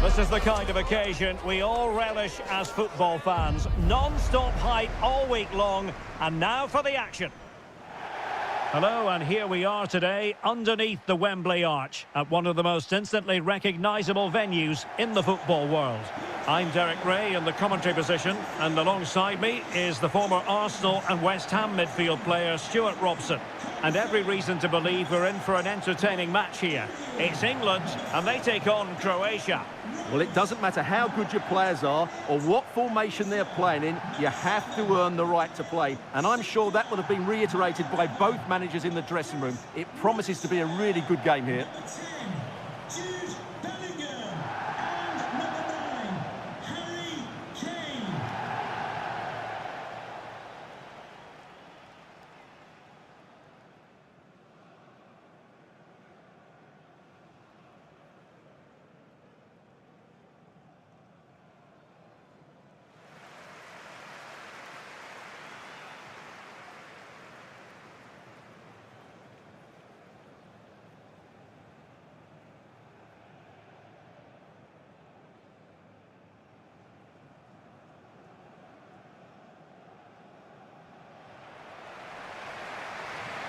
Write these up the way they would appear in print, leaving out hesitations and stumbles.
This is the kind of occasion we all relish as football fans. Non-stop hype all week long, and now for the action. Hello, and here we are today underneath the Wembley Arch at one of the most instantly recognisable venues in the football world. I'm Derek Ray in the commentary position, and alongside me is the former Arsenal and West Ham midfield player Stuart Robson. And every reason to believe we're in for an entertaining match here. It's England, and they take on Croatia. Well, it doesn't matter how good your players are or what formation they're playing in, you have to earn the right to play. And I'm sure that would have been reiterated by both managers in the dressing room. It promises to be a really good game here.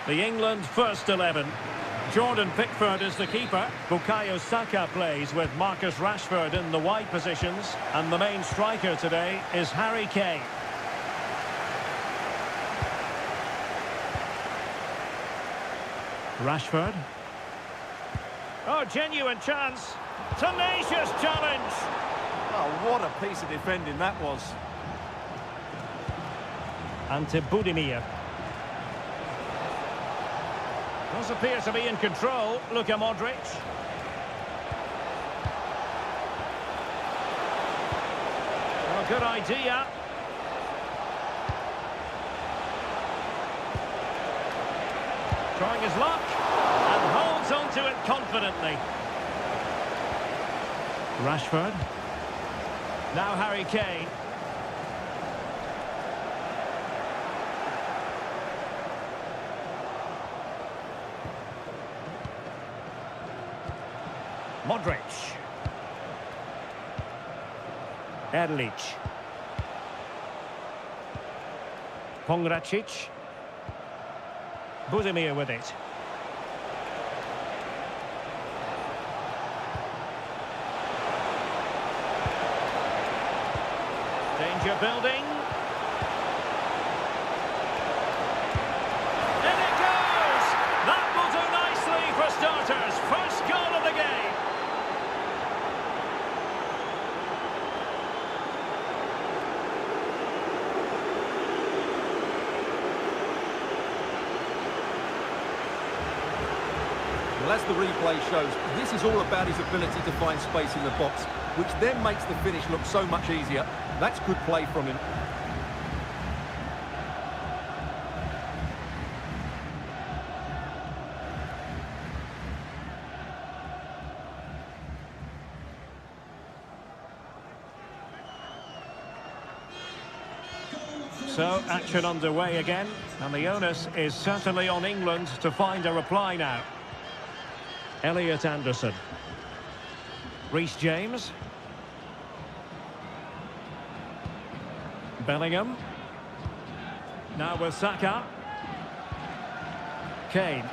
The England first 11. Jordan Pickford is the keeper. Bukayo Saka plays with Marcus Rashford in the wide positions. And the main striker today is Harry Kane. Rashford. Oh, genuine chance. Tenacious challenge. Oh, what a piece of defending that was. Ante Budimir. Does appear to be in control. Luka Modric. Oh, good idea. Trying his luck and holds on to it confidently. Rashford. Now Harry Kane. Modric. Erlich. Pongracic. Budimir with it. Danger building. In it goes! That will do nicely for starters. First goal of the game. Well, as the replay shows, this is all about his ability to find space in the box, which then makes the finish look so much easier. That's good play from him. So, action underway again, and the onus is certainly on England to find a reply now. Elliot Anderson. Reece James. Bellingham. Now with Saka. Kane.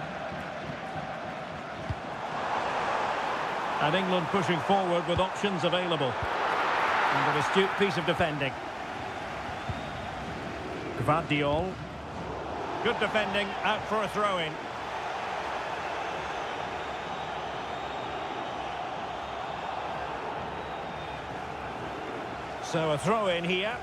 And England pushing forward with options available. And an astute piece of defending. Gvardiol. Good defending, out for a throw-in. So a throw-in here.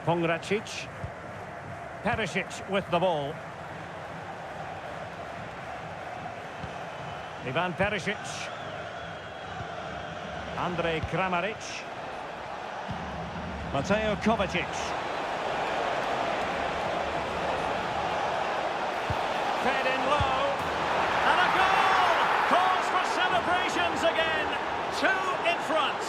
Pongracic. Perisic with the ball. Ivan Perisic. Andrej Kramaric. Mateo Kovacic. Fed in low. And a goal! Cause for celebrations again. 2 in front.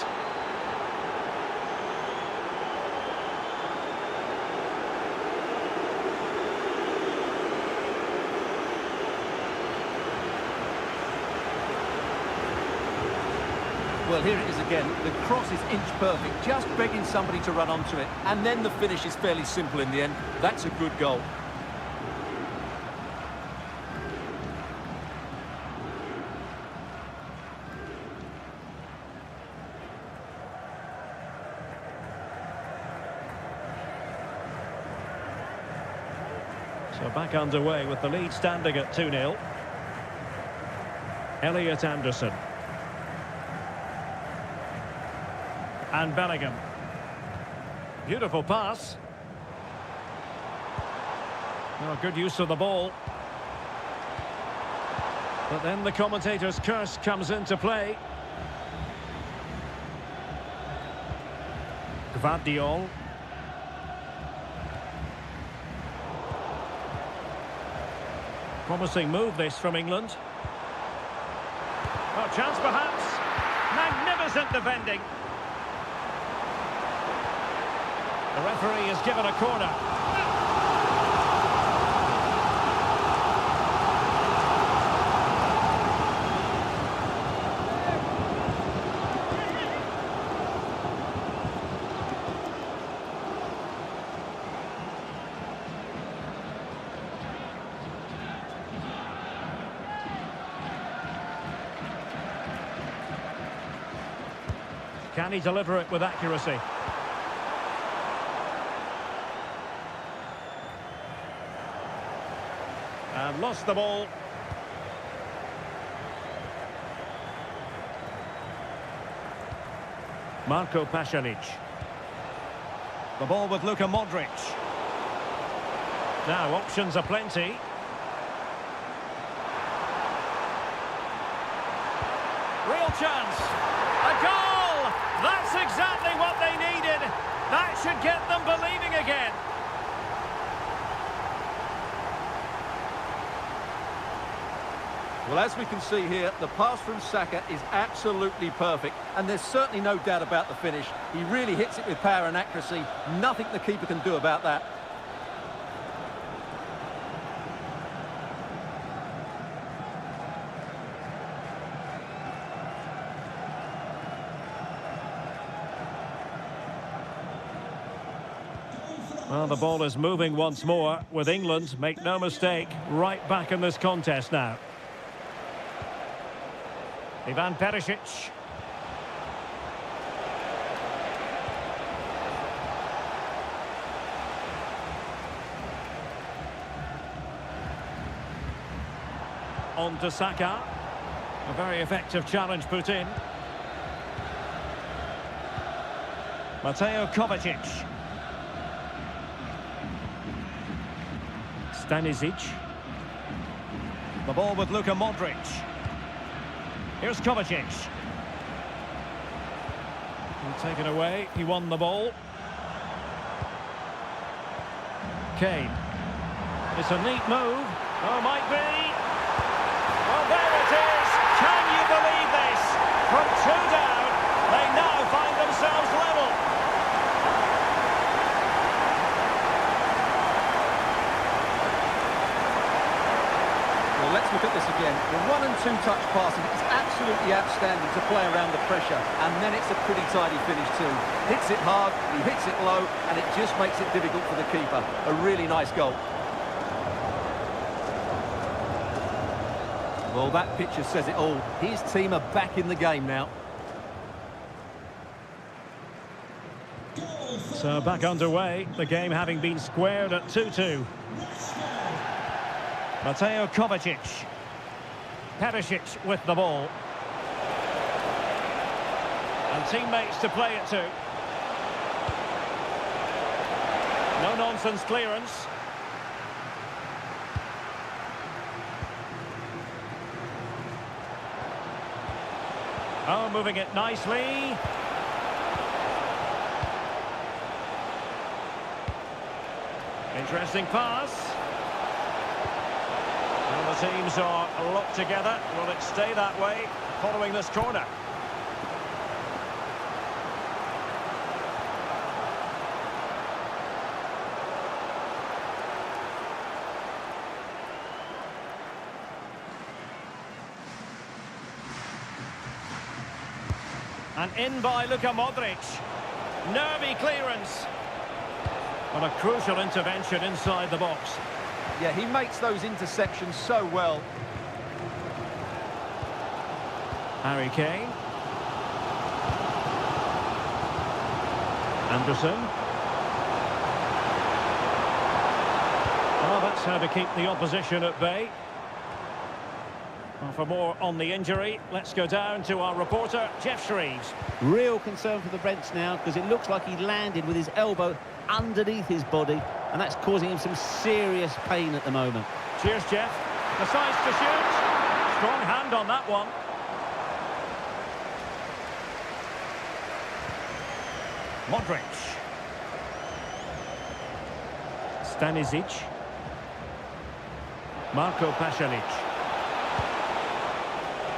Well, here it is again. The cross is inch perfect, just begging somebody to run onto it. And then the finish is fairly simple in the end. That's a good goal. So back underway with the lead standing at 2-0. Elliot Anderson. And Bellingham. Beautiful pass. Oh, good use of the ball. But then the commentator's curse comes into play. Gvardiol. Promising move this from England. Oh, chance perhaps. Magnificent defending. The referee is given a corner. Can he deliver it with accuracy? And lost the ball. Marko Pasalic. The ball with Luka Modric. Now options are plenty. Real chance. A goal! That's exactly what they needed. That should get them believing again. Well, as we can see here, the pass from Saka is absolutely perfect, and there's certainly no doubt about the finish. He really hits it with power and accuracy. Nothing the keeper can do about that. Well, the ball is moving once more with England, make no mistake, right back in this contest now. Ivan Perisic. On to Saka. A very effective challenge put in. Mateo Kovacic. Stanisic. The ball with Luka Modric. Here's Kovacic. Taken away, he won the ball. Kane. It's a neat move. Oh, might be. Well, there it is. Can you believe this? From 2 down, they now find themselves level. Let's look at this again. The 1- and 2-touch passing is absolutely outstanding to play around the pressure, and then it's a pretty tidy finish too. Hits it hard, he hits it low, and it just makes it difficult for the keeper. A really nice goal. Well, that picture says it all. His team are back in the game now. So back underway, the game having been squared at 2-2. Mateo Kovacic. Perisic with the ball. And teammates to play it to. No-nonsense clearance. Oh, moving it nicely. Interesting pass. Well, the teams are locked together. Will it stay that way following this corner? And in by Luka Modric. Nervy clearance. Well, a crucial intervention inside the box. Yeah, he makes those interceptions so well. Harry Kane. Anderson. Well, that's how to keep the opposition at bay. Well, for more on the injury, let's go down to our reporter, Jeff Shreves. Real concern for the Reds now, because it looks like he landed with his elbow underneath his body, and that's causing him some serious pain at the moment. Cheers, Jeff. Decides to shoot. Strong hand on that one. Modric. Stanisic. Marco Pasalic.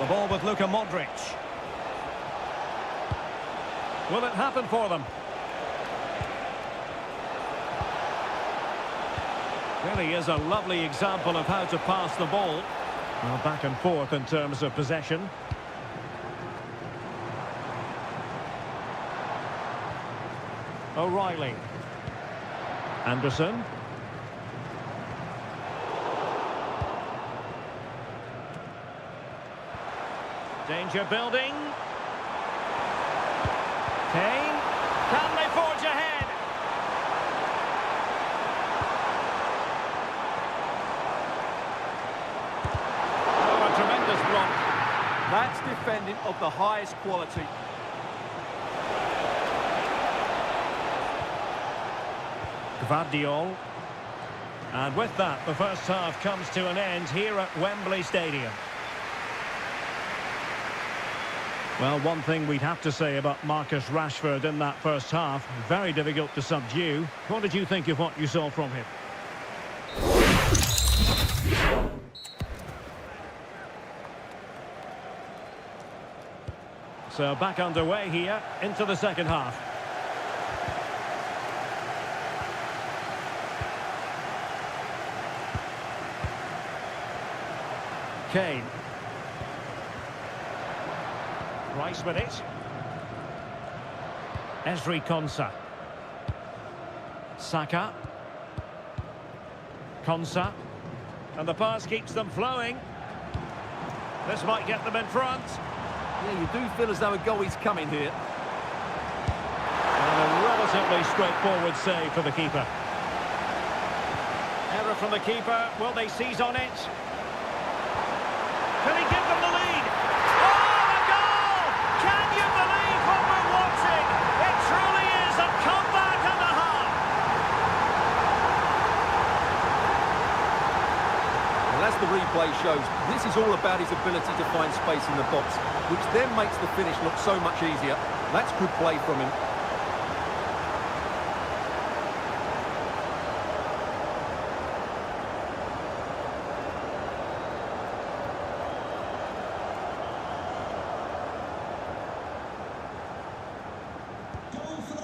The ball with Luka Modric. Will it happen for them? Really is a lovely example of how to pass the ball. Well, back and forth in terms of possession. O'Reilly. Anderson. Danger building. Kane. Can they forge ahead? Oh, a tremendous block. That's defending of the highest quality. Gvardiol. And with that, the first half comes to an end here at Wembley Stadium. Well, one thing we'd have to say about Marcus Rashford in that first half, very difficult to subdue. What did you think of what you saw from him? So back underway here into the second half. Kane. Rice with it. Ezri Konsa. Saka. Konsa. And the pass keeps them flowing. This might get them in front. Yeah, you do feel as though a goal is coming here. And a relatively straightforward save for the keeper. Error from the keeper. Will they seize on it? Can he give them the lead? Oh, a goal! Can you believe what we're watching? It truly is a comeback and a half. Well, as the replay shows, this is all about his ability to find space in the box, which then makes the finish look so much easier. That's good play from him.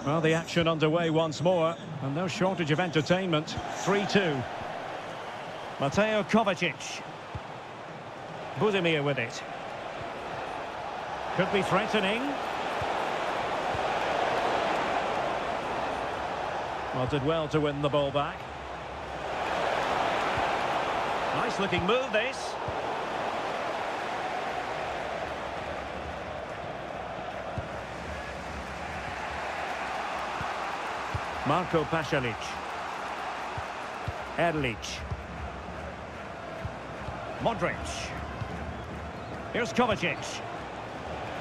Well, the action underway once more, and no shortage of entertainment. 3-2. Mateo Kovacic. Budimir with it. Could be threatening. Well, did well to win the ball back. Nice looking move, this. Marco Pasalic. Erlich. Modric. Here's Kovacic.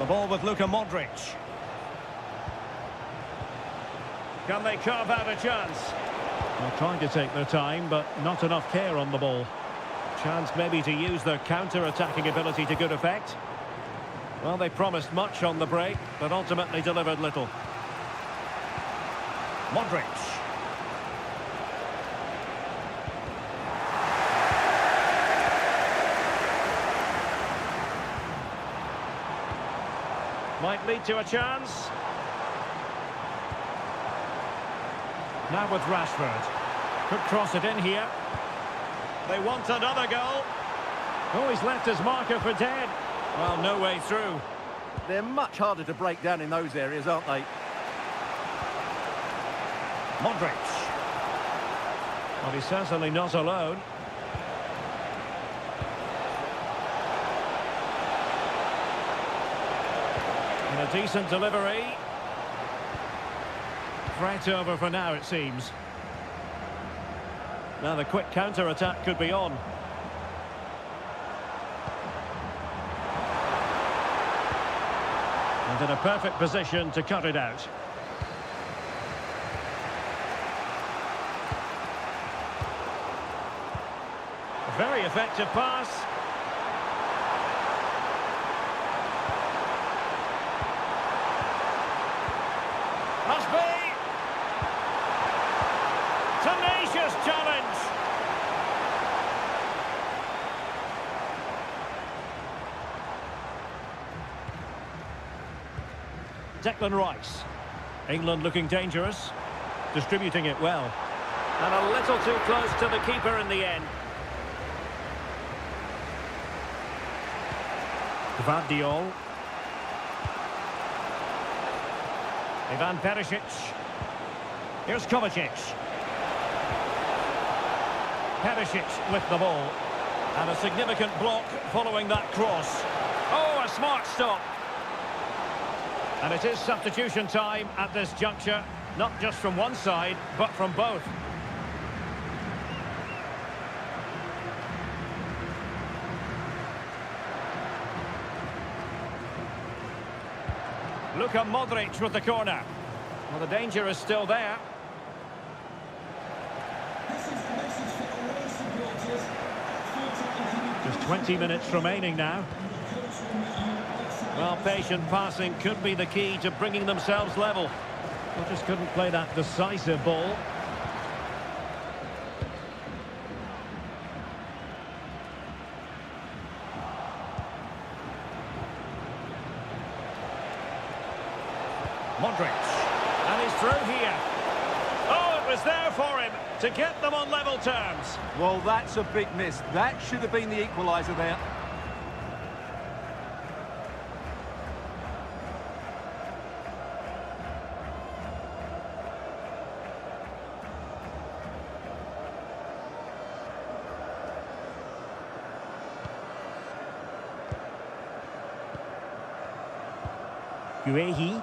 The ball with Luka Modric. Can they carve out a chance? They're trying to take their time, but not enough care on the ball. Chance maybe to use their counter-attacking ability to good effect. Well, they promised much on the break, but ultimately delivered little. Modric. Might lead to a chance. Now with Rashford. Could cross it in here. They want another goal. Oh, he's left his marker for dead. Well, no way through. They're much harder to break down in those areas, aren't they? Modric. Well, he's certainly not alone. And a decent delivery. Threat over for now, it seems. Now the quick counter-attack could be on. And in a perfect position to cut it out. A very effective pass. Must be. Tenacious challenge. Declan Rice. England looking dangerous. Distributing it well. And a little too close to the keeper in the end. Gvardiol. Ivan Perisic. Here's Kovacic. Perisic with the ball. And a significant block following that cross. Oh, a smart stop. And it is substitution time at this juncture. Not just from one side, but from both. Luka Modric with the corner. Well, the danger is still there. Just 20 minutes remaining now. Well, patient passing could be the key to bringing themselves level. Well, just couldn't play that decisive ball. Modric. And he's through here. Oh, it was there for him to get them on level terms. Well, that's a big miss. That should have been the equaliser there. Guehi.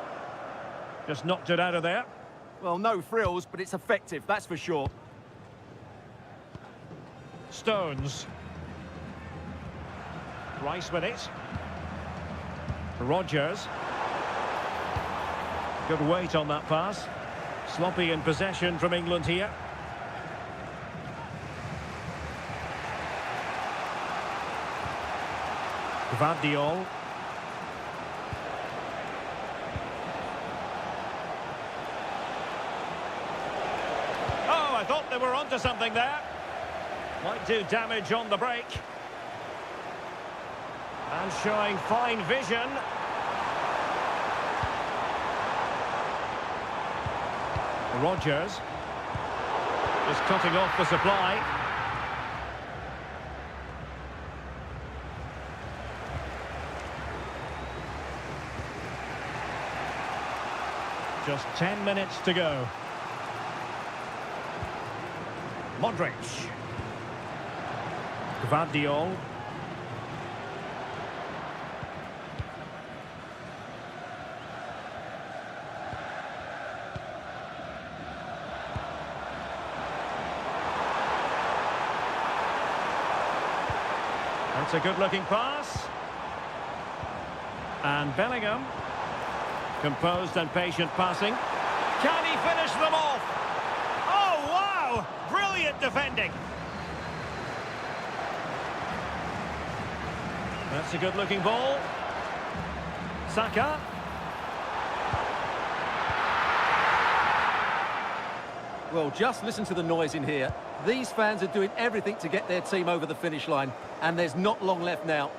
Just knocked it out of there. Well, no frills, but it's effective, that's for sure. Stones. Rice with it. Rodgers. Good weight on that pass. Sloppy in possession from England here. Gvardiol. I thought they were onto something there. Might do damage on the break. And showing fine vision. Rodgers is cutting off the supply. Just 10 minutes to go. Modric. Gvardiol. That's a good-looking pass. And Bellingham. Composed and patient passing. Can he finish them off? Oh, wow! Brilliant defending. That's a good-looking ball. Saka. Well, just listen to the noise in here. These fans are doing everything to get their team over the finish line, and there's not long left now.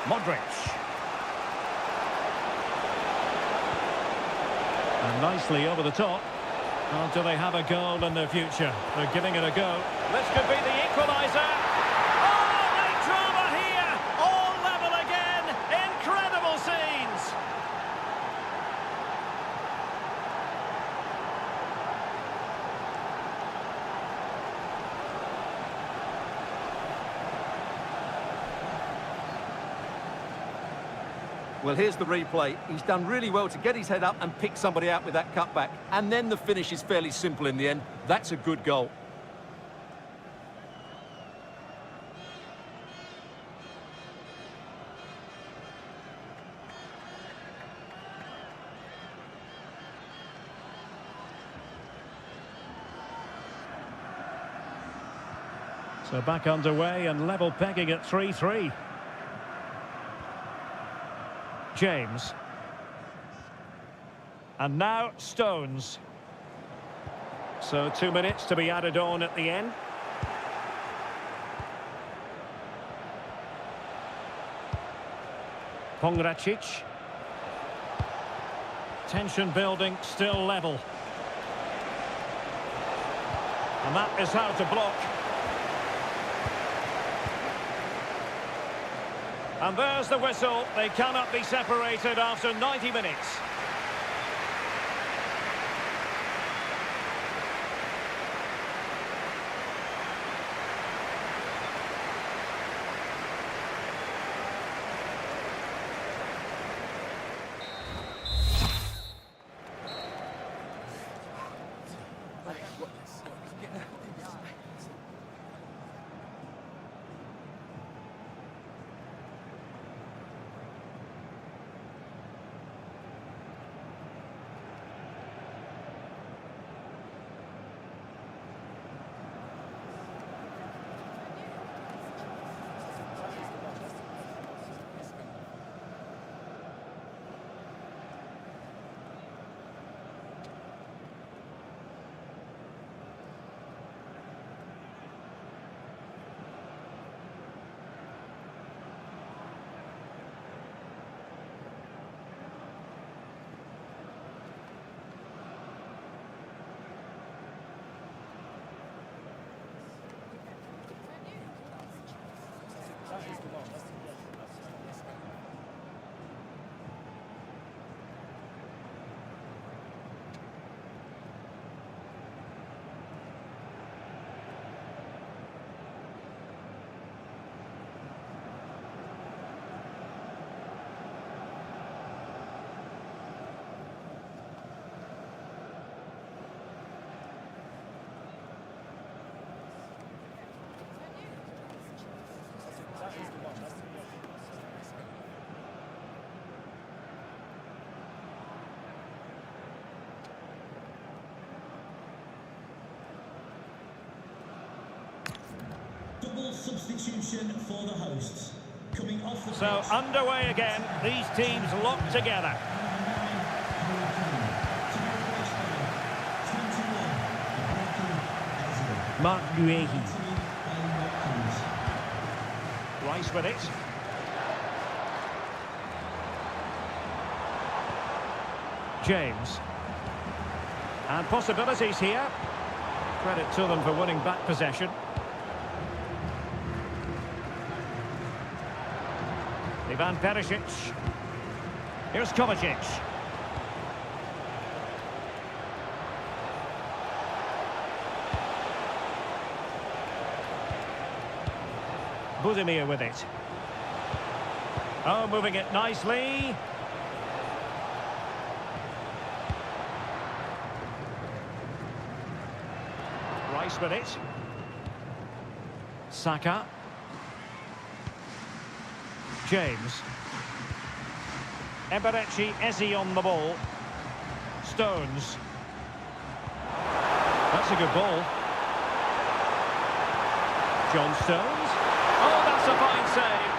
Modric. And nicely over the top. Or do they have a goal in their future? They're giving it a go. This could be the equaliser. Oh, late drama here. All level again. Incredible scenes. Well, here's the replay. He's done really well to get his head up and pick somebody out with that cutback. And then the finish is fairly simple in the end. That's a good goal. So back underway and level pegging at 3-3. James. And now Stones. So 2 minutes to be added on at the end. Pongracic. Tension building, still level. And that is how to block. And there's the whistle. They cannot be separated after 90 minutes. Double substitution for the hosts. Coming off the So pitch. underway again, these teams locked together. Mark Guehi. Rice with it. James. And possibilities here. Credit to them for winning back possession. Ivan Perisic. Here's Kovacic. Budimir with it. Oh, moving it nicely. Rice with it. Saka. James. Eberechi Eze on the ball. Stones. That's a good ball. John Stones. Oh, that's a fine save.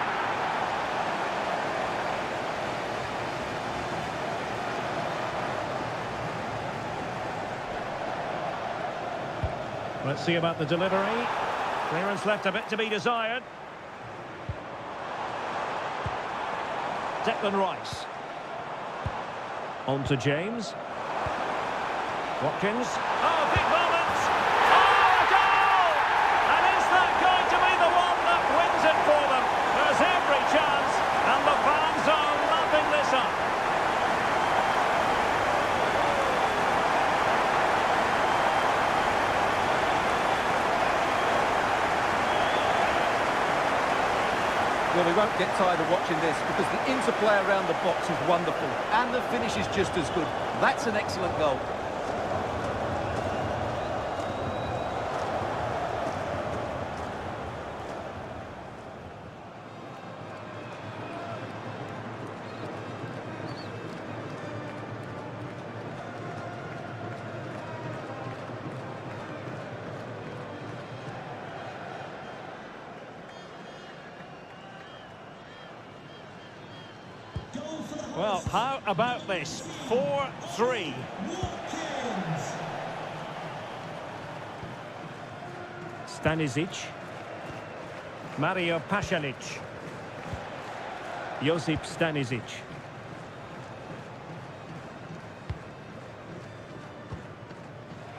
Let's see about the delivery. Clearance left a bit to be desired. Declan Rice. On to James. Watkins. Oh, big moment! Oh, a goal! And is that goal Well, we won't get tired of watching this because the interplay around the box is wonderful and the finish is just as good. That's an excellent goal. Well, how about this? 4-3. Stanisic. Mario Pasalic. Josip Stanisic.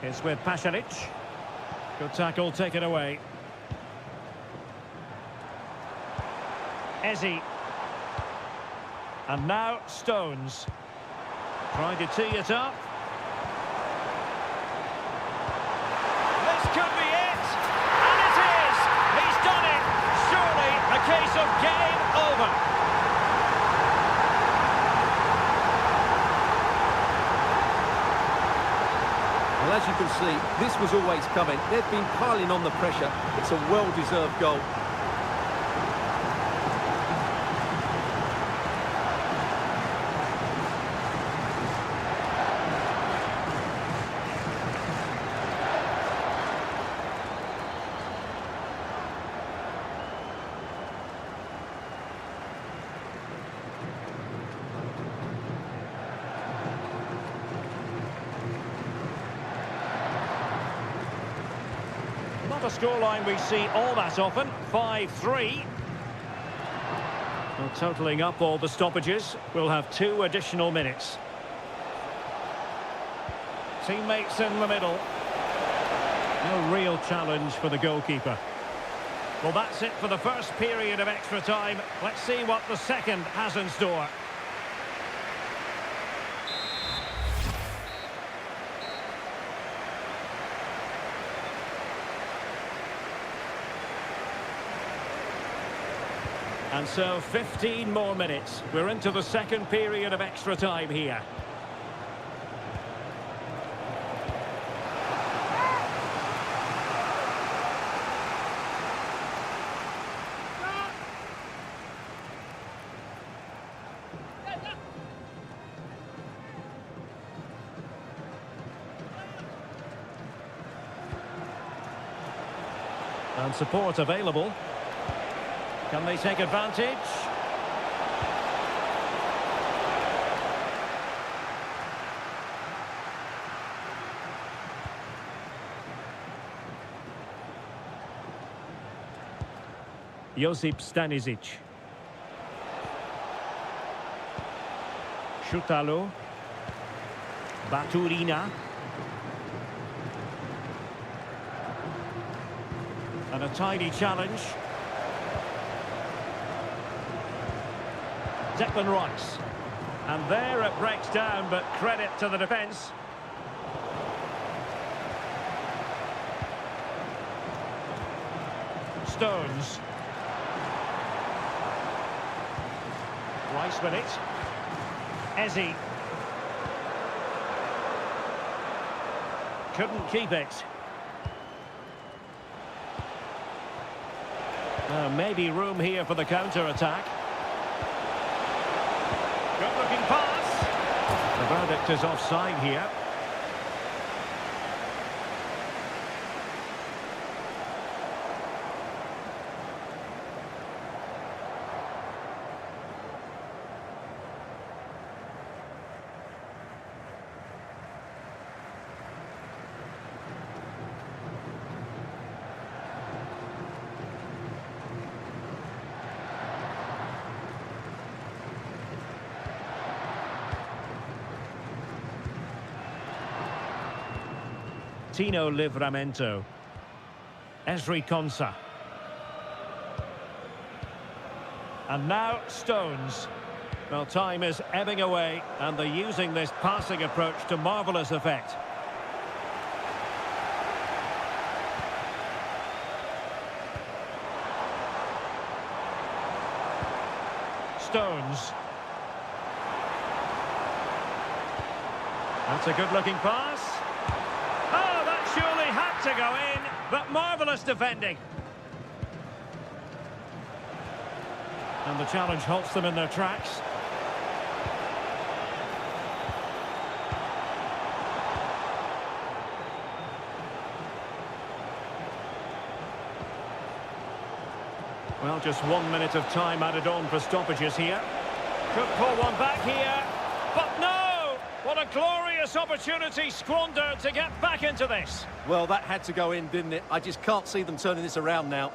It's with Pasalic. Good tackle, taken away. Ezi. And now Stones. Trying to tee it up. This could be it. And it is. He's done it. Surely a case of game over. Well, as you can see, this was always coming. They've been piling on the pressure. It's a well-deserved goal. Not a scoreline we see all that often. 5-3. Well, totalling up all the stoppages, we'll have 2 additional minutes. Teammates in the middle. No real challenge for the goalkeeper. Well, that's it for the first period of extra time. Let's see what the second has in store. And so 15 more minutes. We're into the second period of extra time here. And support available. Can they take advantage? Josip Stanisic. Šutalo. Baturina. And a tidy challenge. Declan Rice. And there it breaks down, but credit to the defence. Stones. Rice with it. Ezi. Couldn't keep it. Maybe room here for the counter-attack. Good-looking pass. The verdict is offside here. Tino Livramento. Esri Konsa. And now Stones. Well, time is ebbing away, and they're using this passing approach to marvellous effect. stones. That's a good-looking pass. Oh, that surely had to go in, but marvellous defending. And the challenge halts them in their tracks. Well, just 1 minute of time added on for stoppages here. Could pull one back here, but no! What a glorious opportunity squandered to get back into this. Well, that had to go in, didn't it? I just can't see them turning this around now.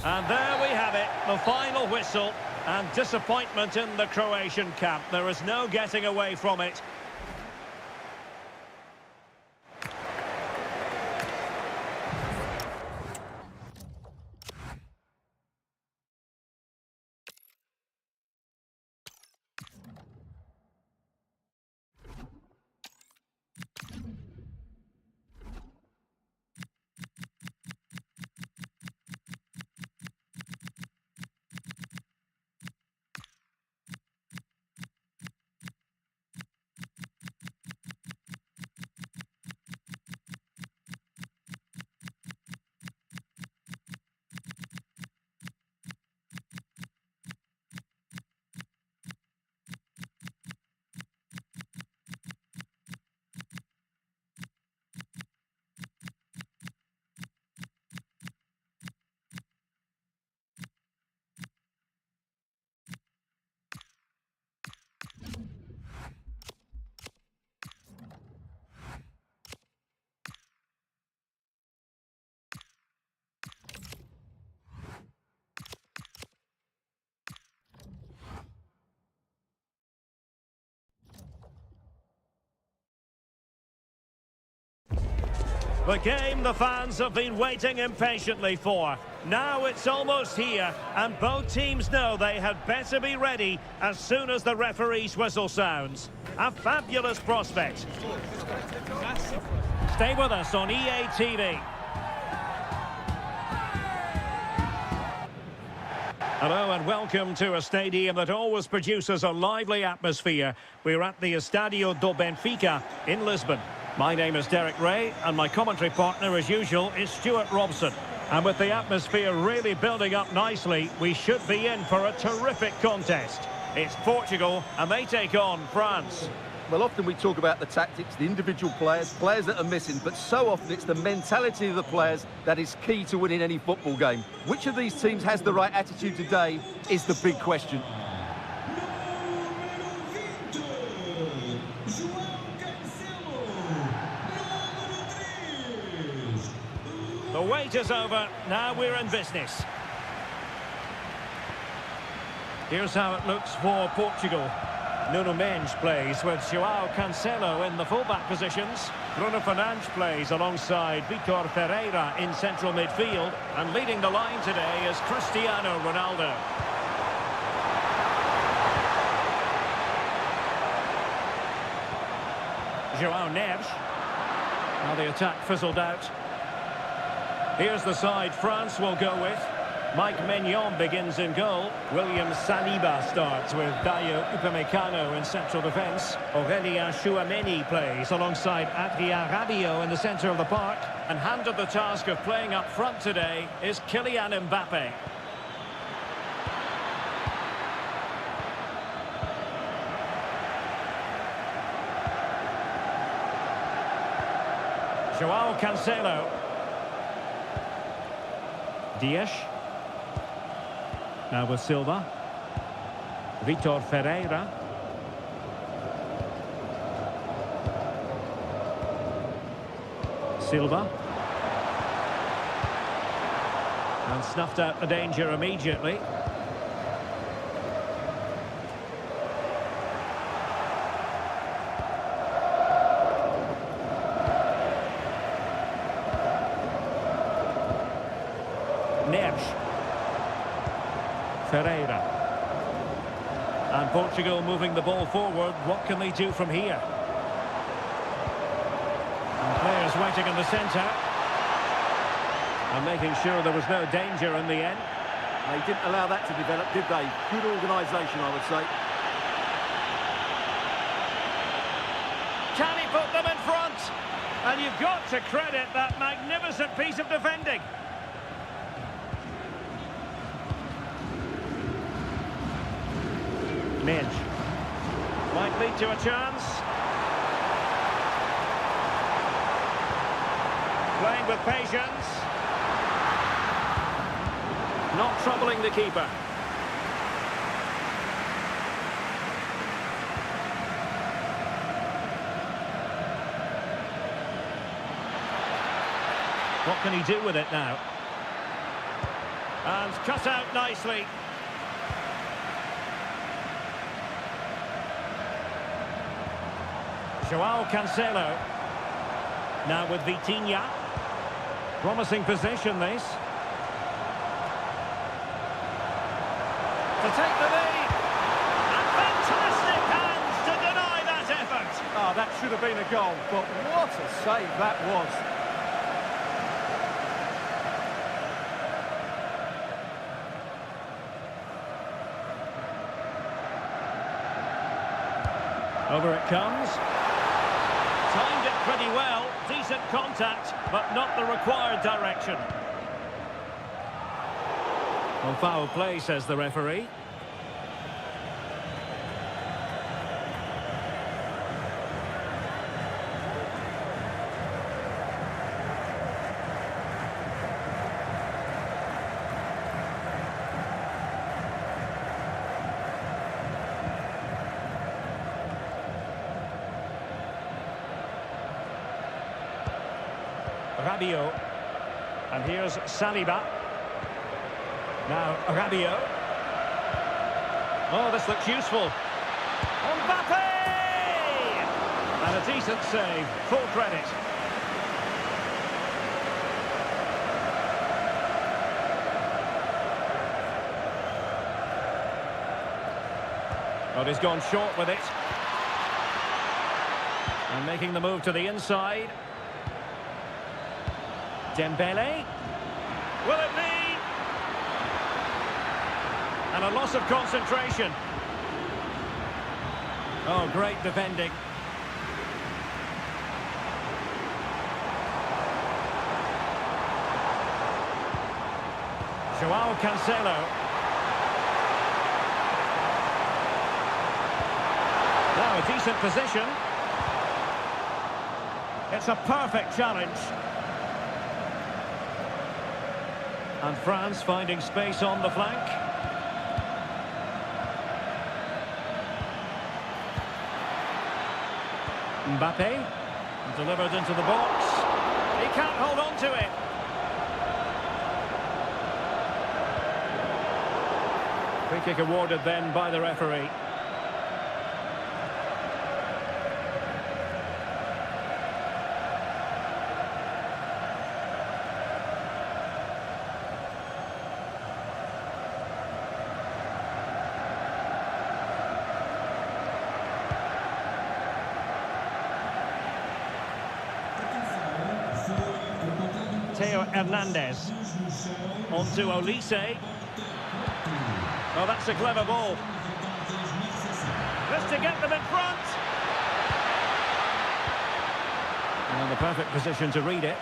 And there we have it, the final whistle, and disappointment in the Croatian camp. There is no getting away from it. The game the fans have been waiting impatiently for. Now it's almost here, and both teams know they had better be ready as soon as the referee's whistle sounds. A fabulous prospect. Stay with us on EA TV. Hello and welcome to a stadium that always produces a lively atmosphere. We're at the Estadio do Benfica in Lisbon. My name is Derek Ray, and my commentary partner, as usual, is Stuart Robson. And with the atmosphere really building up nicely, we should be in for a terrific contest. It's Portugal, and they take on France. Well, often we talk about the tactics, the individual players that are missing, but so often it's the mentality of the players that is key to winning any football game. Which of these teams has the right attitude today is the big question. The wait is over, now we're in business. Here's how it looks for Portugal. Nuno Mendes plays with João Cancelo in the fullback positions. Bruno Fernandes plays alongside Vitor Ferreira in central midfield. And leading the line today is Cristiano Ronaldo. João Neves. Now the attack fizzled out. Here's the side France will go with. Mike Maignan begins in goal. William Saliba starts with Dayo Upamecano in central defence. Aurélien Tchouameni plays alongside Adrien Rabiot in the centre of the park. And handed the task of playing up front today is Kylian Mbappe. João Cancelo. Dias. Now with Silva. Vitor Ferreira. Silva. And snuffed out the danger immediately. Neres. Ferreira. And Portugal moving the ball forward. What can they do from here? And players waiting in the centre. And making sure there was no danger in the end. They didn't allow that to develop, did they? Good organisation, I would say. Can he put them in front? And you've got to credit that magnificent piece of defending. Midge. Might lead to a chance. Playing with patience. Not troubling the keeper. What can he do with it now? And cut out nicely. Joao Cancelo. Now with Vitinha. Promising position, this. To take the lead. And fantastic hands to deny that effort. Oh, that should have been a goal, but what a save that was. Over it comes. Timed it pretty well. Decent contact, but not the required direction. Well, foul play, says the referee. Rabiot. And here's Saliba. Now Rabiot. Oh, this looks useful. Mbappe! And a decent save. Full credit. Oh, he's gone short with it. And making the move to the inside. Dembele. Will it be? And a loss of concentration. Oh, great defending. Joao Cancelo. Now a decent position. It's a perfect challenge. And France finding space on the flank. Mbappe. Delivered into the box. He can't hold on to it. Free kick awarded then by the referee. Theo Hernandez. On to Olise. Oh, that's a clever ball. Just to get them in front. And the perfect position to read it.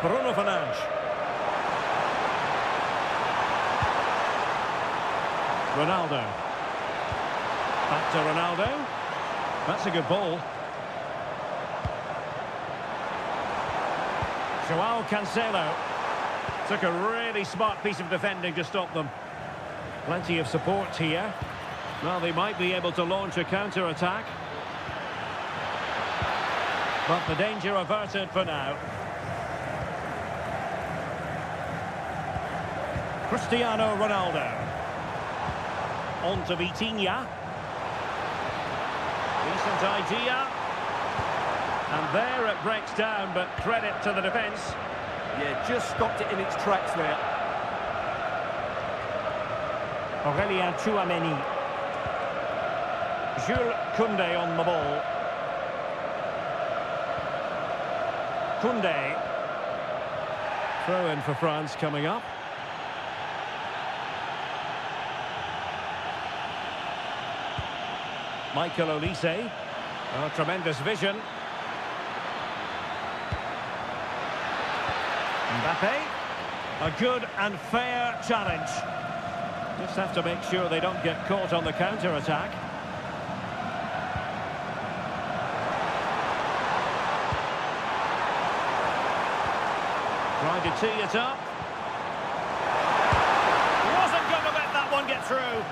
Bruno Fernandes. Ronaldo. Back to Ronaldo. That's a good ball. Joao Cancelo. Took a really smart piece of defending to stop them. Plenty of support here. Well, they might be able to launch a counter-attack. But the danger averted for now. Cristiano Ronaldo. On to Vitinha. Decent idea. And there it breaks down, but credit to the defence. Yeah, just stopped it in its tracks there. Aurélien Tchouameni. Jules Koundé on the ball. Koundé. Throw in for France coming up. Michael Olise. Oh, tremendous vision. Mbappe. A good and fair challenge. Just have to make sure they don't get caught on the counter-attack. Trying to tee it up. Wasn't going to let that one get through.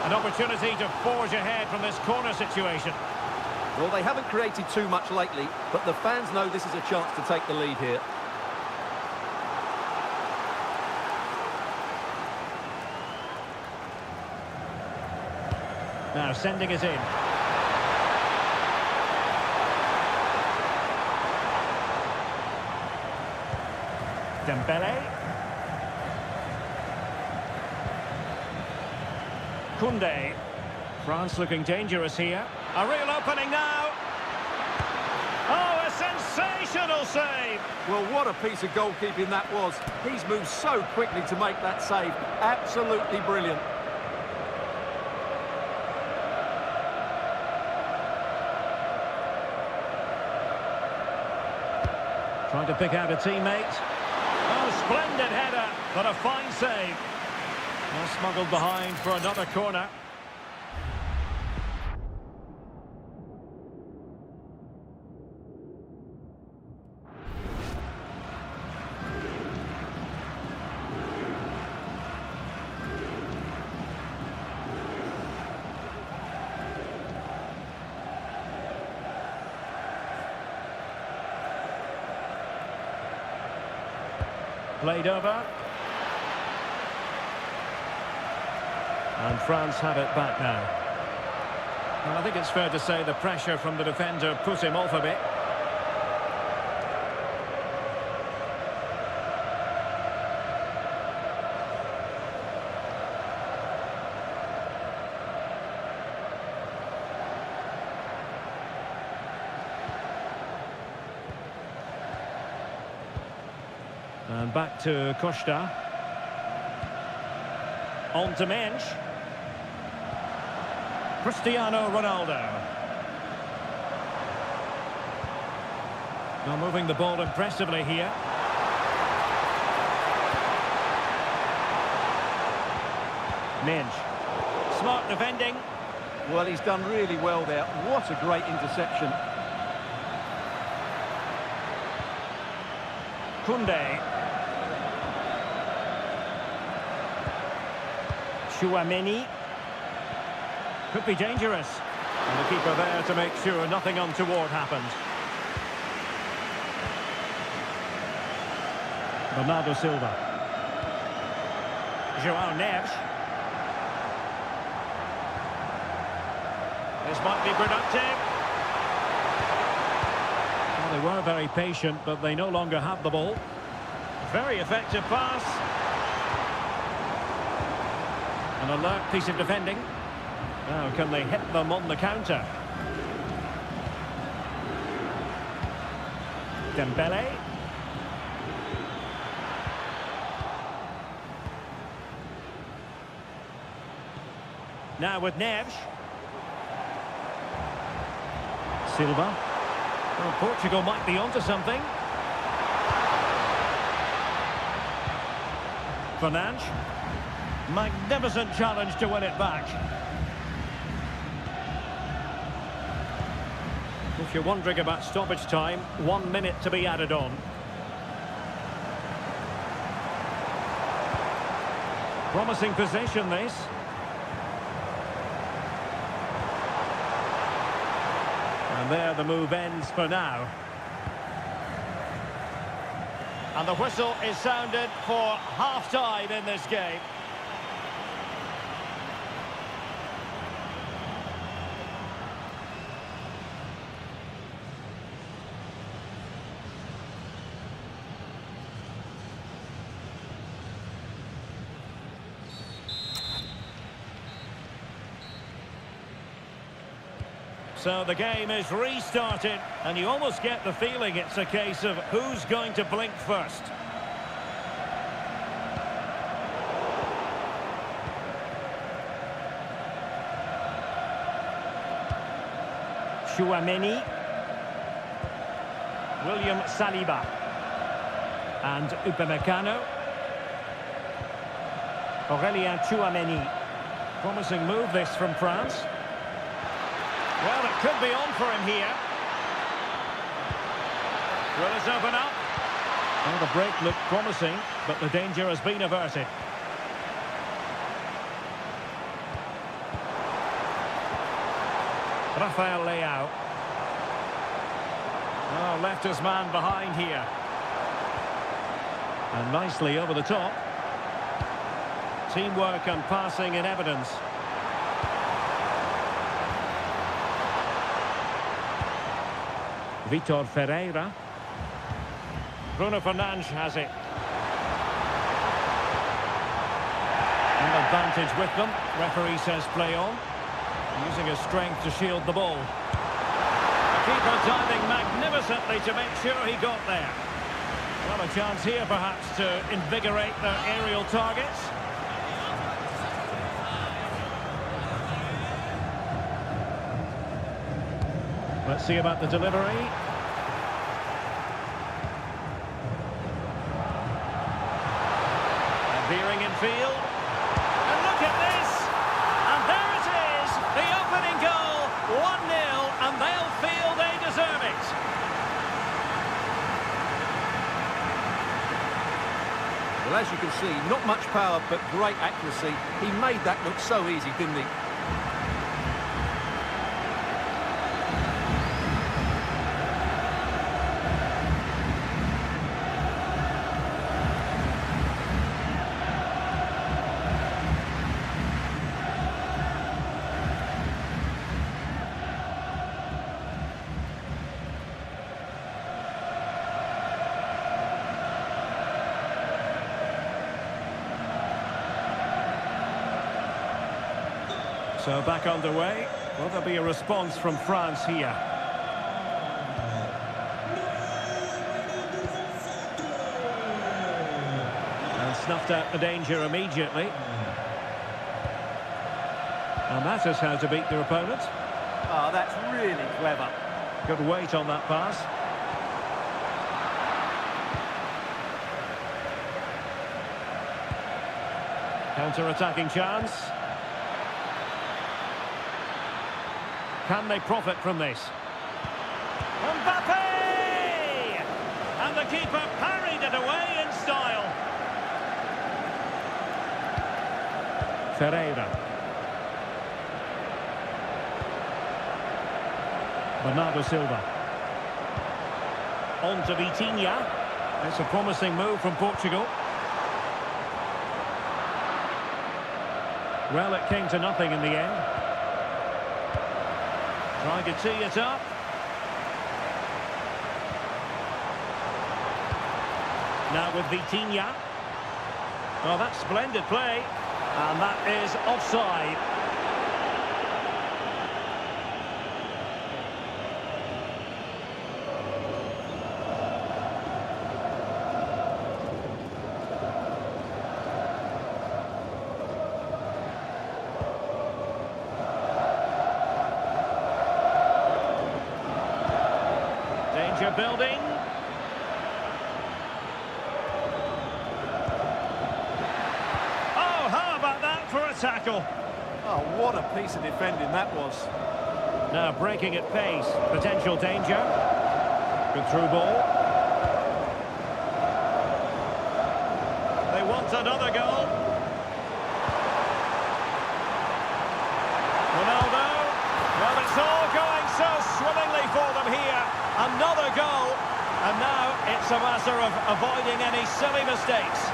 An opportunity to forge ahead from this corner situation. Well, they haven't created too much lately, but the fans know this is a chance to take the lead here. Now sending it in. Dembele. Koundé. France looking dangerous here. A real opening now. Oh, a sensational save. Well, what a piece of goalkeeping that was. He's moved so quickly to make that save. Absolutely brilliant. Trying to pick out a teammate. Oh, splendid header, but a fine save. Well, smuggled behind for another corner. Played over. And France have it back now. Well, I think it's fair to say the pressure from the defender put him off a bit. And back to Costa. On to Mensch. Cristiano Ronaldo. Now moving the ball impressively here. Mensch. Smart defending. Well, he's done really well there. What a great interception. Koundé. Tchouameni. Could be dangerous. And the keeper there to make sure nothing untoward happened. Bernardo Silva. João Neves. This might be productive. Well, they were very patient, but they no longer have the ball. Very effective pass. An alert piece of defending. Now, can they hit them on the counter? Dembele. Now with Neves. Silva. Well, Portugal might be onto something. Fernandes. Magnificent challenge to win it back. If you're wondering about stoppage time, 1 minute to be added on. Promising position, this. And there the move ends for now. And the whistle is sounded for half-time in this game. So the game is restarted, and you almost get the feeling it's a case of who's going to blink first. Chouameni. William Saliba. And Upamecano. Aurélien Chouameni. Promising move this from France. Well, it could be on for him here. Will this open up? Well, the break looked promising, but the danger has been averted. Rafael Leao. Oh, left his man behind here. And nicely over the top. Teamwork and passing in evidence. Vitor Ferreira. Bruno Fernandes has it. An advantage with them. Referee says play on. Using his strength to shield the ball. The keeper diving magnificently to make sure he got there. Well, a chance here perhaps to invigorate their aerial targets. Let's see about the delivery. And veering in field. And look at this! And there it is! The opening goal! 1-0, and they'll feel they deserve it. Well, as you can see, not much power, but great accuracy. He made that look so easy, didn't he? So back underway. Will there be a response from France here? And snuffed out the danger immediately. And that is how to beat their opponent. Oh, that's really clever. Good weight on that pass. Counter-attacking chance. Can they profit from this? Mbappe! And the keeper parried it away in style. Ferreira. Bernardo Silva. On to Vitinha. It's a promising move from Portugal. Well, it came to nothing in the end. Trying to tee it up. Now with Vitinha. Well, that's splendid play. And that is offside. Danger building. Oh, how about that for a tackle? Oh, what a piece of defending that was. Now breaking at pace. Potential danger. Good through ball. They want another goal. Ronaldo. Well, it's all going so swimmingly for them here. Another goal, and now it's a matter of avoiding any silly mistakes.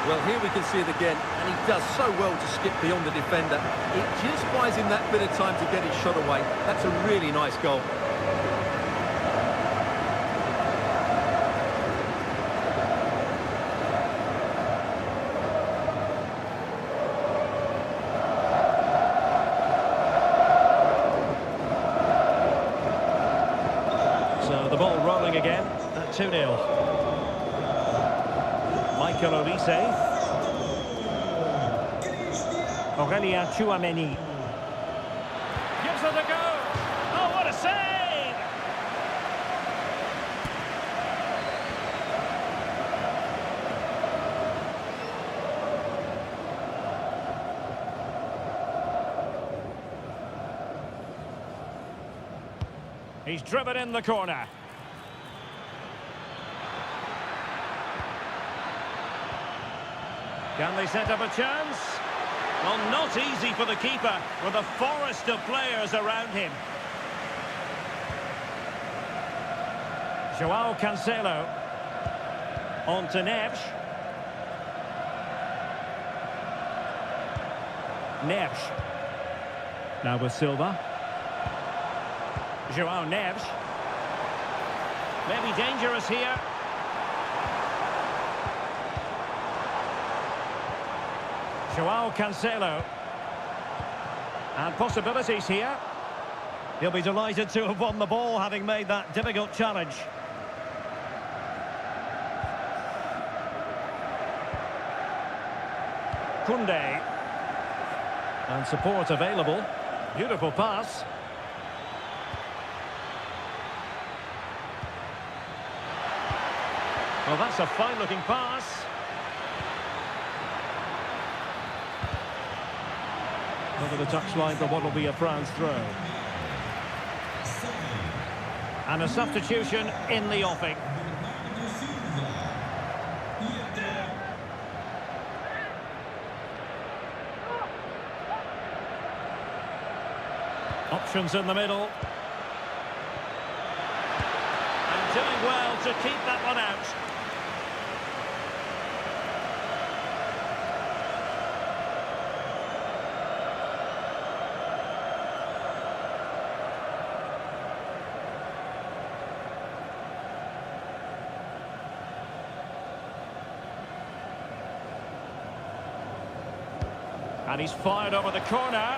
Well, here we can see it again, and he does so well to skip beyond the defender. It just buys him that bit of time to get his shot away. That's a really nice goal. going again at 2-0. Michael Olise. Aurélien Tchouameni. Gives it a go. Oh, what a save! He's driven in the corner. Can they set up a chance? Well, not easy for the keeper with a forest of players around him. João Cancelo. On to Neves. Neves. Now with Silva. João Neves. Maybe dangerous here. João Cancelo. And possibilities here. He'll be delighted to have won the ball, having made that difficult challenge. Koundé. And support available. Beautiful pass. Well, that's a fine-looking pass. Over the touchline for what will be a France throw. And a substitution in the offing. Options in the middle. And doing well to keep that one out. And he's fired over the corner.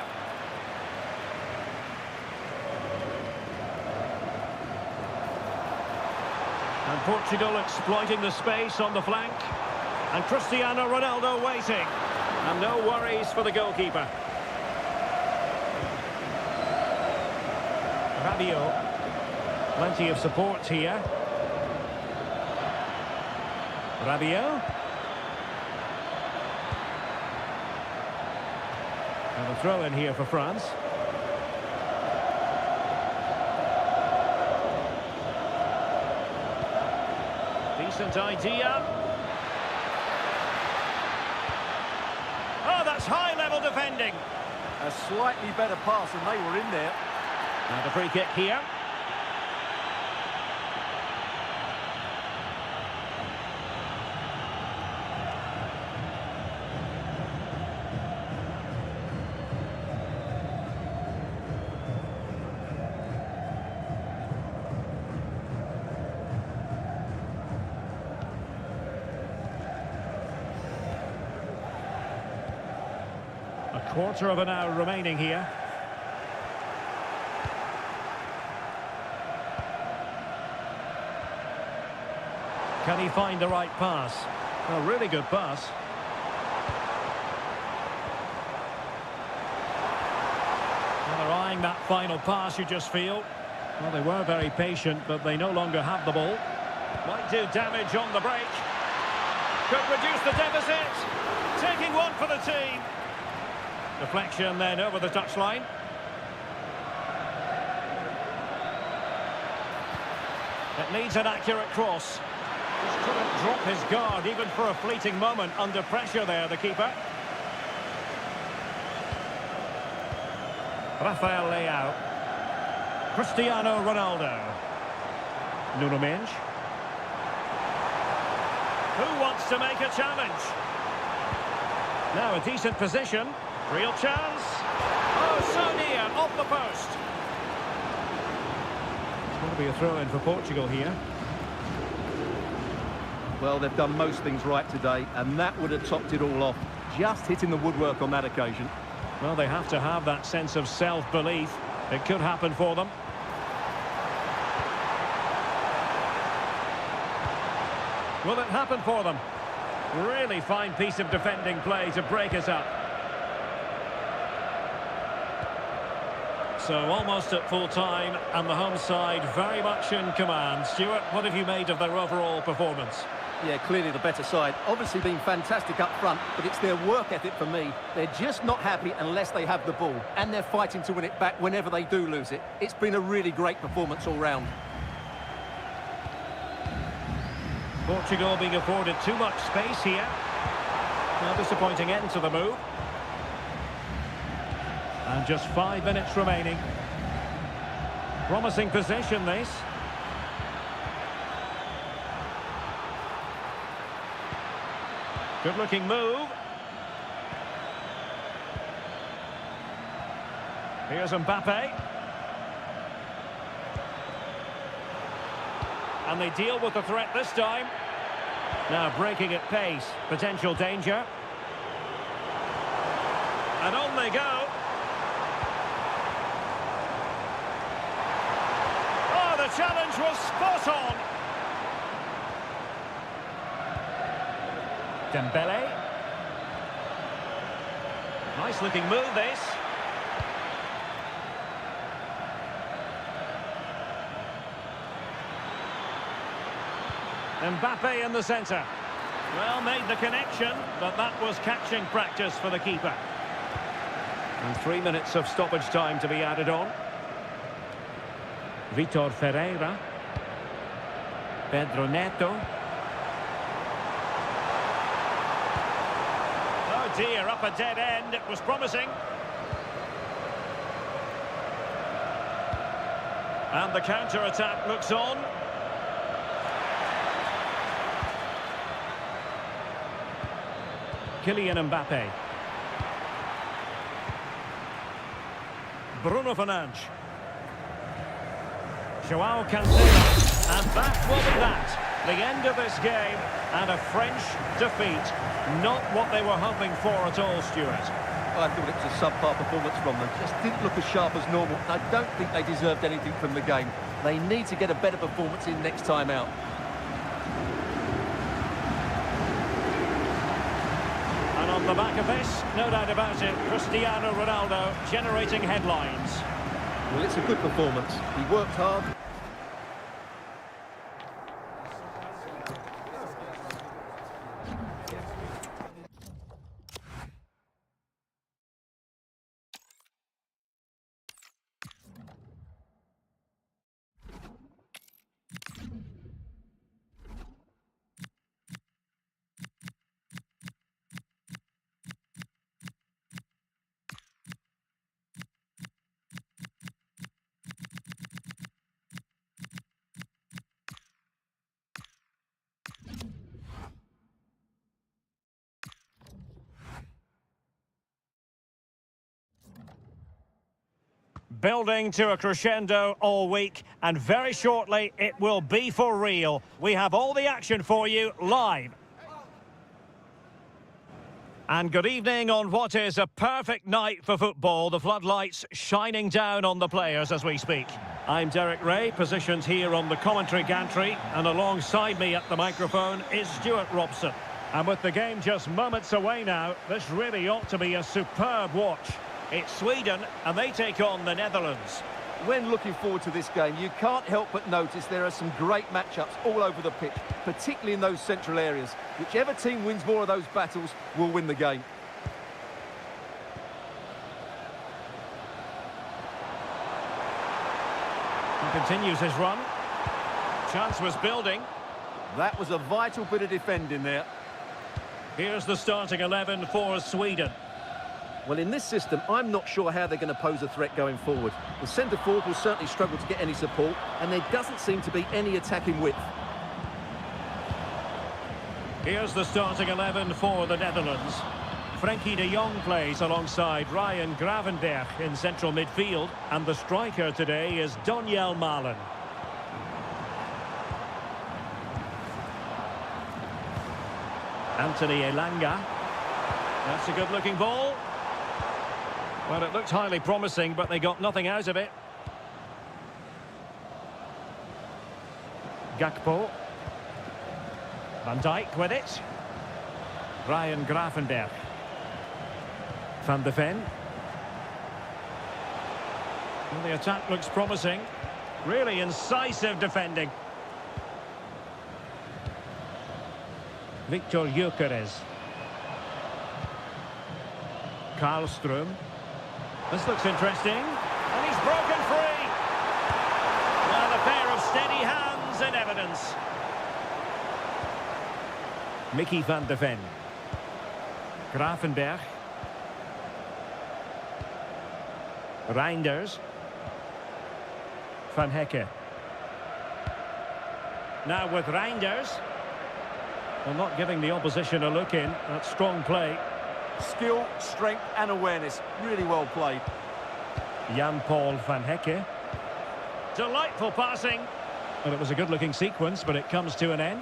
And Portugal exploiting the space on the flank. And Cristiano Ronaldo waiting. And no worries for the goalkeeper. Rabiot. Plenty of support here. Rabiot. And a throw in here for France. Decent idea. Oh, that's high-level defending. A slightly better pass and they were in there. And a free kick here. A quarter of an hour remaining here. Can he find the right pass? A really good pass. Well, they're eyeing that final pass, you just feel. Well, they were very patient, but they no longer have the ball. Might do damage on the break. Could reduce the deficit. Taking one for the team. Deflection then over the touchline. It needs an accurate cross. Just couldn't drop his guard even for a fleeting moment under pressure there, the keeper. Rafael Leao. Cristiano Ronaldo. Nuno Mendes. Who wants to make a challenge? Now a decent position. Real chance. Oh, so near, off the post. It's going to be a throw-in for Portugal here. Well, they've done most things right today, and that would have topped it all off. Just hitting the woodwork on that occasion. Well, they have to have that sense of self-belief. It could happen for them. Will it happen for them? Really fine piece of defending play to break us up. So almost at full time, and the home side very much in command. Stuart, what have you made of their overall performance? Yeah, clearly the better side. Obviously been fantastic up front, but it's their work ethic for me. They're just not happy unless they have the ball, and they're fighting to win it back whenever they do lose it. It's been a really great performance all round. Portugal being afforded too much space here. A disappointing end to the move. And just 5 minutes remaining. Promising possession, this. Good-looking move. Here's Mbappe. And they deal with the threat this time. Now breaking at pace. Potential danger. And on they go. Oh, the challenge was spot on. Dembele. Nice looking move, this. Mbappe in the centre. Well, made the connection, but that was catching practice for the keeper. And 3 minutes of stoppage time to be added on. Vitor Ferreira. Pedro Neto. Oh dear, up a dead end. It was promising. And the counter-attack looks on. Kylian Mbappe. Bruno Fernandes. Joao Cancelo. And that will be that. The end of this game and a French defeat. Not what they were hoping for at all, Stuart. I thought it was a subpar performance from them. Just didn't look as sharp as normal. I don't think they deserved anything from the game. They need to get a better performance in next time out. And on the back of this, no doubt about it, Cristiano Ronaldo generating headlines. Well, it's a good performance. He worked hard. Building to a crescendo all week, and very shortly it will be for real. We have all the action for you live. And good evening on what is a perfect night for football. The floodlights shining down on the players as we speak. I'm Derek Ray, positioned here on the commentary gantry, and alongside me at the microphone is Stuart Robson. And with the game just moments away now, this really ought to be a superb watch. It's Sweden, and they take on the Netherlands. When looking forward to this game, you can't help but notice there are some great matchups all over the pitch, particularly in those central areas. Whichever team wins more of those battles will win the game. He continues his run. Chance was building. That was a vital bit of defending there. Here's the starting 11 for Sweden. Well, in this system, I'm not sure how they're going to pose a threat going forward. The centre-forward will certainly struggle to get any support, and there doesn't seem to be any attacking width. Here's the starting 11 for the Netherlands. Frenkie de Jong plays alongside Ryan Gravenberch in central midfield, and the striker today is Donyell Malen. Anthony Elanga. That's a good-looking ball. Well, it looked highly promising, but they got nothing out of it. Gakpo. Van Dijk with it. Ryan Gravenberch. Van de Ven. Well, the attack looks promising. Really incisive defending. Victor Gyökeres. Karlström. This looks interesting. And he's broken free. Well, a pair of steady hands in evidence. Mickey van de Ven. Gravenberch. Reinders. Van Hecke. Now with Reinders. Well, not giving the opposition a look in. That's strong play. Skill, strength and awareness. Really well played. Jan-Paul van Hecke. Delightful passing. Well, it was a good-looking sequence, but it comes to an end.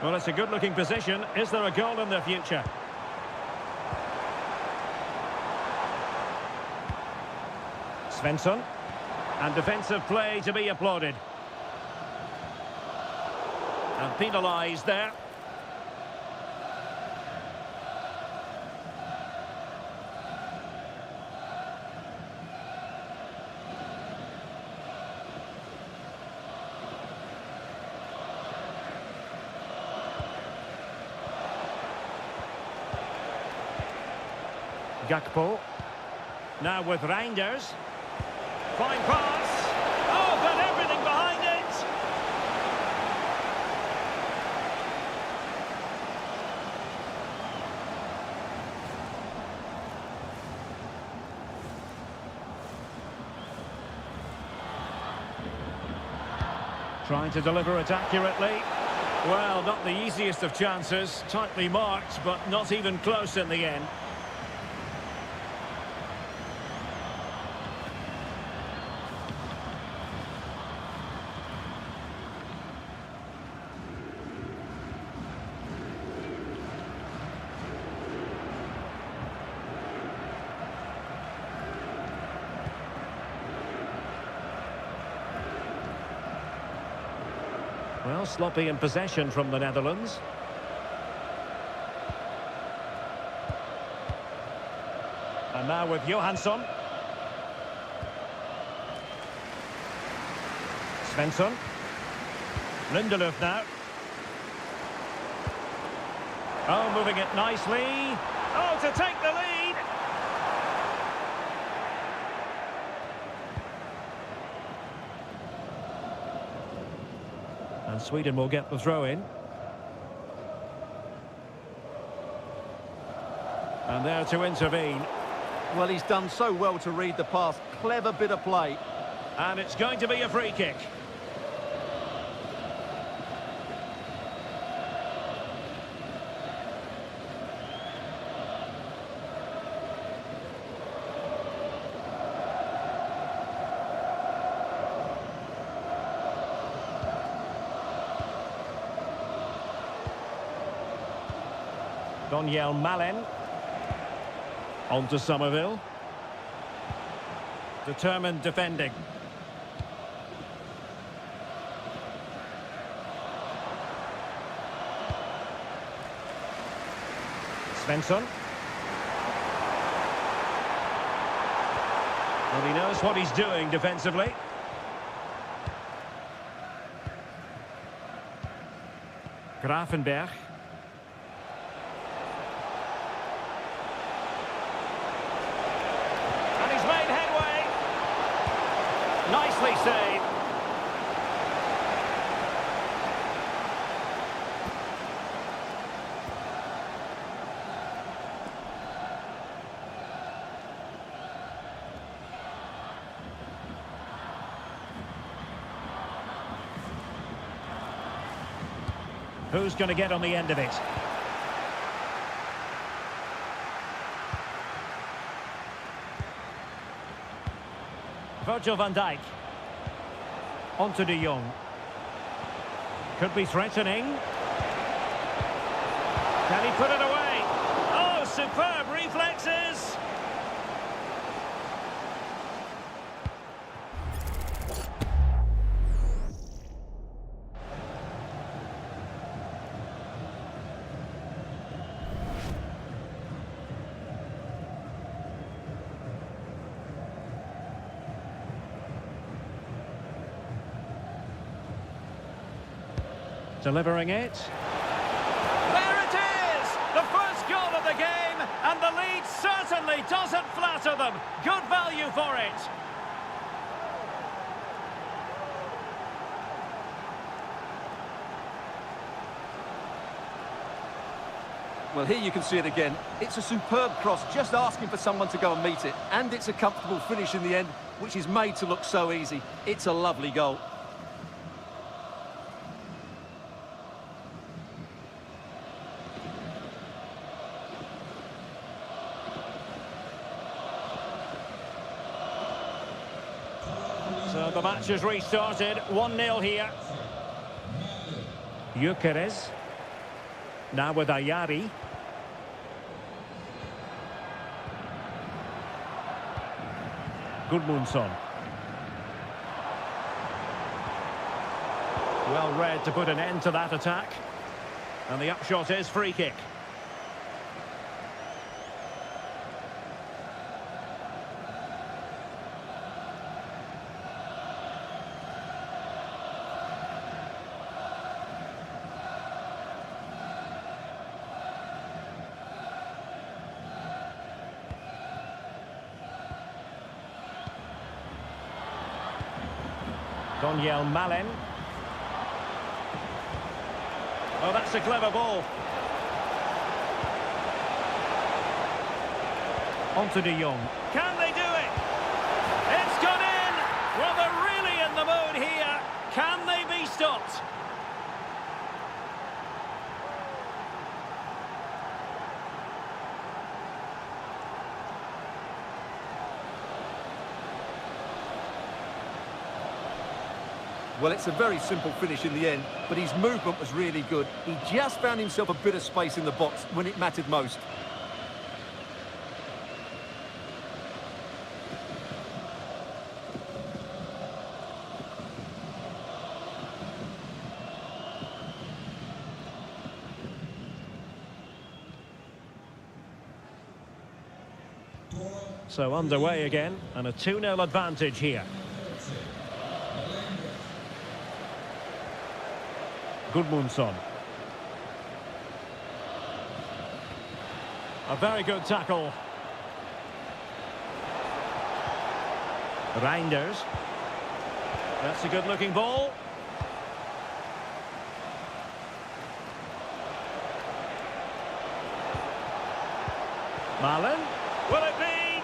Well, it's a good-looking position. Is there a goal in the future? Svensson. And defensive play to be applauded. And penalised there. Gakpo. Now with Reinders. Fine pass. Oh, but everything behind it. Trying to deliver it accurately. Well, not the easiest of chances. Tightly marked, but not even close in the end. Well, sloppy in possession from the Netherlands. And now with Johansson. Svensson. Lindelöf now. Oh, moving it nicely. Oh, to take the lead. And Sweden will get the throw in. And there to intervene. Well, he's done so well to read the pass. Clever bit of play. And it's going to be a free kick. Daniel Malen. On to Somerville. Determined defending. Svensson. Well, he knows what he's doing defensively. Gravenberch. Nicely saved. Who's going to get on the end of it? Virgil van Dijk. On to De Jong. Could be threatening. Can he put it away? Oh, superb reflexes! Delivering it. There it is! The first goal of the game, and the lead certainly doesn't flatter them. Good value for it. Well, here you can see it again. It's a superb cross, just asking for someone to go and meet it. And it's a comfortable finish in the end, which is made to look so easy. It's a lovely goal. So the match has restarted. 1-0 here. Gyökeres. Now with Ayari. Gudmundsson. Well read to put an end to that attack. And the upshot is free kick. Daniel Malen. Oh, that's a clever ball. On to De Jong. Can they do it? It's gone in! Well, they're really in the mood here. Can they be stopped? Well, it's a very simple finish in the end, but his movement was really good. He just found himself a bit of space in the box when it mattered most. So underway again, and a 2-0 advantage here. Gudmundsson. A very good tackle. Reinders. That's a good-looking ball. Malen. Will it be?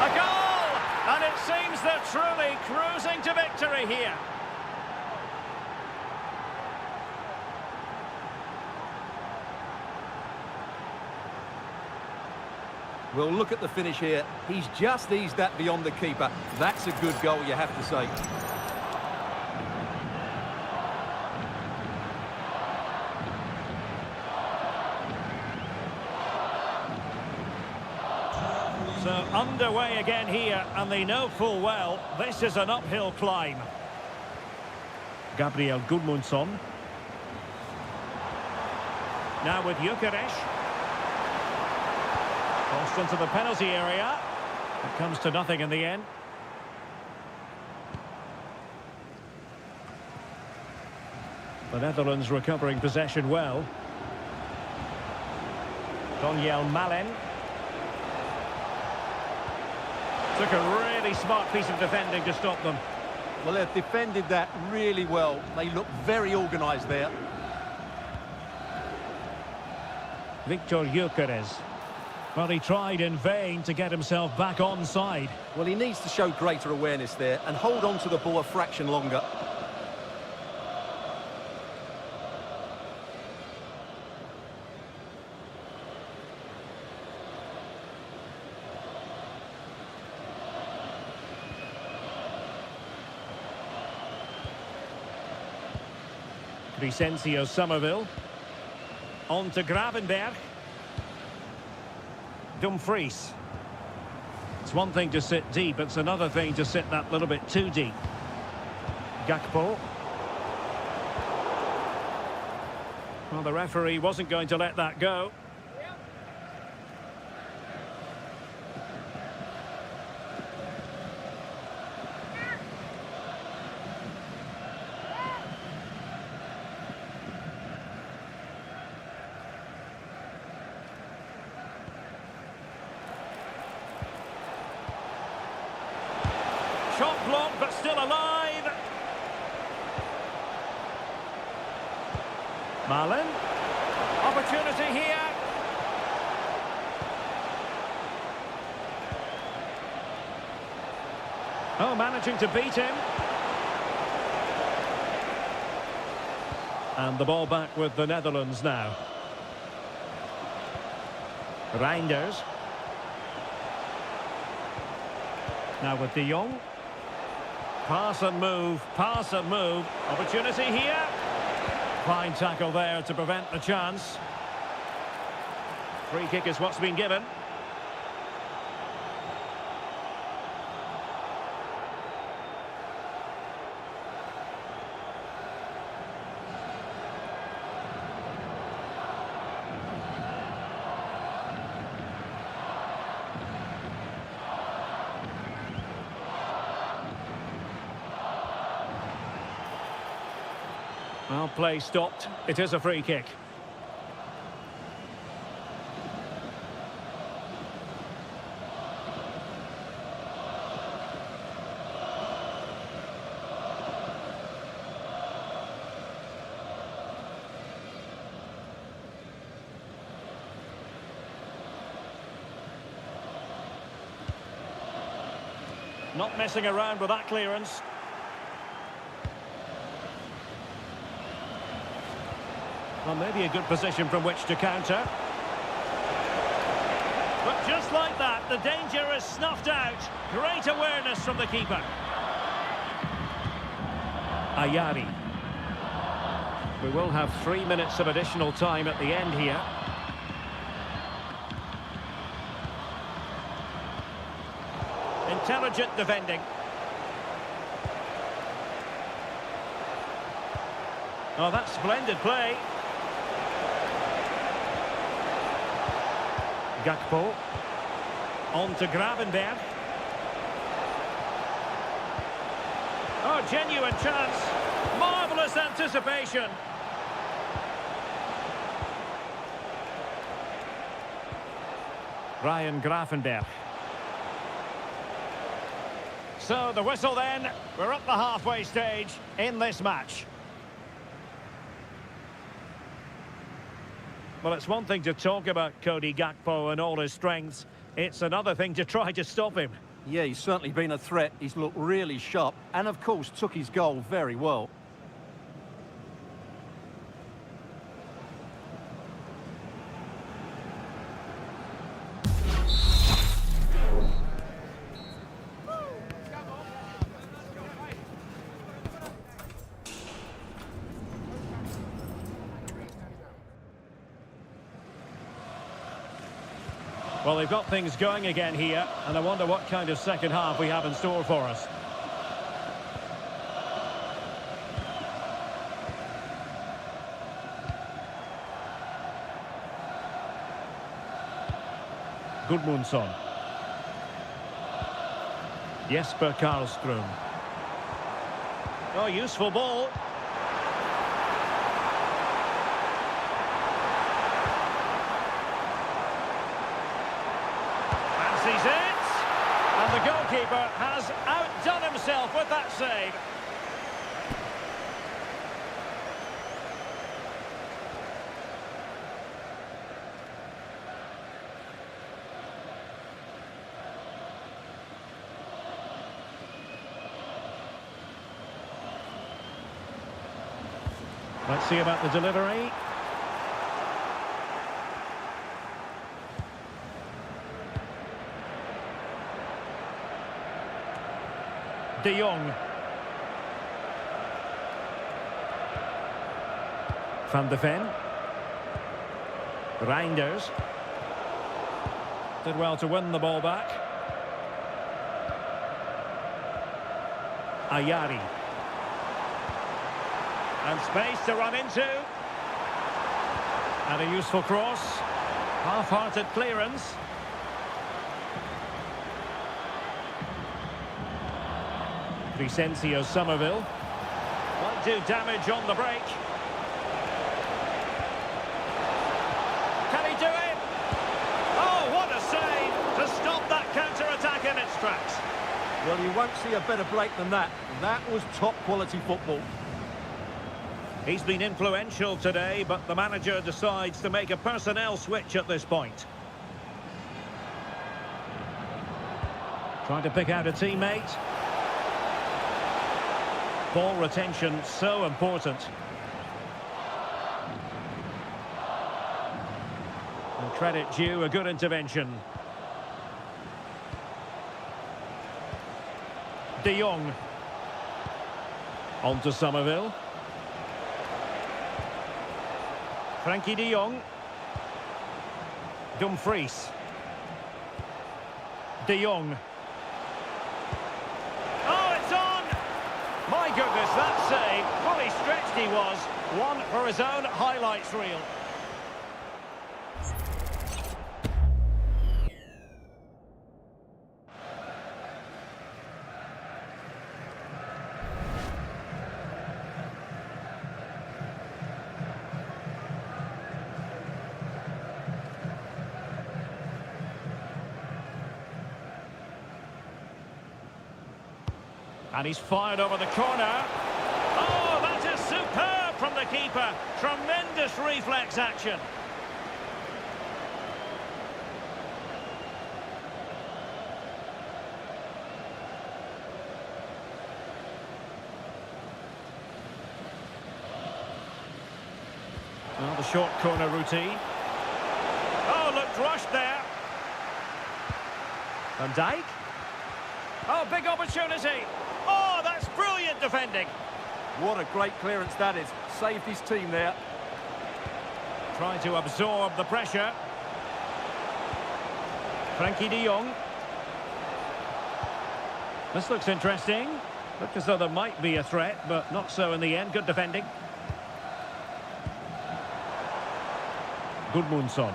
A goal! And it seems they're truly cruising to victory here. Well, look at the finish here. He's just eased that beyond the keeper. That's a good goal, you have to say. So underway again here, and they know full well this is an uphill climb. Gabriel Gudmundsson. Now with Gyökeres. Crossed into the penalty area. It comes to nothing in the end. The Netherlands recovering possession well. Daniel Malen. Took a really smart piece of defending to stop them. Well, they've defended that really well. They look very organised there. Victor Gyökeres. Well, he tried in vain to get himself back onside. Well, he needs to show greater awareness there and hold on to the ball a fraction longer. Crescencio Somerville. On to Gravenberg. Dumfries. It's one thing to sit deep, it's another thing to sit that little bit too deep. Gakpo. Well, the referee wasn't going to let that go. Shot blocked, but still alive. Malin. Opportunity here. Oh, managing to beat him. And the ball back with the Netherlands now. Reinders. Now with De Jong. Pass and move, pass and move. Opportunity here. Fine tackle there to prevent the chance. Free kick is what's been given. Well, play stopped. It is a free kick. Not messing around with that clearance. Well, maybe a good position from which to counter. But just like that, the danger is snuffed out. Great awareness from the keeper. Ayari. We will have 3 minutes of additional time at the end here. Intelligent defending. Oh, that's splendid play. Gakpo. On to Gravenberg. Oh, genuine chance. Marvellous anticipation. Ryan Gravenberg. So the whistle then. We're at the halfway stage in this match. Well, it's one thing to talk about Cody Gakpo and all his strengths. It's another thing to try to stop him. Yeah, he's certainly been a threat. He's looked really sharp and, of course, took his goal very well. Well, they've got things going again here, and I wonder what kind of second half we have in store for us. Gudmundsson. Jesper Karlström. Oh, useful ball. Sees it, and the goalkeeper has outdone himself with that save. Let's see about the delivery. De Jong. Van de Ven. Reinders. Did well to win the ball back. Ayari. And space to run into. And a useful cross. Half-hearted clearance. Vicencio Somerville might do damage on the break. Can he do it? Oh, what a save to stop that counter-attack in its tracks. Well, you won't see a better break than that. That was top-quality football. He's been influential today, but the manager decides to make a personnel switch at this point. Trying to pick out a teammate. Ball retention, so important. And credit due, a good intervention. De Jong. On to Somerville. Frankie de Jong. Dumfries. De Jong. Oh, it's on! My goodness, that save. Fully stretched he was. One for his own highlights reel. And he's fired over the corner. Oh, that is superb from the keeper. Tremendous reflex action. Well, the short corner routine. Oh, looked rushed there. Van Dijk. Oh, big opportunity. Oh, that's brilliant defending. What a great clearance that is. Saved his team there. Trying to absorb the pressure. Frankie de Jong. This looks interesting. Looked as though there might be a threat, but not so in the end. Good defending. Gudmundsson.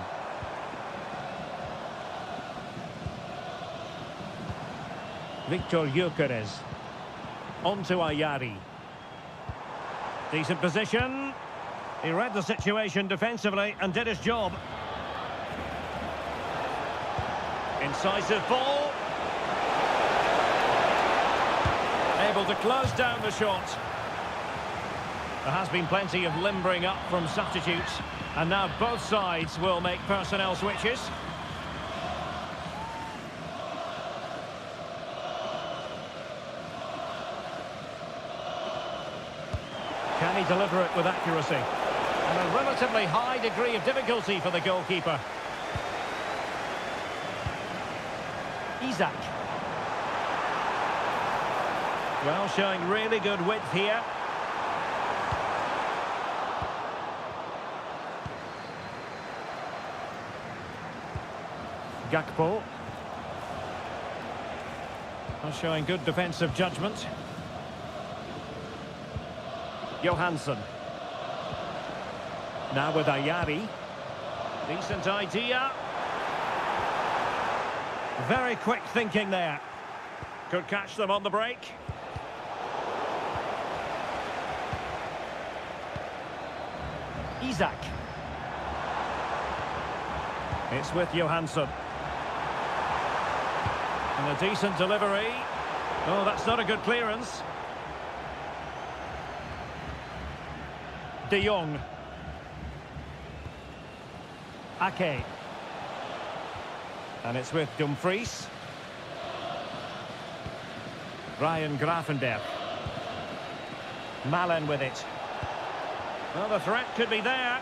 Victor Gyökeres. On to Ayari. Decent position. He read the situation defensively and did his job. Incisive ball. Able to close down the shot. There has been plenty of limbering up from substitutes. And now both sides will make personnel switches. Can he deliver it with accuracy? And a relatively high degree of difficulty for the goalkeeper. Isak. Well, showing really good width here. Gakpo. Well, showing good defensive judgment. Johansson. Now with Ayari. Decent idea. Very quick thinking there. Could catch them on the break. Isak. It's with Johansson. And a decent delivery. Oh, that's not a good clearance. De Jong. Ake. And it's with Dumfries. Ryan Gravenberch. Malen with it. Well, the threat could be there.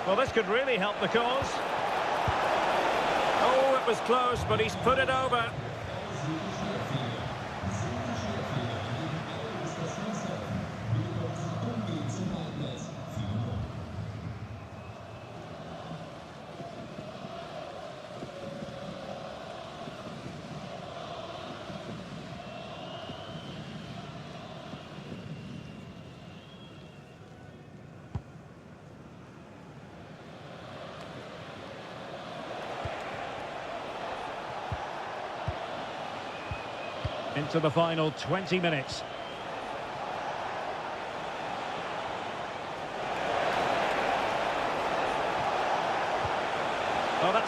Well, this could really help the cause. Oh, it was close, but he's put it over. Into the final 20 minutes.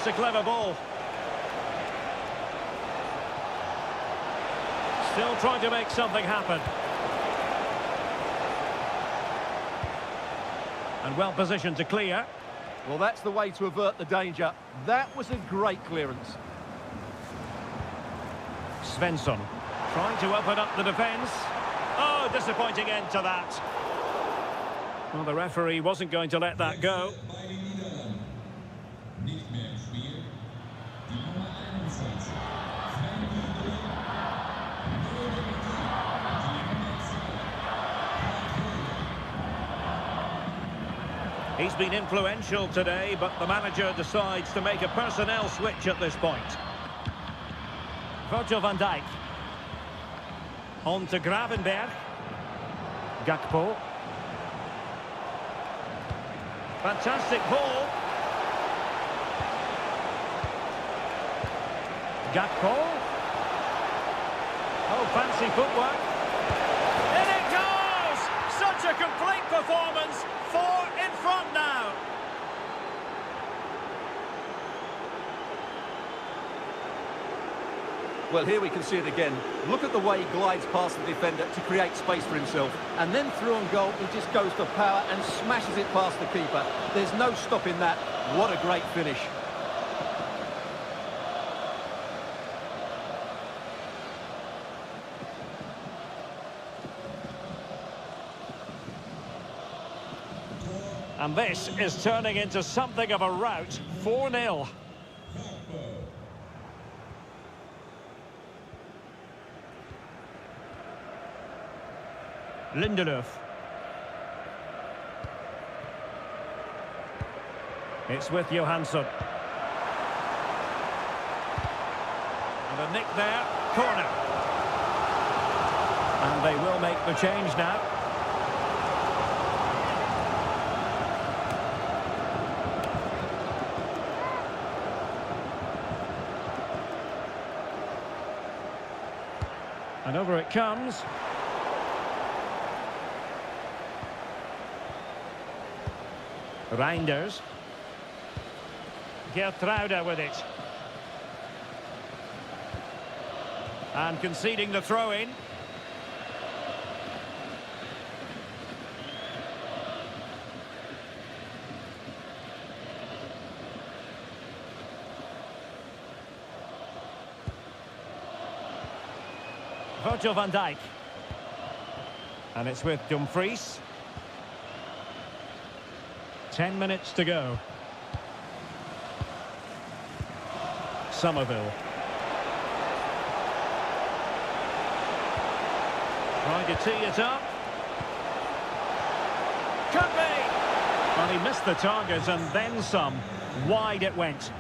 That's a clever ball. Still trying to make something happen. And well positioned to clear. Well, that's the way to avert the danger. That was a great clearance. Svensson trying to open up the defence. Oh, disappointing end to that. Well, the referee wasn't going to let that go. He's been influential today, but the manager decides to make a personnel switch at this point. Virgil van Dijk. On to Gravenberg. Gakpo. Fantastic ball. Gakpo. Oh, fancy footwork. In it goes! Such a complete performance. 4 in front now. Well, here we can see it again. Look at the way he glides past the defender to create space for himself. And then through on goal, he just goes for power and smashes it past the keeper. There's no stopping that. What a great finish. And this is turning into something of a rout. 4-0. Lindelöf. It's with Johansson. And a nick there. Corner. And they will make the change now. And over it comes. Reinders. Geertruida with it. And conceding the throw-in. Virgil van Dijk. And it's with Dumfries. 10 minutes to go. Somerville. Trying to tee it up. Could be! Well, he missed the target and then some. Wide it went.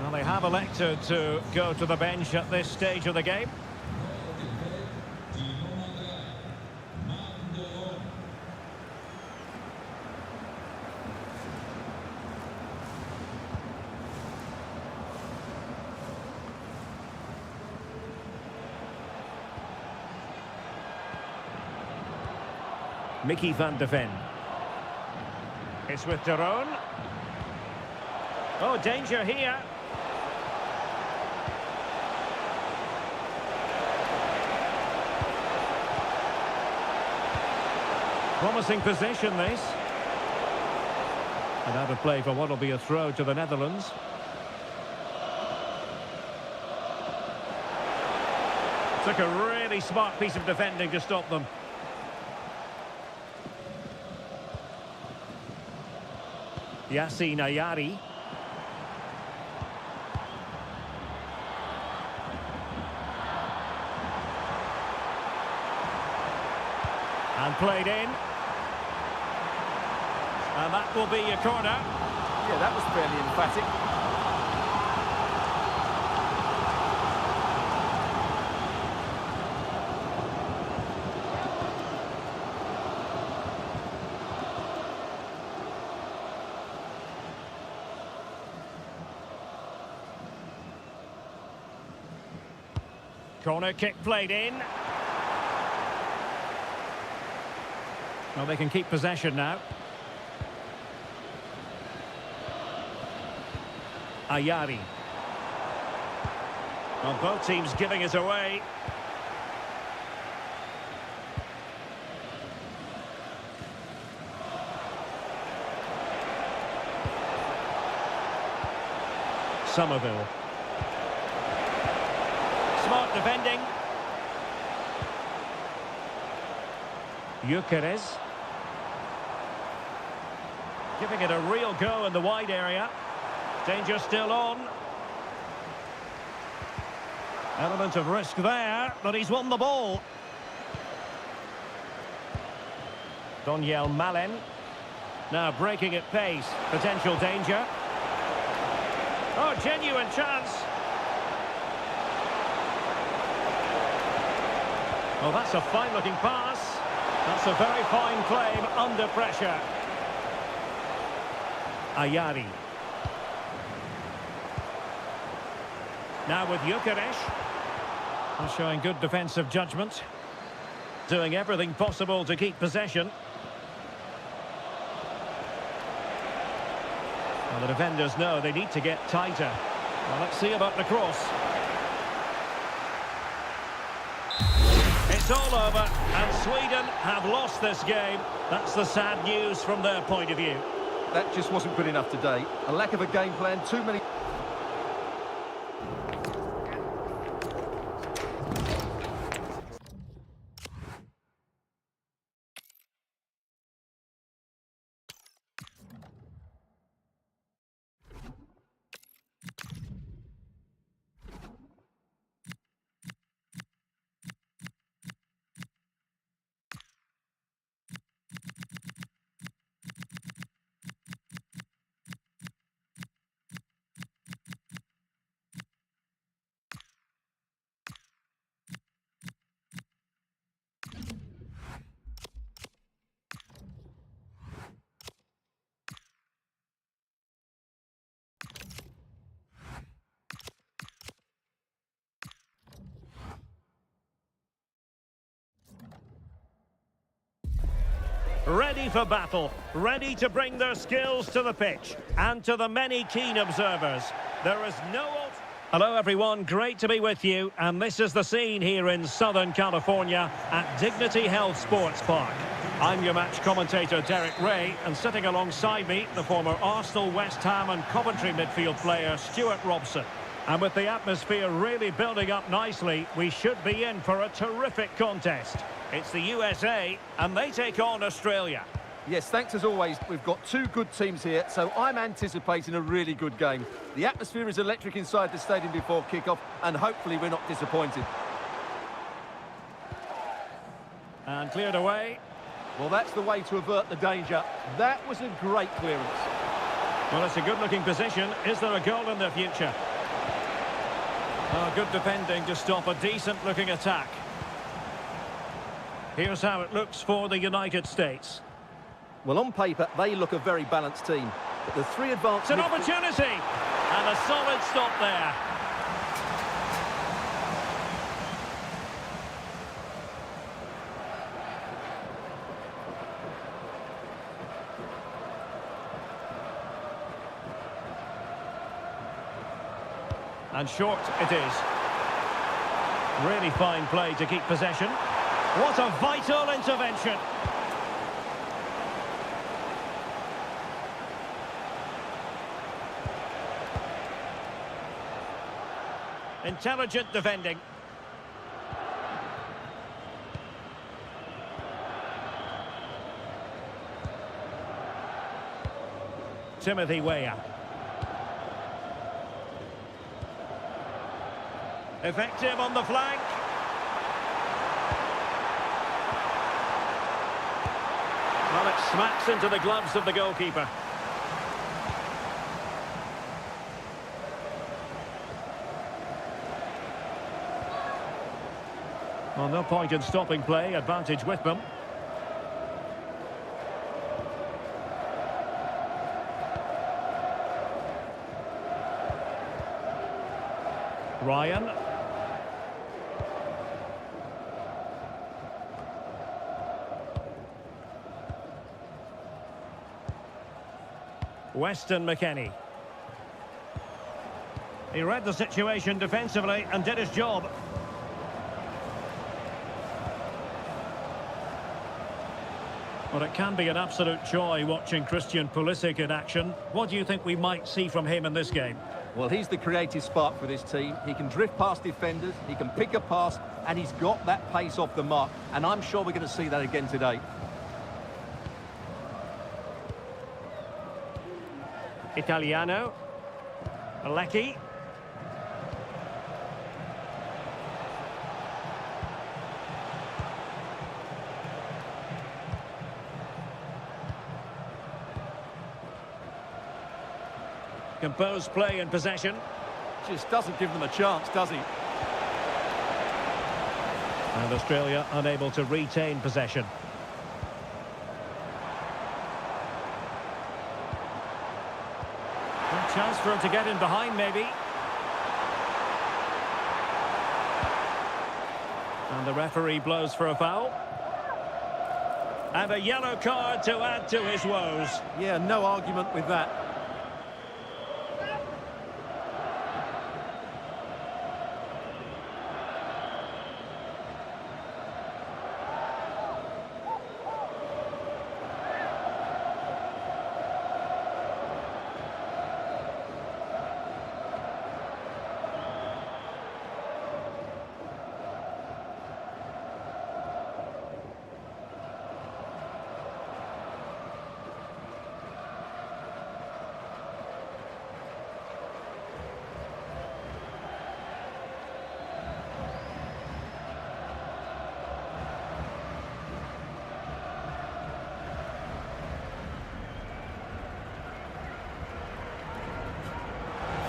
Well, they have elected to go to the bench at this stage of the game. Mickey van de Ven. It's with De Roon. Oh, danger here. Promising position, this. And out of play for what will be a throw to the Netherlands. Took a really smart piece of defending to stop them. Yassine Ayari. And played in. And that will be a corner. Yeah, that was fairly emphatic. Corner kick played in. Well, they can keep possession now. Ayari. Well, both teams giving it away. Somerville. Smart defending. Gyökeres. Giving it a real go in the wide area. Danger still on. Element of risk there, but he's won the ball. Daniel Malen. Now breaking at pace. Potential danger. Oh, genuine chance. Oh, that's a fine-looking pass. That's a very fine claim under pressure. Ayari. Now with Gyökeres. Showing good defensive judgment. Doing everything possible to keep possession. Well, the defenders know they need to get tighter. Well, let's see about the cross. It's all over, and Sweden have lost this game. That's the sad news from their point of view. That just wasn't good enough today. A lack of a game plan, too many... Ready for battle, ready to bring their skills to the pitch, and to the many keen observers, there is no... Hello everyone, great to be with you, and this is the scene here in Southern California at Dignity Health Sports Park. I'm your match commentator Derek Ray, and sitting alongside me, the former Arsenal, West Ham and Coventry midfield player Stuart Robson. And with the atmosphere really building up nicely, we should be in for a terrific contest. It's the USA, and they take on Australia. Yes, thanks as always. We've got two good teams here, so I'm anticipating a really good game. The atmosphere is electric inside the stadium before kick-off, and hopefully we're not disappointed. And cleared away. Well, that's the way to avert the danger. That was a great clearance. Well, it's a good-looking position. Is there a goal in the future? Oh, good defending to stop a decent-looking attack. Here's how it looks for the United States. Well, on paper, they look a very balanced team. But the three advanced... It's an opportunity! And a solid stop there. And short it is. Really fine play to keep possession. What a vital intervention. Intelligent defending. Timothy Weah. Effective on the flank. Well, it smacks into the gloves of the goalkeeper. Well, no point in stopping play. Advantage with them. Ryan. Weston McKennie. He read the situation defensively and did his job. Well, it can be an absolute joy watching Christian Pulisic in action. What do you think we might see from him in this game? Well, he's the creative spark for this team. He can drift past defenders, he can pick a pass, and he's got that pace off the mark. And I'm sure we're going to see that again today. Italiano. Alecki. Composed play in possession. Just doesn't give them a chance, does he? And Australia unable to retain possession. Good chance for him to get in behind, maybe. And the referee blows for a foul. And a yellow card to add to his woes. Yeah, no argument with that.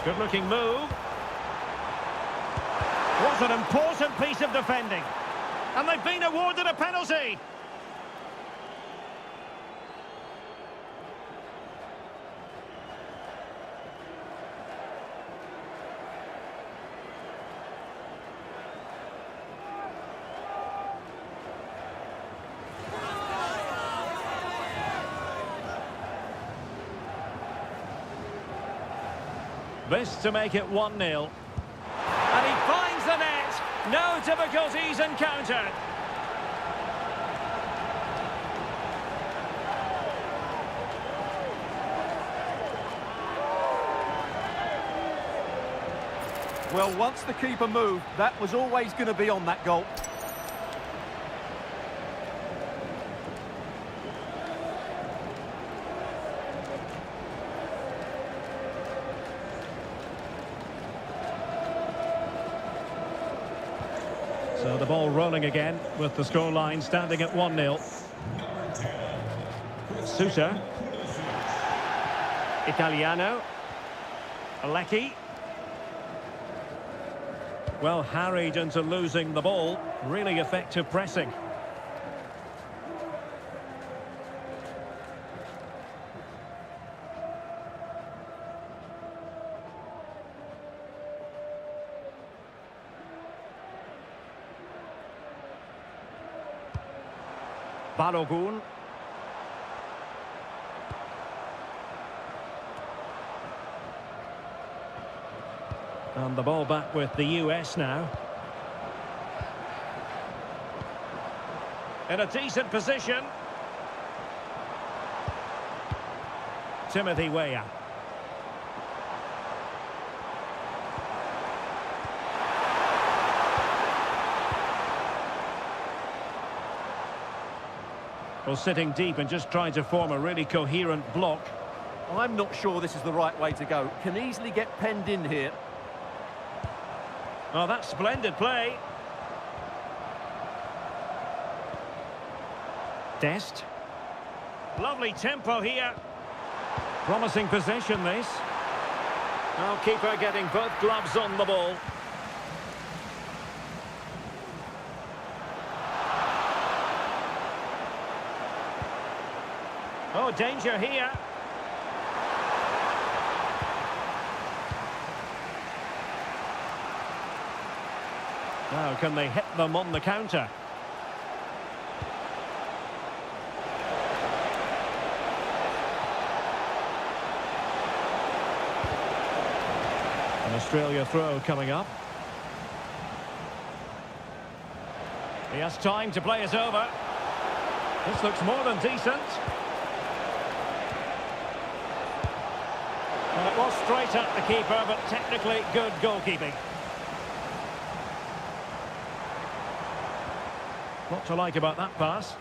Good-looking move. What an important piece of defending. And they've been awarded a penalty. This to make it 1-0. And he finds the net. No difficulties encountered. Well, once the keeper moved, that was always going to be on that goal. So the ball rolling again with the scoreline standing at 1-0. Sousa. Italiano. Alecki. Well, harried into losing the ball. Really effective pressing. Balogun. And the ball back with the US now. In a decent position. Timothy Weah. Well, sitting deep and just trying to form a really coherent block. I'm not sure this is the right way to go. Can easily get penned in here. Oh, that's splendid play. Dest. Lovely tempo here. Promising possession, this. Oh, keeper getting both gloves on the ball. Oh, danger here. Now, can they hit them on the counter? An Australia throw coming up. He has time to play it over. This looks more than decent. Well, it was straight at the keeper, but technically good goalkeeping. What to like about that pass?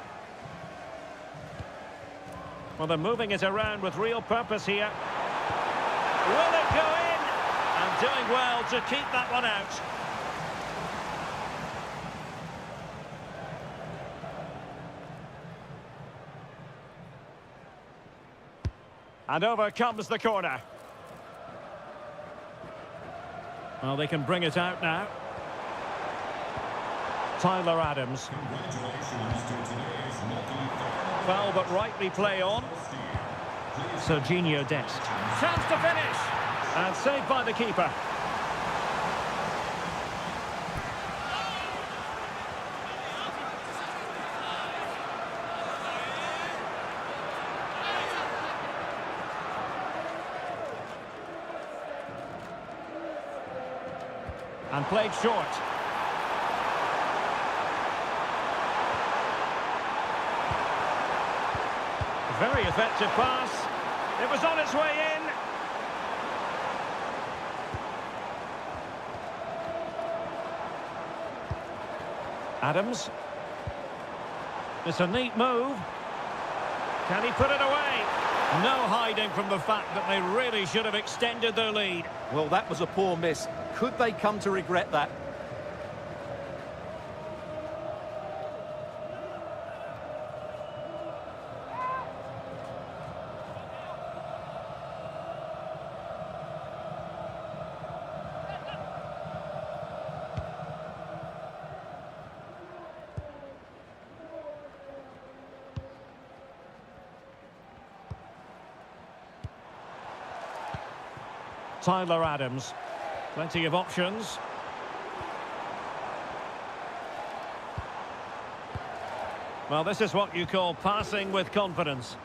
Well, they're moving it around with real purpose here. Will it go in? And doing well to keep that one out. And over comes the corner. Well, they can bring it out now. Tyler Adams. Foul, but rightly play on. Serginho Dest. Chance to finish. And saved by the keeper. And played short. Very effective pass. It was on its way in. Adams. It's a neat move. Can he put it away? No hiding from the fact that they really should have extended their lead. Well, that was a poor miss. Could they come to regret that? Tyler Adams. Plenty of options. Well, this is what you call passing with confidence.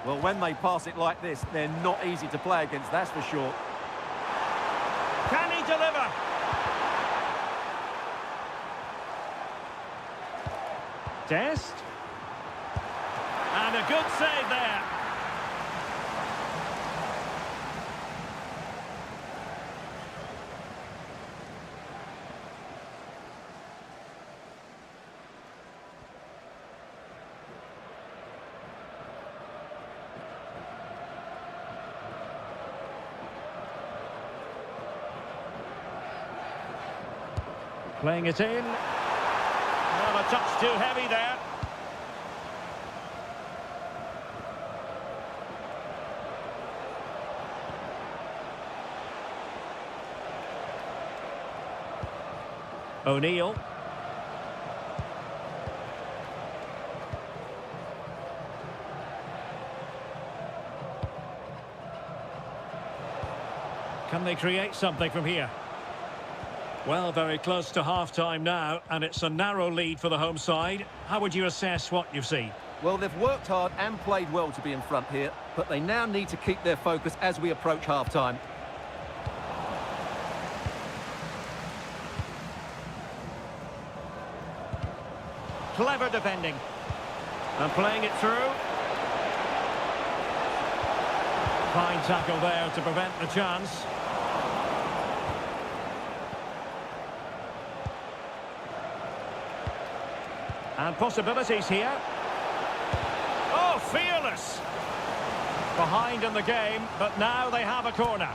Well, when they pass it like this, they're not easy to play against, that's for sure. Can he deliver? Dest. And a good save there. Playing it in. Well, a touch too heavy there. O'Neill. Can they create something from here? Well, very close to half-time now, and it's a narrow lead for the home side. How would you assess what you've seen? Well, they've worked hard and played well to be in front here, but they now need to keep their focus as we approach half-time. Clever defending. And playing it through. Fine tackle there to prevent the chance. And possibilities here. Oh, fearless! Behind in the game, but now they have a corner.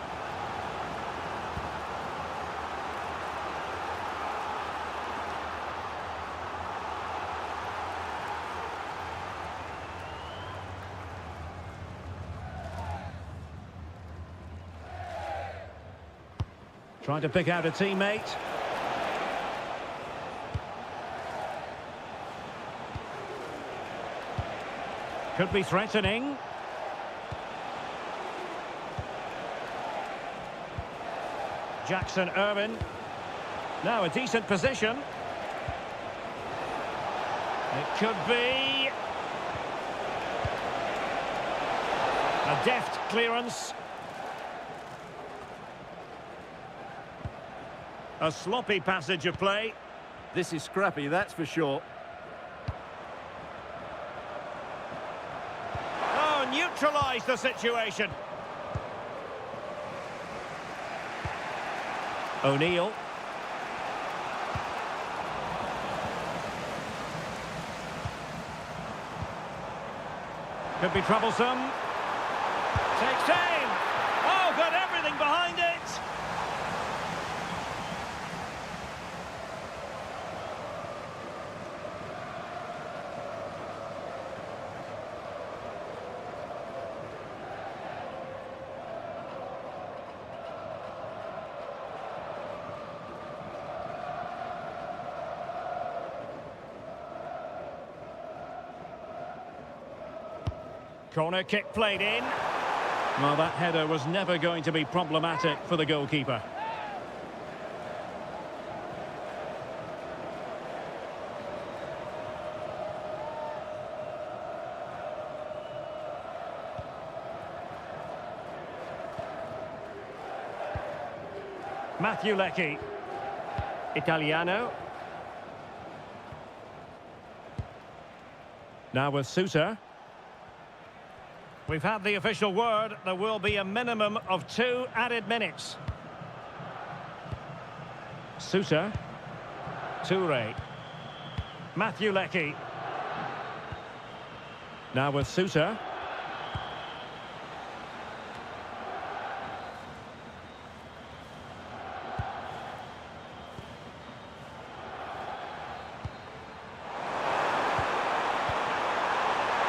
Trying to pick out a teammate. Could be threatening. Jackson Irwin. Now a decent position. It could be a deft clearance. A sloppy passage of play. This is scrappy, that's for sure. Oh, neutralised the situation. O'Neill. Could be troublesome. Takes aim. Oh, got everything behind it. Corner kick played in. Well, that header was never going to be problematic for the goalkeeper. Matthew Leckie. Italiano. Now with Sousa. We've had the official word. There will be a minimum of 2 added minutes. Sousa. Toure. Matthew Leckie. Now with Sousa.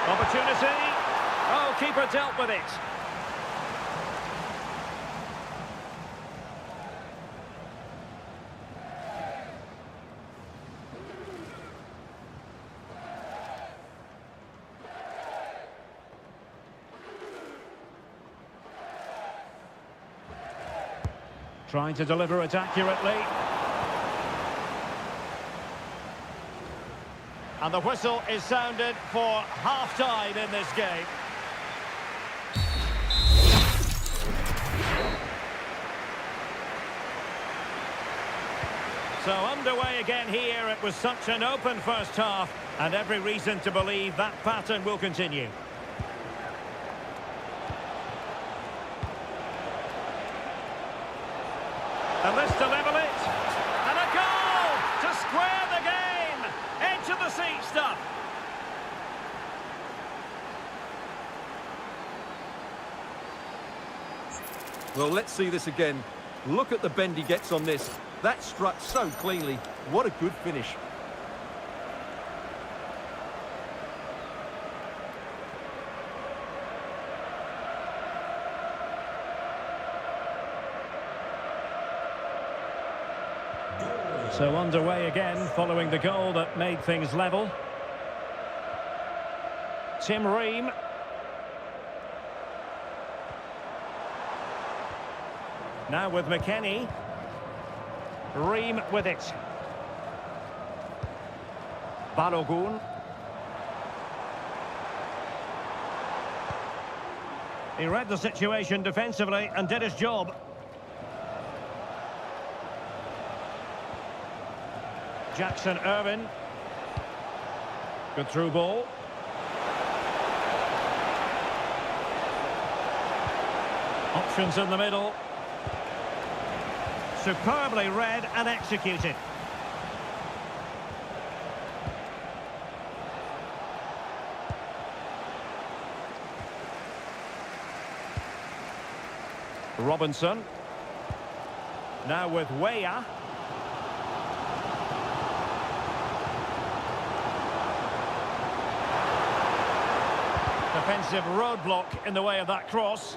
Opportunity. Oh, keeper dealt with it. Trying to deliver it accurately. And the whistle is sounded for half-time in this game. So underway again here. It was such an open first half, and every reason to believe that pattern will continue. And this to level it. And a goal to square the game. Edge of the seat stuff. Well, let's see this again. Look at the bend he gets on this. That struck so cleanly. What a good finish. So underway again, following the goal that made things level. Tim Ream. Now with McKennie. Ream with it. Balogun. He read the situation defensively and did his job. Jackson Irvine. Good through ball. Options in the middle. Superbly read and executed. Robinson. Now with Weah. Defensive roadblock in the way of that cross.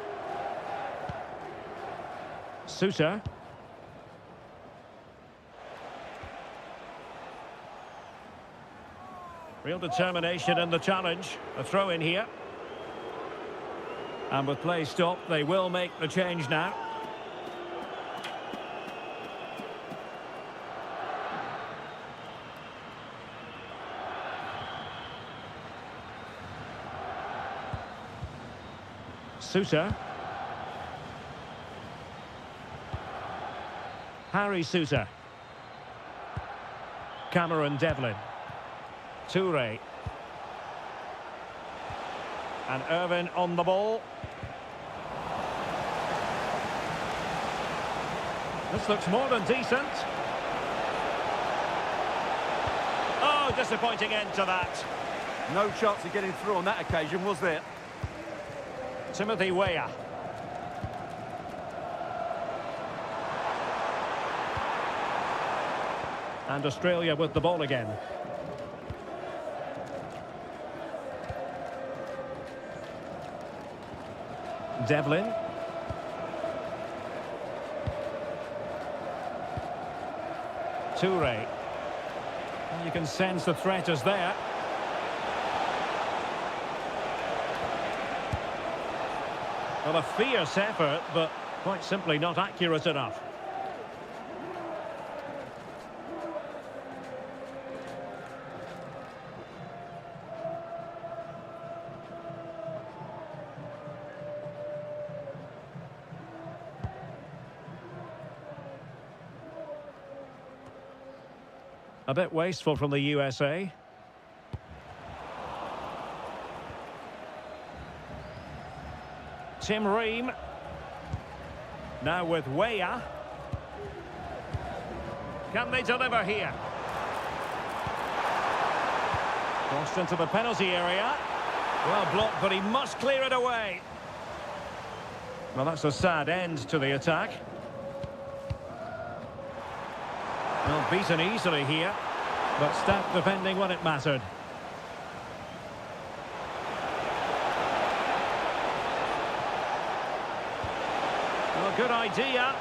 Sousa. Real determination in the challenge. A throw in here. And with play stopped, they will make the change now. Sousa. Harry Sousa. Cameron Devlin. Toure. And Irvin on the ball. This looks more than decent. Oh, disappointing end to that. No chance of getting through on that occasion, was there? Timothy Weah. And Australia with the ball again. Devlin. Toure. And you can sense the threat is there. Well, a fierce effort, but quite simply not accurate enough. A bit wasteful from the USA. Tim Ream. Now with Weah. Can they deliver here? Crossed into the penalty area. Well blocked, but he must clear it away. Well, that's a sad end to the attack. Well, beaten easily here, but stout defending when it mattered. Well, good idea.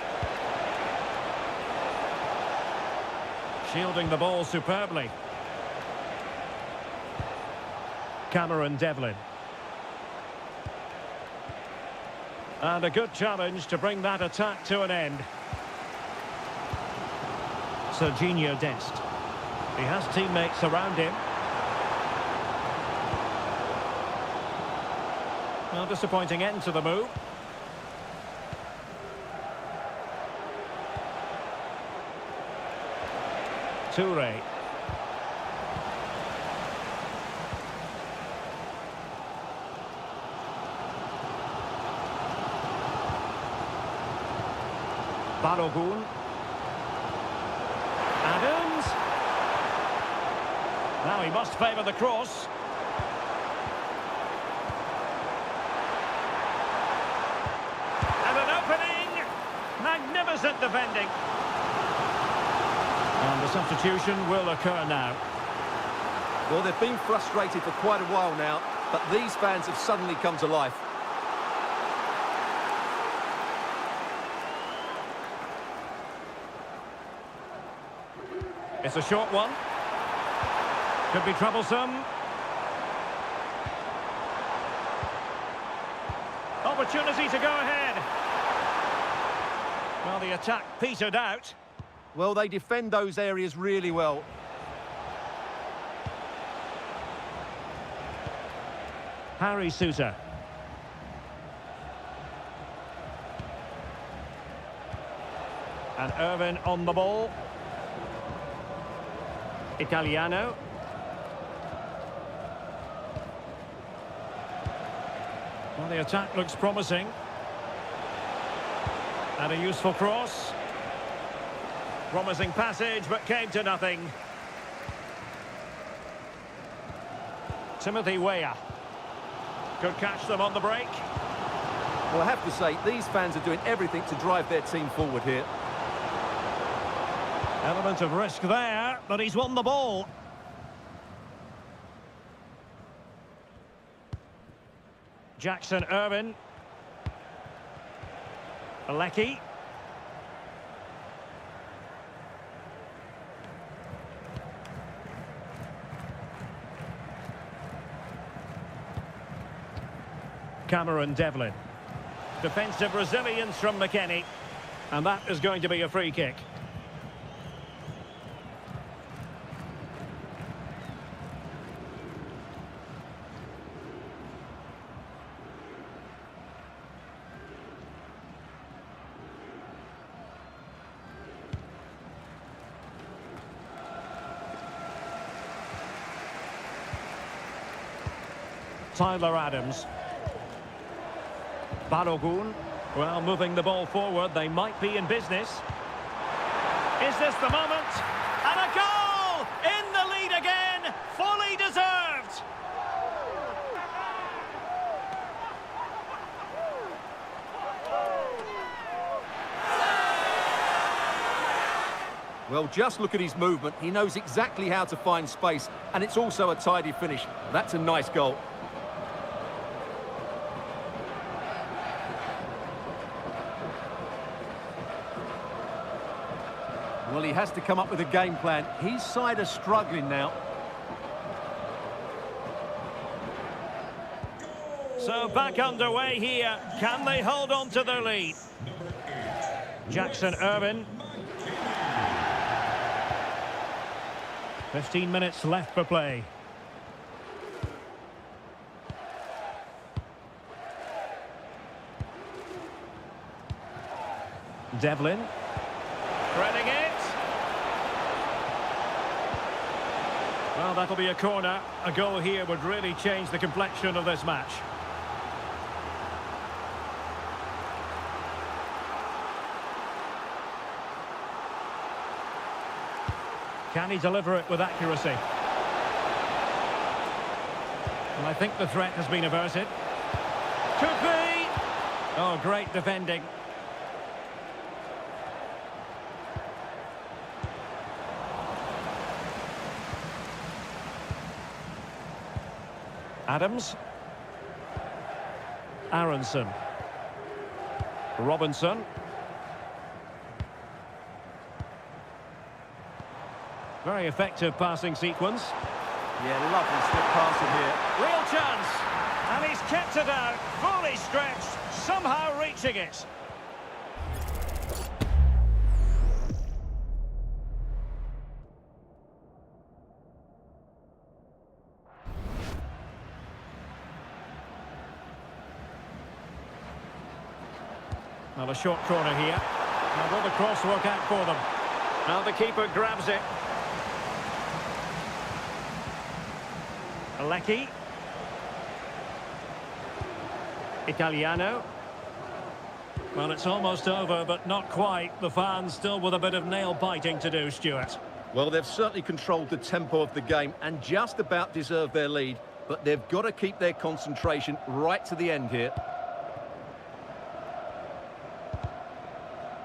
Shielding the ball superbly. Cameron Devlin. And a good challenge to bring that attack to an end. Serginho Dest. He has teammates around him. Well, disappointing end to the move. Toure. Balogun. Adams. Now he must favour the cross. And an opening. Magnificent defending. And the substitution will occur now. Well, they've been frustrated for quite a while now, but these fans have suddenly come to life. It's a short one. Could be troublesome. Opportunity to go ahead. Well, the attack petered out. Well, they defend those areas really well. Harry Sousa. And Irvin on the ball. Italiano. Well, the attack looks promising. And a useful cross. Promising passage, but came to nothing. Timothy Weah. Could catch them on the break. Well, I have to say, these fans are doing everything to drive their team forward here. Element of risk there, but he's won the ball. Jackson Irvin. Alecki. Cameron Devlin. Defensive resilience from McKennie. And that is going to be a free kick. Tyler Adams. Balogun. Well, moving the ball forward, they might be in business. Is this the moment? And a goal! In the lead again! Fully deserved! Well, just look at his movement. He knows exactly how to find space, and it's also a tidy finish. That's a nice goal. Well, he has to come up with a game plan. His side are struggling now. So back underway here. Can they hold on to their lead? Jackson Irvin. 15 minutes left for play. Devlin. Threading it. Well, that'll be a corner. A goal here would really change the complexion of this match. Can he deliver it with accuracy? And I think the threat has been averted. Could be! Oh, great defending. Adams. Aronson. Robinson. Very effective passing sequence. Yeah, lovely slip passing here. Real chance. And he's kept it out, fully stretched, somehow reaching it. Well, a short corner here. Now will the cross work out for them? Now the keeper grabs it. Lecky. Italiano. Well, it's almost over, but not quite. The fans still with a bit of nail-biting to do, Stuart. Well, they've certainly controlled the tempo of the game and just about deserved their lead, but they've got to keep their concentration right to the end here.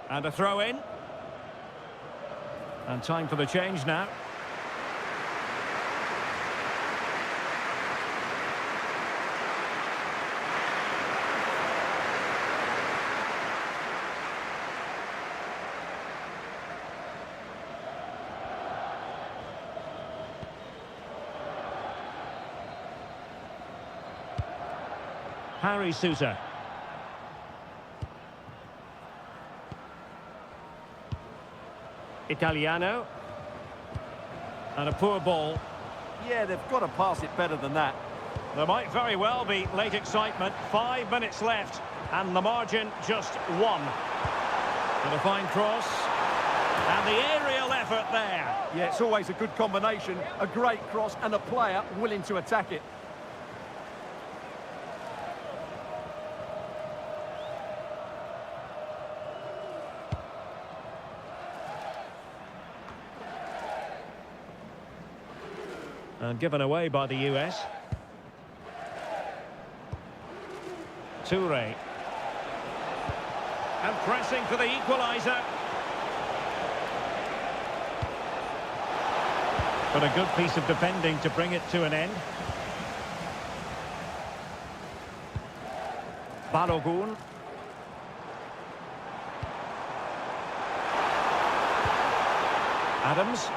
And a throw in. And time for the change now. Harry Sousa. Italiano. And a poor ball. Yeah, they've got to pass it better than that. There might very well be late excitement. 5 minutes left. And the margin just 1. And a fine cross. And the aerial effort there. Yeah, it's always a good combination. A great cross and a player willing to attack it. And given away by the US. Toure. And pressing for the equaliser. But a good piece of defending to bring it to an end. Balogun. Adams.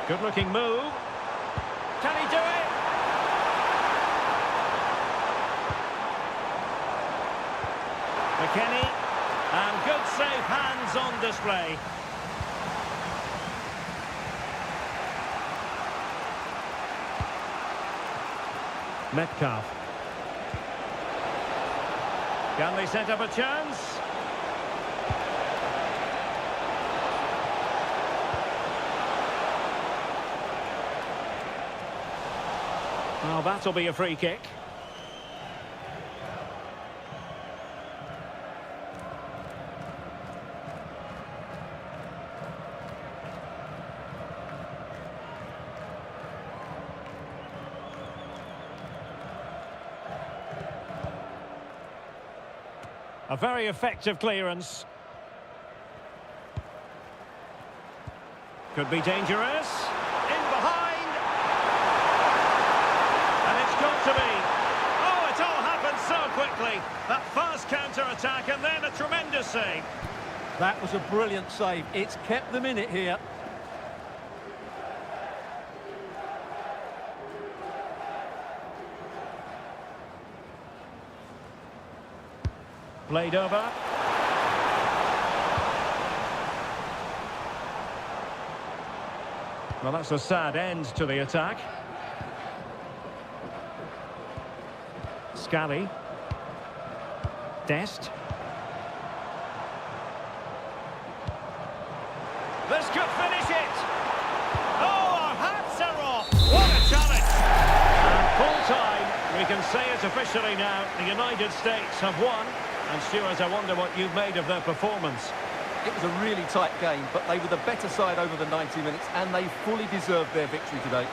Good looking move. Can he do it? McKennie. And good safe hands on display. Metcalf. Can they set up a chance? Well, that'll be a free kick. A very effective clearance. Could be dangerous. In behind. And it's got to be. Oh, it all happened so quickly. That fast counter-attack and then a tremendous save. That was a brilliant save. It's kept them in it here. Played over. Well, that's a sad end to the attack. Scally. Dest. This could finish it. Oh, our hats are off. What a challenge. And full time, we can say it officially now. The United States have won. And Stuart, I wonder what you've made of their performance. It was a really tight game, but they were the better side over the 90 minutes, and they fully deserved their victory today.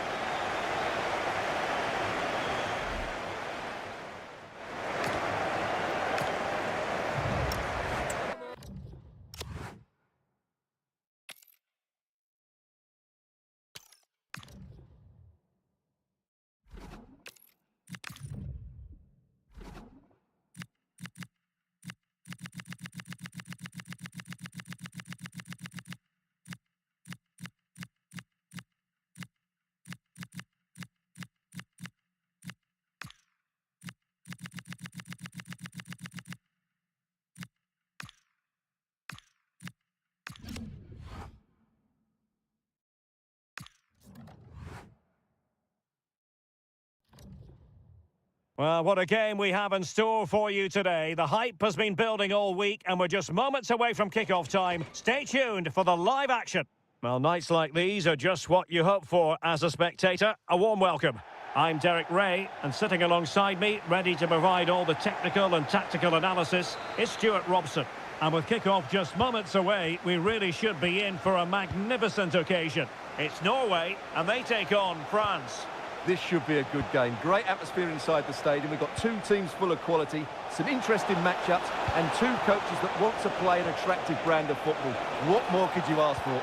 Well, what a game we have in store for you today. The hype has been building all week and we're just moments away from kickoff time. Stay tuned for the live action. Well, nights like these are just what you hope for as a spectator. A warm welcome. I'm Derek Ray, and sitting alongside me, ready to provide all the technical and tactical analysis, is Stuart Robson. And with kickoff just moments away, we really should be in for a magnificent occasion. It's Norway, and they take on France. This should be a good game. Great atmosphere inside the stadium. We've got two teams full of quality, some interesting matchups, and two coaches that want to play an attractive brand of football. What more could you ask for?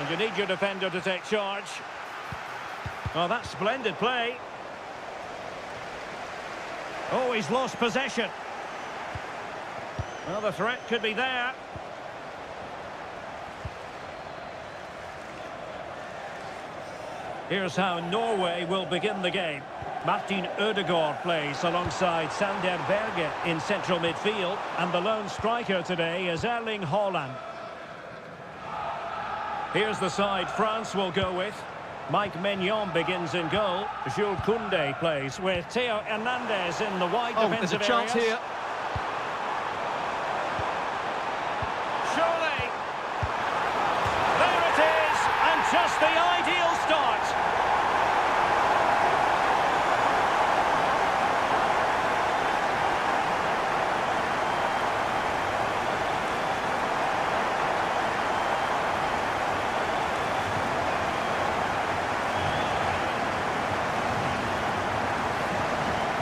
And you need your defender to take charge. Oh, that's splendid play. Oh, he's lost possession. Well, the threat could be there. Here's how Norway will begin the game. Martin Ødegaard plays alongside Sander Berge in central midfield. And the lone striker today is Erling Haaland. Here's the side France will go with. Mike Maignan begins in goal. Jules Koundé plays with Theo Hernandez in the wide defensive there's a chance areas. here. Surely. There it is. And just the ideal start.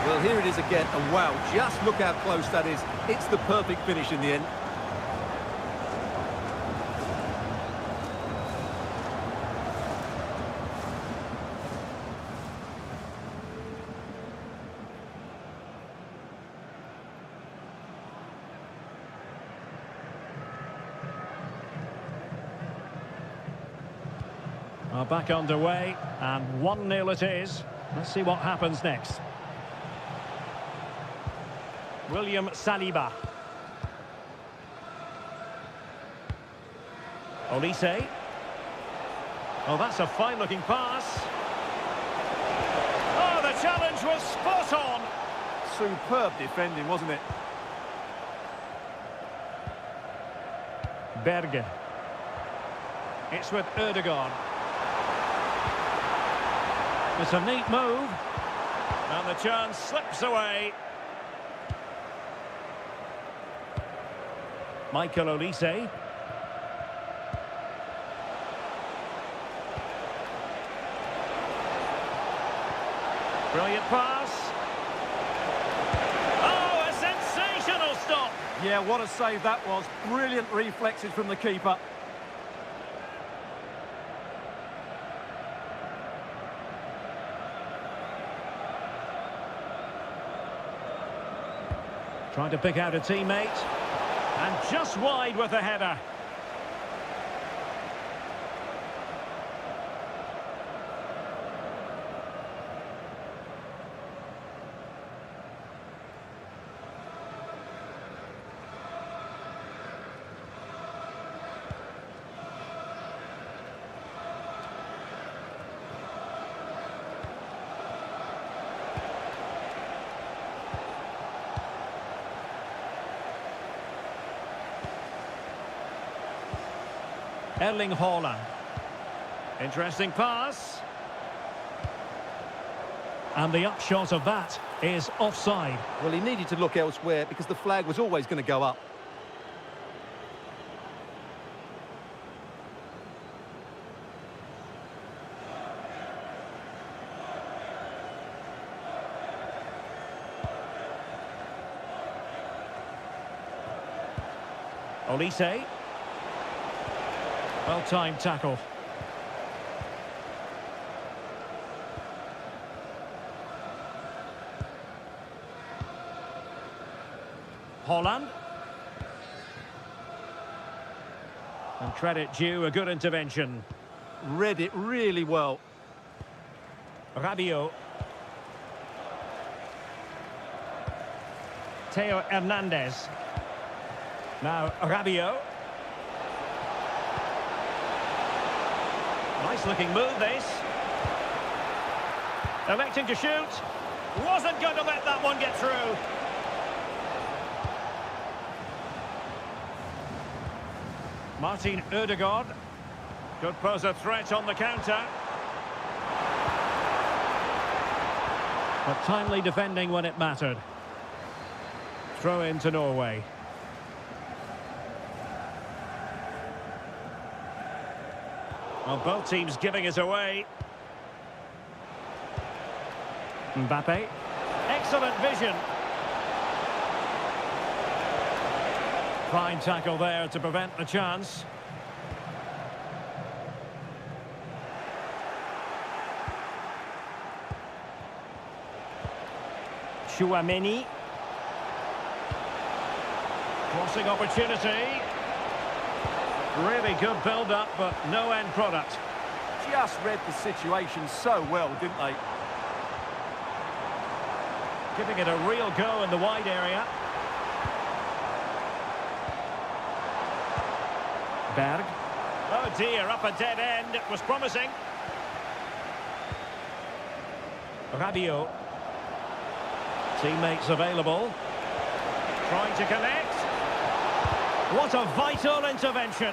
Well, here it is again, and wow, just look how close that is. It's the perfect finish in the end. Well, back underway, and 1-0 it is. Let's see what happens next. William Saliba. Olise. Oh, that's a fine-looking pass. Oh, the challenge was spot on. Superb defending, wasn't it? Berge. It's with Ødegaard. It's a neat move. And the chance slips away. Michael Olise. Brilliant pass. Oh, a sensational stop. Yeah, what a save that was. Brilliant reflexes from the keeper. Trying to pick out a teammate. And just wide with the header. Erling Haaland. Interesting pass. And the upshot of that is offside. Well, he needed to look elsewhere because the flag was always going to go up. Olise. Well-timed tackle. Haaland. And credit due, a good intervention. Read it really well. Rabiot. Theo Hernandez. Now Rabiot. Nice looking move this. Electing to shoot. Wasn't going to let that one get through. Martin Ødegaard could pose a threat on the counter. But timely defending when it mattered. Throw in to Norway. Well, both teams giving it away. Mbappe. Excellent vision. Fine tackle there to prevent the chance. Chouameni. Crossing opportunity. Really good build-up, but no end product. Just read the situation so well, didn't they? Giving it a real go in the wide area. Berg. Oh dear, up a dead end. It was promising. Rabiot. Teammates available. Trying to connect. What a vital intervention.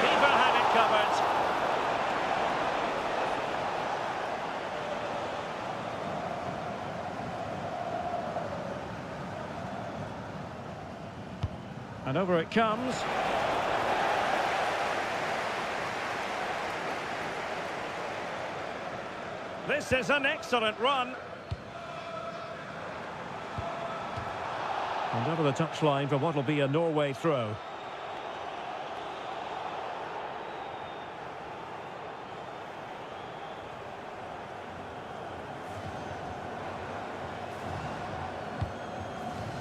Keeper had it covered. And over it comes. This is an excellent run. And over the touchline for what will be a Norway throw.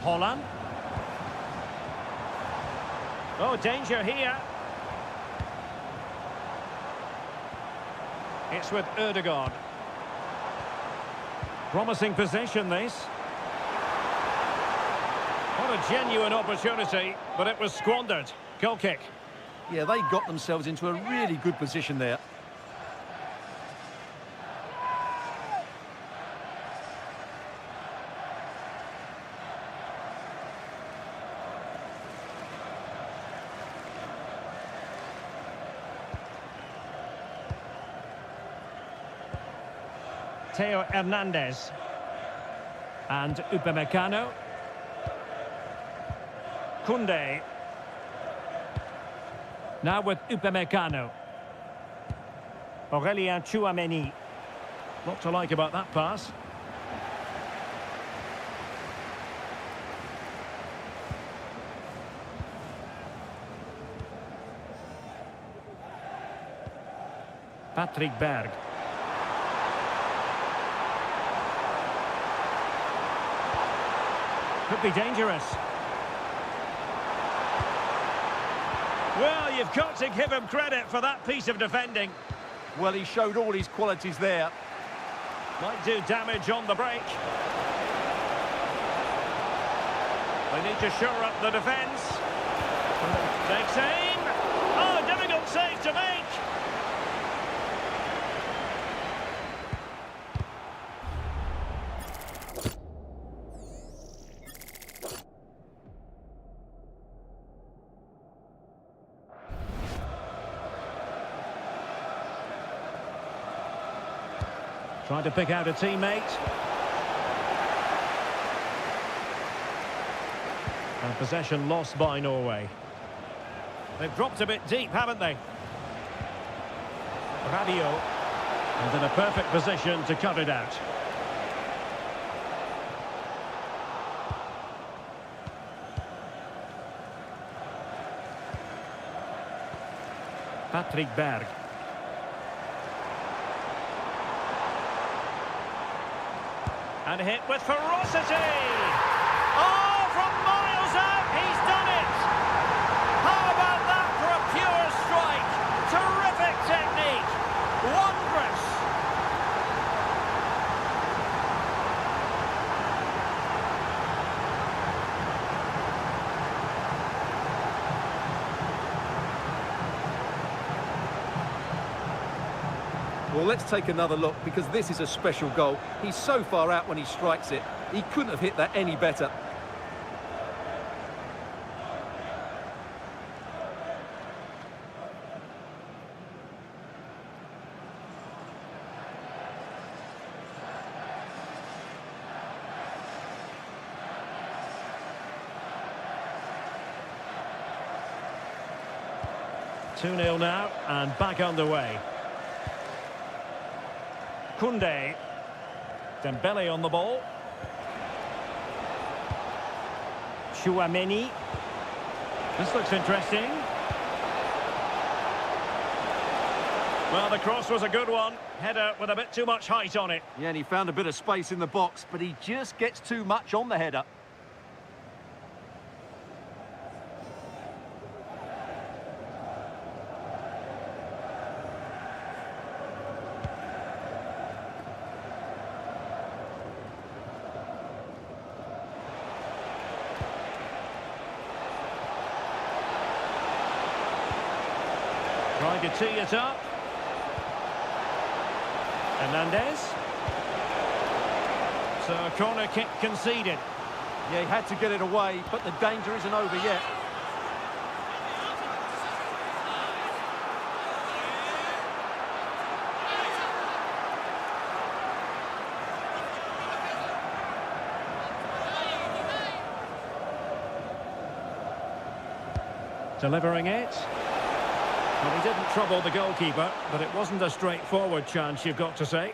Haaland. Oh, danger here. It's with Ødegaard. Promising position, this. What a genuine opportunity, but it was squandered. Goal kick. Yeah, they got themselves into a really good position there. Theo Hernandez. And Upamecano. Koundé. Now with Upamecano. Aurélien Tchouameni. Lot to like about that pass. Patrick Berg. Could be dangerous. Well, you've got to give him credit for that piece of defending. Well, he showed all his qualities there. Might do damage on the break. They need to shore up the defence. Takes aim. Oh, difficult save to make. Trying to pick out a teammate. And possession lost by Norway. They've dropped a bit deep, haven't they? Radio. And in a perfect position to cut it out. Patrick Berg. And hit with ferocity! Oh, from miles out, he's done it! How about that for a pure strike? Terrific technique! Wondrous! Well, let's take another look, because this is a special goal. He's so far out when he strikes it. He couldn't have hit that any better. Two 2-0 now, and back underway. Koundé. Dembele on the ball. Tchouameni. This looks interesting. Well, the cross was a good one. Header with a bit too much height on it. Yeah, and he found a bit of space in the box, but he just gets too much on the header. Trying to tee it up. Hernandez. So a corner kick conceded. Yeah, he had to get it away, but the danger isn't over yet. Delivering it. Well, he didn't trouble the goalkeeper, but it wasn't a straightforward chance, you've got to say.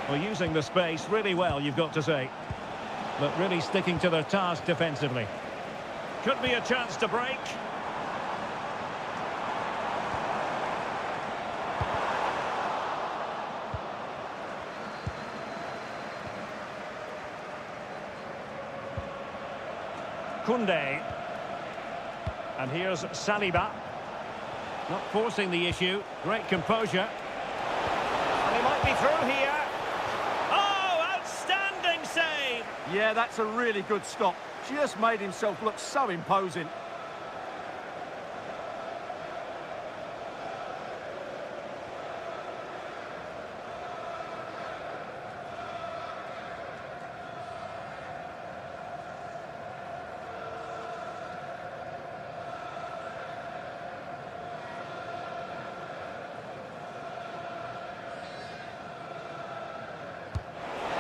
Well, using the space really well, you've got to say. But really sticking to their task defensively. Could be a chance to break. Koundé. And here's Saliba. Not forcing the issue. Great composure. And he might be through here. Yeah, that's a really good stop. Just made himself look so imposing.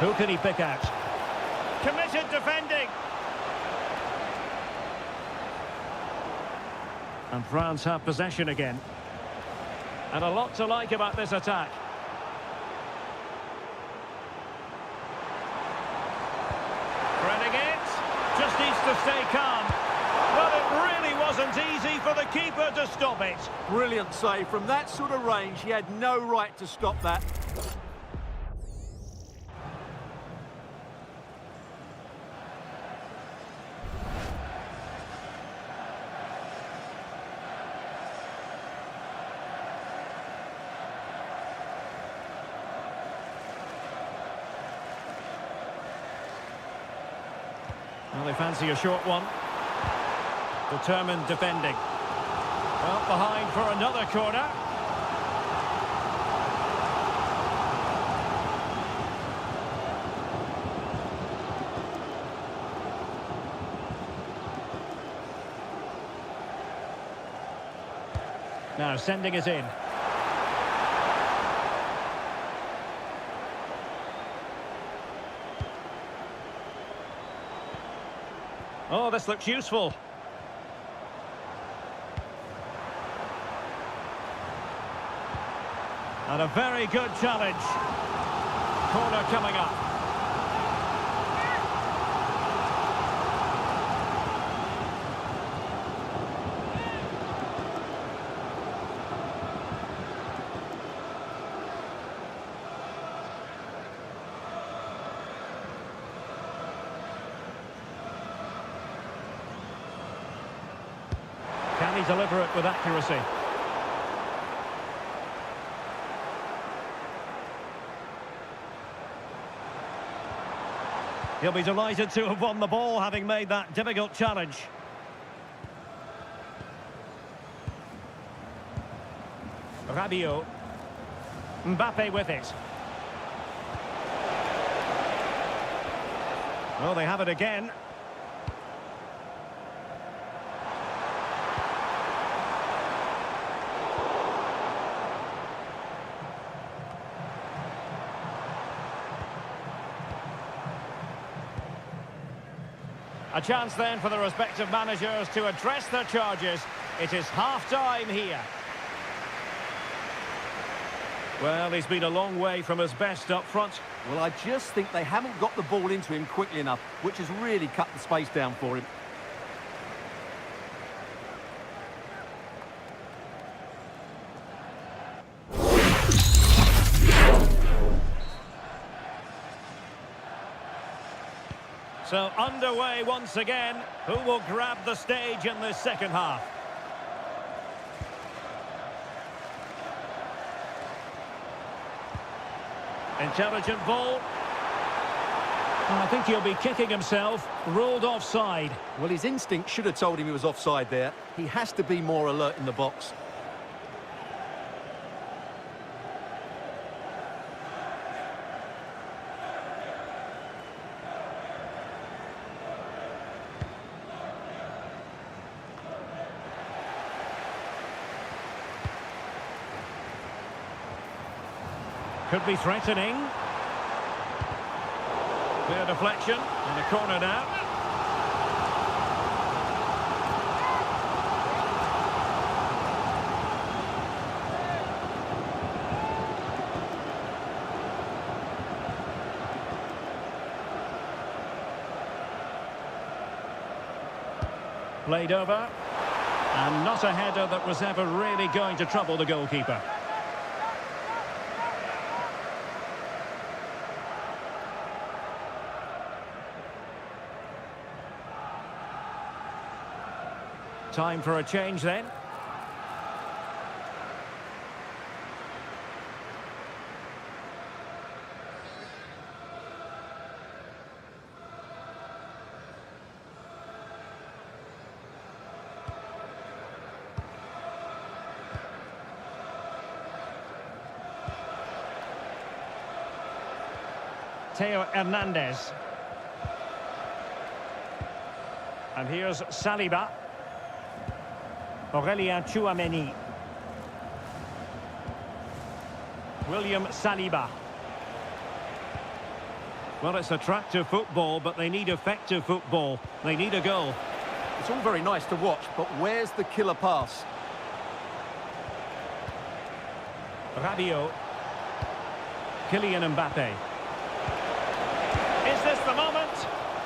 Who can he pick out? Committed defending. And France have possession again. And a lot to like about this attack. Threading it. Just needs to stay calm. But it really wasn't easy for the keeper to stop it. Brilliant save. From that sort of range, he had no right to stop that. Well, they fancy a short one. Determined defending. Well, behind for another corner. Now sending it in. Oh, this looks useful. And a very good challenge. Corner coming up. Can he deliver it with accuracy? He'll be delighted to have won the ball, having made that difficult challenge. Rabiot. Mbappe with it. Well, they have it again. A chance then for the respective managers to address their charges. It is half-time here. Well, he's been a long way from his best up front. Well, I just think they haven't got the ball into him quickly enough, which has really cut the space down for him. So underway once again. Who will grab the stage in this second half? Intelligent ball. And I think he'll be kicking himself. Ruled offside. Well, his instinct should have told him he was offside there. He has to be more alert in the box. Could be threatening. Clear deflection. In the corner now. Played over. And not a header that was ever really going to trouble the goalkeeper. Time for a change then. Theo Hernandez. And here's Saliba. Aurelien Tchouameni. William Saliba. Well, it's attractive football, but they need effective football. They need a goal. It's all very nice to watch, but where's the killer pass? Rabiot. Kylian Mbappe. Is this the moment?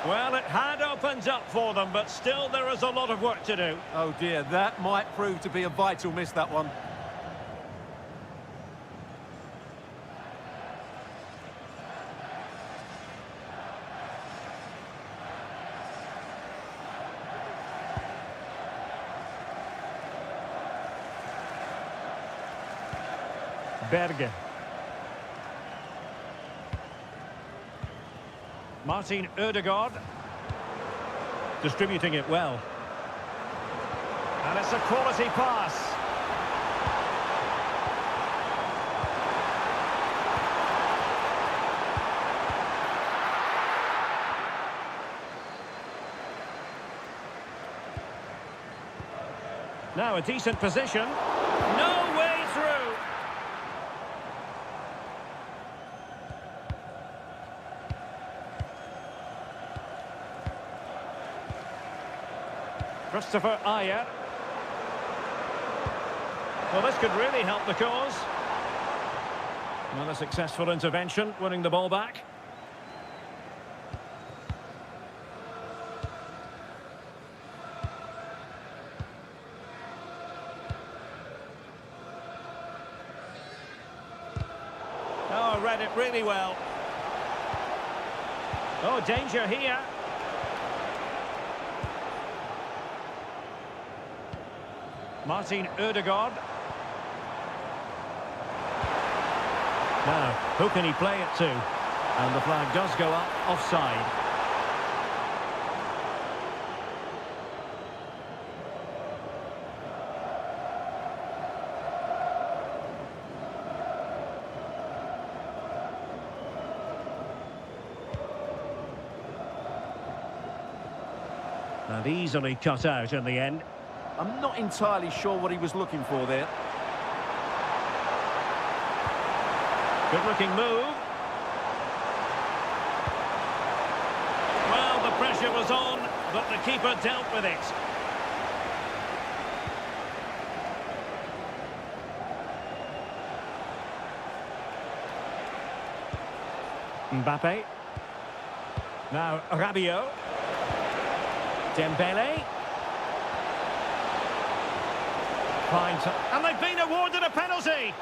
Well, it had opened up for them, but still there is a lot of work to do. Oh dear, that might prove to be a vital miss, that one. Berge. Martin Ødegaard. Distributing it well. And it's a quality pass. Now a decent position. No way through. Christopher Ayer. Well, this could really help the cause. Well, a successful intervention, winning the ball back. Oh, read it really well. Oh, danger here. Martin Ødegaard. Now, who can he play it to? And the flag does go up, offside. And easily cut out in the end. I'm not entirely sure what he was looking for there. Good-looking move. Well, the pressure was on, but the keeper dealt with it. Mbappe. Now Rabiot. Dembele. Fine. And they've been awarded a penalty.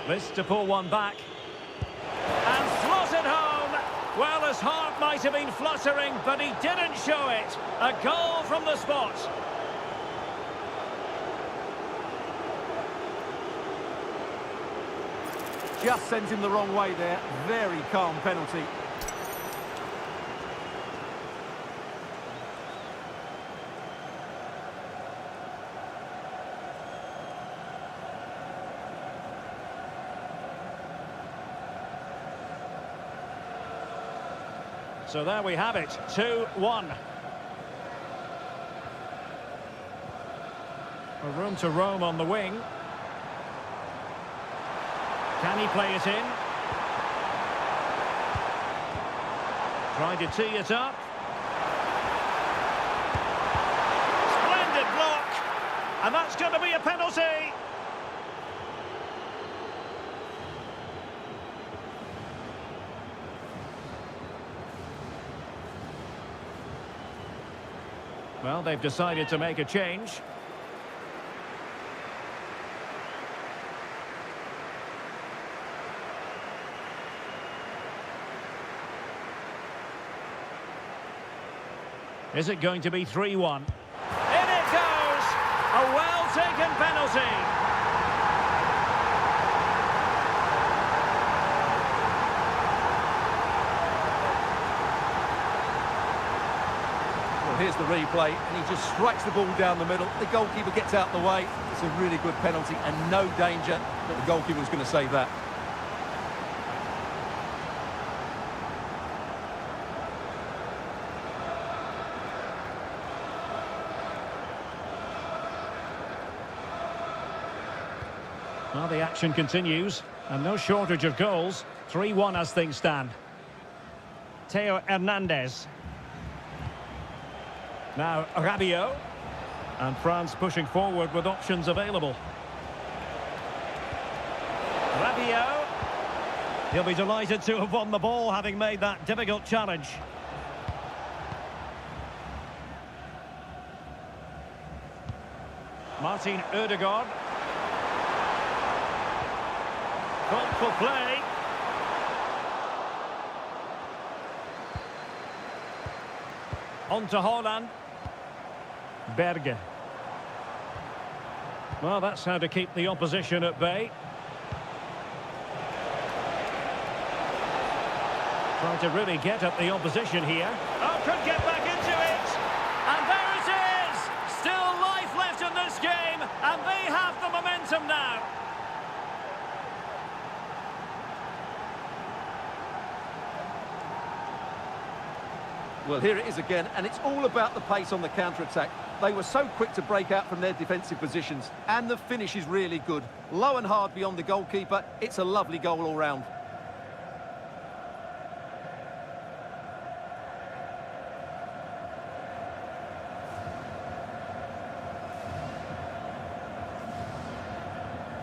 This to pull one back. And slotted home. Well, his heart might have been fluttering, but he didn't show it. A goal from the spot. Just sends him the wrong way there. Very calm penalty. So there we have it, 2-1. A room to roam on the wing. Can he play it in? Trying to tee it up. Splendid block. And that's going to be a penalty. Well, they've decided to make a change. Is it going to be 3-1? In it goes! A well well-taken penalty. Well, here's the replay, and he just strikes the ball down the middle. The goalkeeper gets out the way. It's a really good penalty and no danger that the goalkeeper was going to save that. Well, the action continues, and no shortage of goals. 3-1 as things stand. Theo Hernandez. Now Rabiot. And France pushing forward with options available. Rabiot. He'll be delighted to have won the ball, having made that difficult challenge. Martin Ødegaard. Thoughtful play. On to Haaland. Berge. Well, that's how to keep the opposition at bay. Trying to really get at the opposition here. Oh, could get back into it. And there it is! Still life left in this game, and they have the momentum now. Well, here it is again, and it's all about the pace on the counter-attack. They were so quick to break out from their defensive positions, and the finish is really good. Low and hard beyond the goalkeeper. It's a lovely goal all round.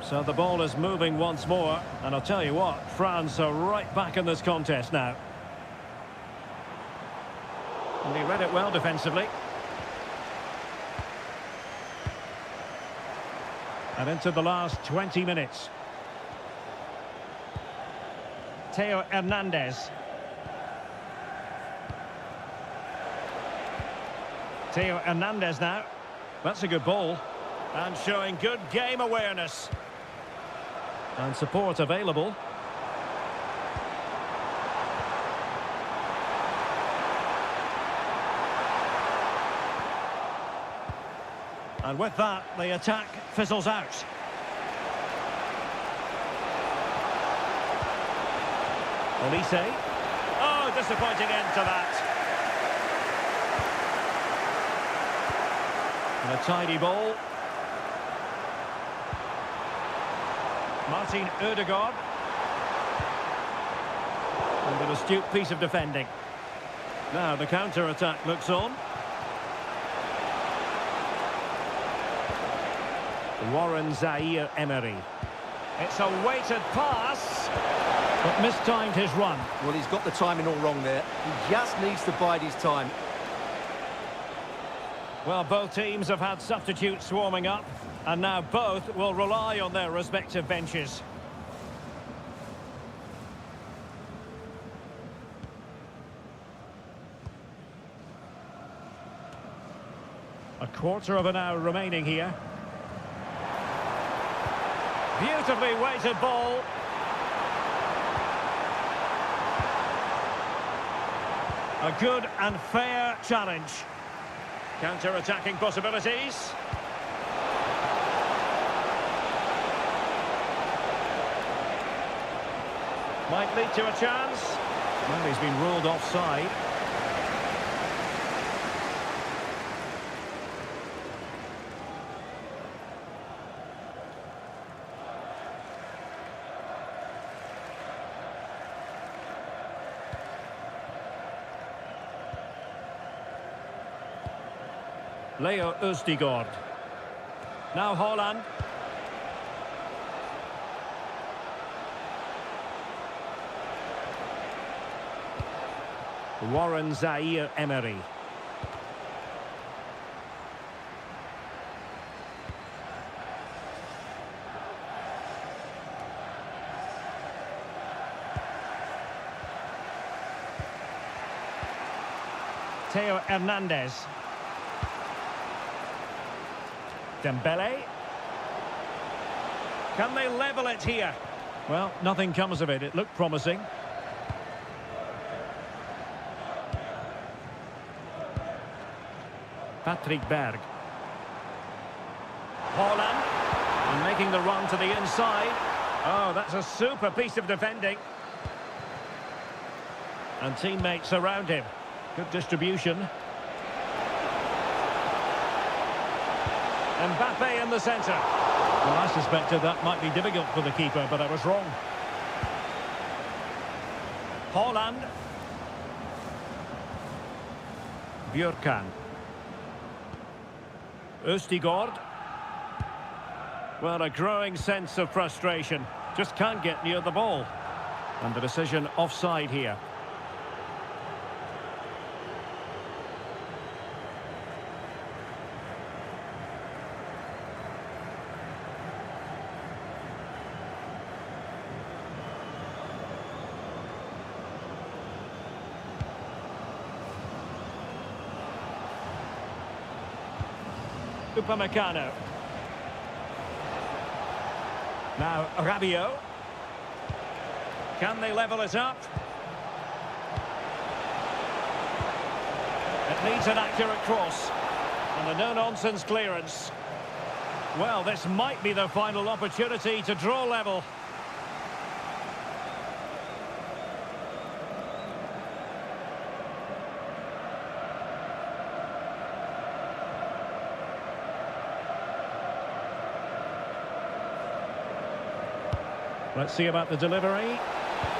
So the ball is moving once more, and I'll tell you what, France are right back in this contest now. And he read it well defensively. And into the last 20 minutes. Theo Hernandez. Theo Hernandez now. That's a good ball. And showing good game awareness. And support available. And with that, the attack fizzles out. Olise. Oh, disappointing end to that. And a tidy ball. Martin Ødegaard. And an astute piece of defending. Now the counter-attack looks on. Warren Zaïre-Emery. It's a weighted pass, but mistimed his run. Well, he's got the timing all wrong there. He just needs to bide his time. Well, both teams have had substitutes swarming up, and now both will rely on their respective benches. A quarter of an hour remaining here. Beautifully weighted ball. A good and fair challenge. Counter-attacking possibilities. Might lead to a chance. Well, he's been ruled offside. Leo Østigård. Now Haaland. Warren Zaïre-Emery. Theo Hernandez. Dembele. Can they level it here? Well, nothing comes of it. It looked promising. Patrick Berg. Haaland. And making the run to the inside. Oh, that's a super piece of defending. And teammates around him. Good distribution. Mbappe in the centre. Well, I suspected that might be difficult for the keeper, but I was wrong. Haaland. Björkan. Østigård. Well, a growing sense of frustration. Just can't get near the ball. And the decision offside here. Upamecano. Now Rabiot. Can they level it up? It needs an accurate cross. And a no-nonsense clearance. Well, this might be the final opportunity to draw level. Let's see about the delivery.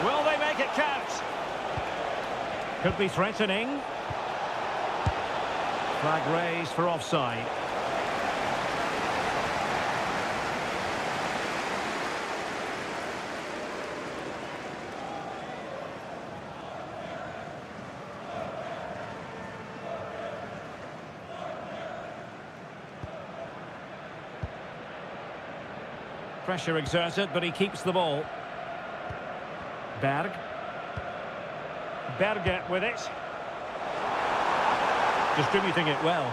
Will they make it count? Could be threatening. Flag raised for offside. Pressure exerted, but he keeps the ball. Berg. Berger with it. Distributing it well.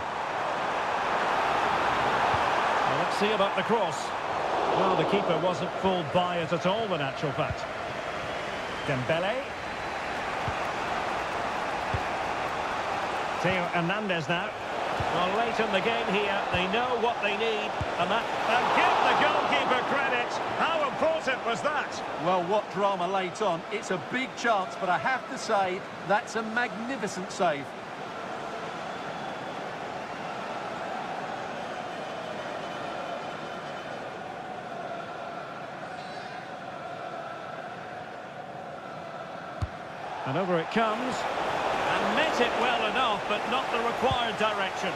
Well, let's see about the cross. Well, the keeper wasn't fooled by it at all, in actual fact. Dembele. Theo Hernandez now. Well, late in the game here, they know what they need, and give the goalkeeper credit. How important was that? Well, what drama late on. It's a big chance, but I have to say, that's a magnificent save. And over it comes. And met it well enough, but not the required direction.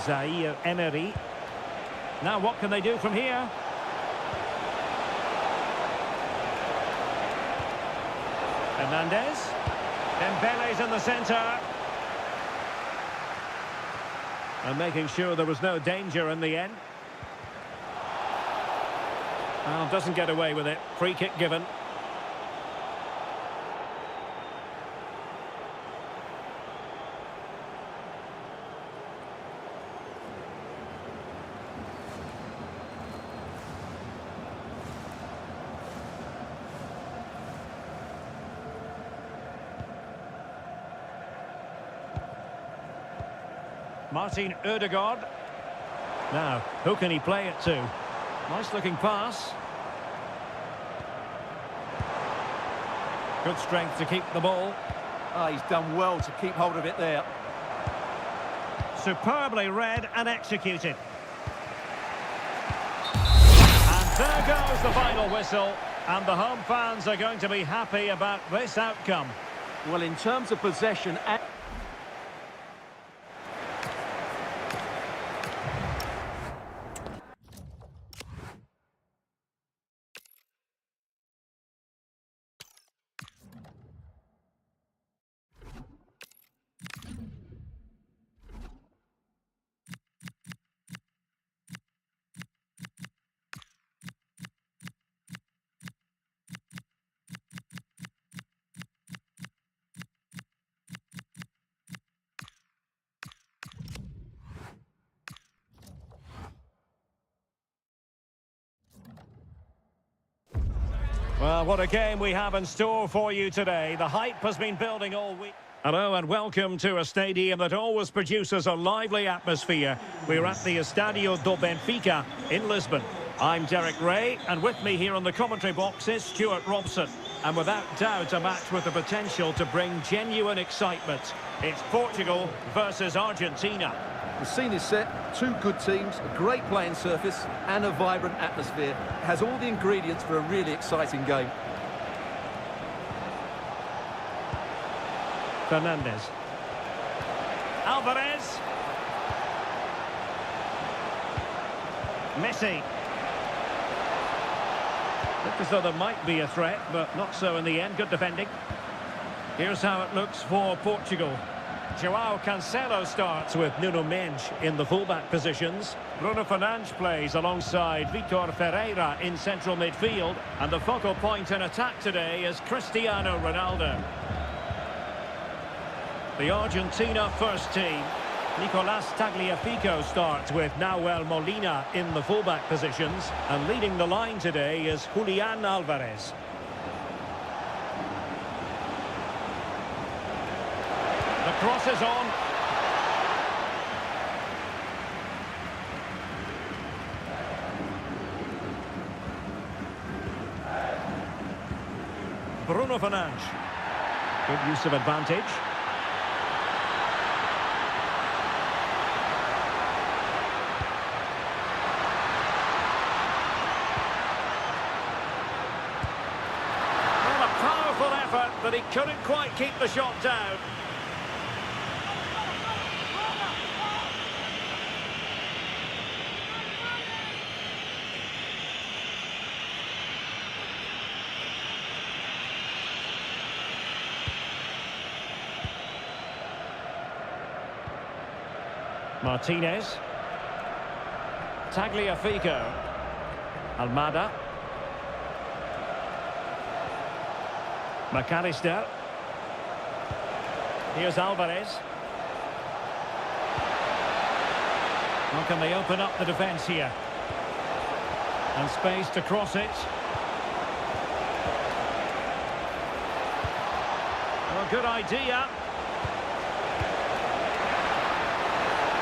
Zaire Emery. Now what can they do from here? Hernandez. Dembele's in the centre. And making sure there was no danger in the end. Well, doesn't get away with it. Free kick given. Martin Ødegaard. Now, who can he play it to? Nice looking pass. Good strength to keep the ball. Oh, he's done well to keep hold of it there. Superbly read and executed. And there goes the final whistle. And the home fans are going to be happy about this outcome. Well, in terms of possession... Well, what a game we have in store for you today. The hype has been building all week. Hello and welcome to a stadium that always produces a lively atmosphere. We're at the Estadio do Benfica in Lisbon. I'm Derek Ray, and with me here on the commentary box is Stuart Robson. And without doubt, a match with the potential to bring genuine excitement. It's Portugal versus Argentina. The scene is set, two good teams, a great playing surface and a vibrant atmosphere. It has all the ingredients for a really exciting game. Fernandez. Alvarez. Messi. Looked as though there might be a threat, but not so in the end. Good defending. Here's how it looks for Portugal. João Cancelo starts with Nuno Mendes in the fullback positions. Bruno Fernandes plays alongside Vitor Ferreira in central midfield. And the focal point in attack today is Cristiano Ronaldo. The Argentina first team. Nicolas Tagliafico starts with Nahuel Molina in the fullback positions. And leading the line today is Julian Alvarez. The cross is on. Bruno Fernandes. Good use of advantage. Well, a powerful effort, but he couldn't quite keep the shot down. Martinez. Tagliafico. Almada. McAllister. Here's Alvarez. How can they open up the defence here? And space to cross it. Well, good idea.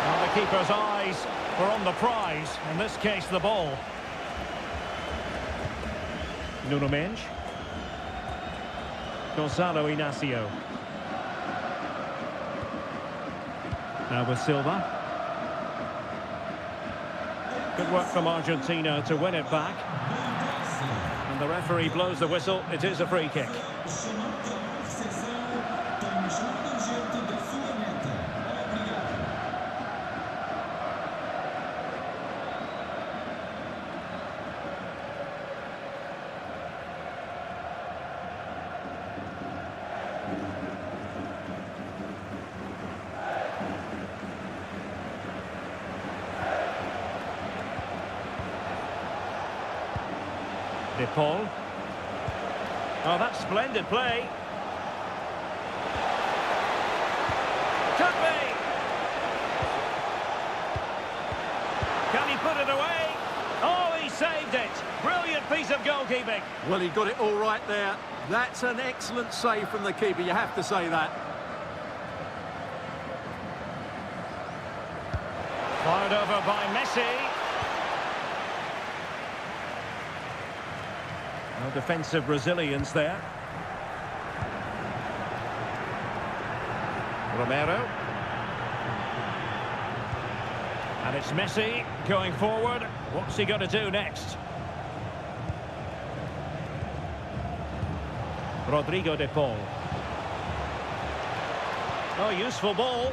Well, the keeper's eyes were on the prize, in this case the ball. Nuno Mendes. Gonzalo Inacio. Now with Silva. Good work from Argentina to win it back. And the referee blows the whistle. It is a free kick. De Paul. Oh, that's splendid play. Could be. Can he put it away? Oh, he saved it. Brilliant piece of goalkeeping. Well, he got it all right there. That's an excellent save from the keeper, you have to say that. Fired over by Messi. No defensive resilience there. Romero. And it's Messi going forward. What's he going to do next? Rodrigo de Paul. Oh, useful ball.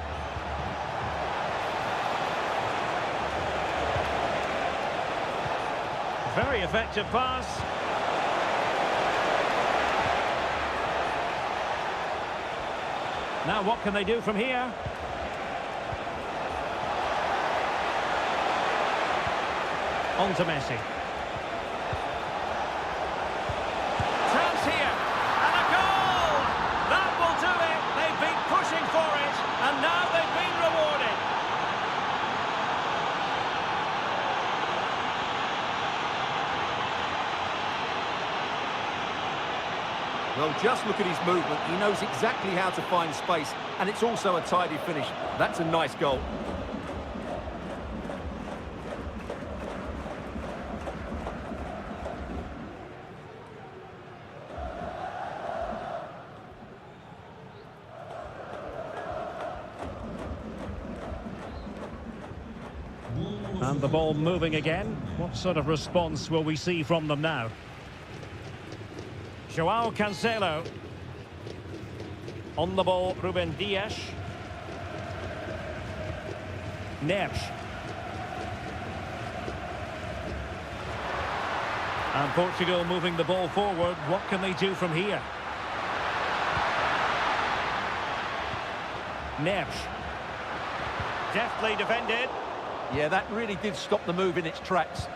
Very effective pass. Now what can they do from here? On to Messi. Chance here. And a goal! That will do it. They've been pushing for it. And now they've been rewarded. Well, just look at his movement. He knows exactly how to find space, and it's also a tidy finish. That's a nice goal. And the ball moving again. What sort of response will we see from them now? Joao Cancelo. On the ball, Ruben Dias. Neves. And Portugal moving the ball forward. What can they do from here? Neves. Deftly defended. Yeah, that really did stop the move in its tracks.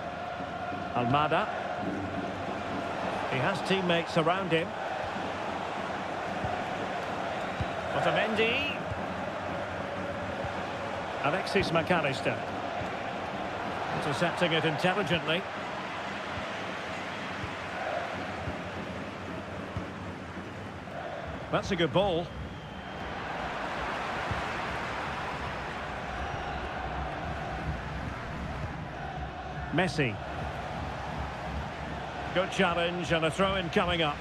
Almada. He has teammates around him. Otamendi. Alexis McAllister. Intercepting it intelligently. That's a good ball. Messi. Good challenge and a throw-in coming up.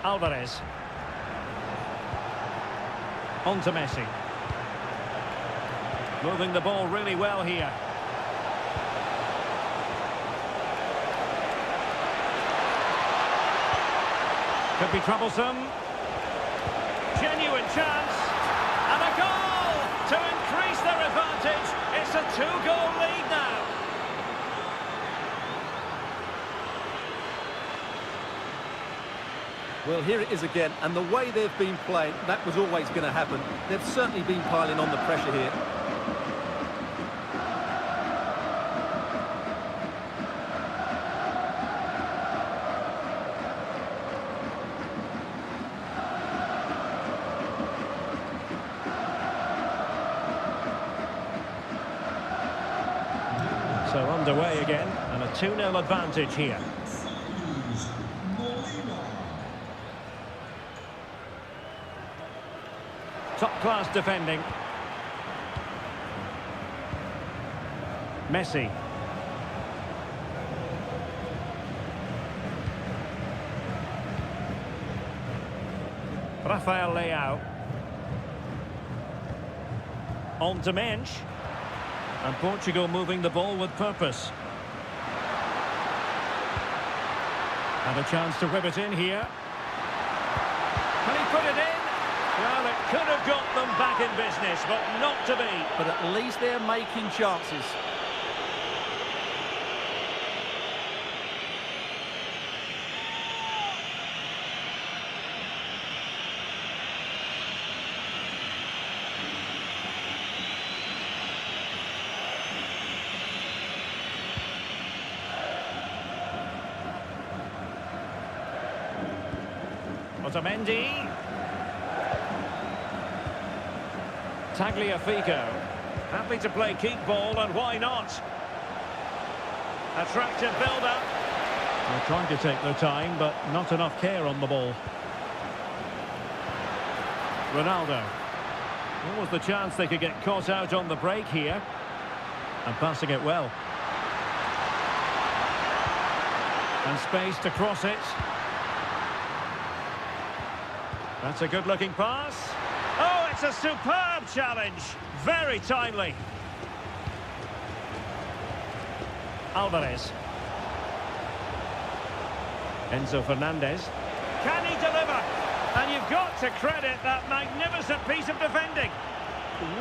Alvarez. On to Messi. Moving the ball really well here. Could be troublesome. Genuine chance. And a goal! To increase their advantage, it's a two-goal lead now. Well, here it is again, and the way they've been playing, that was always going to happen. They've certainly been piling on the pressure here. So underway again, and a 2-0 advantage here. Top-class defending. Messi. Rafael Leao. On to Mensch. And Portugal moving the ball with purpose. And a chance to whip it in here. Can he put it in? Well, it could have got them back in business, but not to be. But at least they're making chances. Otamendi. Tagliafico. Happy to play keep ball, and why not? Attractive build-up. They're trying to take their time, but not enough care on the ball. Ronaldo. What was the chance they could get caught out on the break here? And passing it well. And space to cross it. That's a good-looking pass. Oh, it's a superb challenge. Very timely. Alvarez. Enzo Fernandez. Can he deliver? And you've got to credit that magnificent piece of defending.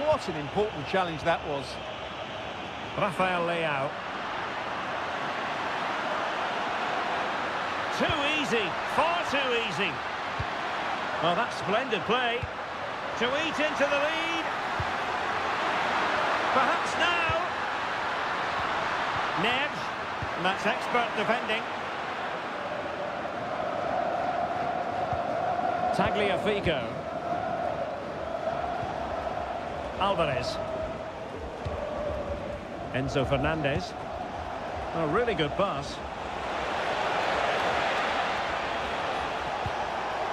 What an important challenge that was. Rafael Leao. Too easy. Far too easy. Well, that's splendid play. To eat into the lead. Perhaps now. Neves. And that's expert defending. Tagliafico. Alvarez. Enzo Fernandez. A really good pass.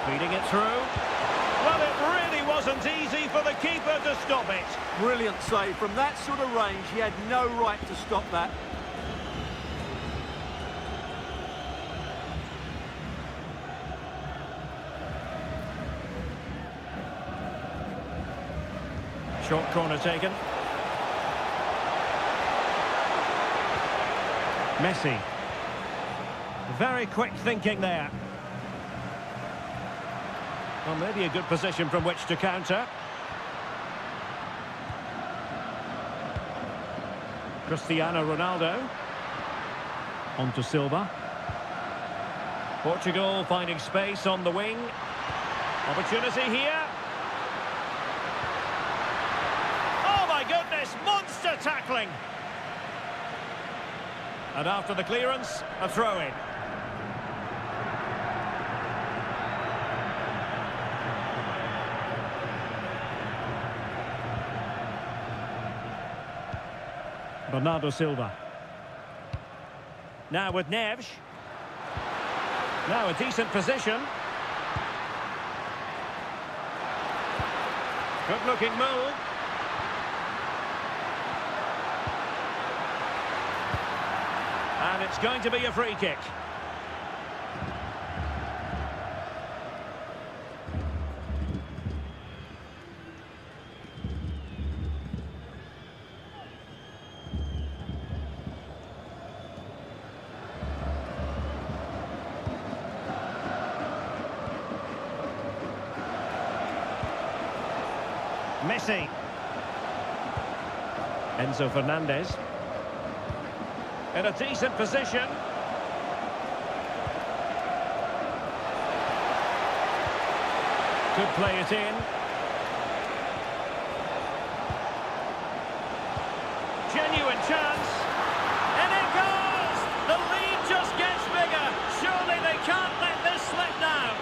Feeding it through. Well, it really wasn't easy for the keeper to stop it. Brilliant save. From that sort of range, he had no right to stop that. Short corner taken. Messi. Very quick thinking there. Well, maybe a good position from which to counter. Cristiano Ronaldo. On to Silva. Portugal finding space on the wing. Opportunity here. Oh my goodness, monster tackling. And after the clearance, a throw-in. Bernardo Silva. Now with Neves. Now a decent position. Good looking move. And it's going to be a free kick. Messi. Enzo Fernandez. In a decent position. Could play it in. Genuine chance. And it goes! The lead just gets bigger. Surely they can't let this slip now.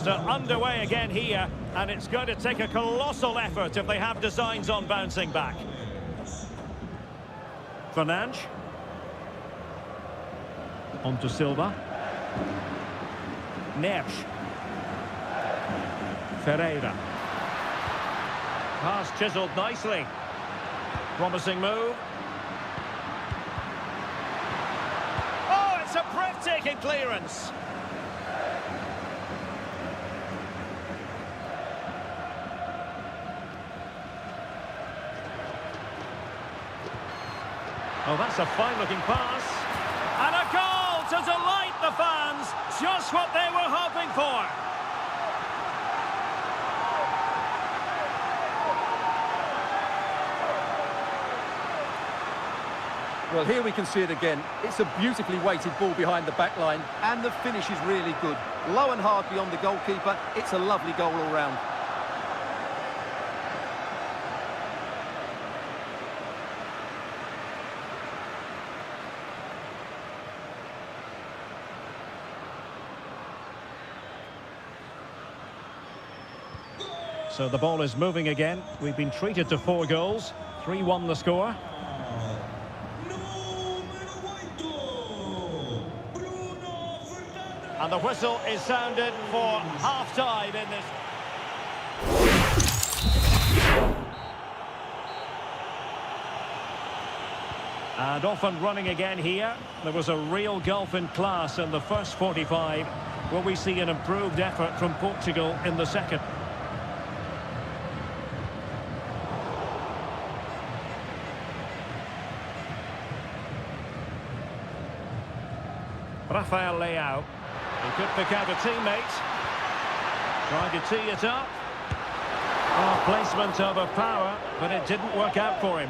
So underway again here, and it's going to take a colossal effort if they have designs on bouncing back. Fernandes. On to Silva. Neves. Ferreira. Pass chiselled nicely. Promising move. Oh, it's a breathtaking clearance. Oh, that's a fine-looking pass. And a goal to delight the fans. Just what they were hoping for. Well, here we can see it again. It's a beautifully weighted ball behind the back line, and the finish is really good. Low and hard beyond the goalkeeper. It's a lovely goal all round. So the ball is moving again. We've been treated to 4 goals. 3-1 the score. And the whistle is sounded for half-time in this. And off and running again here. There was a real gulf in class in the first 45. Will we see an improved effort from Portugal in the second? Rafael Leao. He could pick out a teammate. Trying to tee it up. Oh, placement over power, but it didn't work out for him.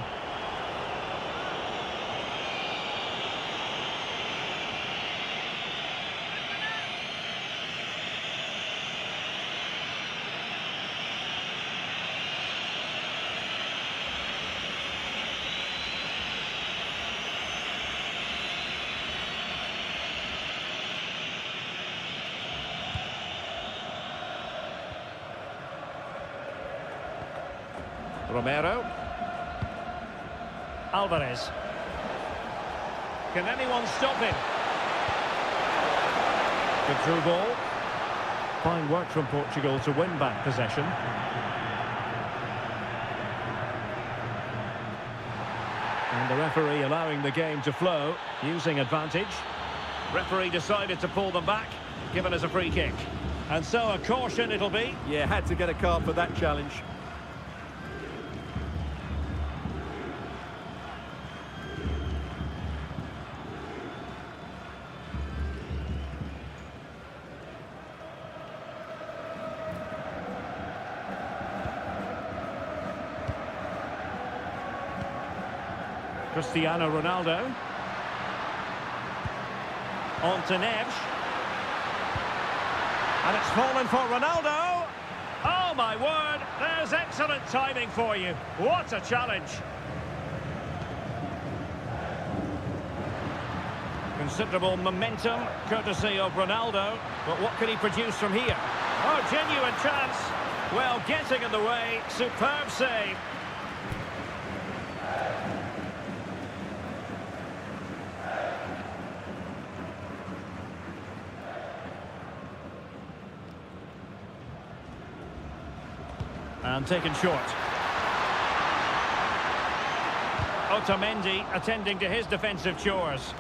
Romero. Alvarez. Can anyone stop him? Good through ball. Fine work from Portugal to win back possession. And the referee allowing the game to flow, using advantage. Referee decided to pull them back, given us a free kick. And so a caution it'll be. Yeah, had to get a card for that challenge. Cristiano Ronaldo. On to Neves. And it's fallen for Ronaldo. Oh, my word. There's excellent timing for you. What a challenge. Considerable momentum, courtesy of Ronaldo. But what can he produce from here? Oh, genuine chance. Well, getting in the way. Superb save. And taken short. Otamendi attending to his defensive chores.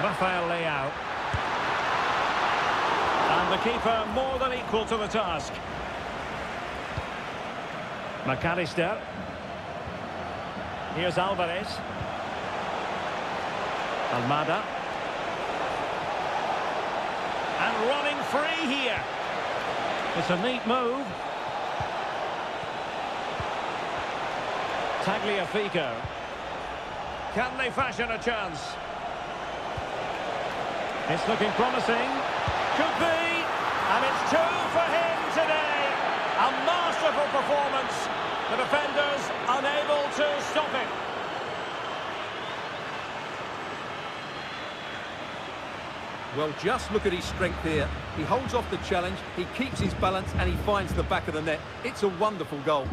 Rafael Leao. And the keeper more than equal to the task. McAllister. Here's Alvarez. Almada. And running free here. It's a neat move. Tagliafico. Can they fashion a chance? It's looking promising. Could be. And it's 2 for him today. A masterful performance. The defenders unable to stop it. Well, just look at his strength here. He holds off the challenge, he keeps his balance, and he finds the back of the net. It's a wonderful goal.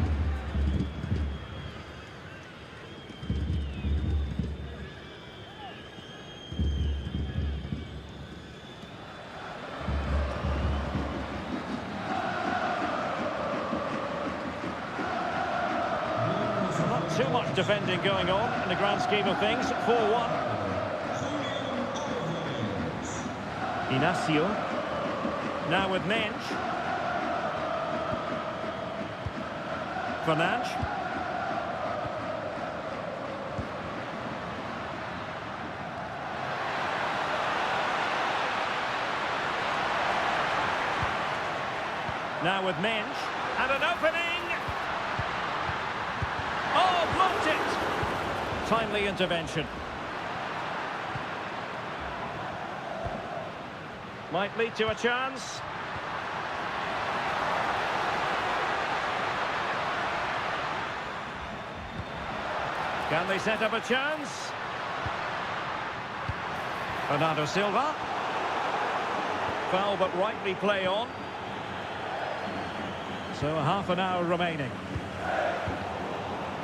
Not too much defending going on in the grand scheme of things. 4-1. Inacio. Now with Mensch. Fernandes. Now with Mensch. And an opening. Oh, blocked it. Timely intervention. Might lead to a chance. Can they set up a chance? Bernardo Silva. Foul but rightly play on. So a half an hour remaining.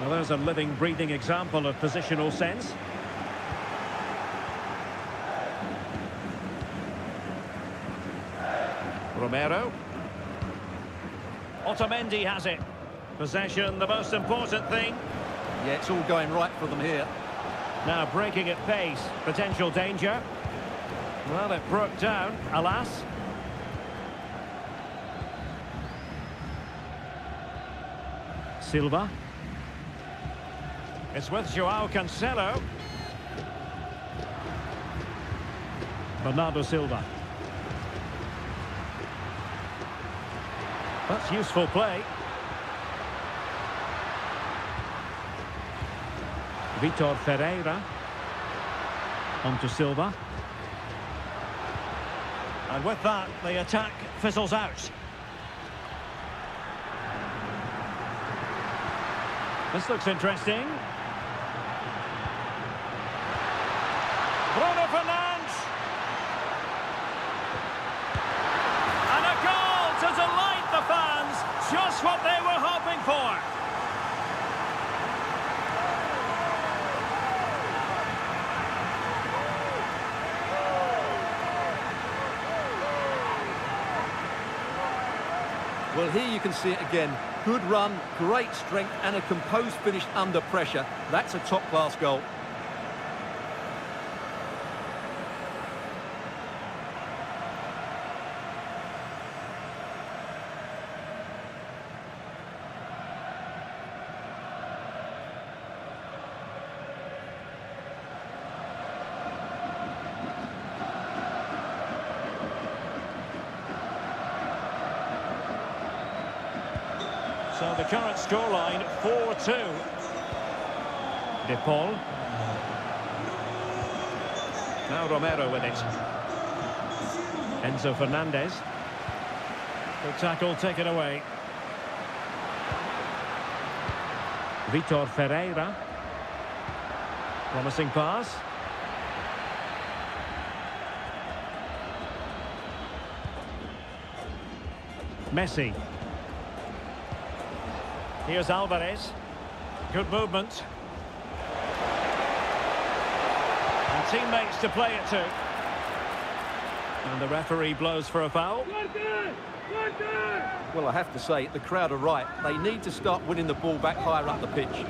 Well, there's a living, breathing example of positional sense. Romero. Otamendi has it. Possession, the most important thing. Yeah, it's all going right for them here. Now breaking at pace. Potential danger. Well, it broke down, alas. Silva. It's with Joao Cancelo. Bernardo Silva. That's useful play. Vitor Ferreira. On to Silva. And with that, the attack fizzles out. This looks interesting. Bruno Fernandes. Well, here you can see it again. Good run, great strength, and a composed finish under pressure. That's a top-class goal. So the current scoreline, 4-2. De Paul. Now Romero with it. Enzo Fernandez. The tackle taken away. Vitor Ferreira. Promising pass. Messi. Here's Alvarez. Good movement. And teammates to play it to. And the referee blows for a foul. Well, I have to say, the crowd are right. They need to start winning the ball back higher up the pitch.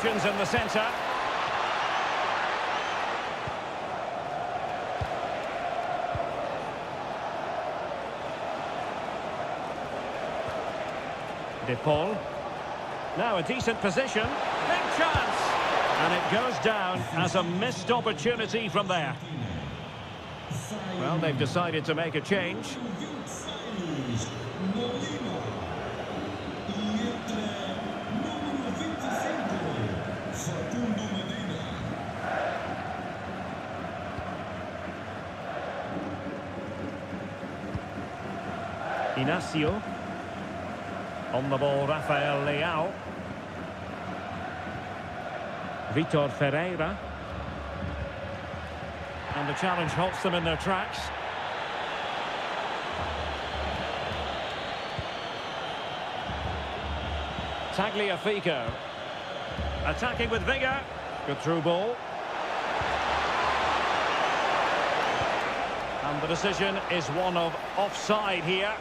Options in the centre. De Paul. Now a decent position. Big chance. And it goes down as a missed opportunity from there. Well, they've decided to make a change. Inacio. On the ball, Rafael Leao. Vitor Ferreira. And the challenge halts them in their tracks. Tagliafico. Attacking with vigour. Good through ball. And the decision is one of offside here.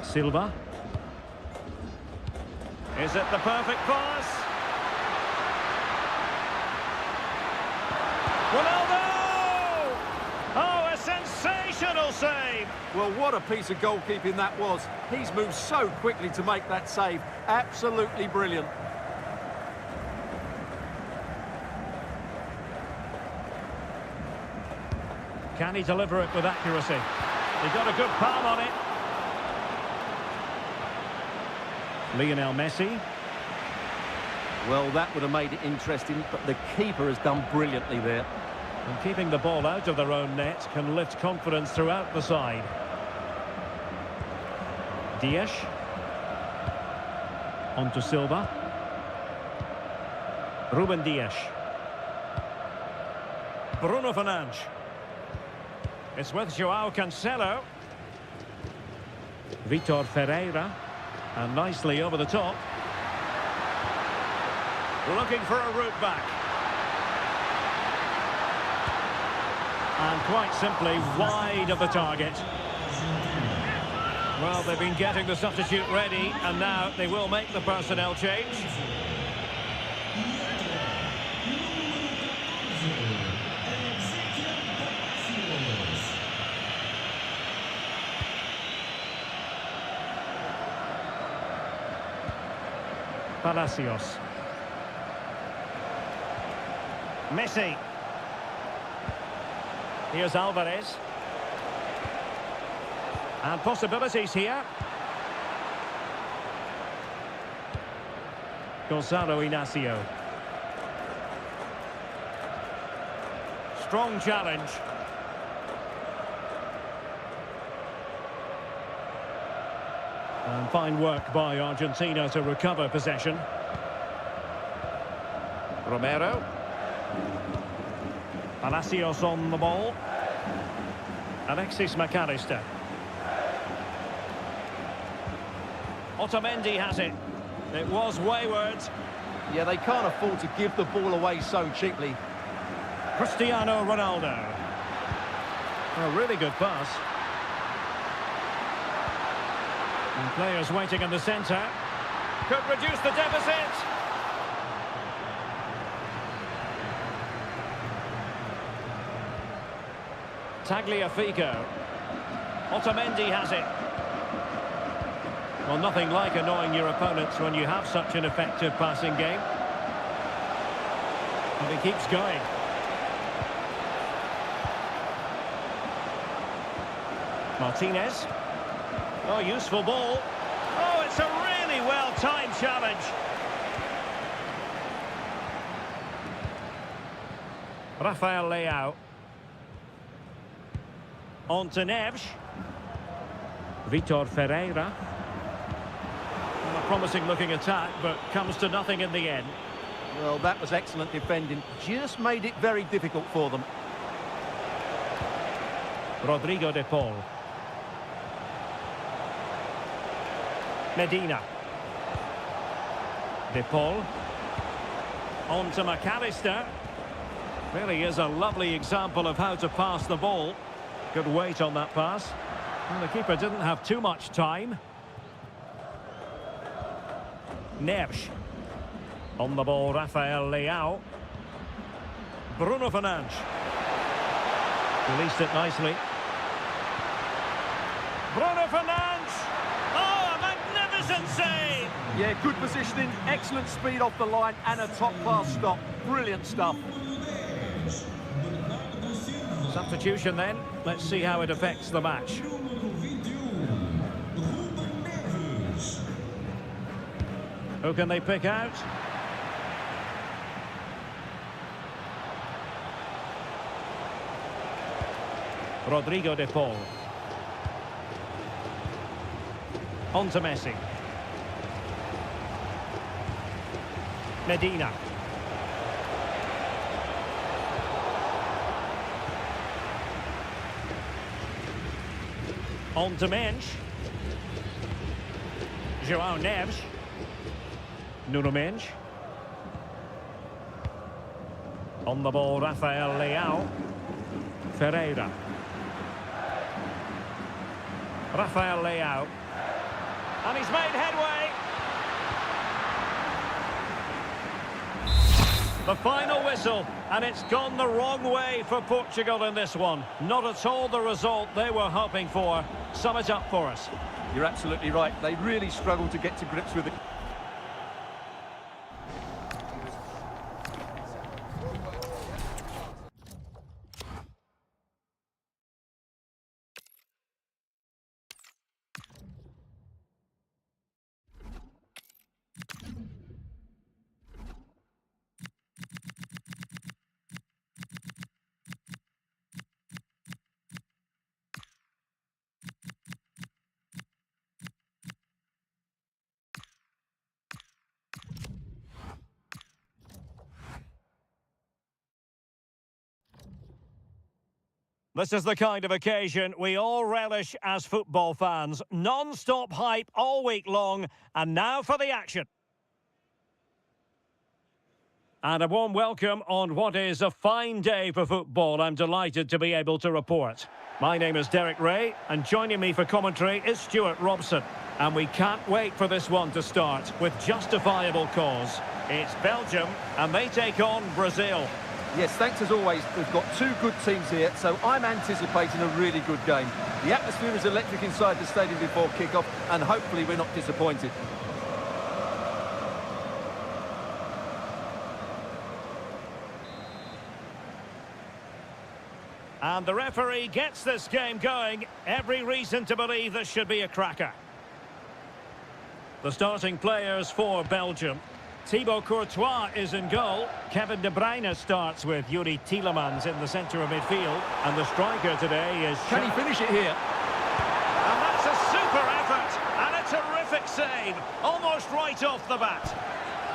Silva. Is it the perfect pass? Ronaldo! Oh, a sensational save! Well, what a piece of goalkeeping that was. He's moved so quickly to make that save. Absolutely brilliant. Can he deliver it with accuracy? He got a good palm on it. Lionel Messi. Well, that would have made it interesting, but the keeper has done brilliantly there. And keeping the ball out of their own net can lift confidence throughout the side. Dias. On to Silva. Ruben Dias. Bruno Fernandes. It's with Joao Cancelo. Vitor Ferreira. And nicely over the top. Looking for a route back. And quite simply wide of the target. Well, they've been getting the substitute ready, and now they will make the personnel change. Palacios. Messi. Here's Alvarez. And possibilities here. Gonzalo Inacio. Strong challenge. And fine work by Argentina to recover possession. Romero. Palacios on the ball. Alexis McAllister. Otamendi has it. It was wayward. Yeah, they can't afford to give the ball away so cheaply. Cristiano Ronaldo. A really good pass. And players waiting in the centre. Could reduce the deficit. Tagliafico. Otamendi has it. Well, nothing like annoying your opponents when you have such an effective passing game. And he keeps going. Martinez. Oh, useful ball. Oh, it's a really well-timed challenge. Rafael Leao. On to Neves. Vitor Ferreira. A promising looking attack, but comes to nothing in the end. Well, that was excellent defending. Just made it very difficult for them. Rodrigo de Paul. Medina. De Paul. On to McAllister. Really is a lovely example of how to pass the ball. Good weight on that pass. And the keeper didn't have too much time. Neves. On the ball, Rafael Leao. Bruno Fernandes. Released it nicely. Bruno Fernandes! Oh, a magnificent save! Yeah, good positioning, excellent speed off the line, and a top-class stop. Brilliant stuff. Substitution then. Let's see how it affects the match. Who can they pick out? Rodrigo de Paul. On to Messi. Medina. On to Mensch. João Neves. Nuno Mensch. On the ball, Rafael Leao. Ferreira. Rafael Leao. And he's made headway. The final whistle, and it's gone the wrong way for Portugal in this one. Not at all the result they were hoping for. Sum it up for us. You're absolutely right. They really struggled to get to grips with it. This is the kind of occasion we all relish as football fans. Non-stop hype all week long, and now for the action. And a warm welcome on what is a fine day for football. I'm delighted to be able to report. My name is Derek Ray, and joining me for commentary is Stuart Robson. And we can't wait for this one to start with justifiable cause. It's Belgium, and they take on Brazil. Yes, thanks as always. We've got two good teams here, so I'm anticipating a really good game. The atmosphere is electric inside the stadium before kick-off, and hopefully we're not disappointed. And the referee gets this game going. Every reason to believe this should be a cracker. The starting players for Belgium. Thibaut Courtois is in goal. Kevin De Bruyne starts with Yuri Tielemans in the centre of midfield. And the striker today is... Can he finish it here? And that's a super effort. And a terrific save. Almost right off the bat.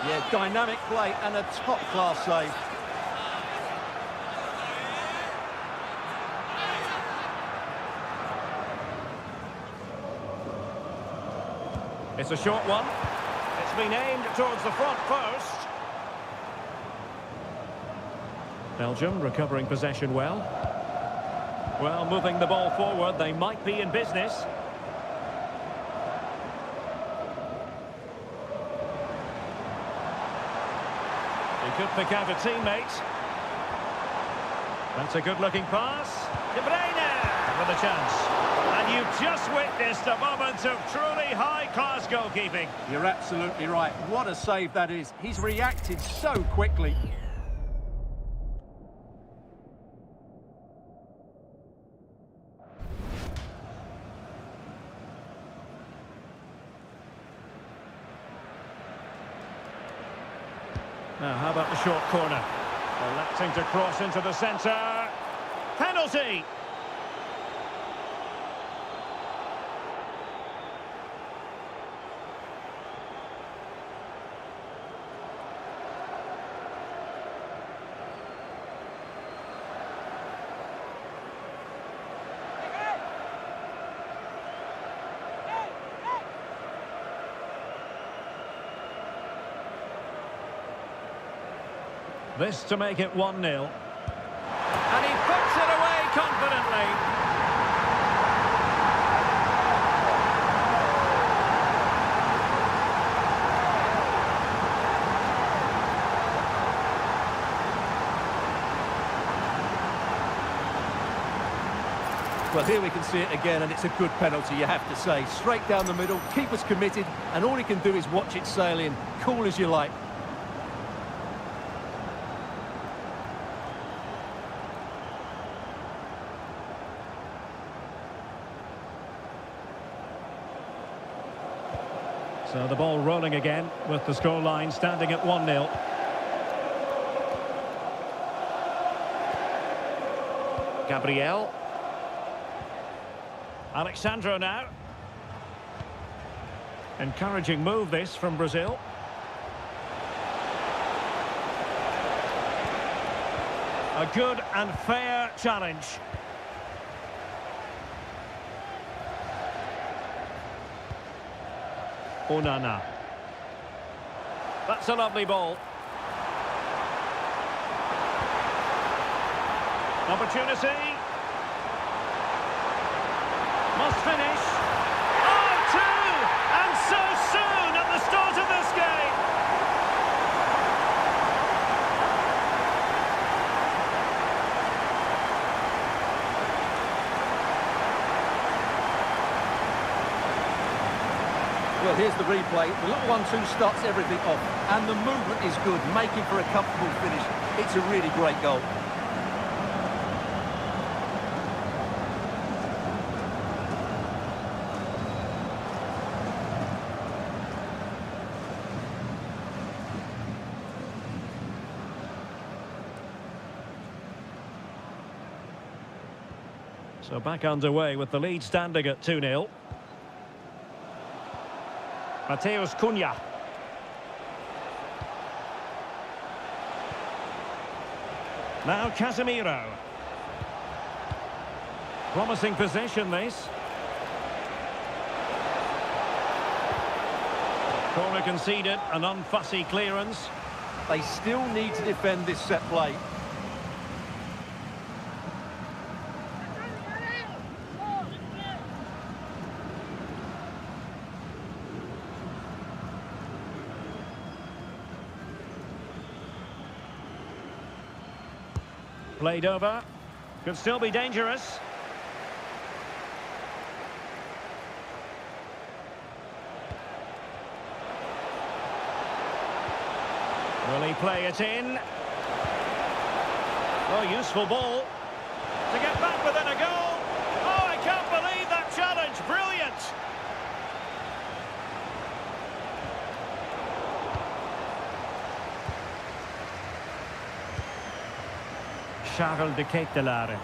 Yeah, dynamic play and a top-class save. It's a short one. It's been aimed towards the front first. Belgium recovering possession well. Well, moving the ball forward, they might be in business. He could pick out a teammate. That's a good-looking pass. De Bruyne with a chance. And you've just witnessed a moment of truly high-class goalkeeping. You're absolutely right. What a save that is. He's reacted so quickly. Now, how about the short corner? Electing to cross into the centre. Penalty! This to make it 1-0. And he puts it away confidently. Well, here we can see it again, and it's a good penalty, you have to say. Straight down the middle, keeper's committed, and all he can do is watch it sail in. Cool as you like. So the ball rolling again with the scoreline standing at 1-0. Gabriel. Alexandro now. Encouraging move this from Brazil. A good and fair challenge. Onana. That's a lovely ball. Opportunity. Must finish. Oh, two! And so soon at the start of this game. Well, here's the replay. The little 1-2 starts everything off. And the movement is good, making for a comfortable finish. It's a really great goal. So back underway with the lead standing at 2-0. Mateus Cunha. Now Casemiro. Promising possession this. Corner conceded, an unfussy clearance. They still need to defend this set play. Played over. Could still be dangerous. Will he play it in? Oh, useful ball. to get back within a goal. Oh, I can't believe that challenge. Brilliant. Charles de Ketelaere.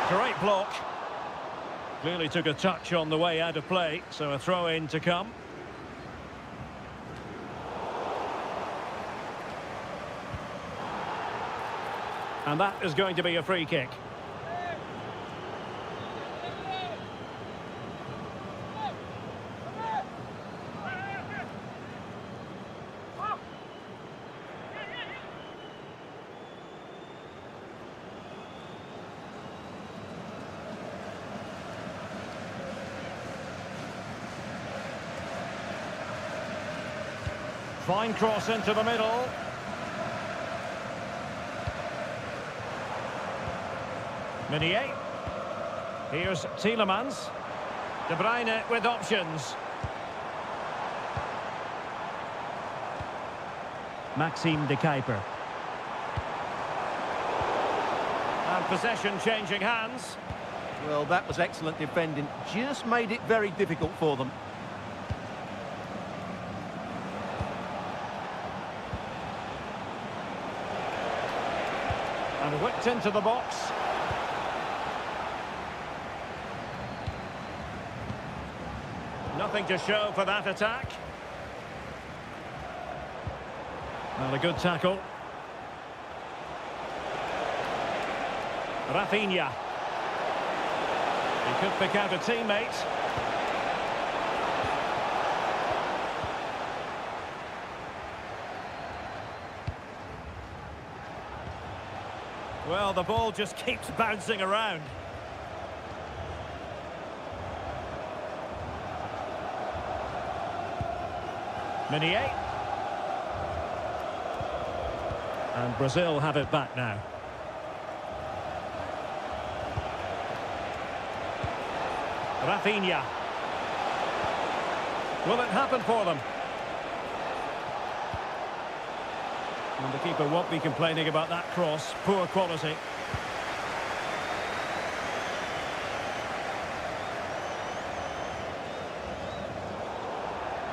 Great block. Clearly took a touch on the way out of play, so a throw-in to come. And that is going to be a free kick. Fine cross into the middle. Meunier. Here's Tielemans. De Bruyne with options. Maxime de Kuiper. And possession changing hands. Well, that was excellent defending. Just made it very difficult for them. And whipped into the box. Nothing to show for that attack. Well, a good tackle. Rafinha. He could pick out a teammate. Well, the ball just keeps bouncing around. Meunier. And Brazil have it back now. Rafinha. Will it happen for them? And the keeper won't be complaining about that cross. Poor quality.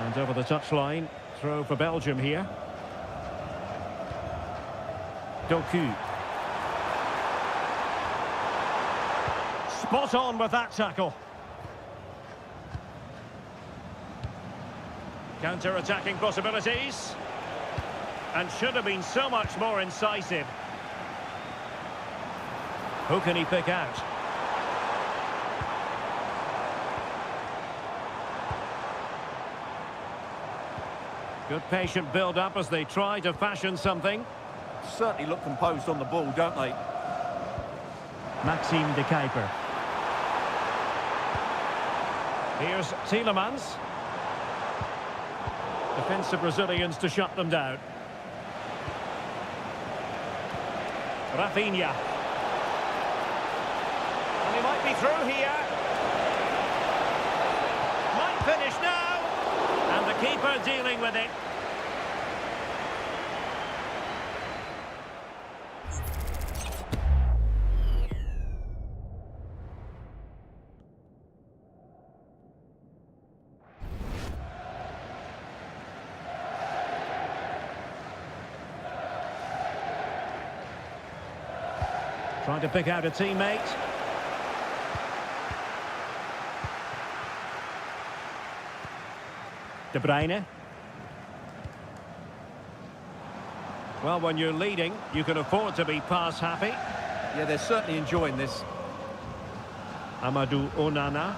And over the touchline. Throw for Belgium here. Doku. Spot on with that tackle. Counter-attacking possibilities. And should have been so much more incisive. Who can he pick out? Good patient build-up as they try to fashion something. Certainly look composed on the ball, don't they? Maxime de Kuiper. Here's Tielemans. Defensive Brazilians to shut them down. Rafinha. And he might be through here. Might finish now. And the keeper dealing with it. Trying to pick out a teammate. De Bruyne. Well, when you're leading, you can afford to be pass happy. Yeah, they're certainly enjoying this. Amadou Onana.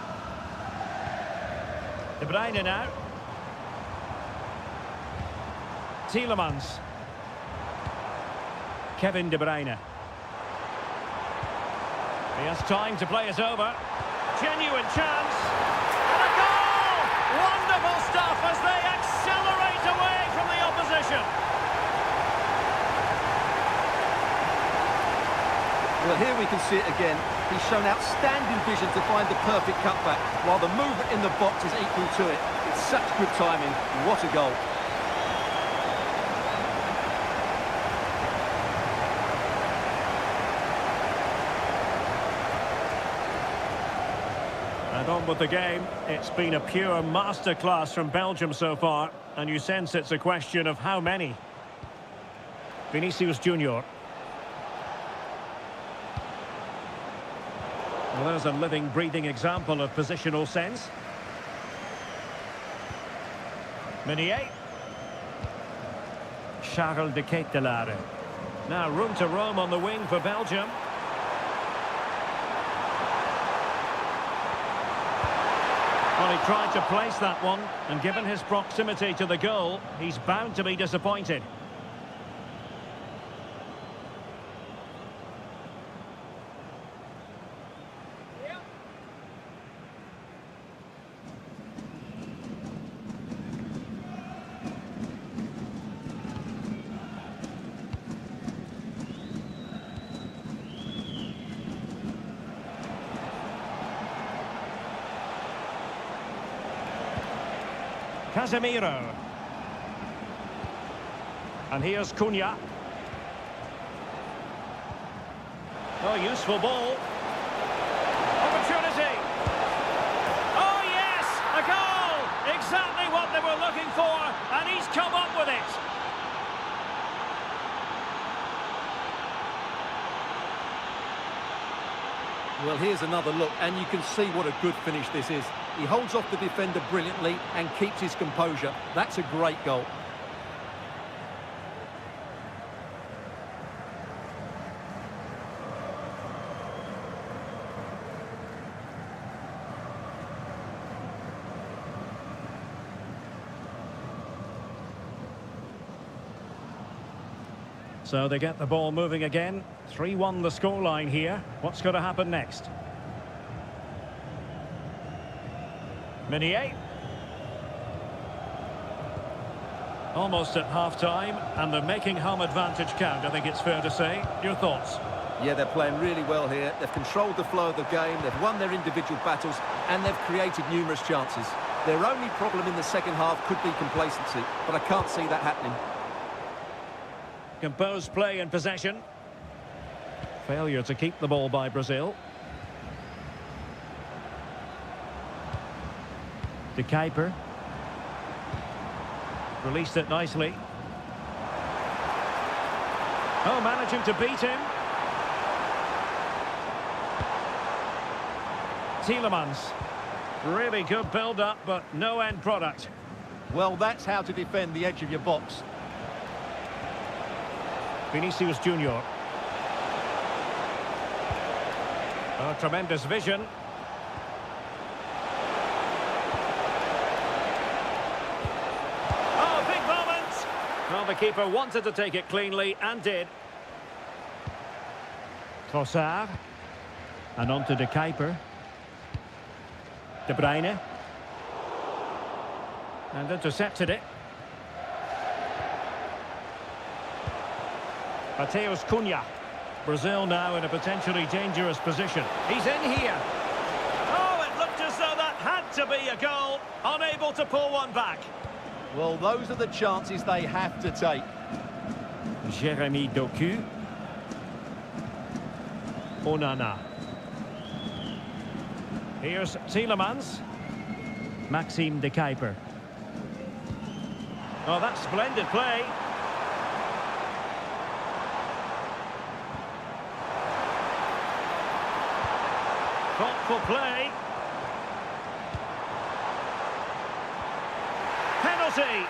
De Bruyne now. Tielemans. Kevin De Bruyne. He has time to play it over. Genuine chance. And a goal! Wonderful stuff as they accelerate away from the opposition. Well, here we can see it again. He's shown outstanding vision to find the perfect cutback, while the movement in the box is equal to it. Such good timing. What a goal. And on with the game. It's been a pure masterclass from Belgium so far, and you sense it's a question of how many. Vinicius Junior. Well, there's a living, breathing example of positional sense. Meunier. Charles de Ketelaere. Now room to roam on the wing for Belgium. Well, he tried to place that one, and given his proximity to the goal, he's bound to be disappointed. Casemiro. And here's Cunha. Oh, useful ball. Opportunity. Oh, yes! A goal! Exactly what they were looking for, and he's come up with it. Well, here's another look, and you can see what a good finish this is. He holds off the defender brilliantly and keeps his composure. That's a great goal. So they get the ball moving again. 3-1 the scoreline here. What's going to happen next? Meunier. Almost at half-time, and they're making home advantage count, I think it's fair to say. Your thoughts? Yeah, they're playing really well here. They've controlled the flow of the game, they've won their individual battles, and they've created numerous chances. Their only problem in the second half could be complacency, but I can't see that happening. Composed play in possession. Failure to keep the ball by Brazil. De Kuiper. Released it nicely. Oh, managing to beat him. Tielemans. Really good build-up, but no end product. Well, that's how to defend the edge of your box. Vinicius Junior. Oh, tremendous vision. Oh, big moment! Well, the keeper wanted to take it cleanly and did. Trossard. And on to De Kuiper. De Bruyne. And intercepted it. Matheus Cunha. Brazil now in a potentially dangerous position. He's in here. Oh, it looked as though that had to be a goal. Unable to pull one back. Well, those are the chances they have to take. Jeremy Doku. Onana. Here's Tielemans. Maxime De Kuiper. Oh, that's splendid play. Thoughtful play. Penalty.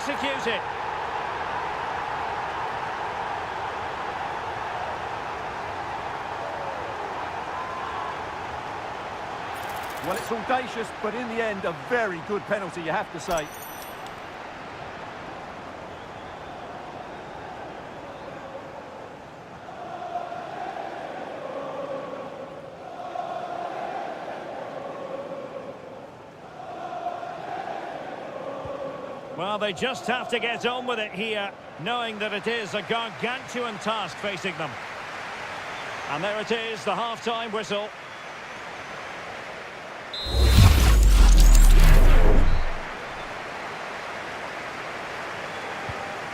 Executed. Well, it's audacious, but in the end, a very good penalty, you have to say. Well, they just have to get on with it here, knowing that it is a gargantuan task facing them. And there it is, the half-time whistle.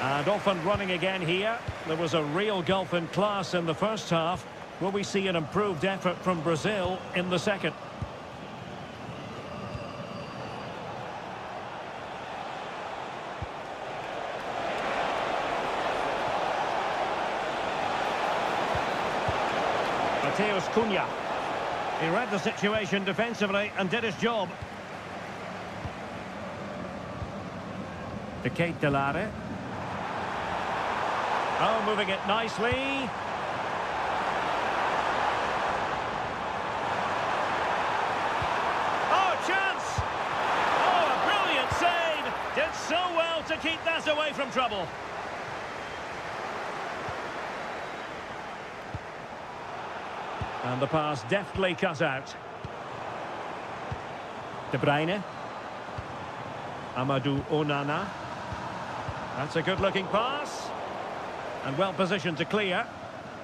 And off and running again here. There was a real gulf in class in the first half. Will we see an improved effort from Brazil in the second? Mateus Cunha. He read the situation defensively and did his job. De Ketelare. Oh, moving it nicely. Oh, chance! Oh, a brilliant save! Did so well to keep that away from trouble. And the pass deftly cut out. De Bruyne. Amadou Onana. That's a good-looking pass. And well positioned to clear.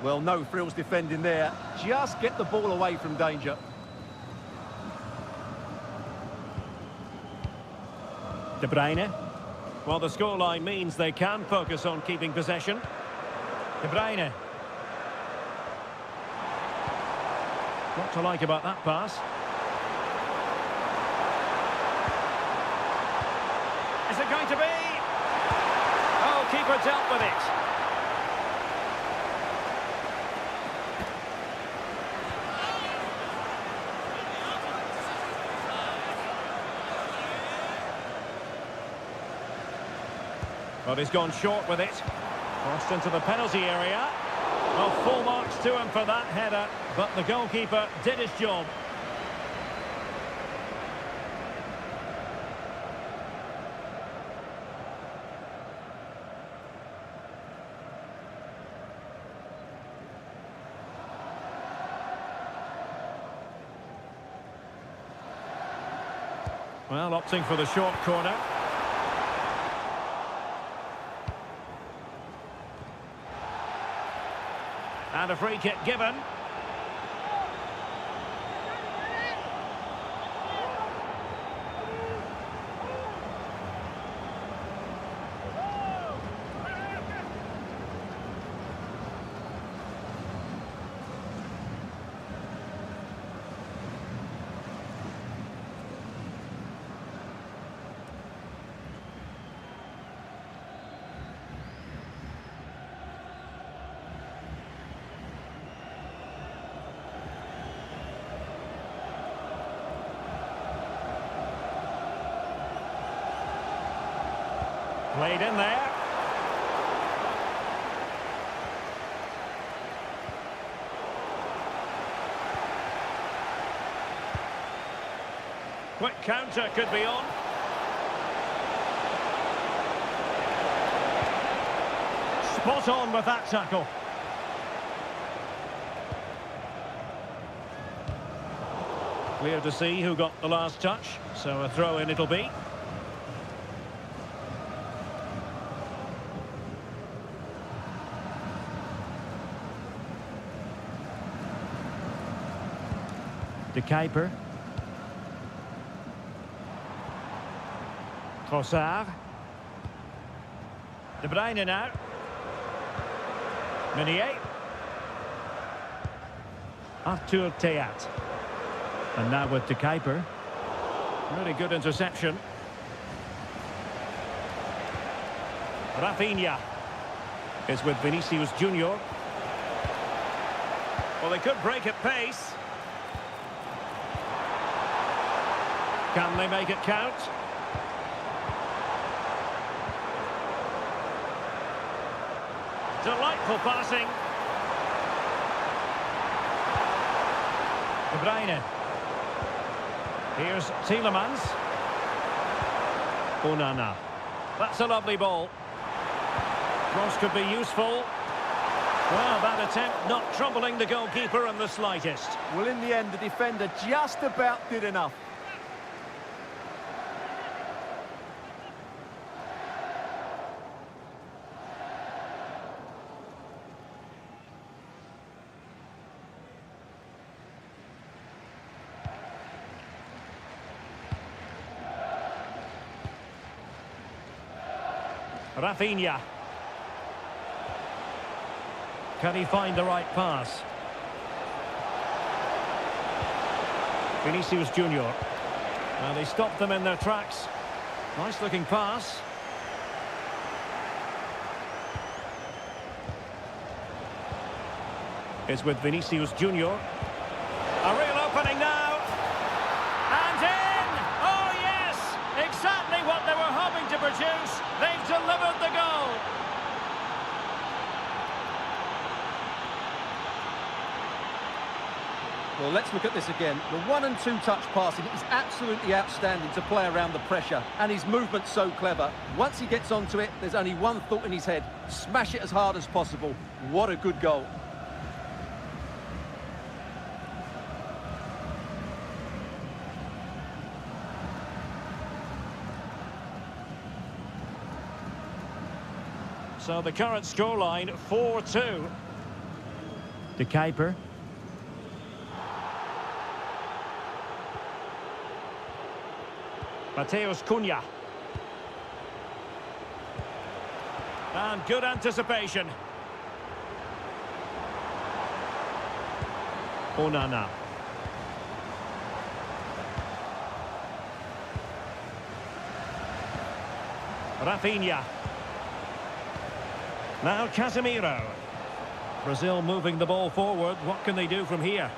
Well, no frills defending there. Just get the ball away from danger. De Bruyne. Well, the scoreline means they can focus on keeping possession. De Bruyne. What to like about that pass? Is it going to be? Oh, keeper dealt with it. But he's gone short with it. Crossed into the penalty area. Well, full marks to him for that header, but the goalkeeper did his job. Well, opting for the short corner. And a free kick given. Played in there. Quick counter could be on. Spot on with that tackle. Clear to see who got the last touch, so a throw in it'll be. De Kuiper. Trossard. De Bruyne now. Meunier. Arthur Theat. And now with De Kuiper. Really good interception. Rafinha is with Vinicius Junior. Well, they could break at pace. Can they make it count? Delightful passing. De Bruyne. Here's Tielemans. Onana. That's a lovely ball. Cross could be useful. Well, that attempt not troubling the goalkeeper in the slightest. Well, in the end, the defender just about did enough. Rafinha. Can he find the right pass? Vinicius Junior. And they stopped them in their tracks. Nice looking pass. It's with Vinicius Junior. A real opening now. And in! Oh yes! Exactly what they were hoping to produce. They've delivered the goal. Well, let's look at this again. The 1- and 2-touch passing is absolutely outstanding to play around the pressure, and his movement's so clever. Once he gets onto it, there's only one thought in his head: smash it as hard as possible. What a good goal. So the current scoreline, 4-2. The keeper. Mateus Cunha. And good anticipation. Onana. Rafinha. Now Casemiro. Brazil moving the ball forward. What can they do from here?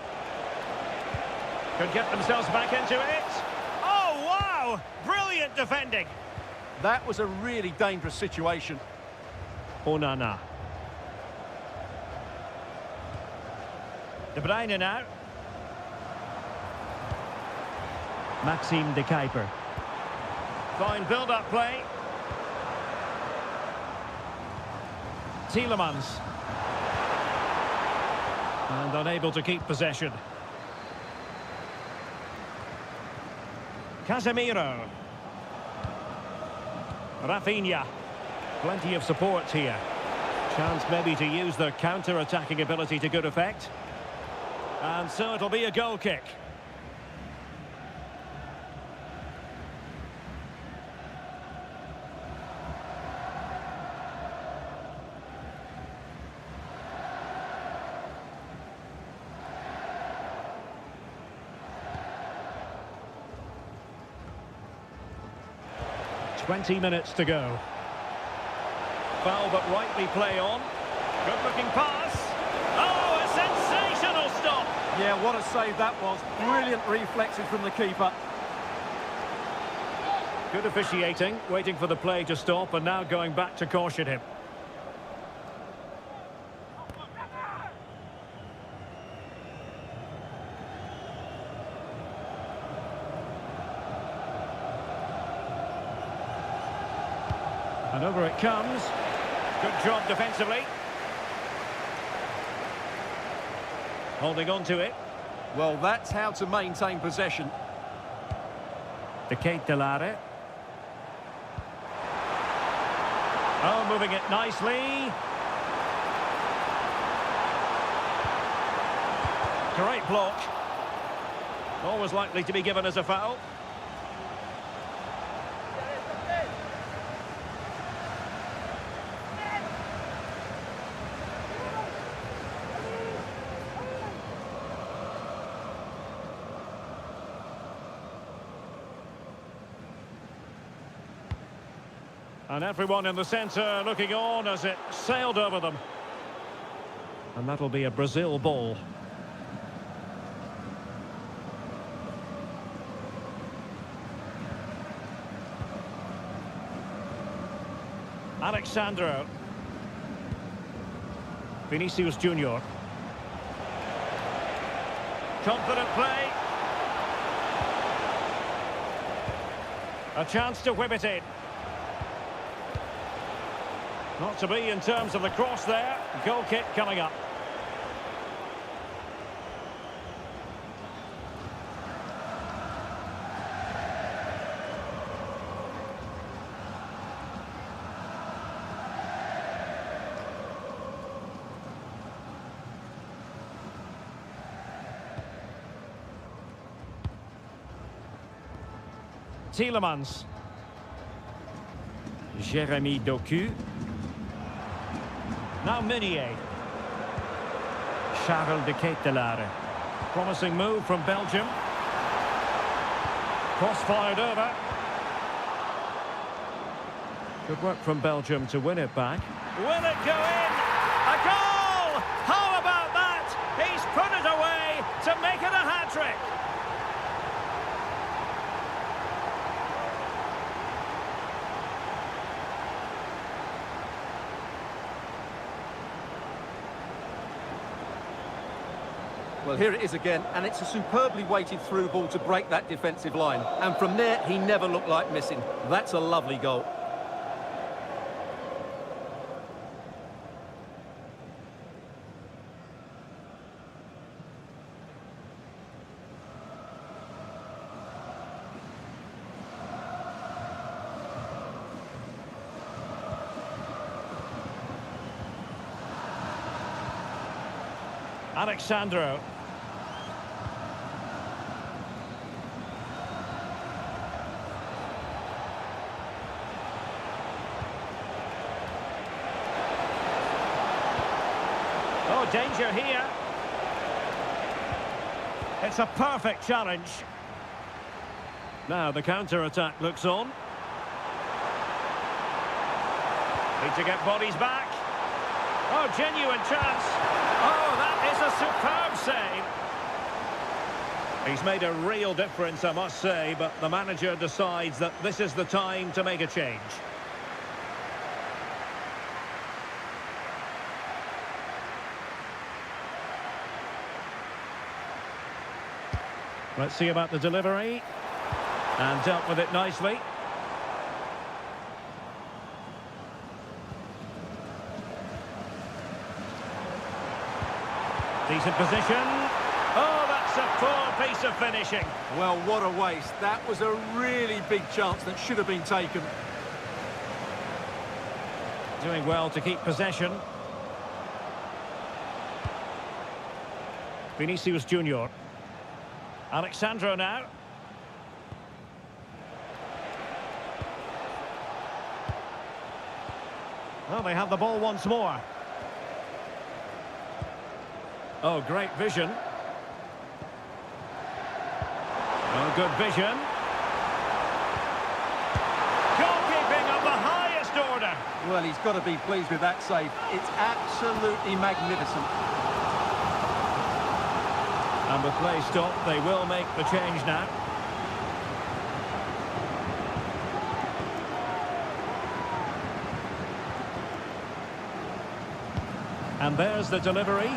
Could get themselves back into it. Oh, wow! Brilliant defending. That was a really dangerous situation. Onana. De Bruyne now. Maxime de Kuiper. Fine build-up play. Tielemans. And unable to keep possession. Casemiro. Rafinha. Plenty of support here. Chance maybe to use their counter-attacking ability to good effect. And so it'll be a goal kick. "20 minutes to go. Foul but rightly play on. Good looking pass. Oh, a sensational stop. Yeah, what a save that was. Brilliant reflexes from the keeper. Good officiating, waiting for the play to stop and now going back to caution him. And over it comes. Good job defensively. Holding on to it. Well, that's how to maintain possession. De Ketelare. Oh, moving it nicely. Great block. Always likely to be given as a foul. And everyone in the centre looking on as it sailed over them. And that'll be a Brazil ball. Alexandro. Vinicius Junior. Confident play. A chance to whip it in. Not to be in terms of the cross there. Goal kick coming up. Tielemans. Jérémy Doku. Now Meunier. Charles de Ketelaere. Promising move from Belgium. Cross fired over. Good work from Belgium to win it back. Will it go in? A goal! How about that? He's put it away to make it a hat-trick. Well, here it is again, and it's a superbly weighted through ball to break that defensive line. And from there, he never looked like missing. That's a lovely goal. Alexandro. Oh, danger here. It's a perfect challenge. Now the counter-attack looks on. Need to get bodies back. Oh, genuine chance. Oh, that is a superb save. He's made a real difference, I must say, but the manager decides that this is the time to make a change. Let's see about the delivery. And dealt with it nicely. Decent position. Oh, that's a poor piece of finishing. Well, what a waste. That was a really big chance that should have been taken. Doing well to keep possession. Vinicius Junior. Alexandro now. Well, they have the ball once more. Oh, great vision. Oh, good vision. Goalkeeping of the highest order. Well, he's got to be pleased with that save. It's absolutely magnificent. And with play stopped, they will make the change now. And there's the delivery.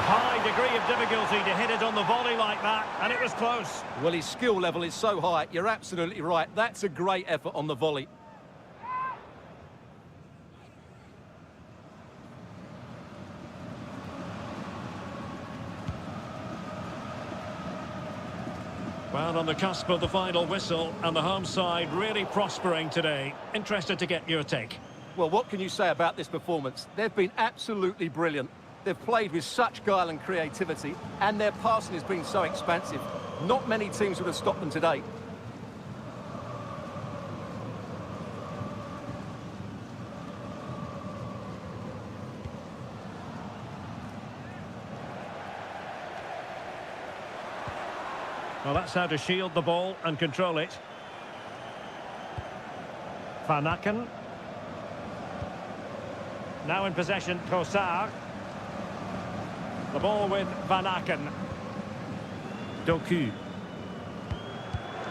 High degree of difficulty to hit it on the volley like that, and it was close. Well, his skill level is so high. You're absolutely right. That's a great effort on the volley. Well, on the cusp of the final whistle, and the home side really prospering today. Interested to get your take. Well, what can you say about this performance? They've been absolutely brilliant. They've played with such guile and creativity, and their passing has been so expansive. Not many teams would have stopped them today. Well, that's how to shield the ball and control it. Van Aken. Now in possession, Trossard. The ball with Van Aken. Doku.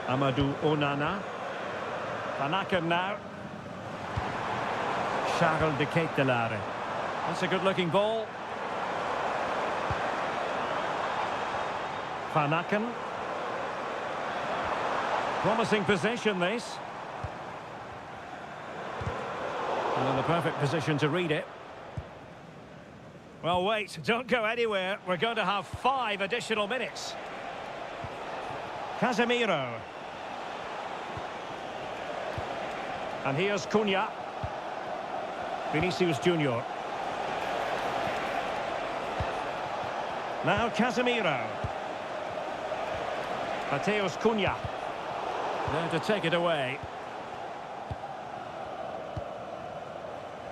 Amadou Onana. Van Aken now. Charles de Ketelaere. That's a good-looking ball. Van Aken. Promising possession, this. And in the perfect position to read it. Well, wait, don't go anywhere. We're going to have 5 additional minutes. Casemiro. And here's Cunha. Vinicius Junior. Now Casemiro. Mateus Cunha. There to take it away.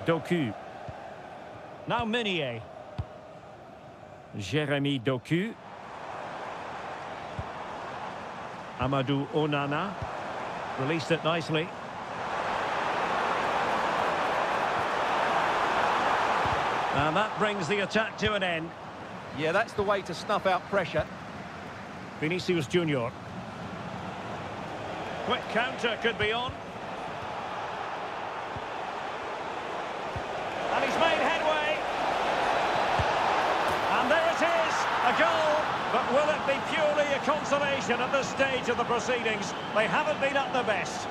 Doku. Now Meunier. Jeremy Doku. Amadou Onana. Released it nicely. And that brings the attack to an end. Yeah, that's the way to snuff out pressure. Vinicius Junior. Quick counter could be on. And he's made headway. And there it is, a goal. But will it be purely a consolation at this stage of the proceedings? They haven't been at their best.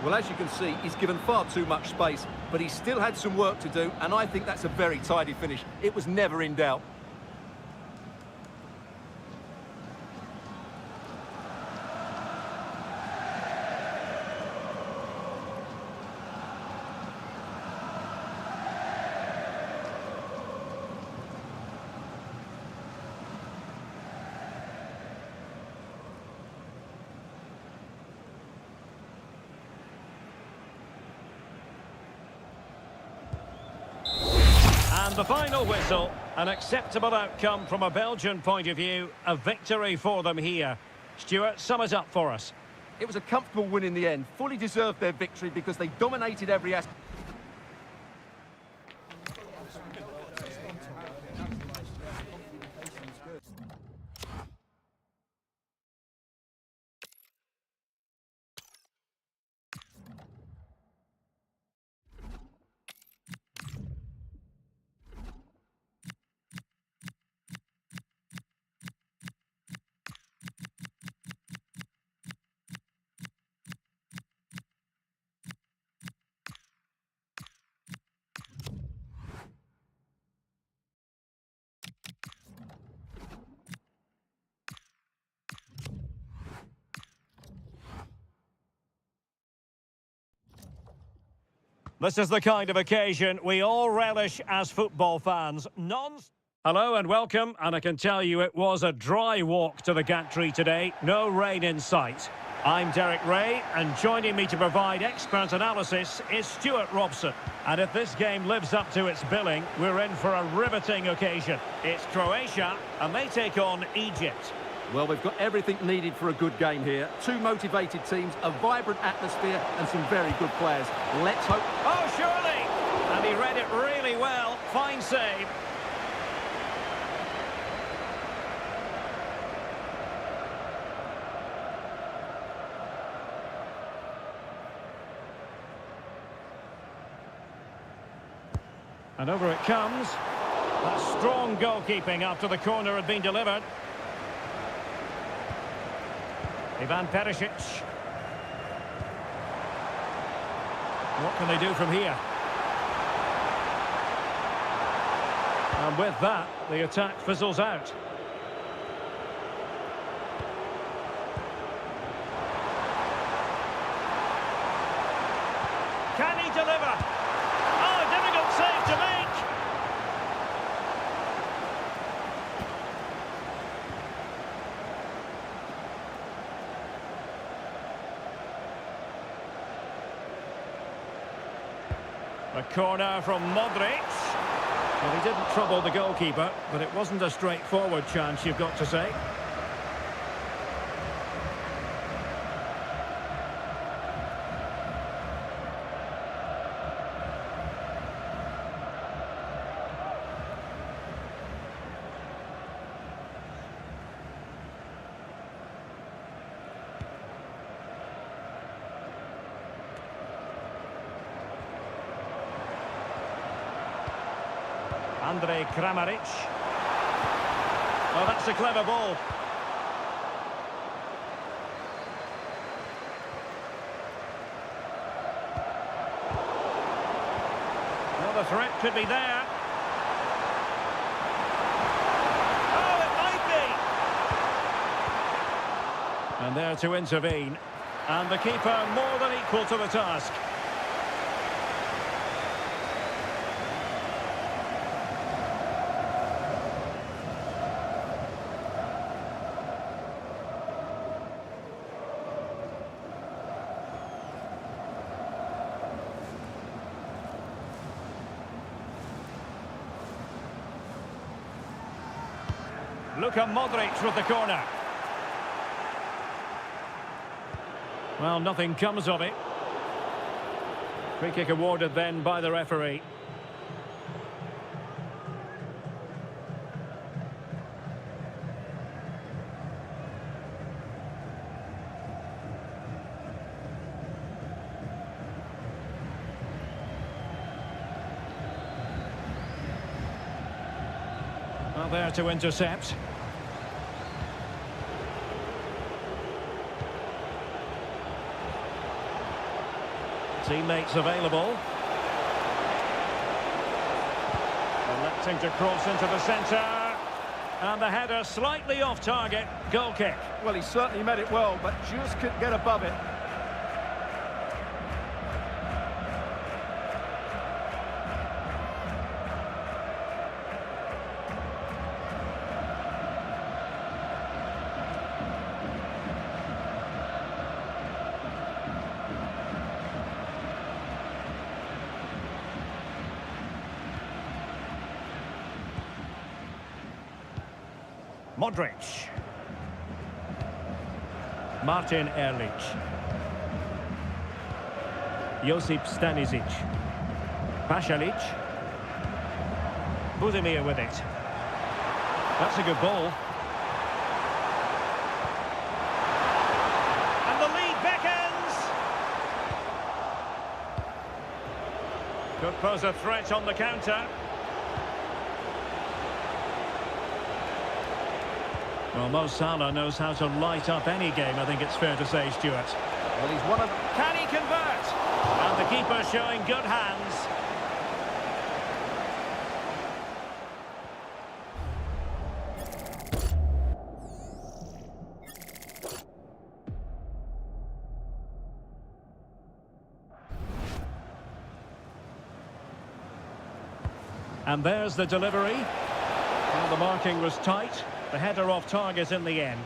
Well, as you can see, he's given far too much space, but he still had some work to do, and I think that's a very tidy finish. It was never in doubt. And the final whistle, an acceptable outcome from a Belgian point of view, a victory for them here. Stuart, sum it up for us. It was a comfortable win in the end, fully deserved their victory because they dominated every aspect. This is the kind of occasion we all relish as football fans. Hello and welcome, and I can tell you it was a dry walk to the gantry today. No rain in sight. I'm Derek Ray, and joining me to provide expert analysis is Stuart Robson. And if this game lives up to its billing, we're in for a riveting occasion. It's Croatia, and they take on Egypt. Well, we've got everything needed for a good game here. Two motivated teams, a vibrant atmosphere, and some very good players. Let's hope... Oh, surely! And he read it really well. Fine save. And over it comes. That's strong goalkeeping after the corner had been delivered. Ivan Perisic. What can they do from here? And with that, the attack fizzles out. Can he deliver? Oh, a difficult save to make. A corner from Modric. Well, he didn't trouble the goalkeeper, but it wasn't a straightforward chance, you've got to say. Andrej Kramaric. Oh, that's a clever ball. Well, the threat could be there. Oh, it might be. And there to intervene. And the keeper more than equal to the task. Luka Modric with the corner. Well, nothing comes of it. Free kick awarded then by the referee. Well, there to intercept. Teammates available. Electing to cross into the centre. And the header slightly off target. Goal kick. Well, he certainly made it well, but just couldn't get above it. Modric. Martin Ehrlich. Josip Stanisic. Pasalic. Budimir with it. That's a good ball. And the lead beckons. Could pose a threat on the counter. Well, Mo Salah knows how to light up any game, I think it's fair to say, Stuart. Well, he's one of them. Can he convert? And the keeper showing good hands. And there's the delivery. Well, the marking was tight. The header off target in the end.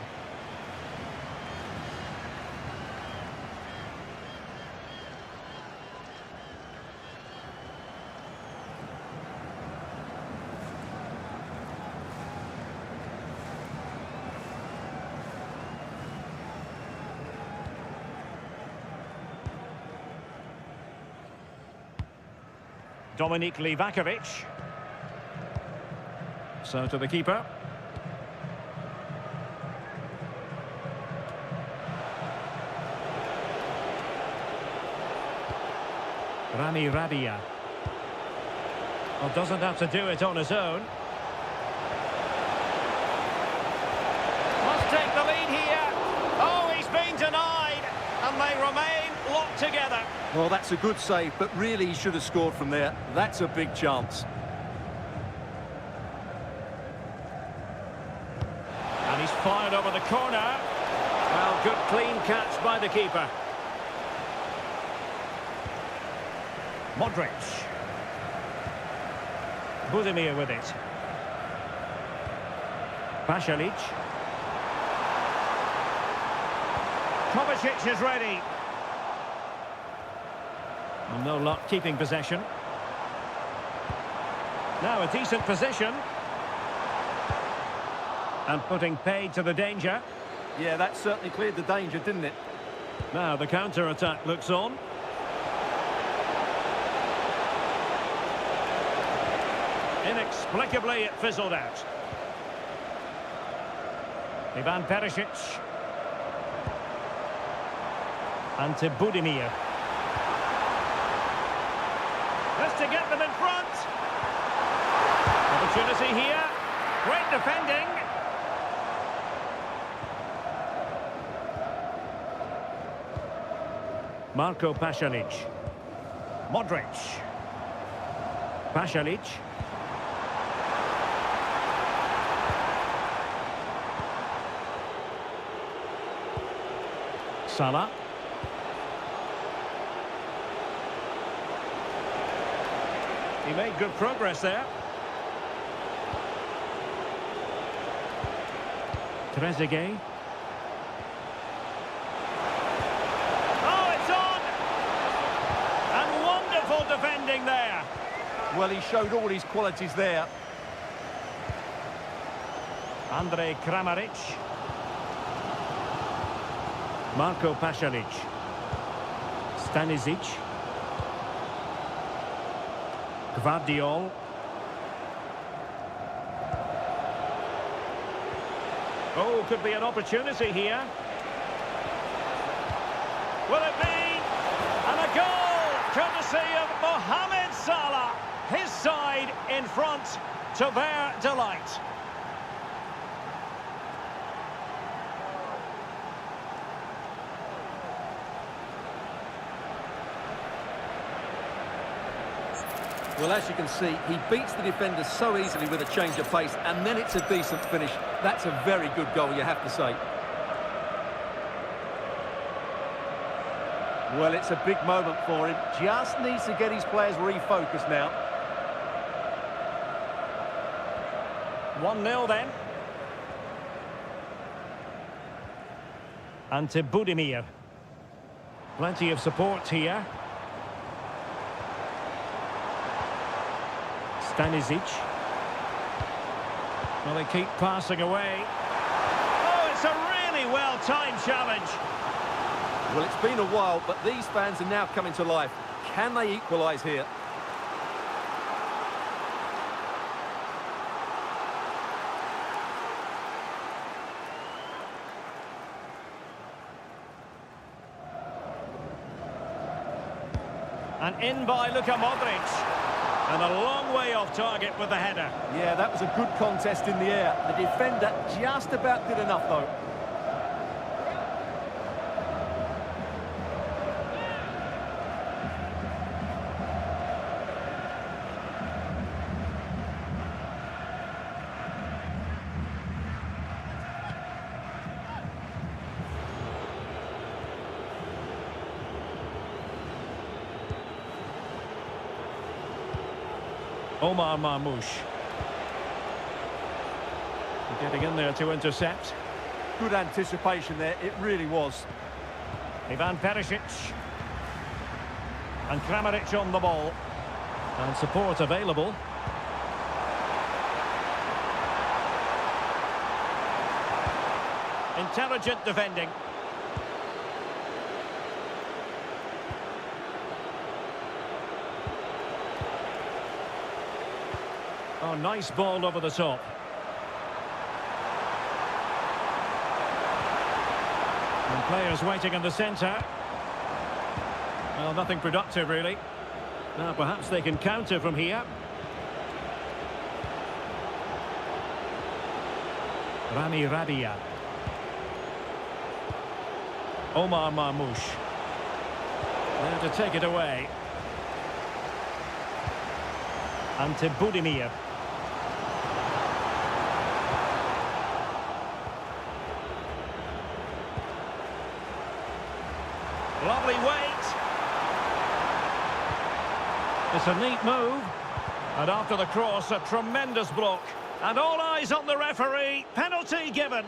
Dominik Livakovic. So to the keeper. Rami Rabia. Well, doesn't have to do it on his own. Must take the lead here. Oh, he's been denied. And they remain locked together. Well, that's a good save, but really he should have scored from there. That's a big chance. And he's fired over the corner. Well, good clean catch by the keeper. Modric. Budimir with it. Pasalic. Kovacic is ready. Well, no luck keeping possession. Now a decent position. And putting paid to the danger. Yeah, that certainly cleared the danger, didn't it? Now the counter-attack looks on. Inexplicably, it fizzled out. Ivan Perisic. And to Budimir. Just to get them in front. But opportunity here. Great defending. Marco Pasalic. Modric. Pasalic. Salah. He made good progress there. Trezeguet. Oh, it's on! And wonderful defending there. Well, he showed all his qualities there. Andrej Kramaric. Marco Pasalic. Stanisic. Gvardiol. Oh, could be an opportunity here. Will it be? And a goal, courtesy of Mohamed Salah. His side in front to their delight. Well, as you can see, he beats the defender so easily with a change of pace, and then it's a decent finish. That's a very good goal, you have to say. Well, it's a big moment for him. Just needs to get his players refocused now. 1-0 then. Ante Budimir. Plenty of support here. Stanisic. Well, they keep passing away. Oh, it's a really well-timed challenge. Well, it's been a while, but these fans are now coming to life. Can they equalise here? And in by Luka Modric. And a long way off target with the header. Yeah, that was a good contest in the air. The defender just about did enough, though. Omar Marmoush. Getting in there to intercept. Good anticipation there, it really was. Ivan Perisic. And Kramaric on the ball. And support available. Intelligent defending. Oh, nice ball over the top. And players waiting in the centre. Well, nothing productive, really. Now, perhaps they can counter from here. Rami Rabia. Omar Marmoush. There to take it away. Ante Budimir. Lovely weight. It's a neat move. And after the cross, a tremendous block. And all eyes on the referee. Penalty given.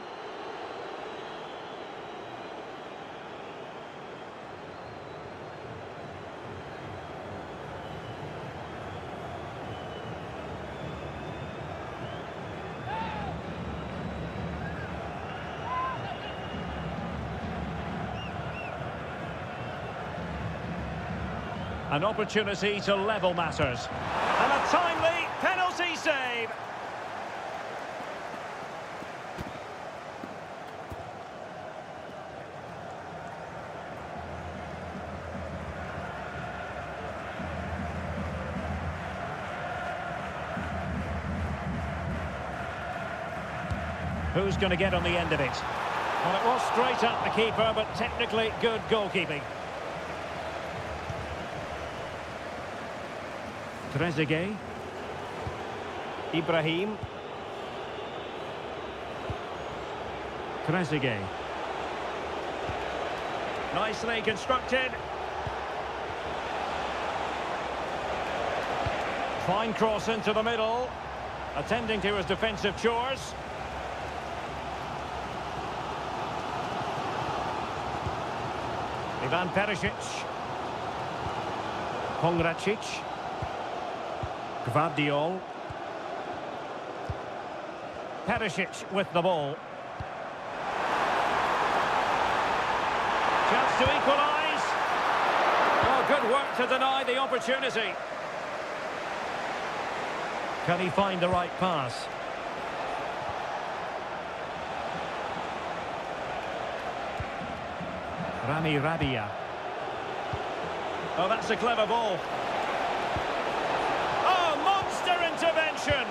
An opportunity to level matters. And a timely penalty save. Who's going to get on the end of it? Well, it was straight at the keeper, but technically good goalkeeping. Trezeguet. Ibrahim. Trezeguet. Nicely constructed. Fine cross into the middle. Attending to his defensive chores. Ivan Perisic. Pongracic. Gvardiol. Perisic with the ball. Chance to equalise. Oh, good work to deny the opportunity. Can he find the right pass? Rami Rabia. Oh, that's a clever ball. Oh, monster intervention!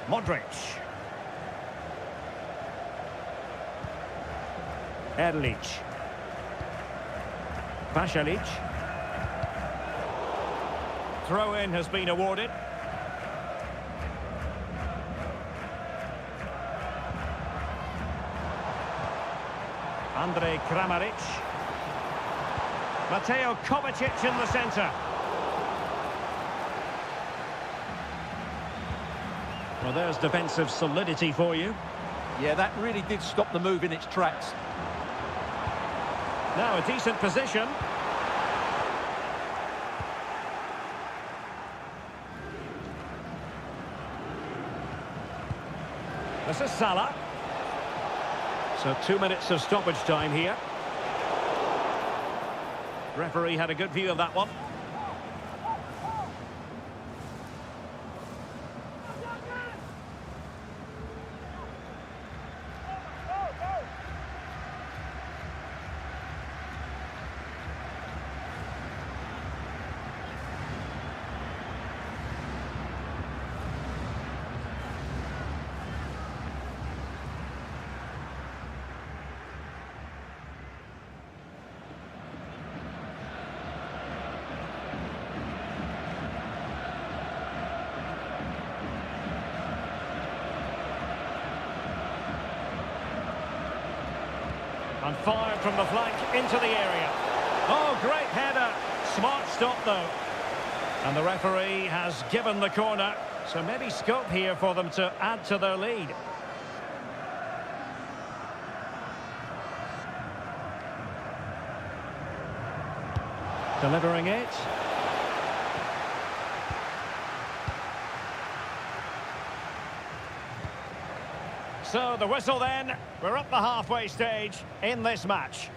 Modric. Erlich. Pasalic. Throw-in has been awarded. Andrej Kramaric. Mateo Kovacic in the centre. Well, there's defensive solidity for you. Yeah, that really did stop the move in its tracks. Now a decent position. This is Salah. So 2 minutes of stoppage time here. Referee had a good view of that one. And fired from the flank into the area. Oh, great header. Smart stop, though. And the referee has given the corner. So maybe scope here for them to add to their lead. Delivering it. So the whistle then, we're at the halfway stage in this match.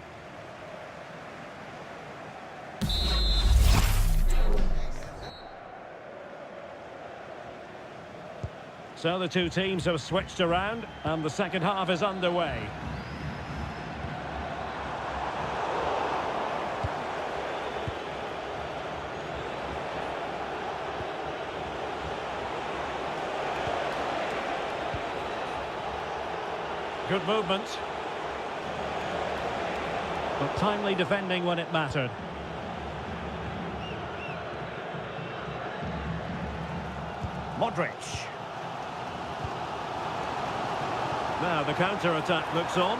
So the two teams have switched around and the second half is underway. Good movement. But timely defending when it mattered. Modric. Now the counter-attack looks on.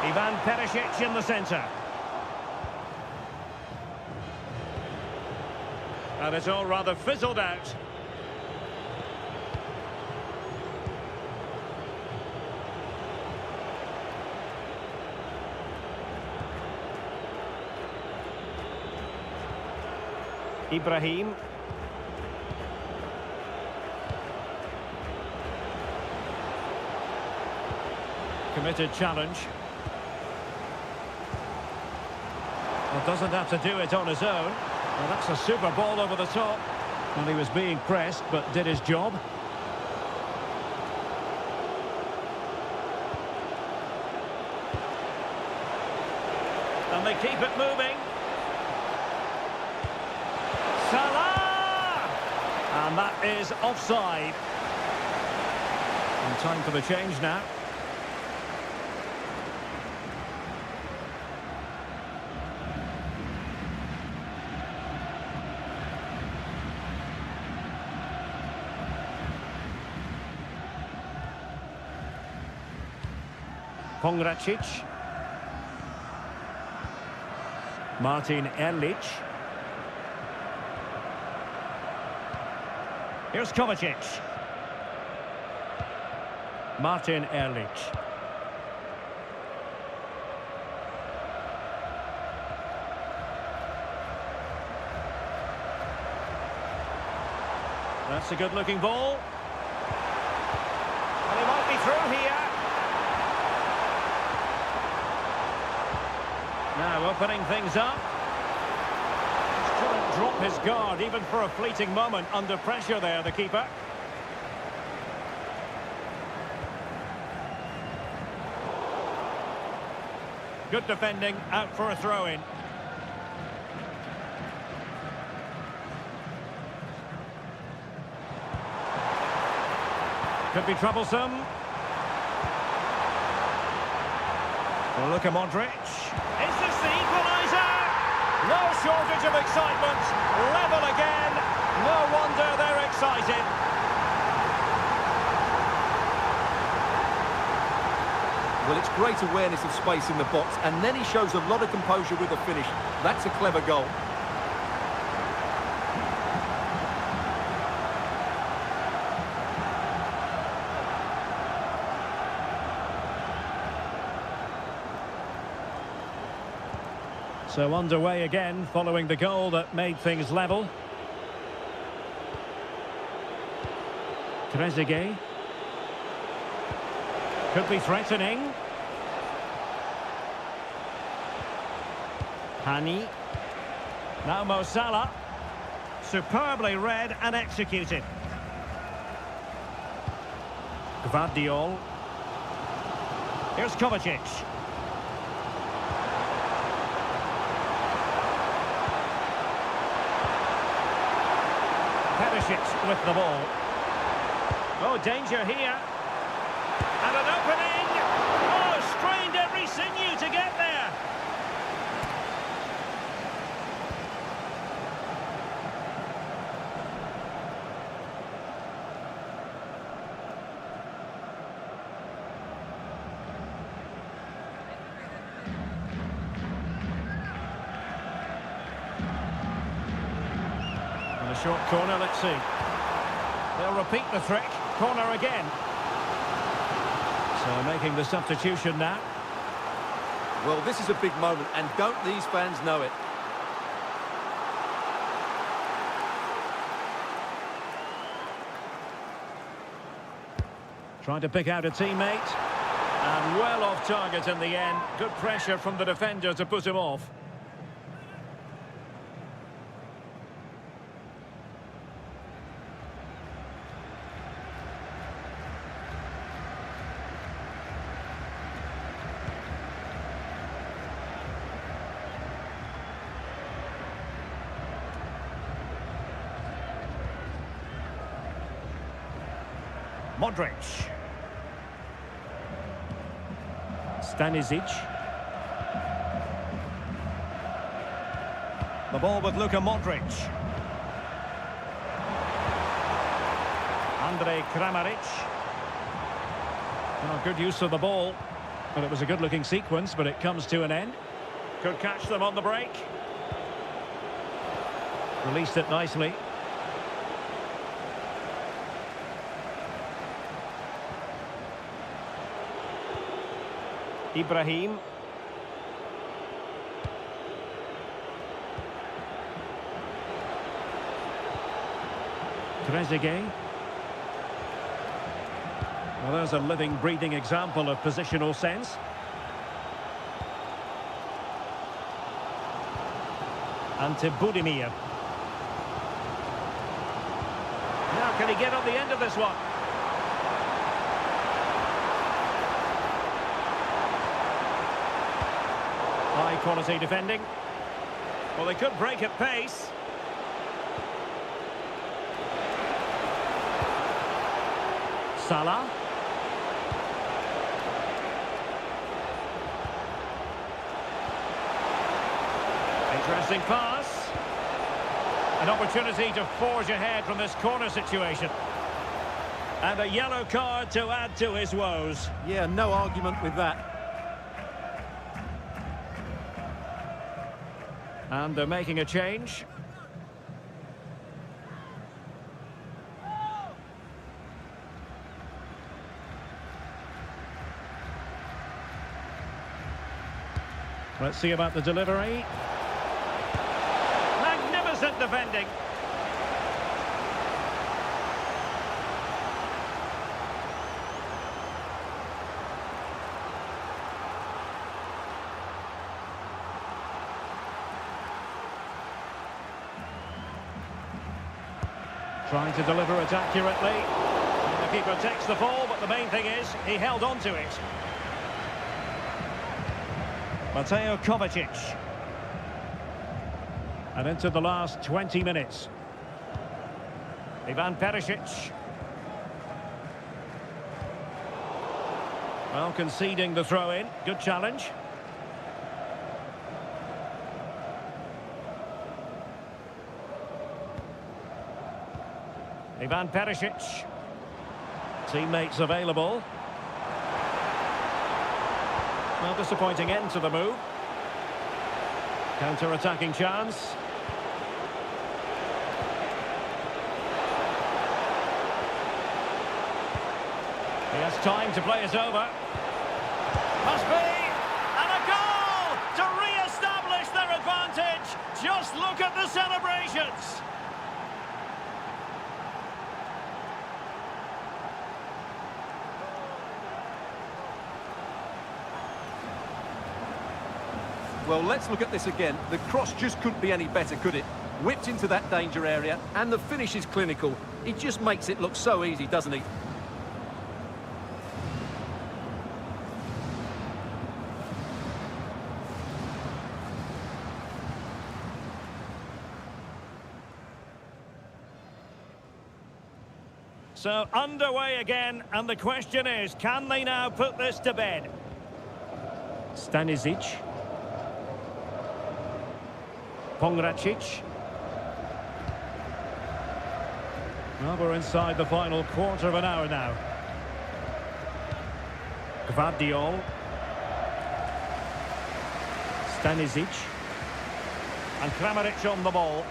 Ivan Perisic in the centre. And it's all rather fizzled out. Ibrahim. Committed challenge. Well, doesn't have to do it on his own. Well, that's a super ball over the top. Well, he was being pressed, but did his job. And they keep it moving. And that is offside. And time for the change now. Pongracic. Martin Erlich. Here's Kovacic. Martin Erlich. That's a good-looking ball. And he might be through here. Now opening things up. Shouldn't drop his guard even for a fleeting moment under pressure there, the keeper. Good defending, out for a throw-in. Could be troublesome. Well, look at Modric. Is this the equaliser? No shortage of excitement. Level again. No wonder they're excited. Well, it's great awareness of space in the box, and then he shows a lot of composure with the finish. That's a clever goal. So underway again, following the goal that made things level. Trezeguet. Could be threatening. Hani. Now Mo Salah. Superbly read and executed. Gvardiol. Here's Kovacic. Perisic with the ball. Oh, danger here. And an opening. Oh, strained every sinew to get there. And a short corner, let's see. They'll repeat the trick. Corner again. So making the substitution now. Well, this is a big moment, and don't these fans know it? Trying to pick out a teammate. And well off target in the end. Good pressure from the defender to put him off. Modric. Stanisic. The ball with Luka Modric. Andrej Kramaric. Oh, good use of the ball. Well, it was a good-looking sequence, but it comes to an end. Could catch them on the break. Released it nicely. Ibrahim. Trezeguet. Well, there's a living, breathing example of positional sense. Ante Budimir. Now, can he get on the end of this one? High quality defending. Well, they could break at pace. Salah. Interesting pass. An opportunity to forge ahead from this corner situation. And a yellow card to add to his woes. Yeah, no argument with that. And they're making a change. Let's see about the delivery. Magnificent defending. Trying to deliver it accurately. And the keeper takes the fall, but the main thing is he held on to it. Mateo Kovacic. And into the last 20 minutes. Ivan Perisic. Well, conceding the throw-in. Good challenge. Ivan Perisic. Teammates available. Well, disappointing end to the move. Counter-attacking chance. He has time to play it over. Must be! And a goal to re-establish their advantage. Just look at the celebrations. Well, let's look at this again. The cross just couldn't be any better, could it? Whipped into that danger area, and the finish is clinical. He just makes it look so easy, doesn't he? So underway again, and the question is, can they now put this to bed? Stanisic. Pongracic. Well, we're inside the final quarter of an hour now. Gvardiol. Stanisic. And Kramaric on the ball.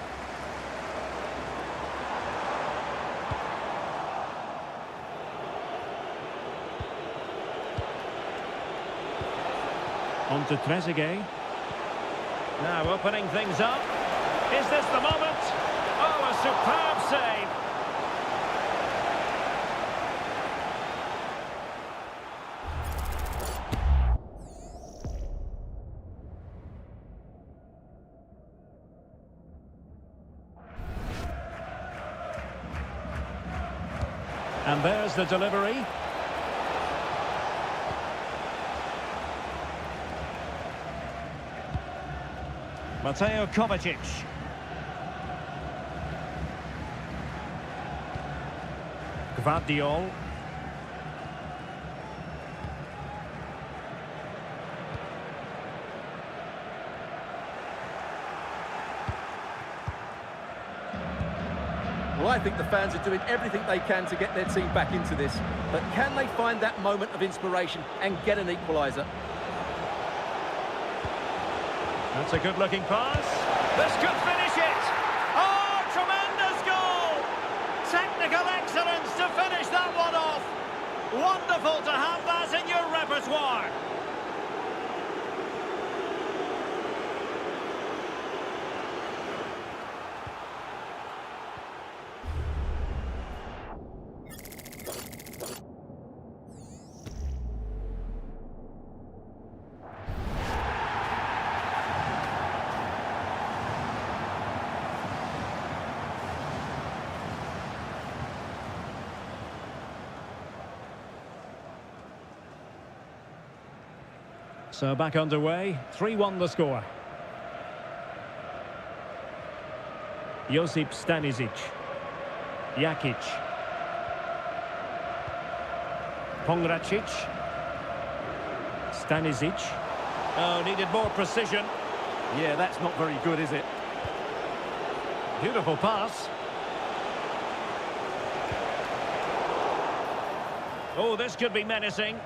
On to Trezeguet. Now opening things up. Is this the moment? Oh, a superb save. And there's the delivery. Mateo Kovacic. Gvardiol. Well, I think the fans are doing everything they can to get their team back into this. But can they find that moment of inspiration and get an equaliser? That's a good-looking pass. This could finish it. Oh, tremendous goal! Technical excellence to finish that one off. Wonderful to have that in your repertoire. So back underway, 3-1 the score. Josip Stanisic. Jakic. Pongracic. Stanisic. Oh, needed more precision. Yeah, that's not very good, is it? Beautiful pass. Oh, this could be menacing.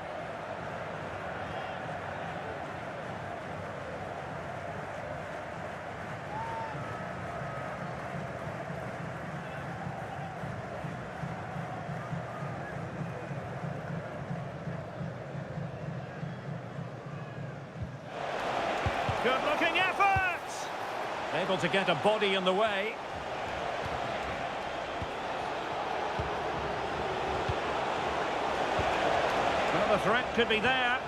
Good-looking effort! Able to get a body in the way. Well, the threat could be there.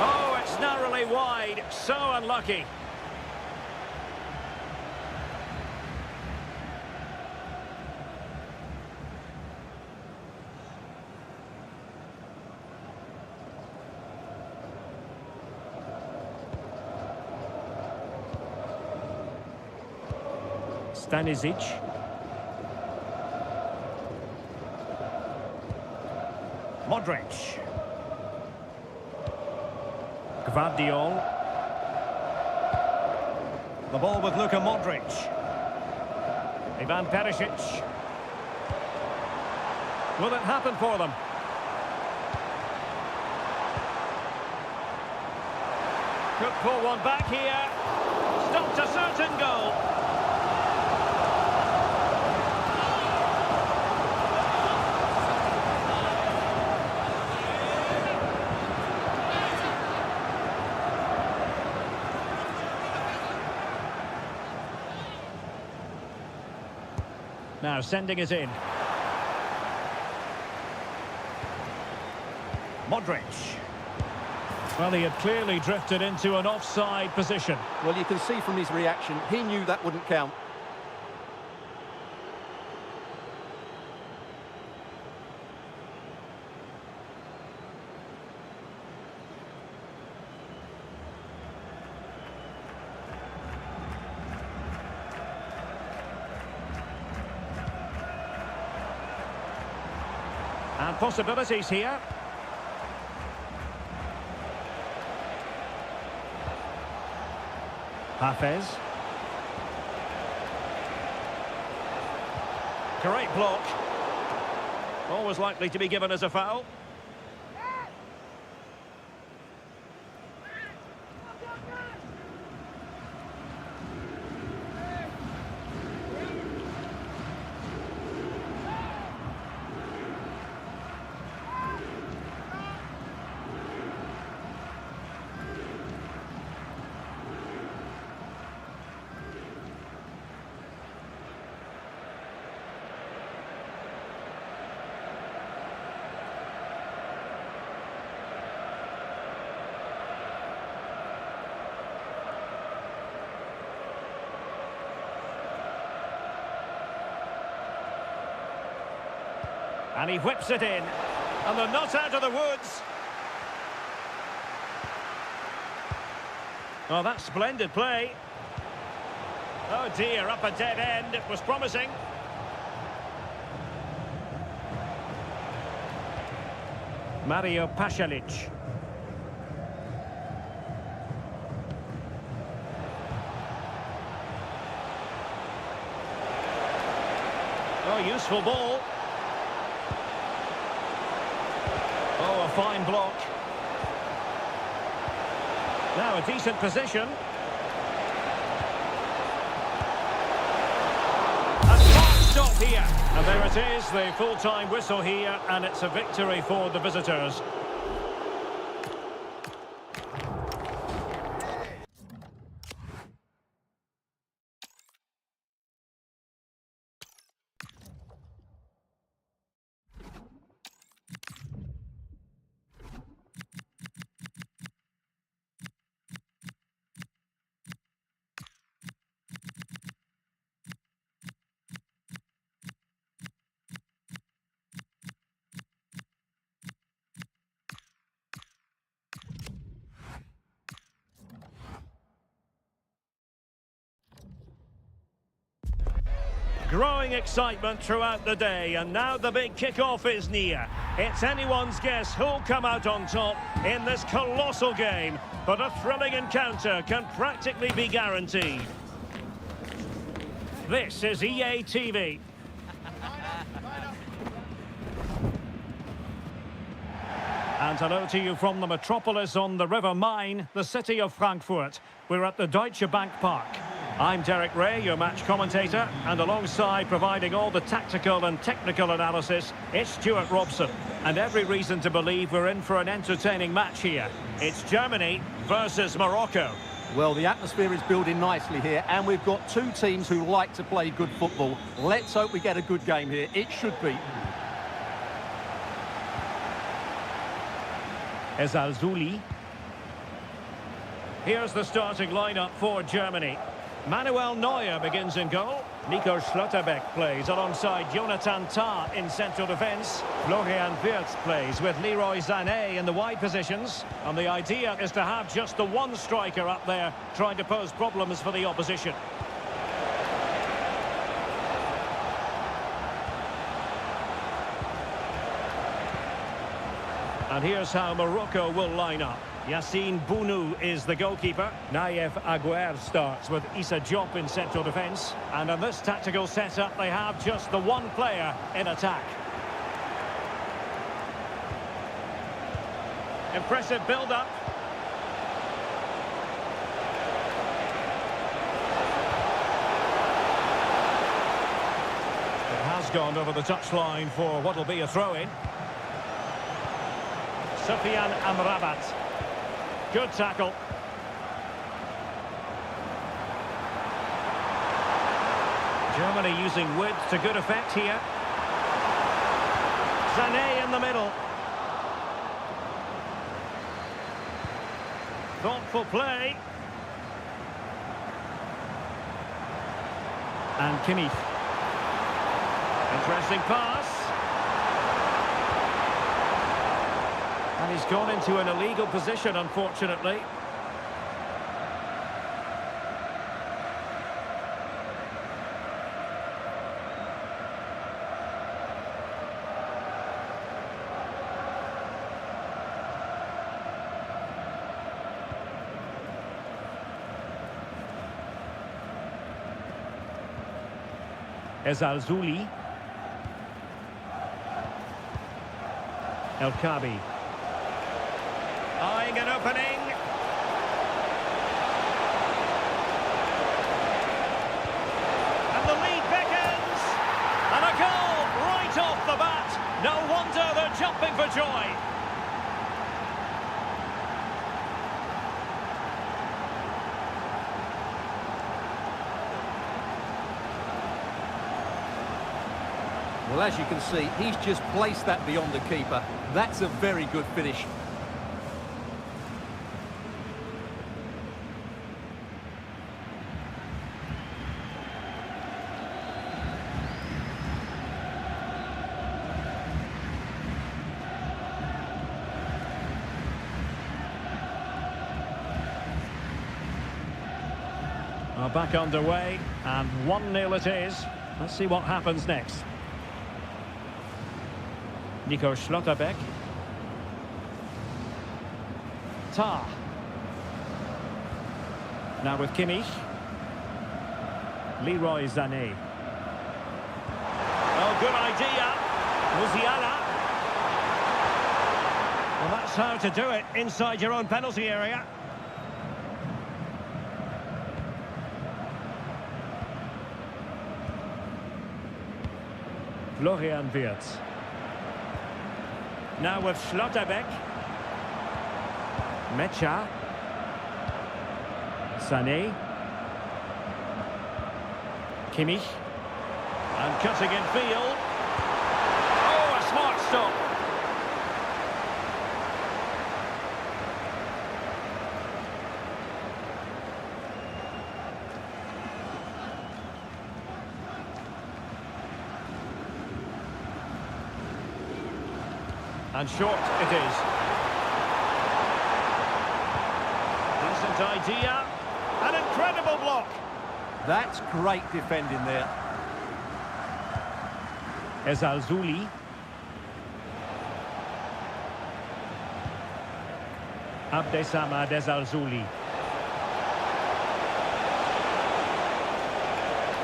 Oh, it's narrowly wide. So unlucky. Stanisic. Modric. Gvardiol. The ball with Luka Modric. Ivan Perisic. Will it happen for them? Could pull one back here. Stopped a certain goal. Now sending it in. Modric. Well, he had clearly drifted into an offside position. Well, you can see from his reaction, he knew that wouldn't count. And possibilities here. Hafez. Great block. Always likely to be given as a foul. And he whips it in. And they're not out of the woods. Oh, that's splendid play. Oh dear, up a dead end. It was promising. Mario Pasalic. Oh, useful ball. Oh, a fine block. Now a decent position. A smart stop here. And there it is, the full-time whistle here, and it's a victory for the visitors. Growing excitement throughout the day, and now the big kick-off is near. It's anyone's guess who'll come out on top in this colossal game, but a thrilling encounter can practically be guaranteed. This is EA TV. And hello to you from the metropolis on the River Main, the city of Frankfurt. We're at the Deutsche Bank Park. I'm Derek Ray, your match commentator, and alongside providing all the tactical and technical analysis, it's Stuart Robson. And every reason to believe we're in for an entertaining match here. It's Germany versus Morocco. Well, the atmosphere is building nicely here, and we've got two teams who like to play good football. Let's hope we get a good game here. It should be. Ezalzouli. Here's the starting lineup for Germany. Manuel Neuer begins in goal. Nico Schlotterbeck plays alongside Jonathan Tah in central defence. Florian Wirtz plays with Leroy Sané in the wide positions. And the idea is to have just the one striker up there trying to pose problems for the opposition. And here's how Morocco will line up. Yassine Bounou is the goalkeeper. Naïef Aguer starts with Issa Diop in central defence. And in this tactical setup, they have just the one player in attack. Impressive build-up. It has gone over the touchline for what will be a throw-in. Sofiane Amrabat. Good tackle. Germany using width to good effect here. Sané in the middle. Thoughtful play. And Kimmich. Interesting pass. And he's gone into an illegal position, unfortunately. Ezalzouli. El Khabi. Eyeing an opening. And the lead beckons. And a goal right off the bat. No wonder they're jumping for joy. Well, as you can see, he's just placed that beyond the keeper. That's a very good finish. Well, back underway, and 1-0 it is. Let's see what happens next. Nico Schlotterbeck. Tah. Now with Kimmich. Leroy Sané. Oh, good idea. Musiala. Well, that's how to do it inside your own penalty area. Florian Wirtz. Now with Schlotterbeck. Mecha. Sané. Kimmich. And cutting in field. Oh, a smart stop. And short it is. Decent idea. An incredible block. That's great defending there. Ezalzouli. Abdesamad Ezalzouli.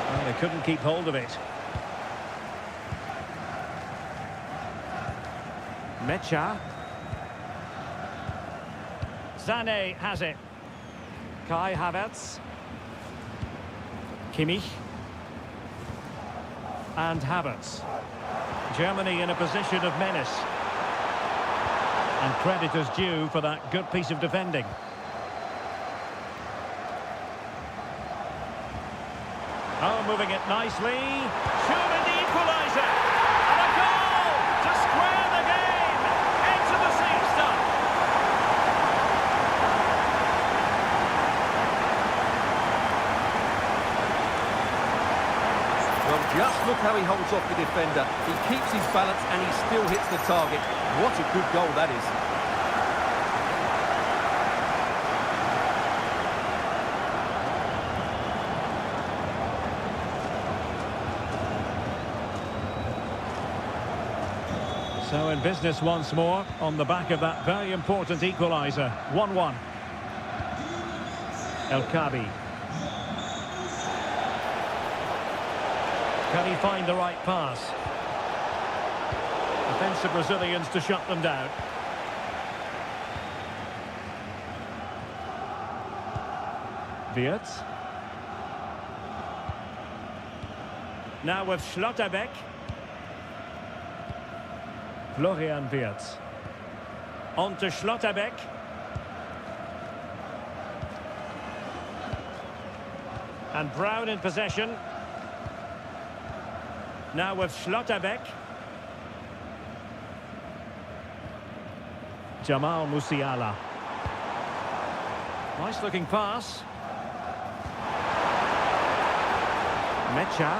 Well, they couldn't keep hold of it. Mecha. Sané has it. Kai Havertz. Kimmich. And Havertz. Germany in a position of menace. And credit is due for that good piece of defending. Oh, moving it nicely. Shooting the equaliser. And a goal to square the game. Into the seat stuff. Well, just look how he holds off the defender. He keeps his balance and he still hits the target. What a good goal that is. So in business once more on the back of that very important equaliser. 1-1. El Kabi. Can he find the right pass? Defensive Brazilians to shut them down. Wirtz. Now with Schlotterbeck. Florian Wirtz. On to Schlotterbeck. And Brown in possession. Now with Schlotterbeck. Jamal Musiala. Nice looking pass. Mecha.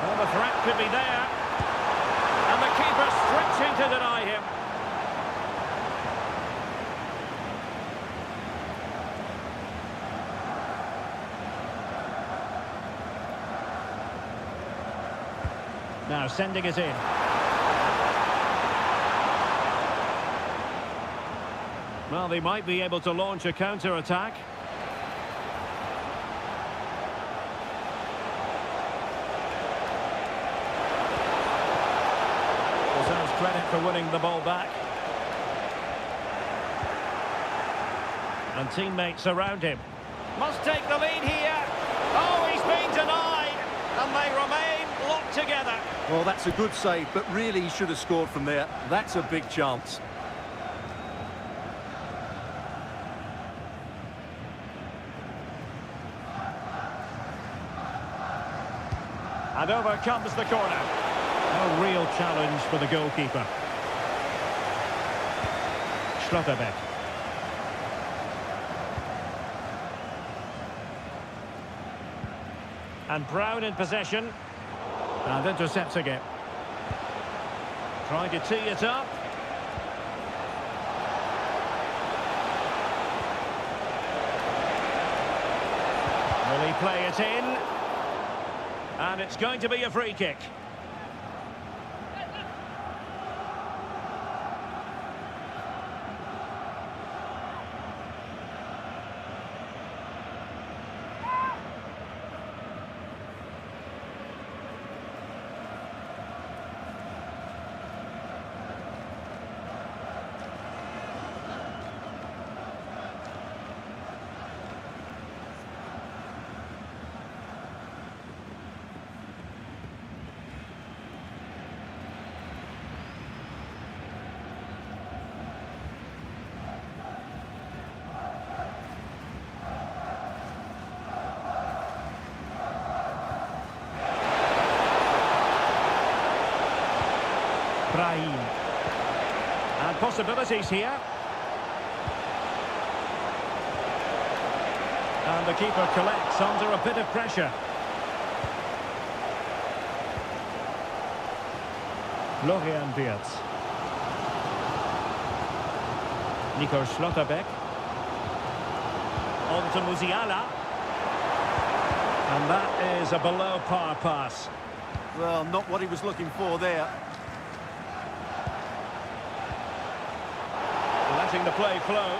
Well, the threat could be there. And the keeper stretching to deny him. Now sending it in. Well, they might be able to launch a counter-attack. Deserves credit for winning the ball back. And teammates around him. Must take the lead here. Oh, he's been denied. And they remain locked together. Well, that's a good save, but really he should have scored from there. That's a big chance. And over comes the corner. A real challenge for the goalkeeper. Schlotterbeck. And Brown in possession. And intercepting it. Trying to tee it up. Will he play it in? And it's going to be a free kick. Brahim. And possibilities here. And the keeper collects under a bit of pressure. Florian Wirtz. Nico Schlotterbeck. On to Musiala. And that is a below par pass. Well, not what he was looking for there. Letting the play flow.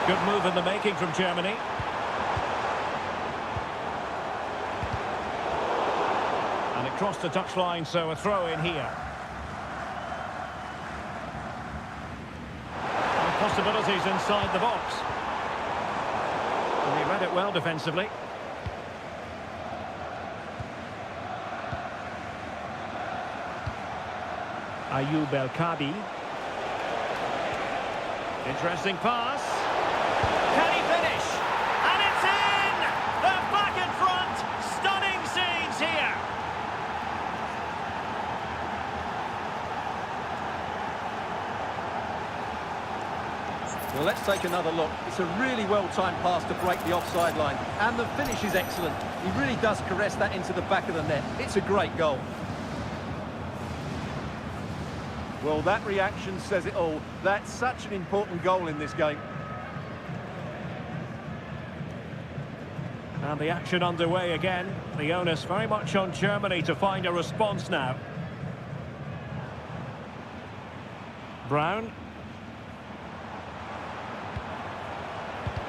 Good move in the making from Germany. And it crossed the touchline, so a throw in here. And possibilities inside the box. And he read it well defensively. Ayoub El-Kabi. Interesting pass. Can he finish? And it's in! They're back in front! Stunning scenes here! Well, let's take another look. It's a really well-timed pass to break the offside line. And the finish is excellent. He really does caress that into the back of the net. It's a great goal. Well, that reaction says it all. That's such an important goal in this game. And the action underway again. The onus very much on Germany to find a response now. Brown.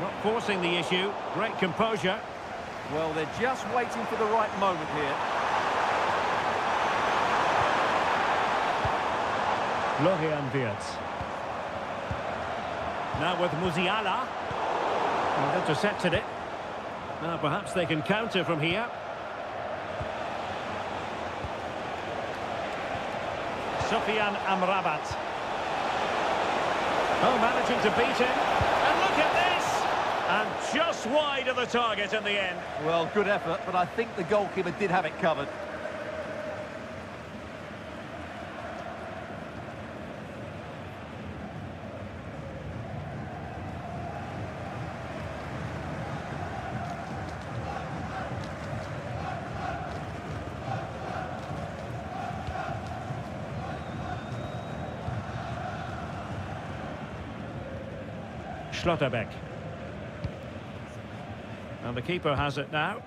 Not forcing the issue. Great composure. Well, they're just waiting for the right moment here. Florian Wirtz. Now with Musiala. And intercepted it. Now perhaps they can counter from here. Sofyan Amrabat. Oh, managing to beat him. And look at this! And just wide of the target in the end. Well, good effort, but I think the goalkeeper did have it covered. Schlotterbeck. And the keeper has it now.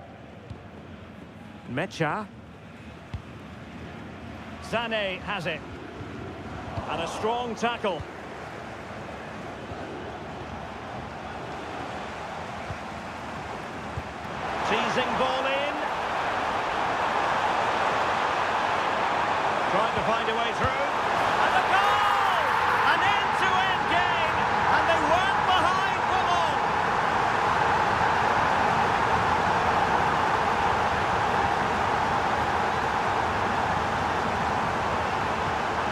Mecha. Sané has it. And a strong tackle. Teasing ball in. Trying to find a way through. And the goal! An end-to-end game. And they weren't behind for long.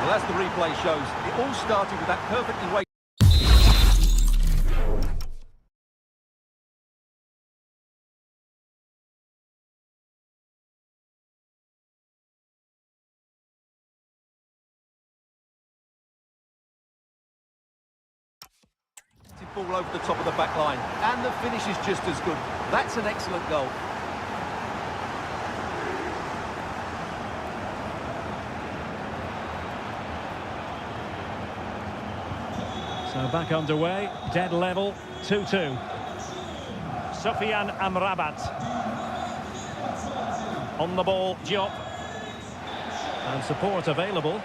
Well, as the replay shows, it all started with that perfectly weighted ball over the top of the back line, and the finish is just as good. That's an excellent goal. So back underway, dead level, 2-2. Sofyan Amrabat. On the ball, Diop. And support available.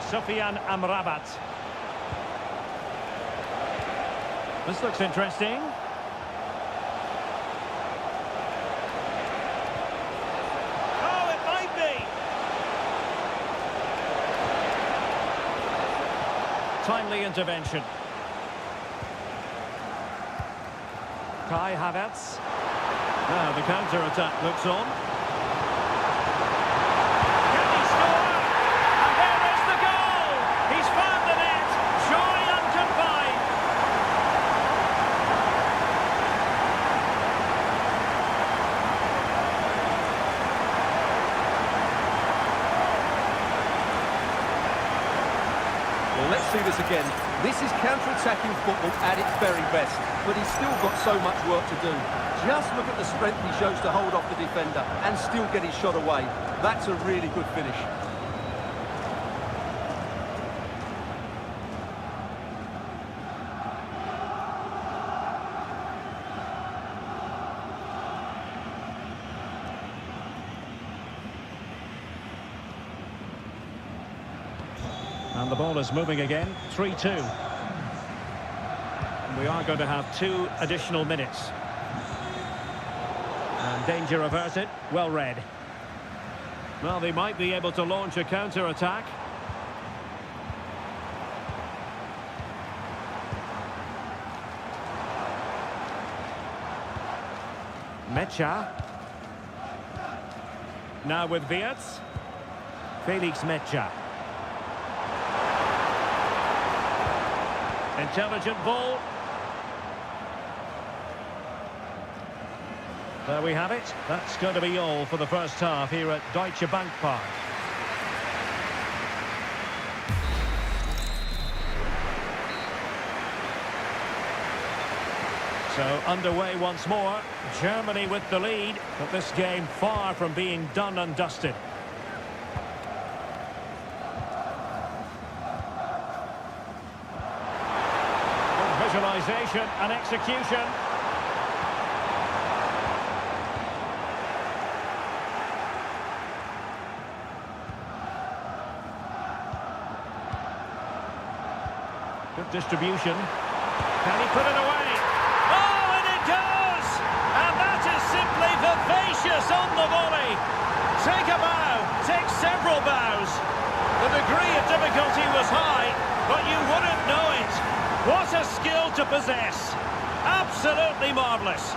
Sofyan Amrabat. This looks interesting. Oh, it might be. Timely intervention. Kai Havertz. Now the counter-attack looks on. Let's see this again. This is counter-attacking football at its very best, but he's still got so much work to do. Just look at the strength he shows to hold off the defender and still get his shot away. That's a really good finish. And the ball is moving again, 3-2. We are going to have 2 additional minutes. And danger averted, well read. Well, they might be able to launch a counter-attack. Mecha. Now with Wirtz. Felix Mecha. Intelligent ball. There we have it. That's going to be all for the first half here at Deutsche Bank Park. So underway once more. Germany with the lead, but this game far from being done and dusted. Visualization and execution. Good distribution. Can he put it away? Oh, and it goes! And that is simply vivacious on the volley. Take a bow, take several bows. The degree of difficulty was high, but you wouldn't know it. What a skill to possess. Absolutely marvellous.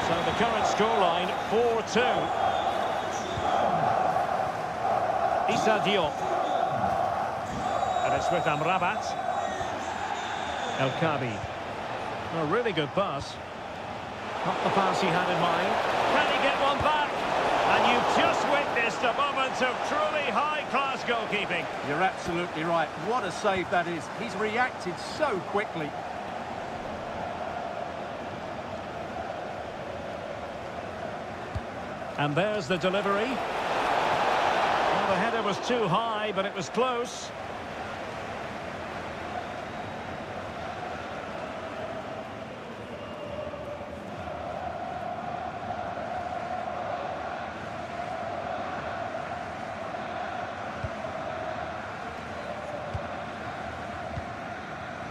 So the current scoreline, 4-2. Issa Diop. And it's with Amrabat. El Kabi. A really good pass. Not the pass he had in mind. Can he get one back? And you've just witnessed a moment of truly high-class goalkeeping. You're absolutely right. What a save that is. He's reacted so quickly. And there's the delivery. Well, the header was too high, but it was close.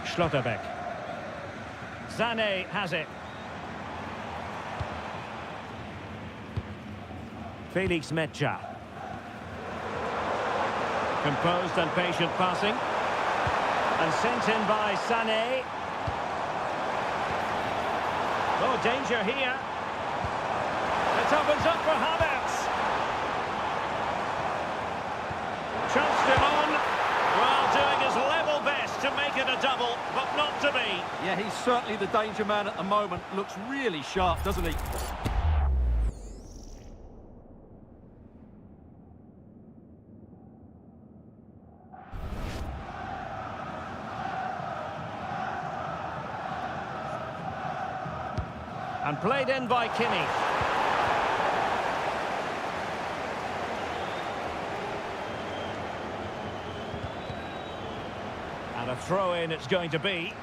Schlotterbeck. Sané has it. Felix Mecha. Composed and patient passing. And sent in by Sané. Oh, danger here. It opens up for Havertz. Trounced him on. Well, doing his level best to make it a double, but not to be. Yeah, he's certainly the danger man at the moment. Looks really sharp, doesn't he? And played in by Kimmich. And a throw-in it's going to be.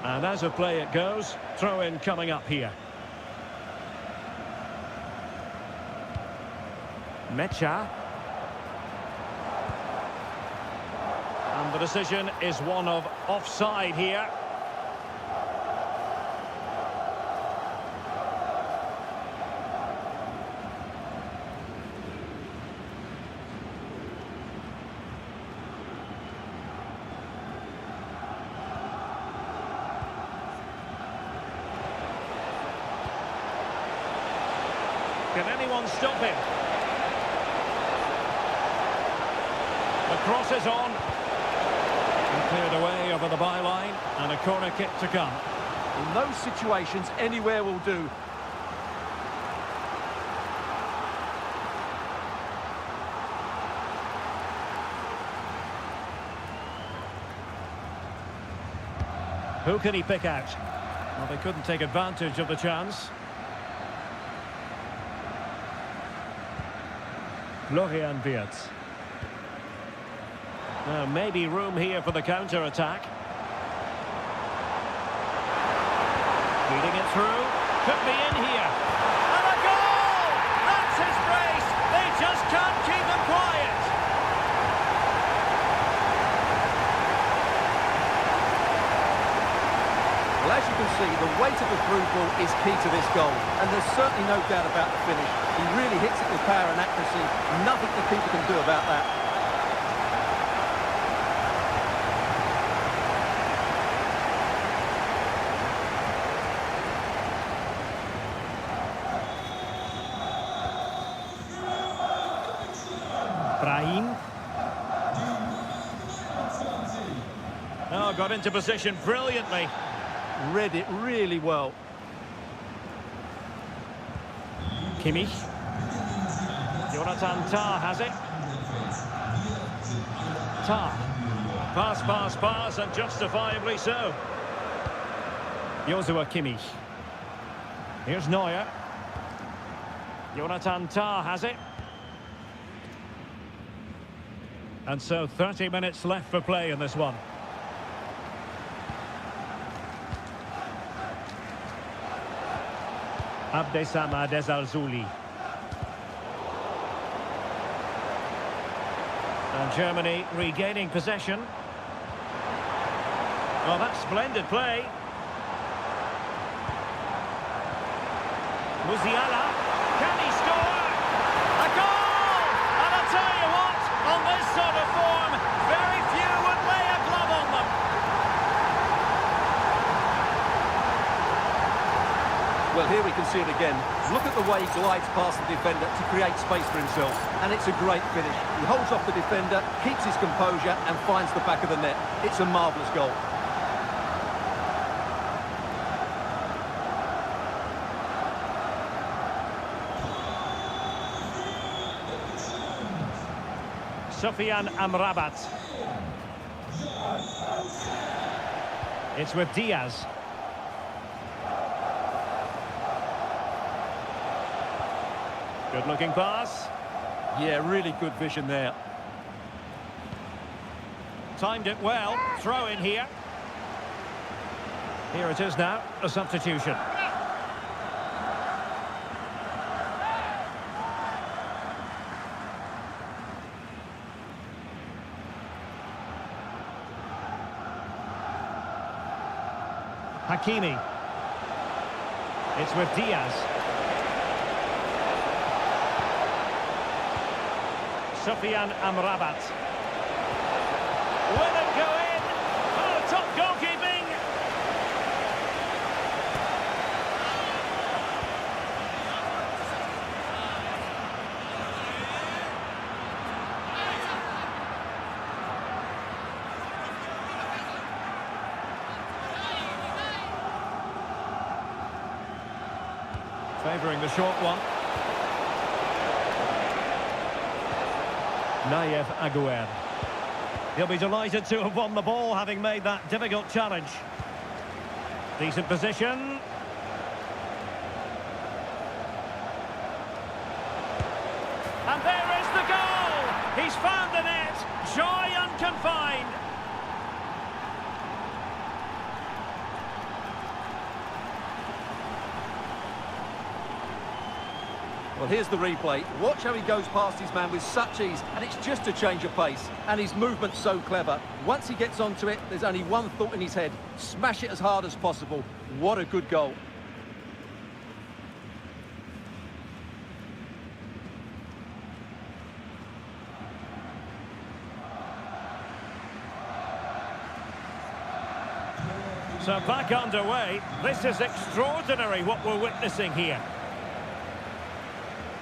And as a play it goes, throw-in coming up here. Mecha. And the decision is one of offside here. Can anyone stop him? The cross is on. And cleared away over the byline, and a corner kick to come. In those situations, anywhere will do. Who can he pick out? Well, they couldn't take advantage of the chance. Florian Wirtz. Now, maybe room here for the counter-attack. Feeding it through. Could be in here. And a goal! That's his brace! They just can't keep him quiet! Well, as you can see, the weight of the through ball is key to this goal. And there's certainly no doubt about the finish. He really hits it with power and accuracy. Nothing the keeper can do about that. Brahim. Oh, got into position brilliantly. Read it really well. Kimmich. Jonathan Tah has it. Tah. Pass, and justifiably so. Joshua Kimmich. Here's Neuer. Jonathan Tah has it. And so 30 minutes left for play in this one. Abdessamad Ezalzouli. And Germany regaining possession. Well, that's splendid play. Musiala. Can he score? A goal! And I'll tell you what, on this sort of form, very few would lay a glove on them. Well, here we can see it again. Look at the way he glides past the defender to create space for himself. And it's a great finish. He holds off the defender, keeps his composure and finds the back of the net. It's a marvellous goal. Sofian Amrabat. It's with Diaz. Good looking pass. Yeah, really good vision there. Timed it well. Throw in here. Here it is now, a substitution. Hakimi. It's with Diaz. Sofian Amrabat. Will it go in? Oh, top goalkeeping! Favouring the short one. Nayef Aguerd. He'll be delighted to have won the ball, having made that difficult challenge. Decent position. And there is the goal! He's found the net. Joy unconfined. Well, here's the replay. Watch how he goes past his man with such ease, and it's just a change of pace. And his movement's so clever. Once he gets onto it, there's only one thought in his head. Smash it as hard as possible. What a good goal. So back underway. This is extraordinary what we're witnessing here.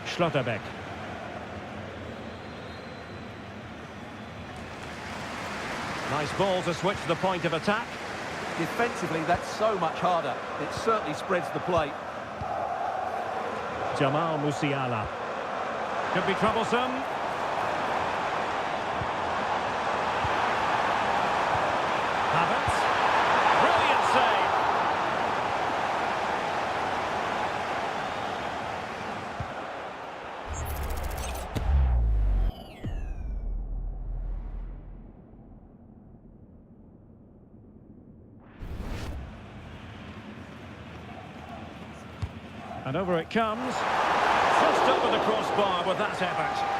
Schlotterbeck. Nice ball to switch the point of attack. Defensively, that's so much harder. It certainly spreads the play. Jamal Musiala. Could be troublesome. Havertz. Brilliant save. And over it comes. Just over the crossbar with that effort.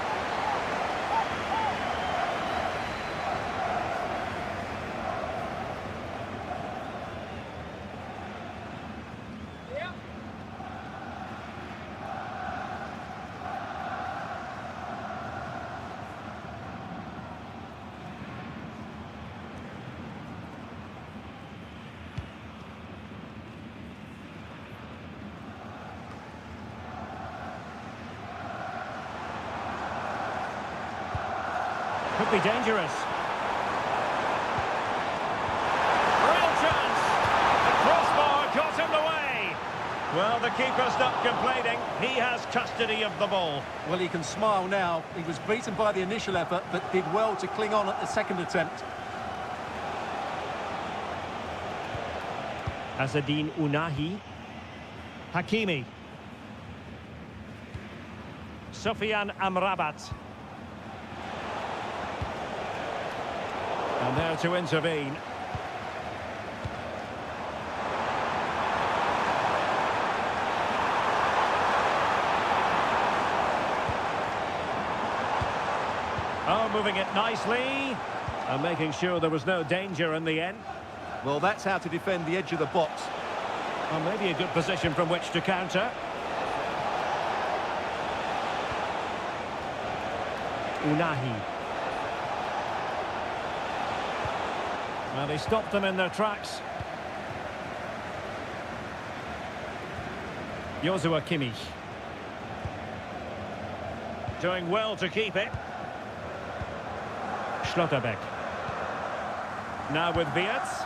Could be dangerous. Real chance. The crossbar got in the way. Well, the keeper's not complaining. He has custody of the ball. Well, he can smile now. He was beaten by the initial effort, but did well to cling on at the second attempt. Azzedine Ounahi. Hakimi. Sofiane Amrabat. And there to intervene. Oh, moving it nicely. And making sure there was no danger in the end. Well, that's how to defend the edge of the box. Well, maybe a good position from which to counter. Ounahi. Well, they stopped them in their tracks. Joshua Kimmich. Doing well to keep it. Schlotterbeck. Now with Wirtz.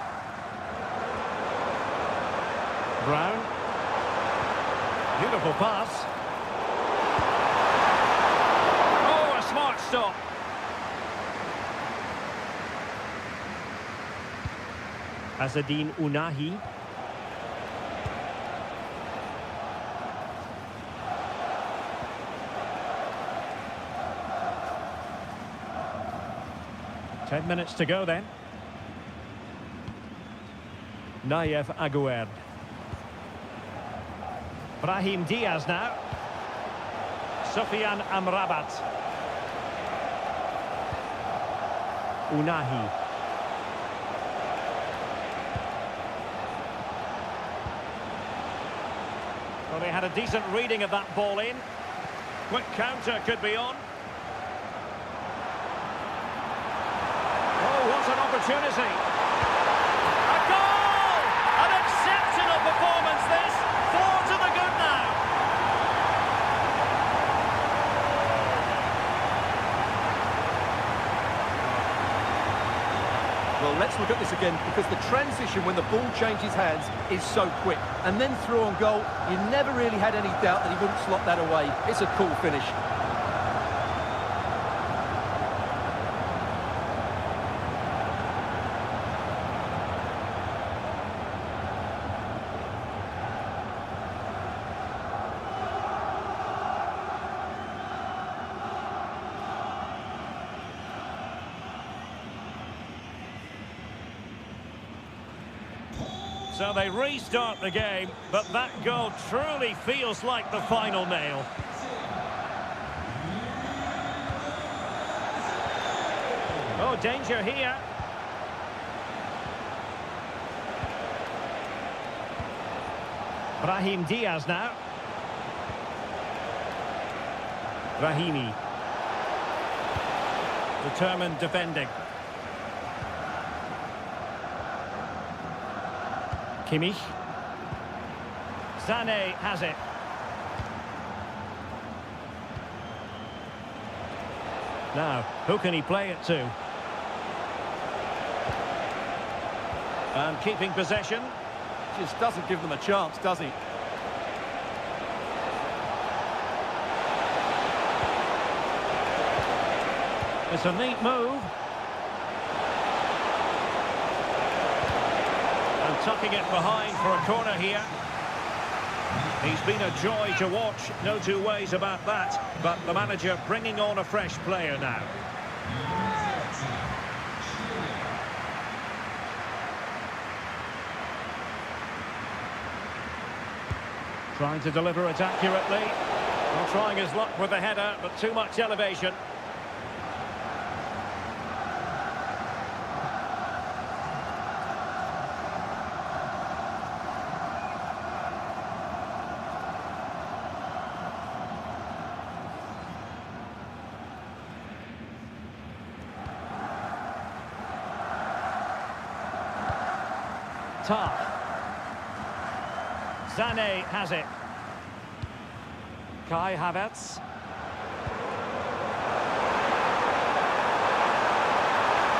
Brown. Beautiful pass. Oh, a smart stop. Azzedine Ounahi. Ten minutes to go then. Nayef Aguerd. Brahim Diaz now. Sofiane Amrabat. Ounahi. Well, they had a decent reading of that ball in. Quick counter could be on. Oh, what an opportunity. A goal! An exceptional performance this. 4 to the good now. Well, let's look at this again, because the transition when the ball changes hands is so quick. And then through on goal, you never really had any doubt that he wouldn't slot that away. It's a cool finish. So they restart the game, but that goal truly feels like the final nail. Oh, danger here. Brahim Diaz now. Brahimi. Determined defending. Kimmich. Sané has it. Now, who can he play it to? And keeping possession. Just doesn't give them a chance, does he? It's a neat move. And tucking it behind for a corner here. He's been a joy to watch, no two ways about that. But the manager bringing on a fresh player now. Trying to deliver it accurately. Well, trying his luck with the header, but too much elevation. Tar. Sané has it. Kai Havertz.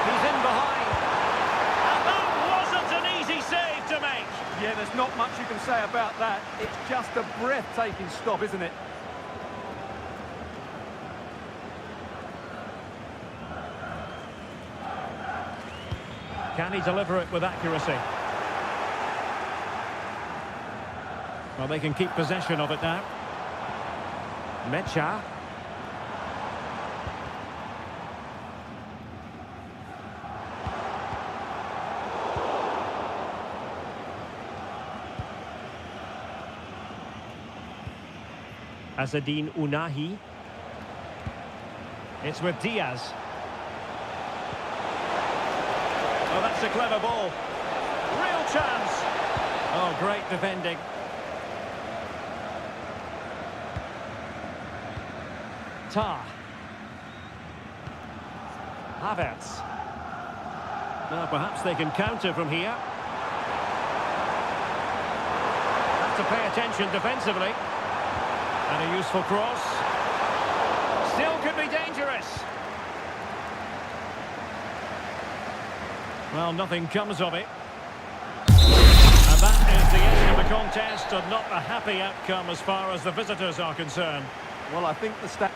He's in behind. And that wasn't an easy save to make. Yeah, there's not much you can say about that. It's just a breathtaking stop, isn't it? Can he deliver it with accuracy? Well, they can keep possession of it now. Mecha. Azzedine Ounahi. It's with Diaz. Oh, that's a clever ball. Real chance. Oh, great defending. Tar. Havertz. Now perhaps they can counter from here. Have to pay attention defensively. And a useful cross. Still could be dangerous. Well, nothing comes of it. And that is the end of the contest, and not a happy outcome as far as the visitors are concerned. Well, I think the stat...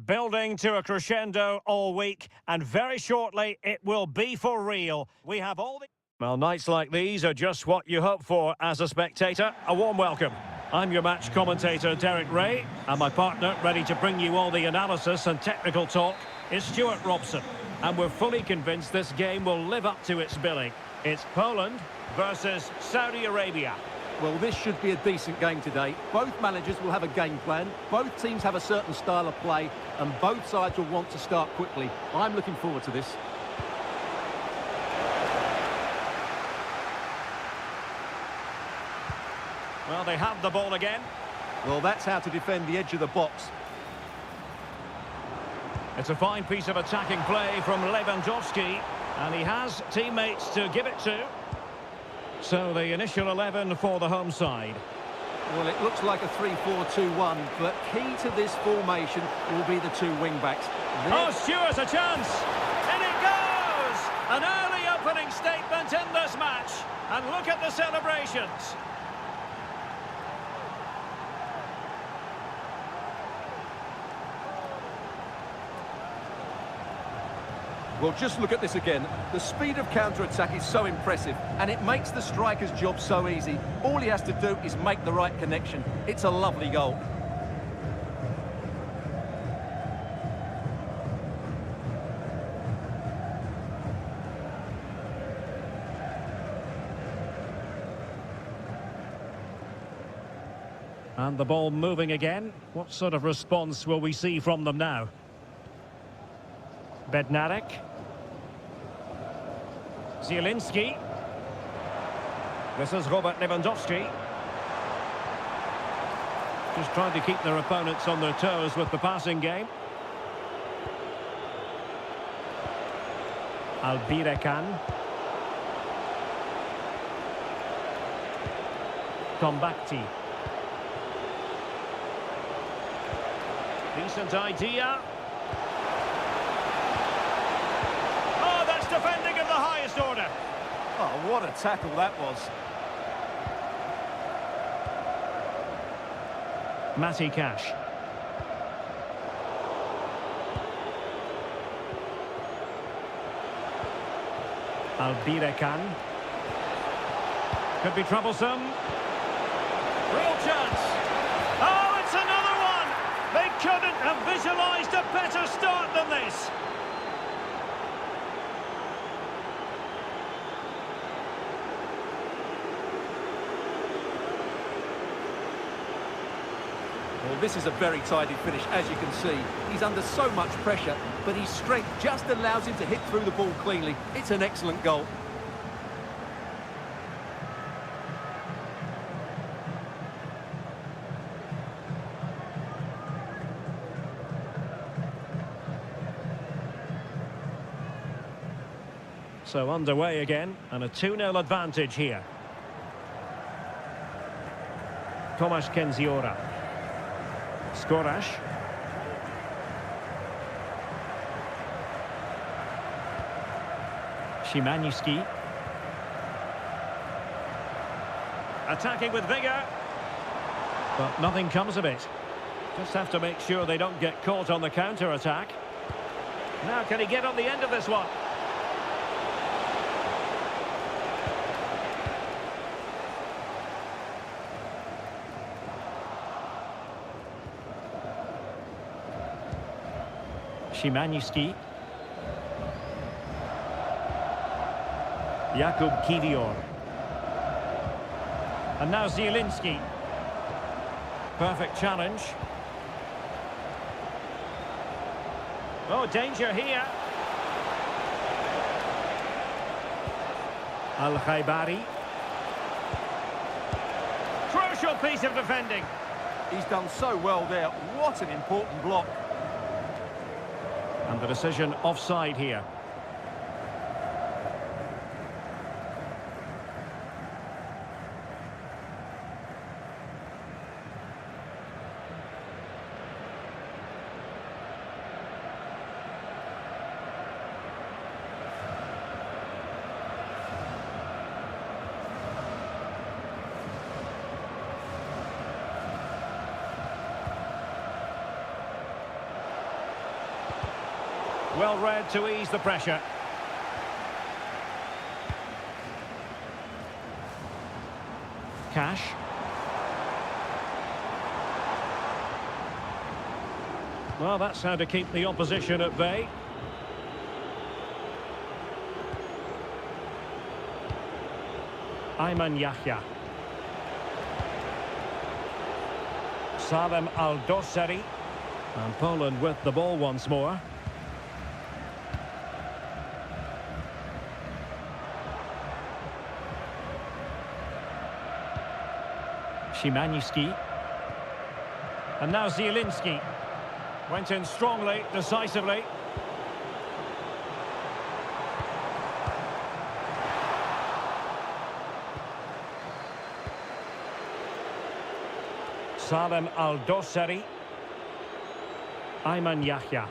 Building to a crescendo all week, and very shortly it will be for real. We have all the... Well, nights like these are just what you hope for as a spectator. A warm welcome. I'm your match commentator, Derek Ray, and my partner, ready to bring you all the analysis and technical talk, is Stuart Robson. And we're fully convinced this game will live up to its billing. It's Poland versus Saudi Arabia. Well, this should be a decent game today. Both managers will have a game plan. Both teams have a certain style of play, and both sides will want to start quickly. I'm looking forward to this. Well, they have the ball again. Well, that's how to defend the edge of the box. It's a fine piece of attacking play from Lewandowski, and he has teammates to give it to. So the initial 11 for the home side. Well, it looks like a 3-4-2-1, but key to this formation will be the two wing-backs. Oh, Stuart's a chance! In it goes! An early opening statement in this match. And look at the celebrations. Well, just look at this again. The speed of counter-attack is so impressive, and it makes the striker's job so easy. All he has to do is make the right connection. It's a lovely goal. And the ball moving again. What sort of response will we see from them now? Bednarek. Zielinski. This is Robert Lewandowski. Just trying to keep their opponents on their toes with the passing game. Albirekan. Tombakti. Decent idea. Oh, that's defending of the highest order. Oh, what a tackle that was. Matty Cash. Albirekan. Could be troublesome. Real chance. Oh, it's another one! They couldn't have visualised a better start than this. Well, this is a very tidy finish, as you can see. He's under so much pressure, but his strength just allows him to hit through the ball cleanly. It's an excellent goal. So underway again, and a 2-0 advantage here. Tomasz Kenziora. Skorash. Szymański. Attacking with vigour. But nothing comes of it. Just have to make sure they don't get caught on the counter-attack. Now can he get on the end of this one? Szymański. Jakub Kiwior. And now Zielinski. Perfect challenge. Oh, danger here. Al-Khaibari. Crucial piece of defending. He's done so well there. What an important block. And the decision offside here. Well read to ease the pressure. Cash. Well, that's how to keep the opposition at bay. Ayman Yahya. Salem Al-Dossari. And Poland with the ball once more. Szymański. And now Zielinski. Went in strongly, decisively. Salem Al-Dossari. Ayman Yahya.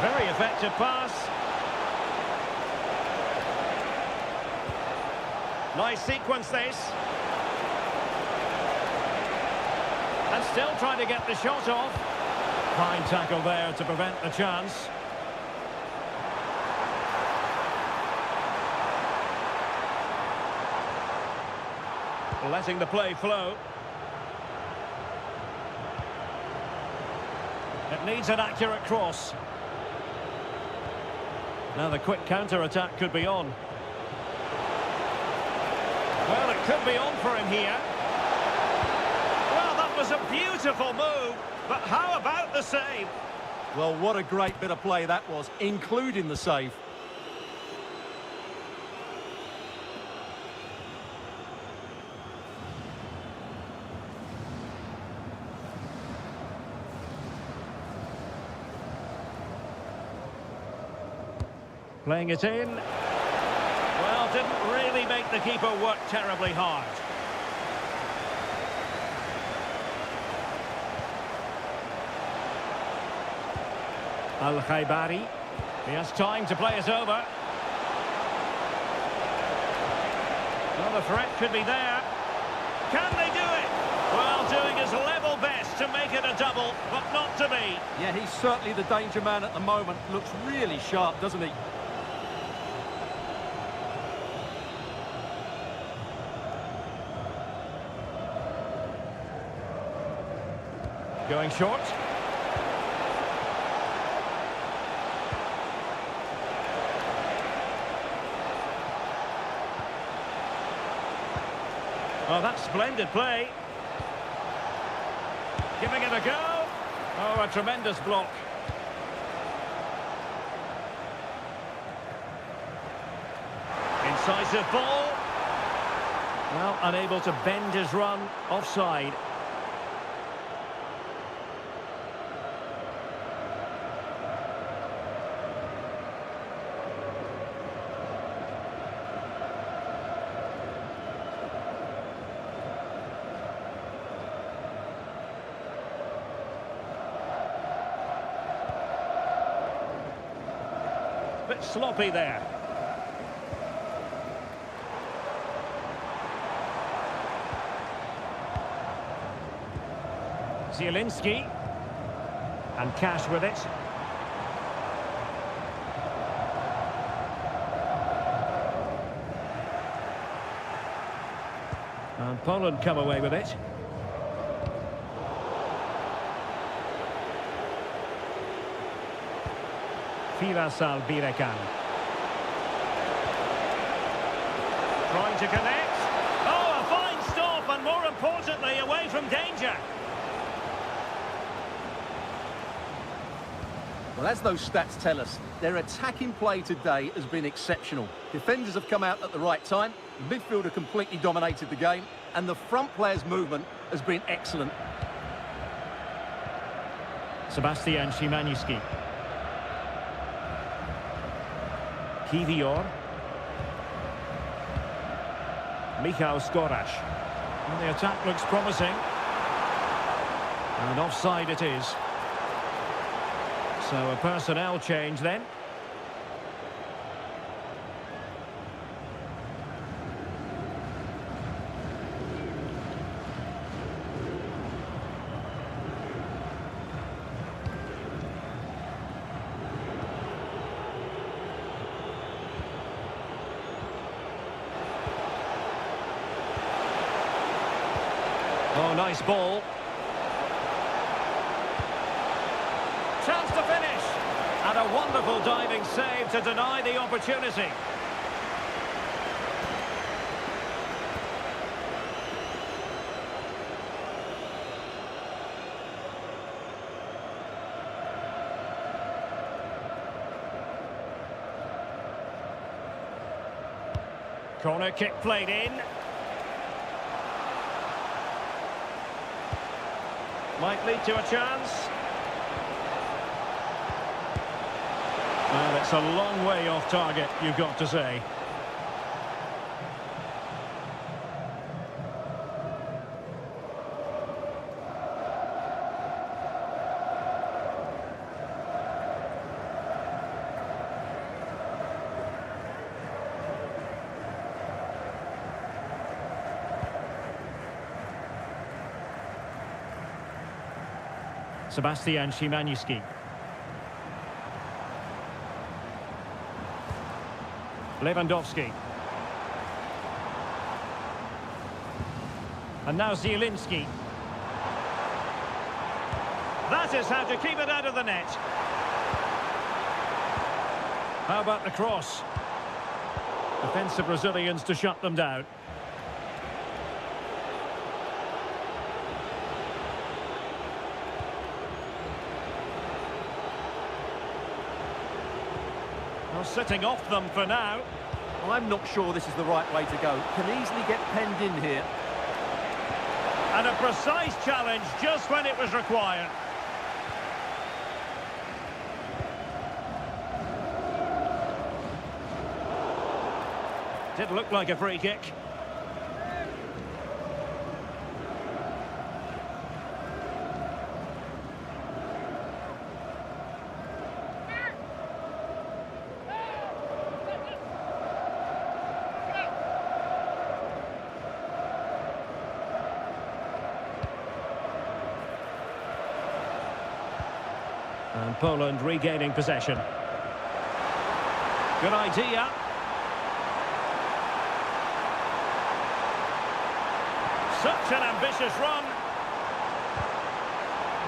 Very effective pass. Nice sequence this. And still trying to get the shot off. Fine tackle there to prevent the chance. Letting the play flow. It needs an accurate cross. Now the quick counter-attack could be on. Well, it could be on for him here. Well, that was a beautiful move, but how about the save? Well, what a great bit of play that was, including the save. Playing it in. Well, didn't really make the keeper work terribly hard. Al-Khaibari. He has time to play it over. Well, the threat could be there. Can they do it? Well, doing his level best to make it a double, but not to be. Yeah, he's certainly the danger man at the moment. Looks really sharp, doesn't he? Going short. Oh, that's splendid play. Giving it a go. Oh, a tremendous block. Incisive ball. Well, unable to bend his run. Offside. Bit sloppy there. Zielinski. And Cash with it. And Poland come away with it. Firasal Birekan. Trying to connect. Oh, a fine stop, and more importantly, away from danger. Well, as those stats tell us, their attacking play today has been exceptional. Defenders have come out at the right time, the midfielder completely dominated the game, and the front player's movement has been excellent. Sebastian Szymanski. Kiwior. Michał Skoraś. And the attack looks promising. And offside it is. So a personnel change then. Oh, nice ball. Chance to finish. And a wonderful diving save to deny the opportunity. Corner kick played in. Might lead to a chance. Well, it's a long way off target, you've got to say. Sebastian Szymanski. Lewandowski. And now Zielinski. That is how to keep it out of the net. How about the cross? Defensive Brazilians to shut them down. Well, sitting off them for now. I'm not sure this is the right way to go. Can easily get penned in here. And a precise challenge just when it was required. Did look like a free kick. And Poland regaining possession. Good idea. Such an ambitious run.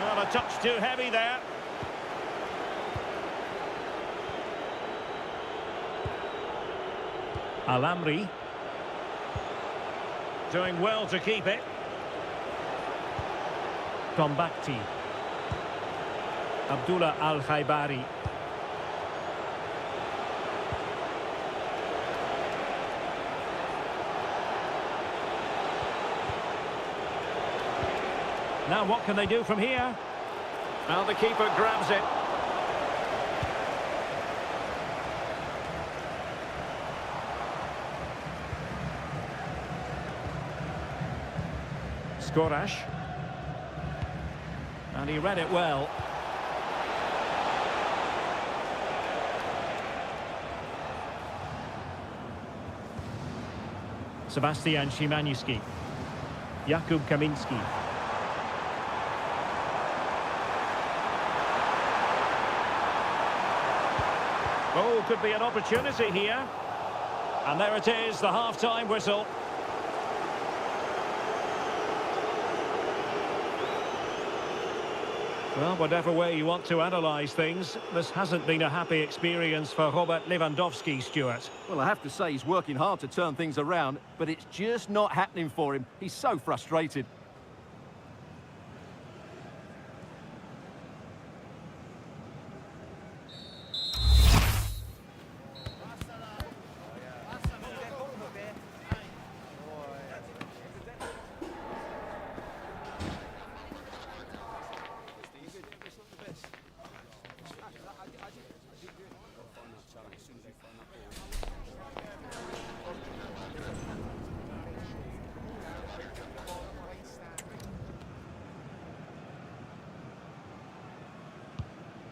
Well, a touch too heavy there. Alamri. Doing well to keep it. Tombakti. Abdullah Al-Khaibari. Now what can they do from here? Well, the keeper grabs it. Skorash. And he read it well. Sebastian Szymanski. Jakub Kaminski. Oh, could be an opportunity here. And there it is, the half-time whistle. Well, whatever way you want to analyse things, this hasn't been a happy experience for Robert Lewandowski, Stuart. Well, I have to say he's working hard to turn things around, but it's just not happening for him. He's so frustrated.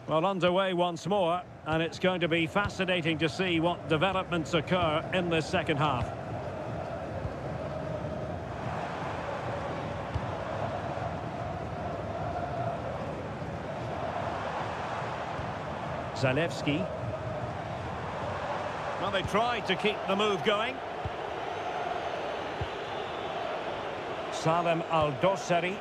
Well, underway once more, and it's going to be fascinating to see what developments occur in this second half. Zalewski. Well, they tried to keep the move going. Salem Al-Dossari.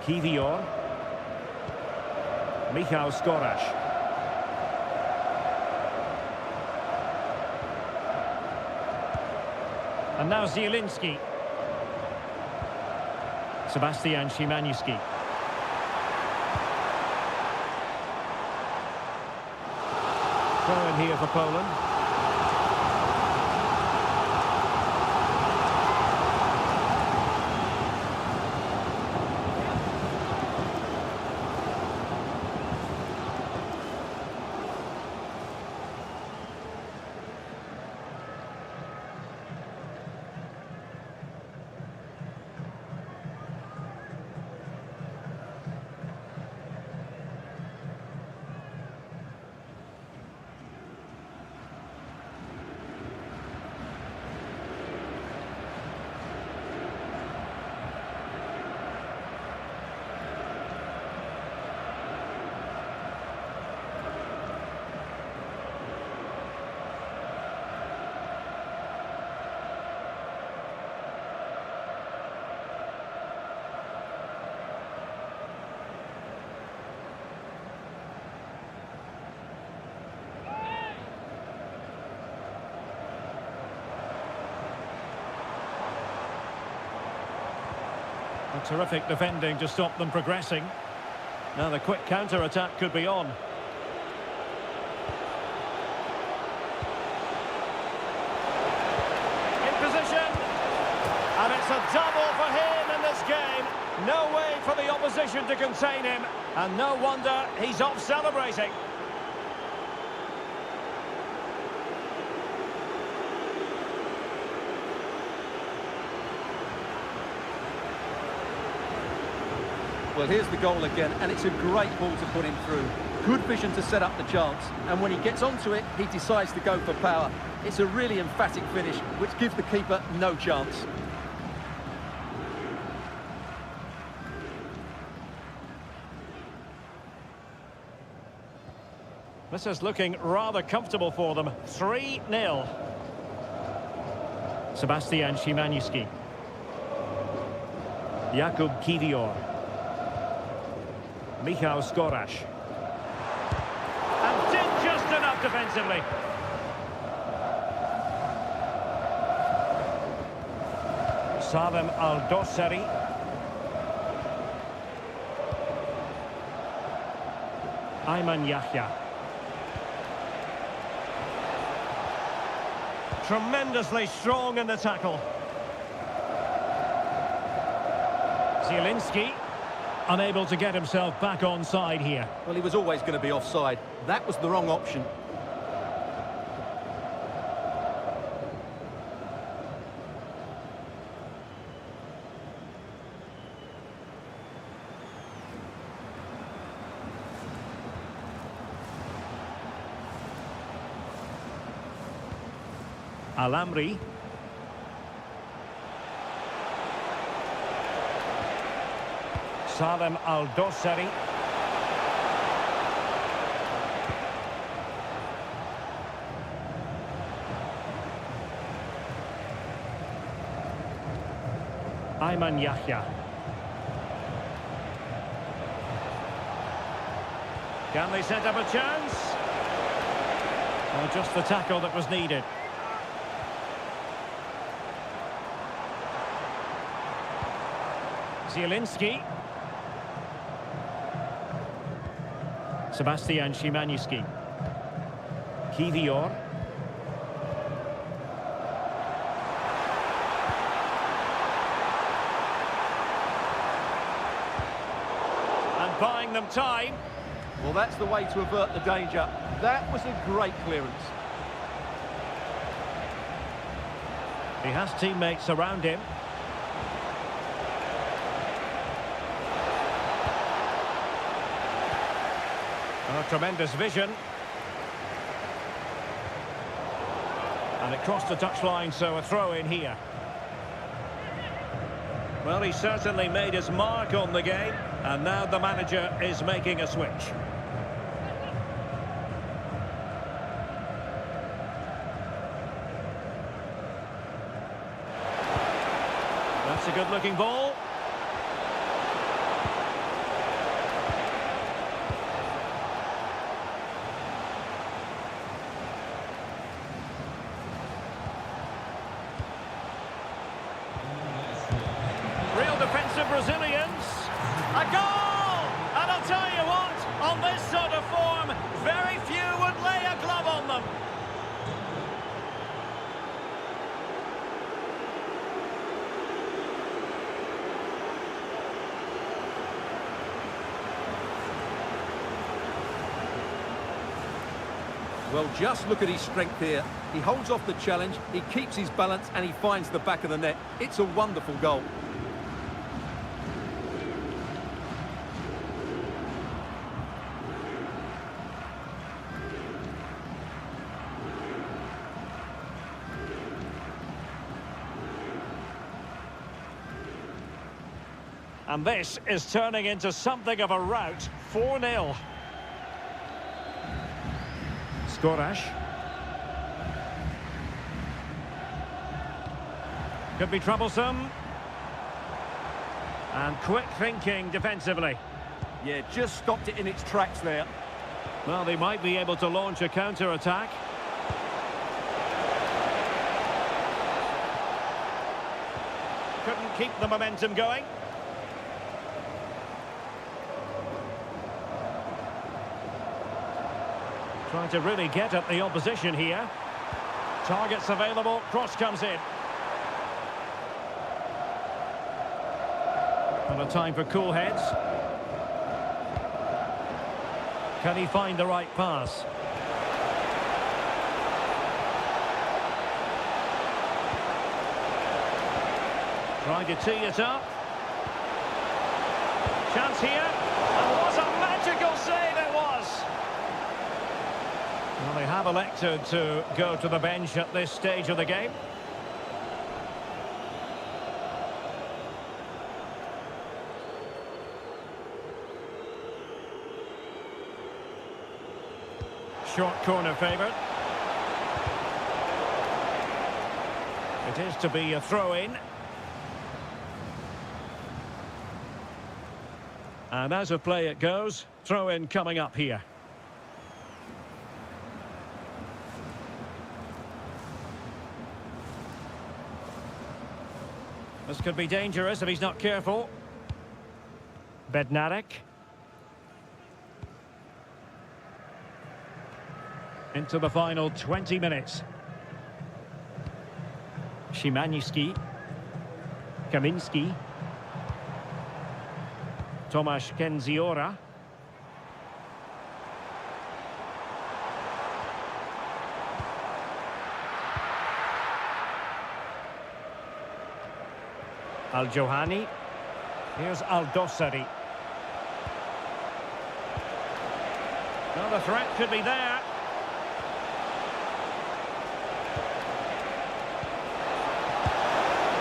Kivior. Michał Skorash. And now Zielinski. Sebastian Szymanski. Throw in here for Poland. Terrific defending to stop them progressing. Now the quick counter-attack could be on. In position. And it's a double for him in this game. No way for the opposition to contain him, and no wonder he's off celebrating. Well, here's the goal again, and it's a great ball to put him through. Good vision to set up the chance, and when he gets onto it, he decides to go for power. It's a really emphatic finish, which gives the keeper no chance. This is looking rather comfortable for them. 3-0. Sebastian Szymanski. Jakub Kiwior. Michał Skoraś. And did just enough defensively. Salem Al-Dosseri. Ayman Yahya. Tremendously strong in the tackle. Zielinski, unable to get himself back onside here. Well, he was always going to be offside. That was the wrong option. Alamri. Salem Al-Dosseri. Ayman Yahya. Can they set up a chance? Well, just the tackle that was needed. Zielinski. Sebastian Szymanski. Kiwior. And buying them time. Well, that's the way to avert the danger. That was a great clearance. He has teammates around him. Tremendous vision. And it crossed the touchline, so a throw in here. Well, he certainly made his mark on the game, and now the manager is making a switch. That's a good-looking ball. Real defensive Brazilians. A goal! And I'll tell you what, on this sort of form, very few would lay a glove on them. Well, just look at his strength here. He holds off the challenge, he keeps his balance, and he finds the back of the net. It's a wonderful goal. And this is turning into something of a rout. 4-0. Skoraś. Could be troublesome. And quick thinking defensively. Yeah, just stopped it in its tracks there. Well, they might be able to launch a counter-attack. Couldn't keep the momentum going. Trying to really get at the opposition here. Targets available, cross comes in. And a time for cool heads. Can he find the right pass? Trying to tee it up. Chance here. And what a magical save it was! Well, they have elected to go to the bench at this stage of the game. Short corner favoured. It is to be a throw-in. And as of play it goes, throw-in coming up here. This could be dangerous if he's not careful. Bednarek. Into the final 20 minutes. Szymański. Kaminski. Tomasz Kendziora. Al-Johani. Here's Al-Dossari. Well, the threat could be there.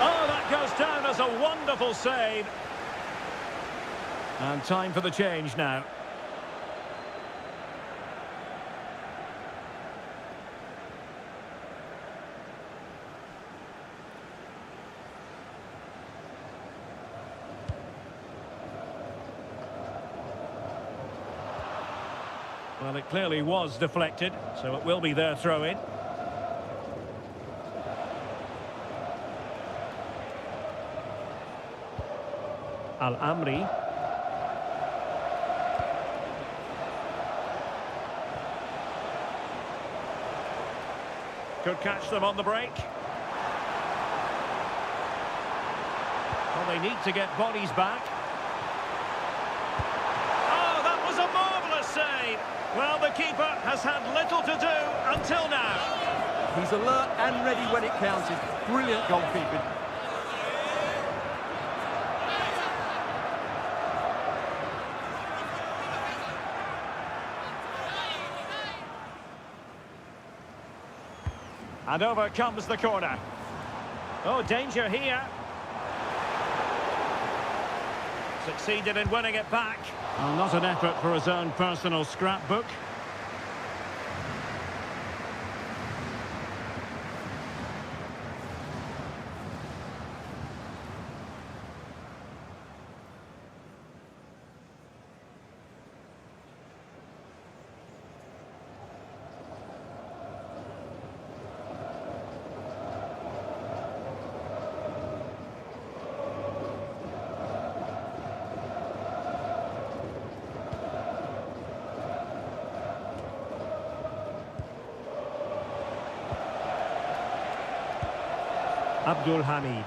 Oh, that goes down as a wonderful save. And time for the change now. Well, it clearly was deflected, so it will be their throw-in. Al-Amri. Could catch them on the break. Well, they need to get bodies back. Oh, that was a marvellous save. Well, the keeper has had little to do until now. He's alert and ready when it counted. Brilliant goalkeeping. And over comes the corner. Oh, danger here. Succeeded in winning it back. Well, not an effort for his own personal scrapbook. Abdul Hamid.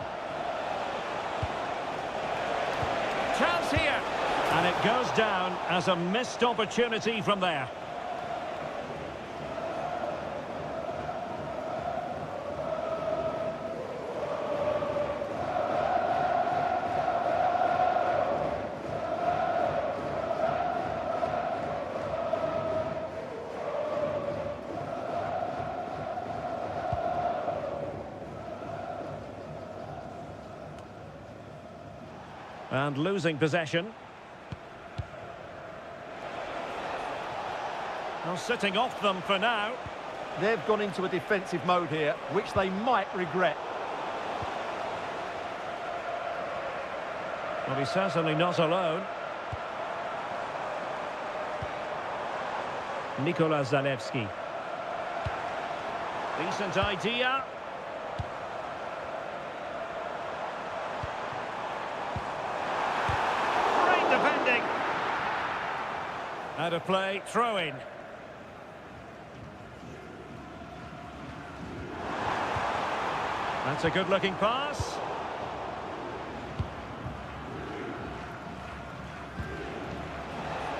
Chance here. And it goes down as a missed opportunity from there. And losing possession. Well, sitting off them for now. They've gone into a defensive mode here, which they might regret. Well, he's certainly not alone. Nikola Zalewski. Decent idea. Defending. Out of play, throw in. That's a good looking pass.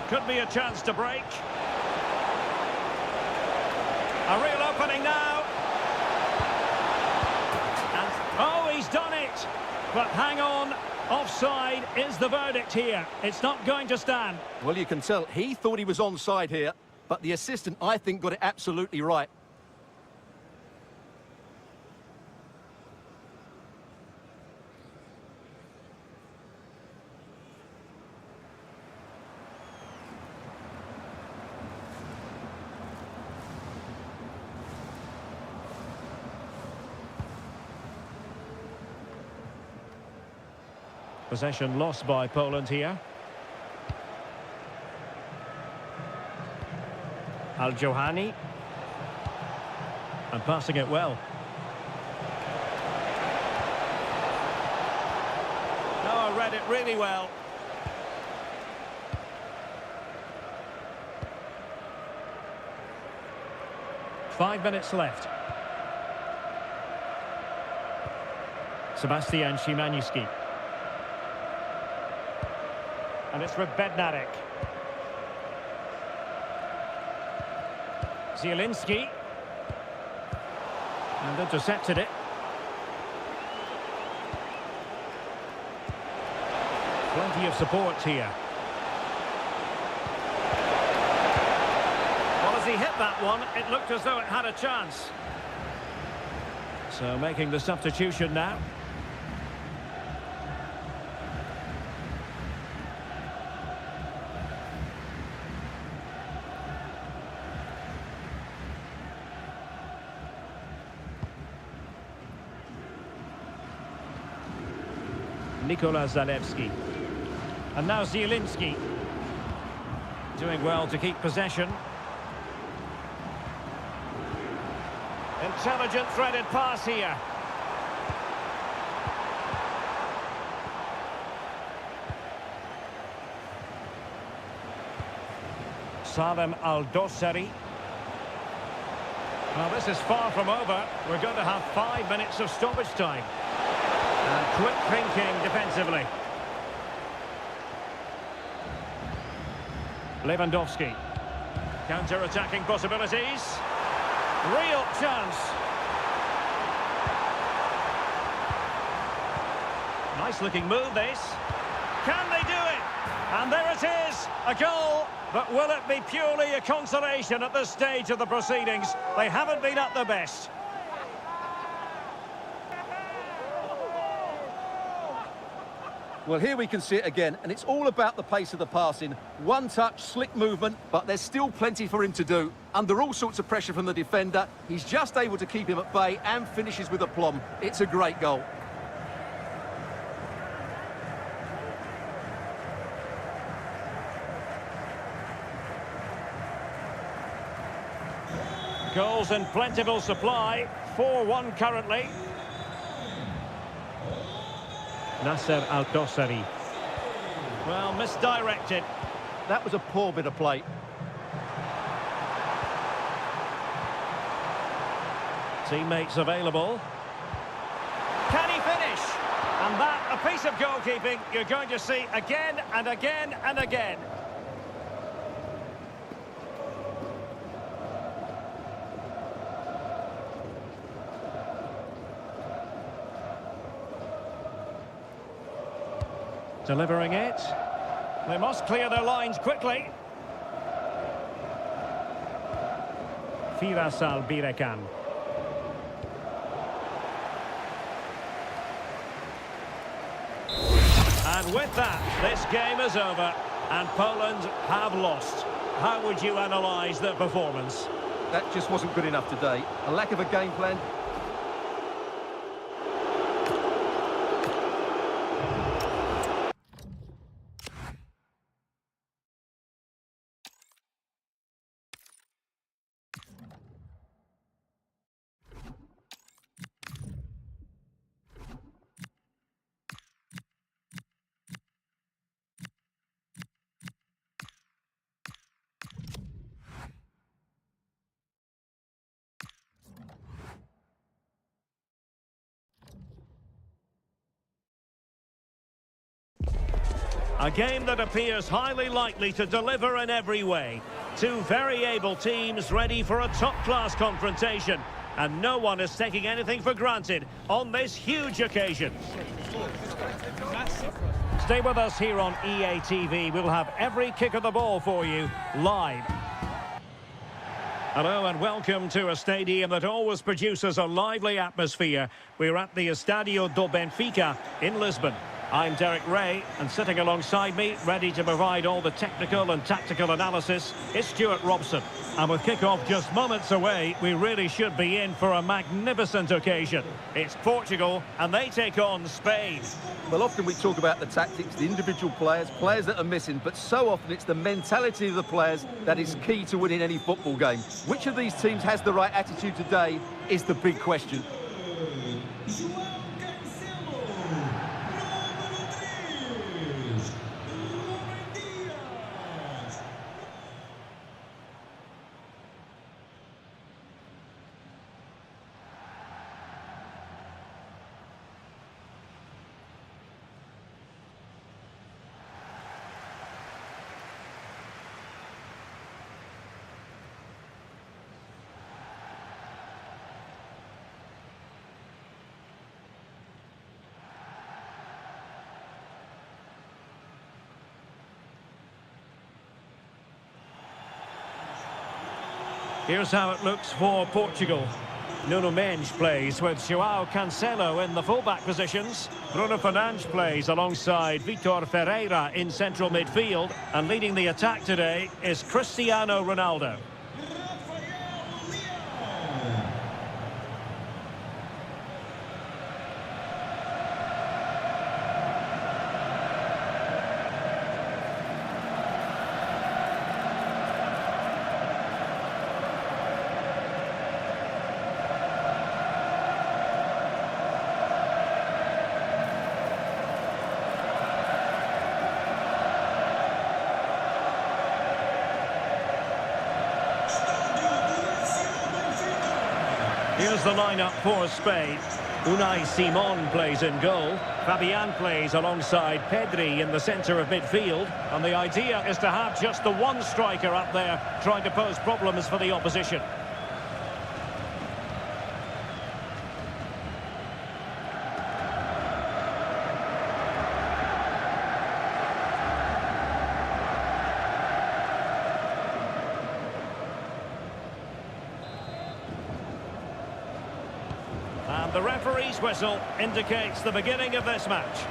Could be a chance to break. A real opening now. And, oh, he's done it. But hang on. Offside is the verdict here. It's not going to stand. Well, you can tell he thought he was onside here, but the assistant, I think, got it absolutely right. Possession lost by Poland here. Al-Johani. And passing it well. Oh, I read it really well. Five minutes left. Sebastian Szymanski. And it's with Bednarek. Zielinski. And intercepted it. Plenty of support here. Well, as he hit that one, it looked as though it had a chance. So making the substitution now. Nikola Zalewski. And now Zielinski. Doing well to keep possession. Intelligent threaded pass here. Salem Al-Dossari. Well, this is far from over. We're going to have 5 minutes of stoppage time. And quick thinking defensively. Lewandowski. Counter-attacking possibilities. Real chance. Nice looking move this. Can they do it? And there it is, a goal. But will it be purely a consolation at this stage of the proceedings? They haven't been at their best. Well, here we can see it again, and it's all about the pace of the passing. One touch, slick movement, but there's still plenty for him to do. Under all sorts of pressure from the defender, he's just able to keep him at bay and finishes with aplomb. It's a great goal. Goals in plentiful supply, 4-1 currently. Nasser Al-Dossari. Well, misdirected. That was a poor bit of play. Teammates available. Can he finish? And that, a piece of goalkeeping you're going to see again and again and again. Delivering it. They must clear their lines quickly. Firas Al-Birekan. And with that, this game is over and Poland have lost. How would you analyse their performance? That just wasn't good enough today. A lack of a game plan. A game that appears highly likely to deliver in every way. Two very able teams ready for a top-class confrontation. And no one is taking anything for granted on this huge occasion. Stay with us here on EA TV. We'll have every kick of the ball for you live. Hello and welcome to a stadium that always produces a lively atmosphere. We're at the Estadio do Benfica in Lisbon. I'm Derek Ray, and sitting alongside me, ready to provide all the technical and tactical analysis, is Stuart Robson. And with kick-off just moments away, we really should be in for a magnificent occasion. It's Portugal, and they take on Spain. Well, often we talk about the tactics, the individual players that are missing, but so often it's the mentality of the players that is key to winning any football game. Which of these teams has the right attitude today is the big question. Here's how it looks for Portugal. Nuno Mendes plays with João Cancelo in the fullback positions. Bruno Fernandes plays alongside Vitor Ferreira in central midfield. And leading the attack today is Cristiano Ronaldo. Here's the lineup for Spain. Unai Simon plays in goal. Fabian plays alongside Pedri in the centre of midfield. And the idea is to have just the one striker up there trying to pose problems for the opposition. And the referee's whistle indicates the beginning of this match.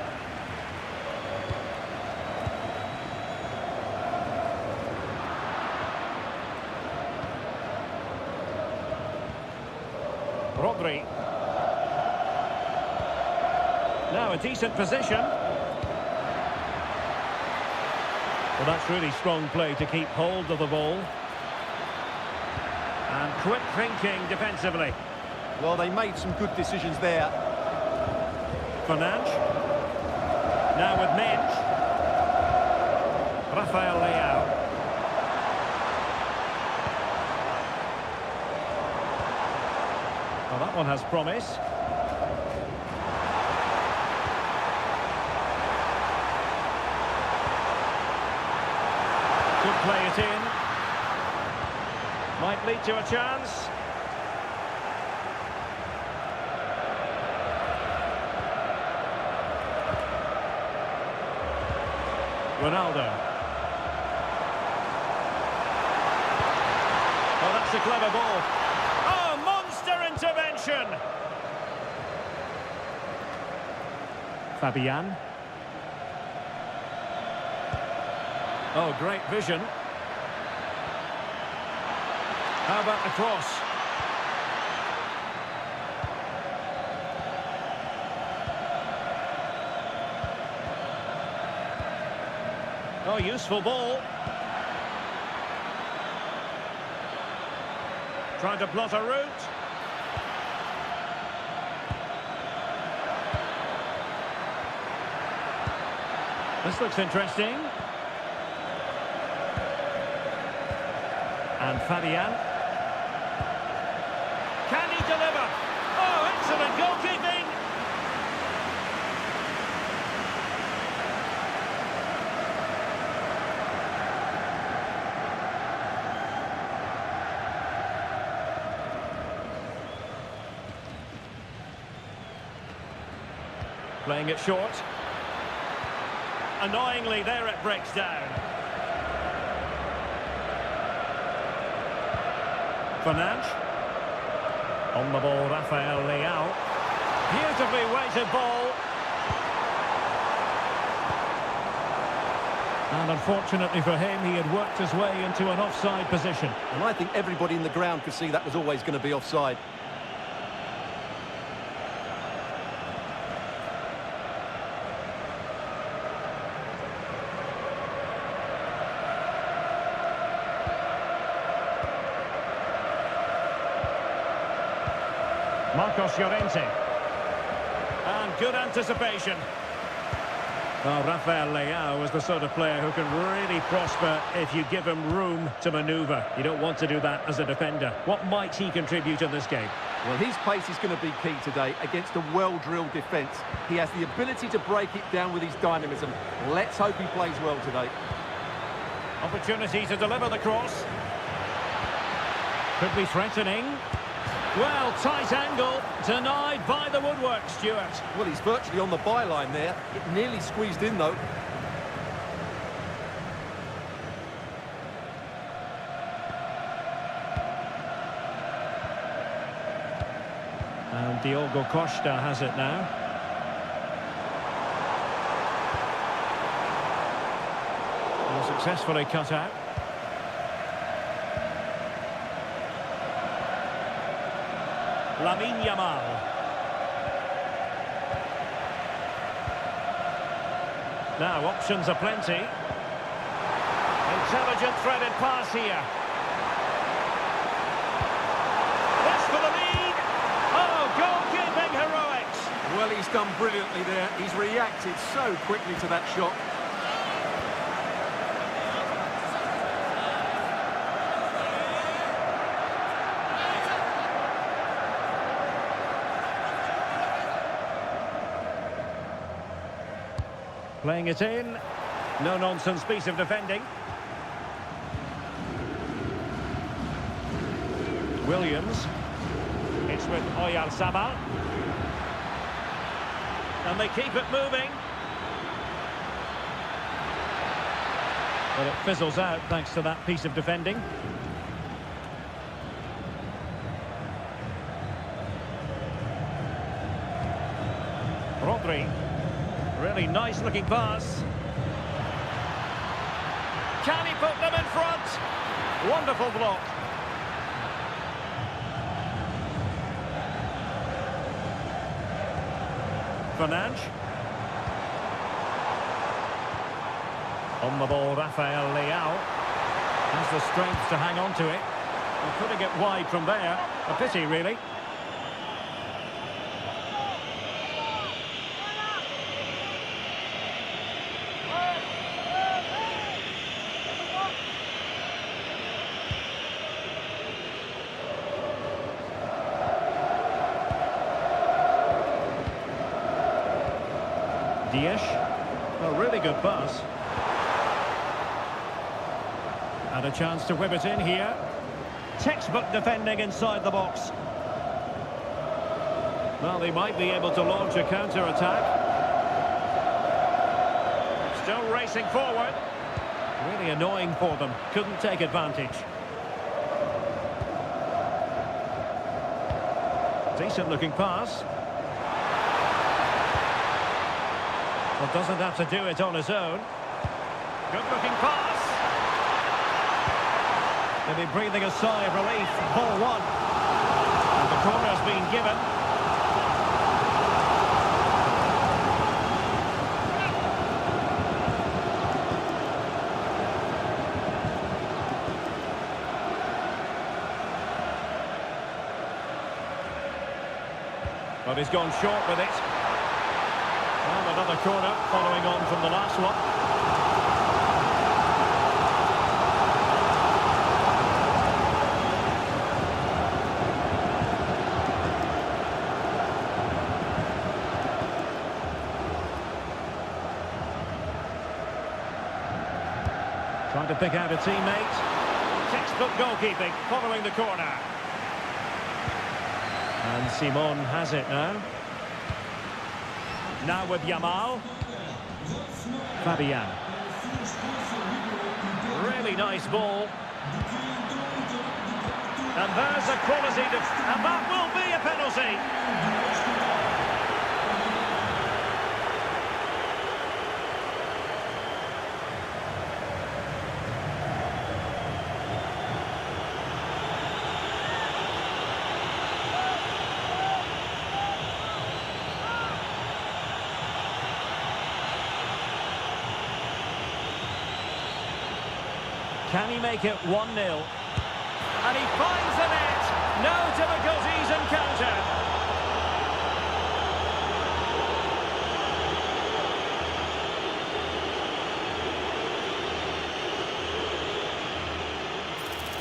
Rodri. Now a decent position. Well, that's really strong play to keep hold of the ball. And quick thinking defensively. Well, they made some good decisions there. Fernandes. Now with Mendes. Rafael Leao. Well, that one has promise. Could play it in. Might lead to a chance. Ronaldo. Oh, that's a clever ball. Oh, monster intervention! Fabian. Oh, great vision. How about the cross? Oh, useful ball. Trying to plot a route. This looks interesting. And Fabian. Can he deliver? Oh, excellent goalkeeping! Playing it short. Annoyingly, there it breaks down. Fernandes. On the ball, Rafael Leao. Beautifully weighted ball. And unfortunately for him, he had worked his way into an offside position. And I think everybody in the ground could see that was always going to be offside. Marcos Llorente. And good anticipation. Well, Rafael Leao is the sort of player who can really prosper if you give him room to manoeuvre. You don't want to do that as a defender. What might he contribute in this game? Well, his pace is going to be key today against a well-drilled defence. He has the ability to break it down with his dynamism. Let's hope he plays well today. Opportunity to deliver the cross. Could be threatening. Well, tight angle, denied by the woodwork, Stuart. Well, he's virtually on the byline there. It nearly squeezed in, though. And Diogo Costa has it now. And successfully cut out. Lamine Yamal. Now, options are plenty. Intelligent threaded pass here. This for the lead. Oh, goalkeeping heroics. Well, he's done brilliantly there. He's reacted so quickly to that shot. Playing it in. No-nonsense piece of defending. Williams. It's with Oyarzabal. And they keep it moving. But it fizzles out thanks to that piece of defending. Rodri. Really nice looking pass. Can he put them in front? Wonderful block. Fernandes. On the ball, Rafael Leao. Has the strength to hang on to it. And putting it wide from there. A pity, really. A really good pass. And a chance to whip it in here. Textbook defending inside the box. Well, they might be able to launch a counter-attack. Still racing forward. Really annoying for them. Couldn't take advantage. Decent looking pass. Well, doesn't have to do it on his own. Good-looking pass. They'll be breathing a sigh of relief. Ball one. And the corner's been given. But he's gone short with it. And another corner following on from the last one. Trying to pick out a teammate. Textbook goalkeeping following the corner. And Simon has it now. Now with Yamal. Fabian. Really nice ball. And there's a quality, and that will be a penalty. Can he make it 1-0? And he finds the net. No difficulties encountered.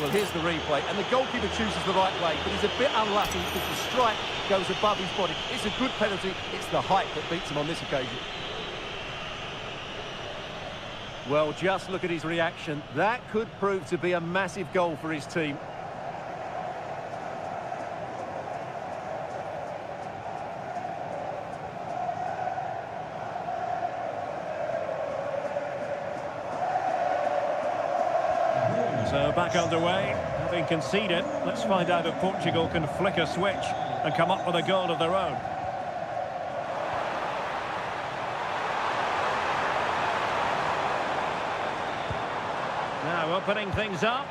Well, here's the replay, and the goalkeeper chooses the right way, but he's a bit unlucky because the strike goes above his body. It's a good penalty. It's the height that beats him on this occasion. Well, just look at his reaction. That could prove to be a massive goal for his team. So back underway, having conceded. Let's find out if Portugal can flick a switch and come up with a goal of their own. Now opening things up.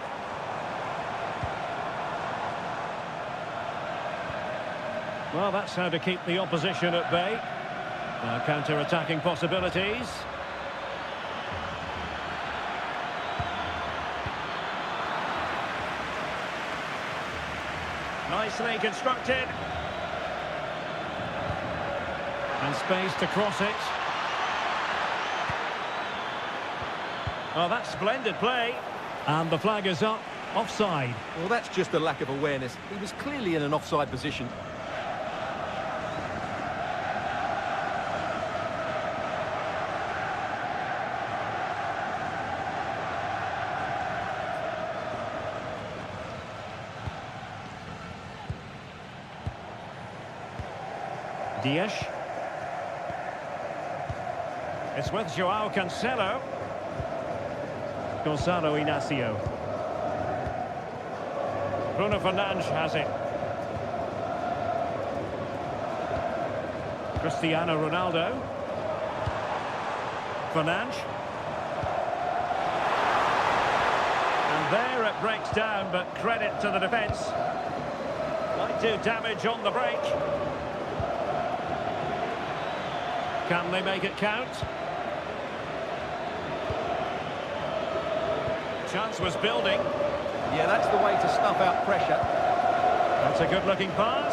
Well, that's how to keep the opposition at bay. Now counter-attacking possibilities. Nicely constructed. And space to cross it. Well, that's splendid play. And the flag is up, offside. Well, that's just a lack of awareness. He was clearly in an offside position. Dias. It's with João Cancelo. Gonzalo Inacio. Bruno Fernandes has it. Cristiano Ronaldo. Fernandes. And there it breaks down, but credit to the defence. Might do damage on the break. Can they make it count? Chance was building. Yeah, that's the way to snuff out pressure. That's a good-looking pass.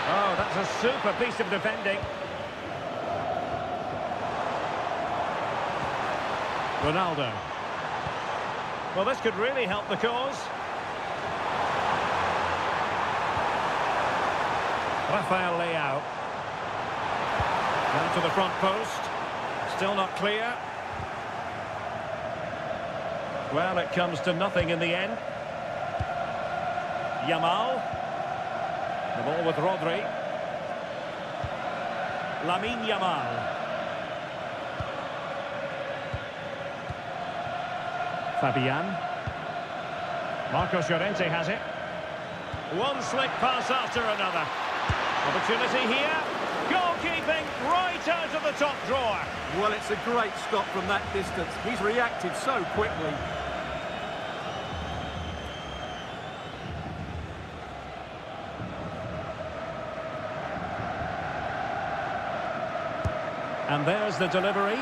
Oh, that's a super piece of defending. Ronaldo. Well, this could really help the cause. Rafael Leao. Down to the front post. Still not clear. Well, it comes to nothing in the end. Yamal. The ball with Rodri. Lamine Yamal. Fabian. Marcos Llorente has it. One slick pass after another. Opportunity here. Goalkeeping right out of the top drawer. Well, it's a great stop from that distance. He's reacted so quickly. And there's the delivery.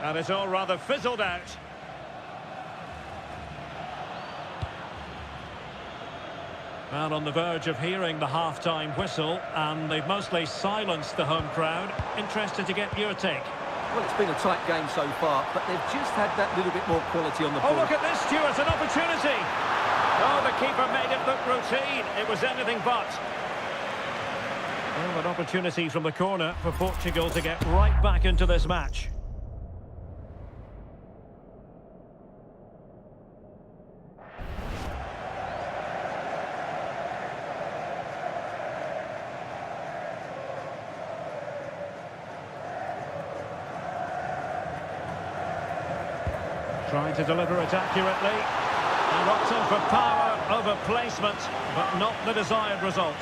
And it's all rather fizzled out. Well, on the verge of hearing the half-time whistle, and they've mostly silenced the home crowd. Interested to get your take. Well, it's been a tight game so far, but they've just had that little bit more quality on the ball. Oh, look at this, Stuart, an opportunity. Oh, the keeper made it look routine. It was anything but. Well, an opportunity from the corner for Portugal to get right back into this match. Trying to deliver it accurately. And opting for power over placement, but not the desired result.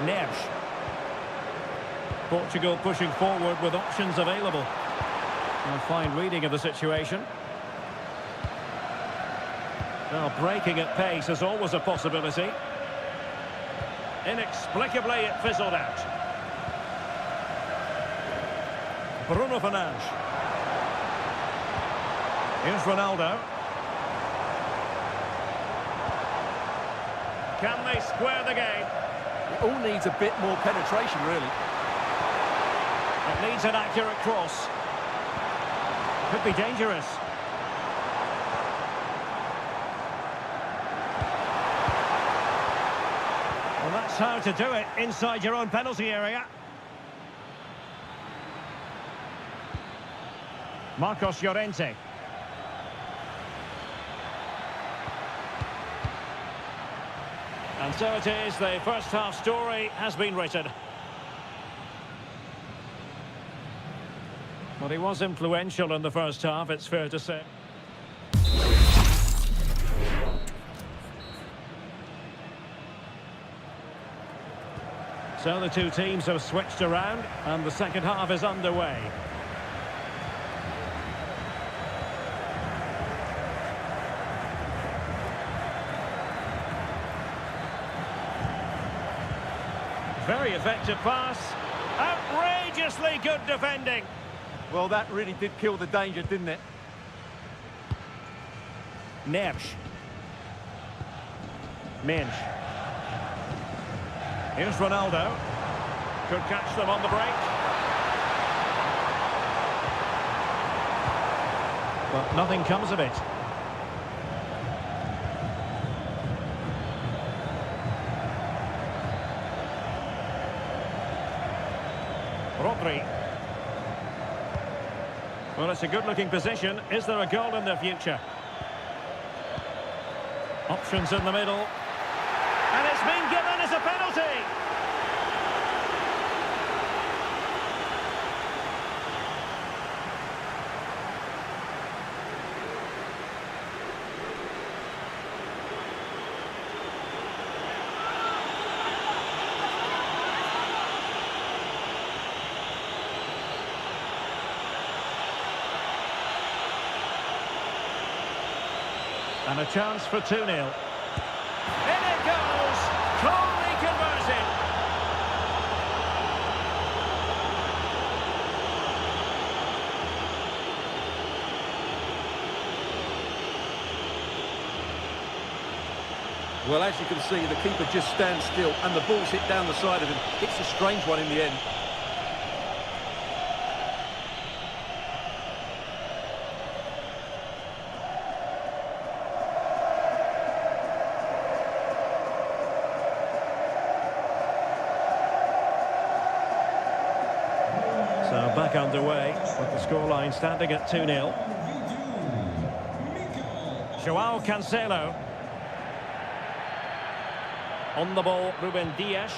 Neves. Portugal pushing forward with options available. A fine reading of the situation. Well, breaking at pace is always a possibility. Inexplicably, it fizzled out. Bruno Fernandes. Here's Ronaldo. Can they square the game? It all needs a bit more penetration, really. It needs an accurate cross. Could be dangerous. Well, that's how to do it inside your own penalty area. Marcos Llorente. And so it is, the first half story has been written. Well, he was influential in the first half, it's fair to say. So the two teams have switched around, and the second half is underway. Very effective pass. Outrageously good defending. Well, that really did kill the danger, didn't it? Neves. Minge. Here's Ronaldo. Could catch them on the break. But nothing comes of it. Rodri. Well, it's a good-looking position. Is there a goal in the future? Options in the middle. And it's been given as a penalty! And a chance for 2-0. In it goes! Coldly converted! Well, as you can see, the keeper just stands still and the ball's hit down the side of him. It's a strange one in the end. So back underway with the scoreline standing at 2-0. João Cancelo. On the ball, Ruben Dias.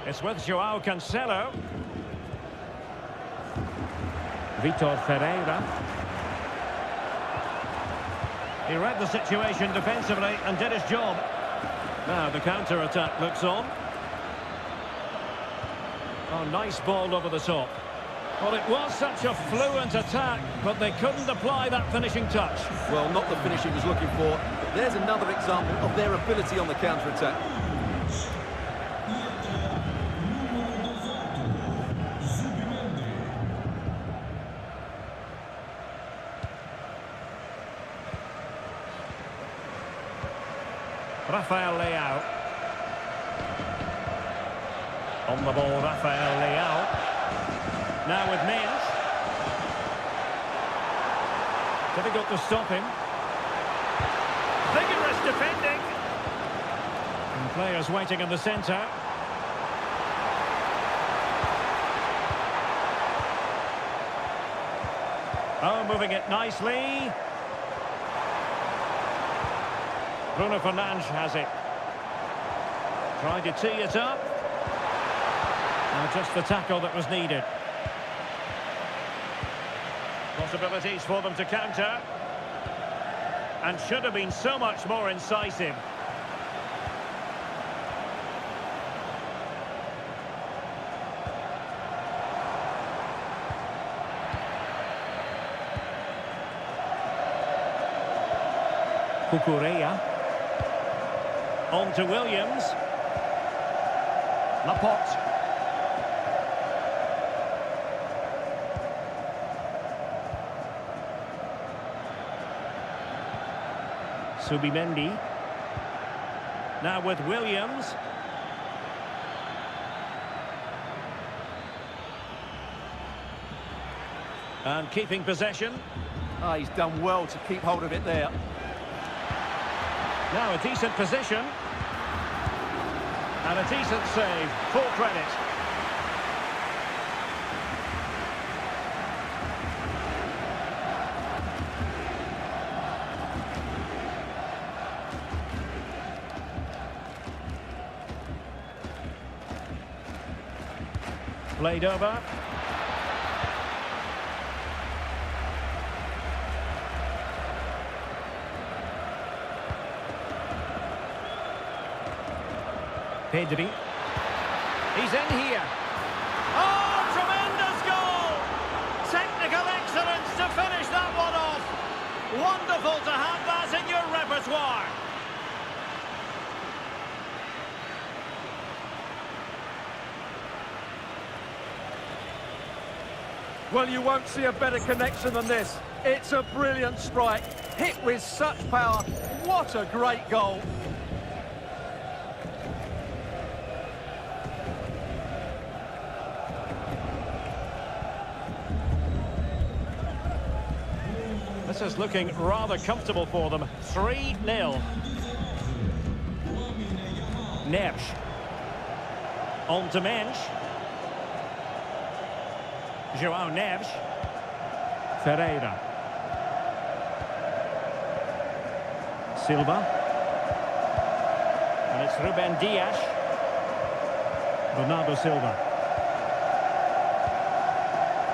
It's with João Cancelo. Vitor Ferreira. He read the situation defensively and did his job. Now the counter-attack looks on. Oh, nice ball over the top. Well, it was such a fluent attack, but they couldn't apply that finishing touch. Well, not the finish he was looking for. But there's another example of their ability on the counter-attack. Rafael Leao. On the ball, Rafael Leao. Now with Minge. Difficult to stop him. Vigorous defending. And players waiting in the centre. Oh, moving it nicely. Bruno Fernandes has it. Trying to tee it up. Now just the tackle that was needed. Possibilities for them to counter. And should have been so much more incisive. Cucurella. On to Williams. Laporte. Subimendi. Now with Williams. And keeping possession. Ah, he's done well to keep hold of it there. Now a decent position. And a decent save. Full credit. Played over. Pedri. He's in here. Oh, tremendous goal! Technical excellence to finish that one off. Wonderful to have that in your repertoire. Well, you won't see a better connection than this. It's a brilliant strike. Hit with such power. What a great goal. This is looking rather comfortable for them. 3-0. Neves. On to Mensch. João Neves. Ferreira. Silva. And it's Ruben Dias. Bernardo Silva.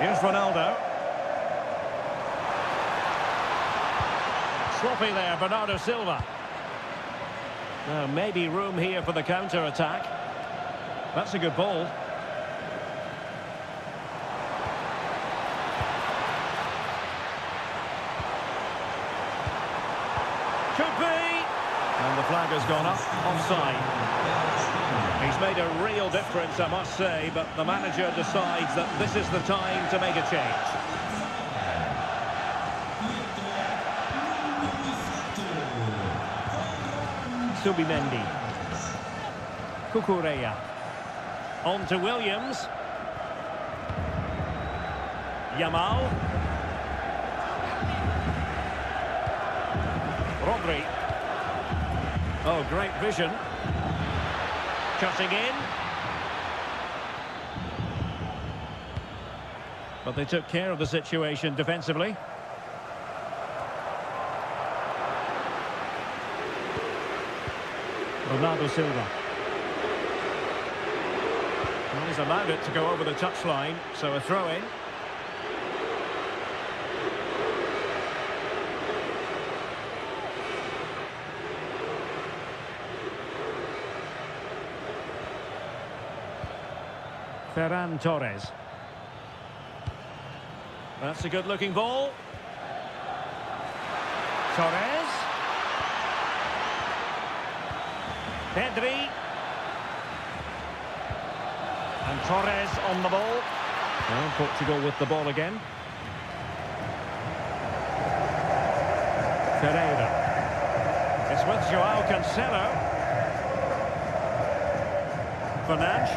Here's Ronaldo. Sloppy there, Bernardo Silva. Now, maybe room here for the counter-attack. That's a good ball. Could be. And the flag has gone up, offside. He's made a real difference, I must say, but the manager decides that this is the time to make a change. Subimendi. Cucurella. On to Williams. Yamal. Rodri. Oh, great vision. Cutting in. But they took care of the situation defensively. Bernardo Silva. Well, he's allowed it to go over the touchline, so a throw-in. Ferran Torres. That's a good-looking ball. Torres. Pedri. And Torres on the ball. Well, Portugal with the ball again. Ferreira. It's with João Cancelo. Fernandes.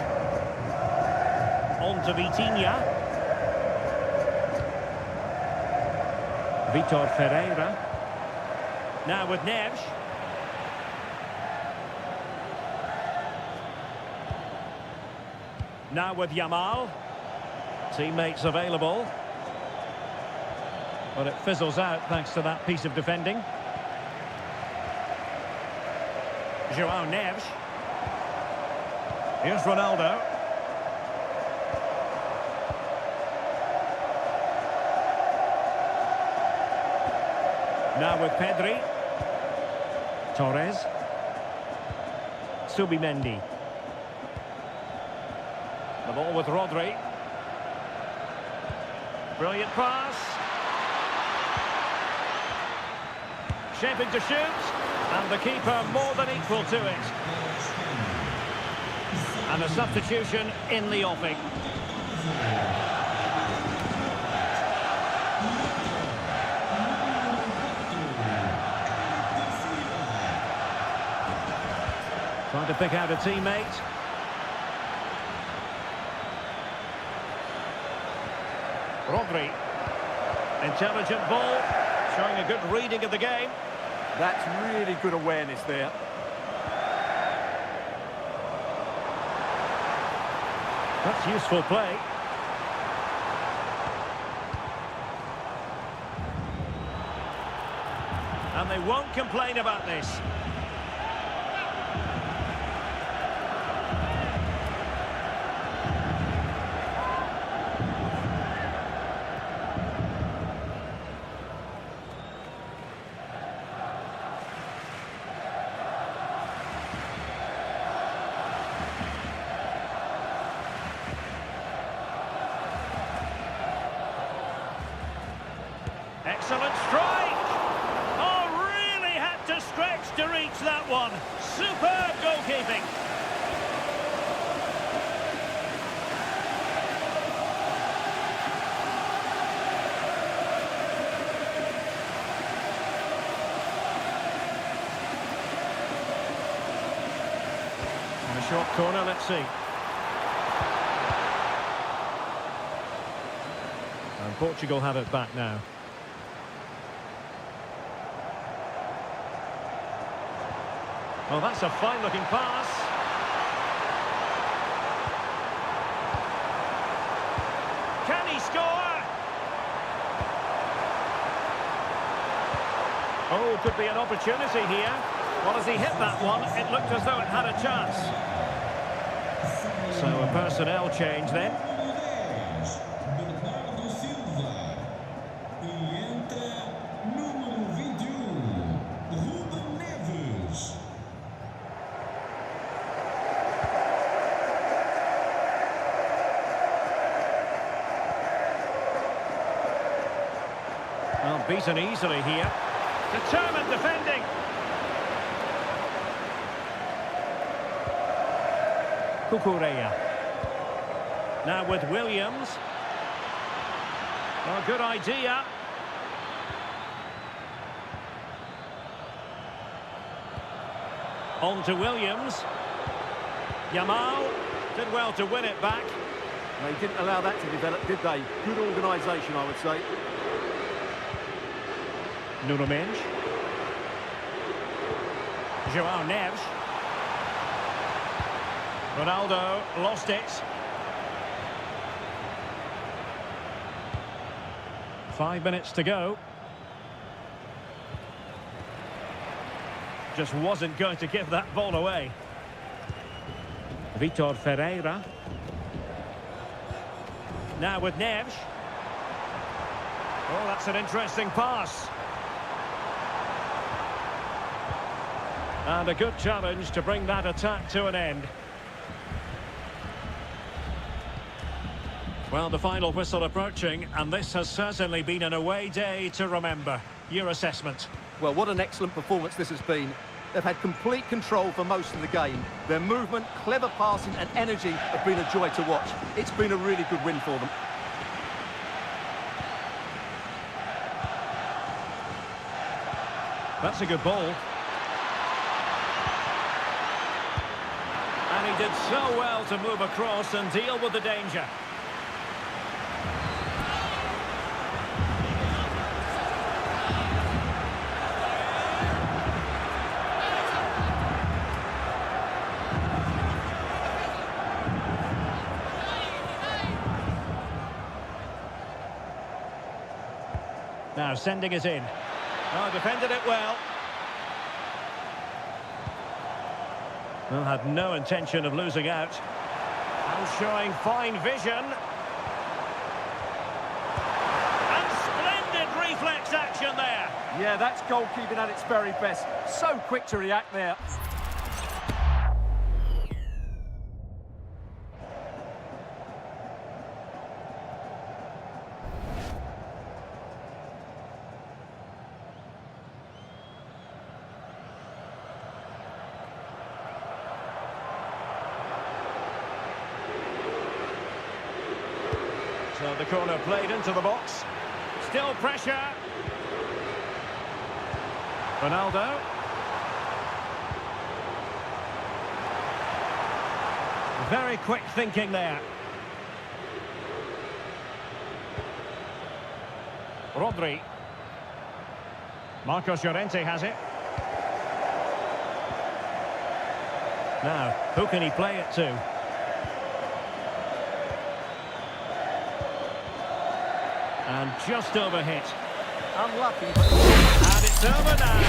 On to Vitinha. Vitor Ferreira. Now with Neves. Now with Yamal. Teammates available. But it fizzles out thanks to that piece of defending. João Neves. Here's Ronaldo. Now with Pedri. Torres. Subimendi. The ball with Rodri. Brilliant pass. Shaping to shoot. And the keeper more than equal to it. And a substitution in the offing. Trying to pick out a teammate. Rodri. Intelligent ball. Showing a good reading of the game. That's really good awareness there. That's useful play. And they won't complain about this. Excellent strike! Oh, really had to stretch to reach that one. Superb goalkeeping. And a short corner, let's see. And Portugal have it back now. Well, that's a fine-looking pass. Can he score? Oh, could be an opportunity here. Well, as he hit that one, it looked as though it had a chance. So a personnel change then. Well, beaten easily here. Determined defending. Cucurella. Now with Williams. Oh, good idea. On to Williams. Yamal did well to win it back. They didn't allow that to develop, did they? Good organisation, I would say. Nuno Mendes. João Neves. Ronaldo lost it. 5 minutes to go. Just wasn't going to give that ball away. Vitor Ferreira. Now with Neves. Oh, that's an interesting pass. And a good challenge to bring that attack to an end. Well, the final whistle approaching, and this has certainly been an away day to remember. Your assessment? Well, what an excellent performance this has been. They've had complete control for most of the game. Their movement, clever passing and energy have been a joy to watch. It's been a really good win for them. That's a good ball. And he did so well to move across and deal with the danger. Now sending it in. Oh, defended it well. Well, had no intention of losing out. And showing fine vision. And splendid reflex action there. Yeah, that's goalkeeping at its very best. So quick to react there. So the corner played into the box. Still pressure. Ronaldo. Very quick thinking there. Rodri. Marcos Llorente has it. Now, who can he play it to? And just overhit. Unlucky. And it's over now.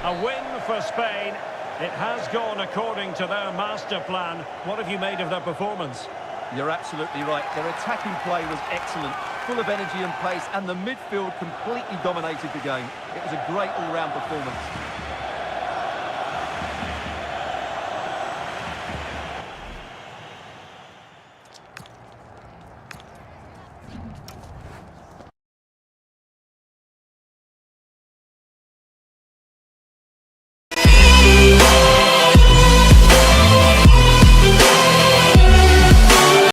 A win for Spain. It has gone according to their master plan. What have you made of their performance? You're absolutely right. Their attacking play was excellent, full of energy and pace, and the midfield completely dominated the game. It was a great all-round performance.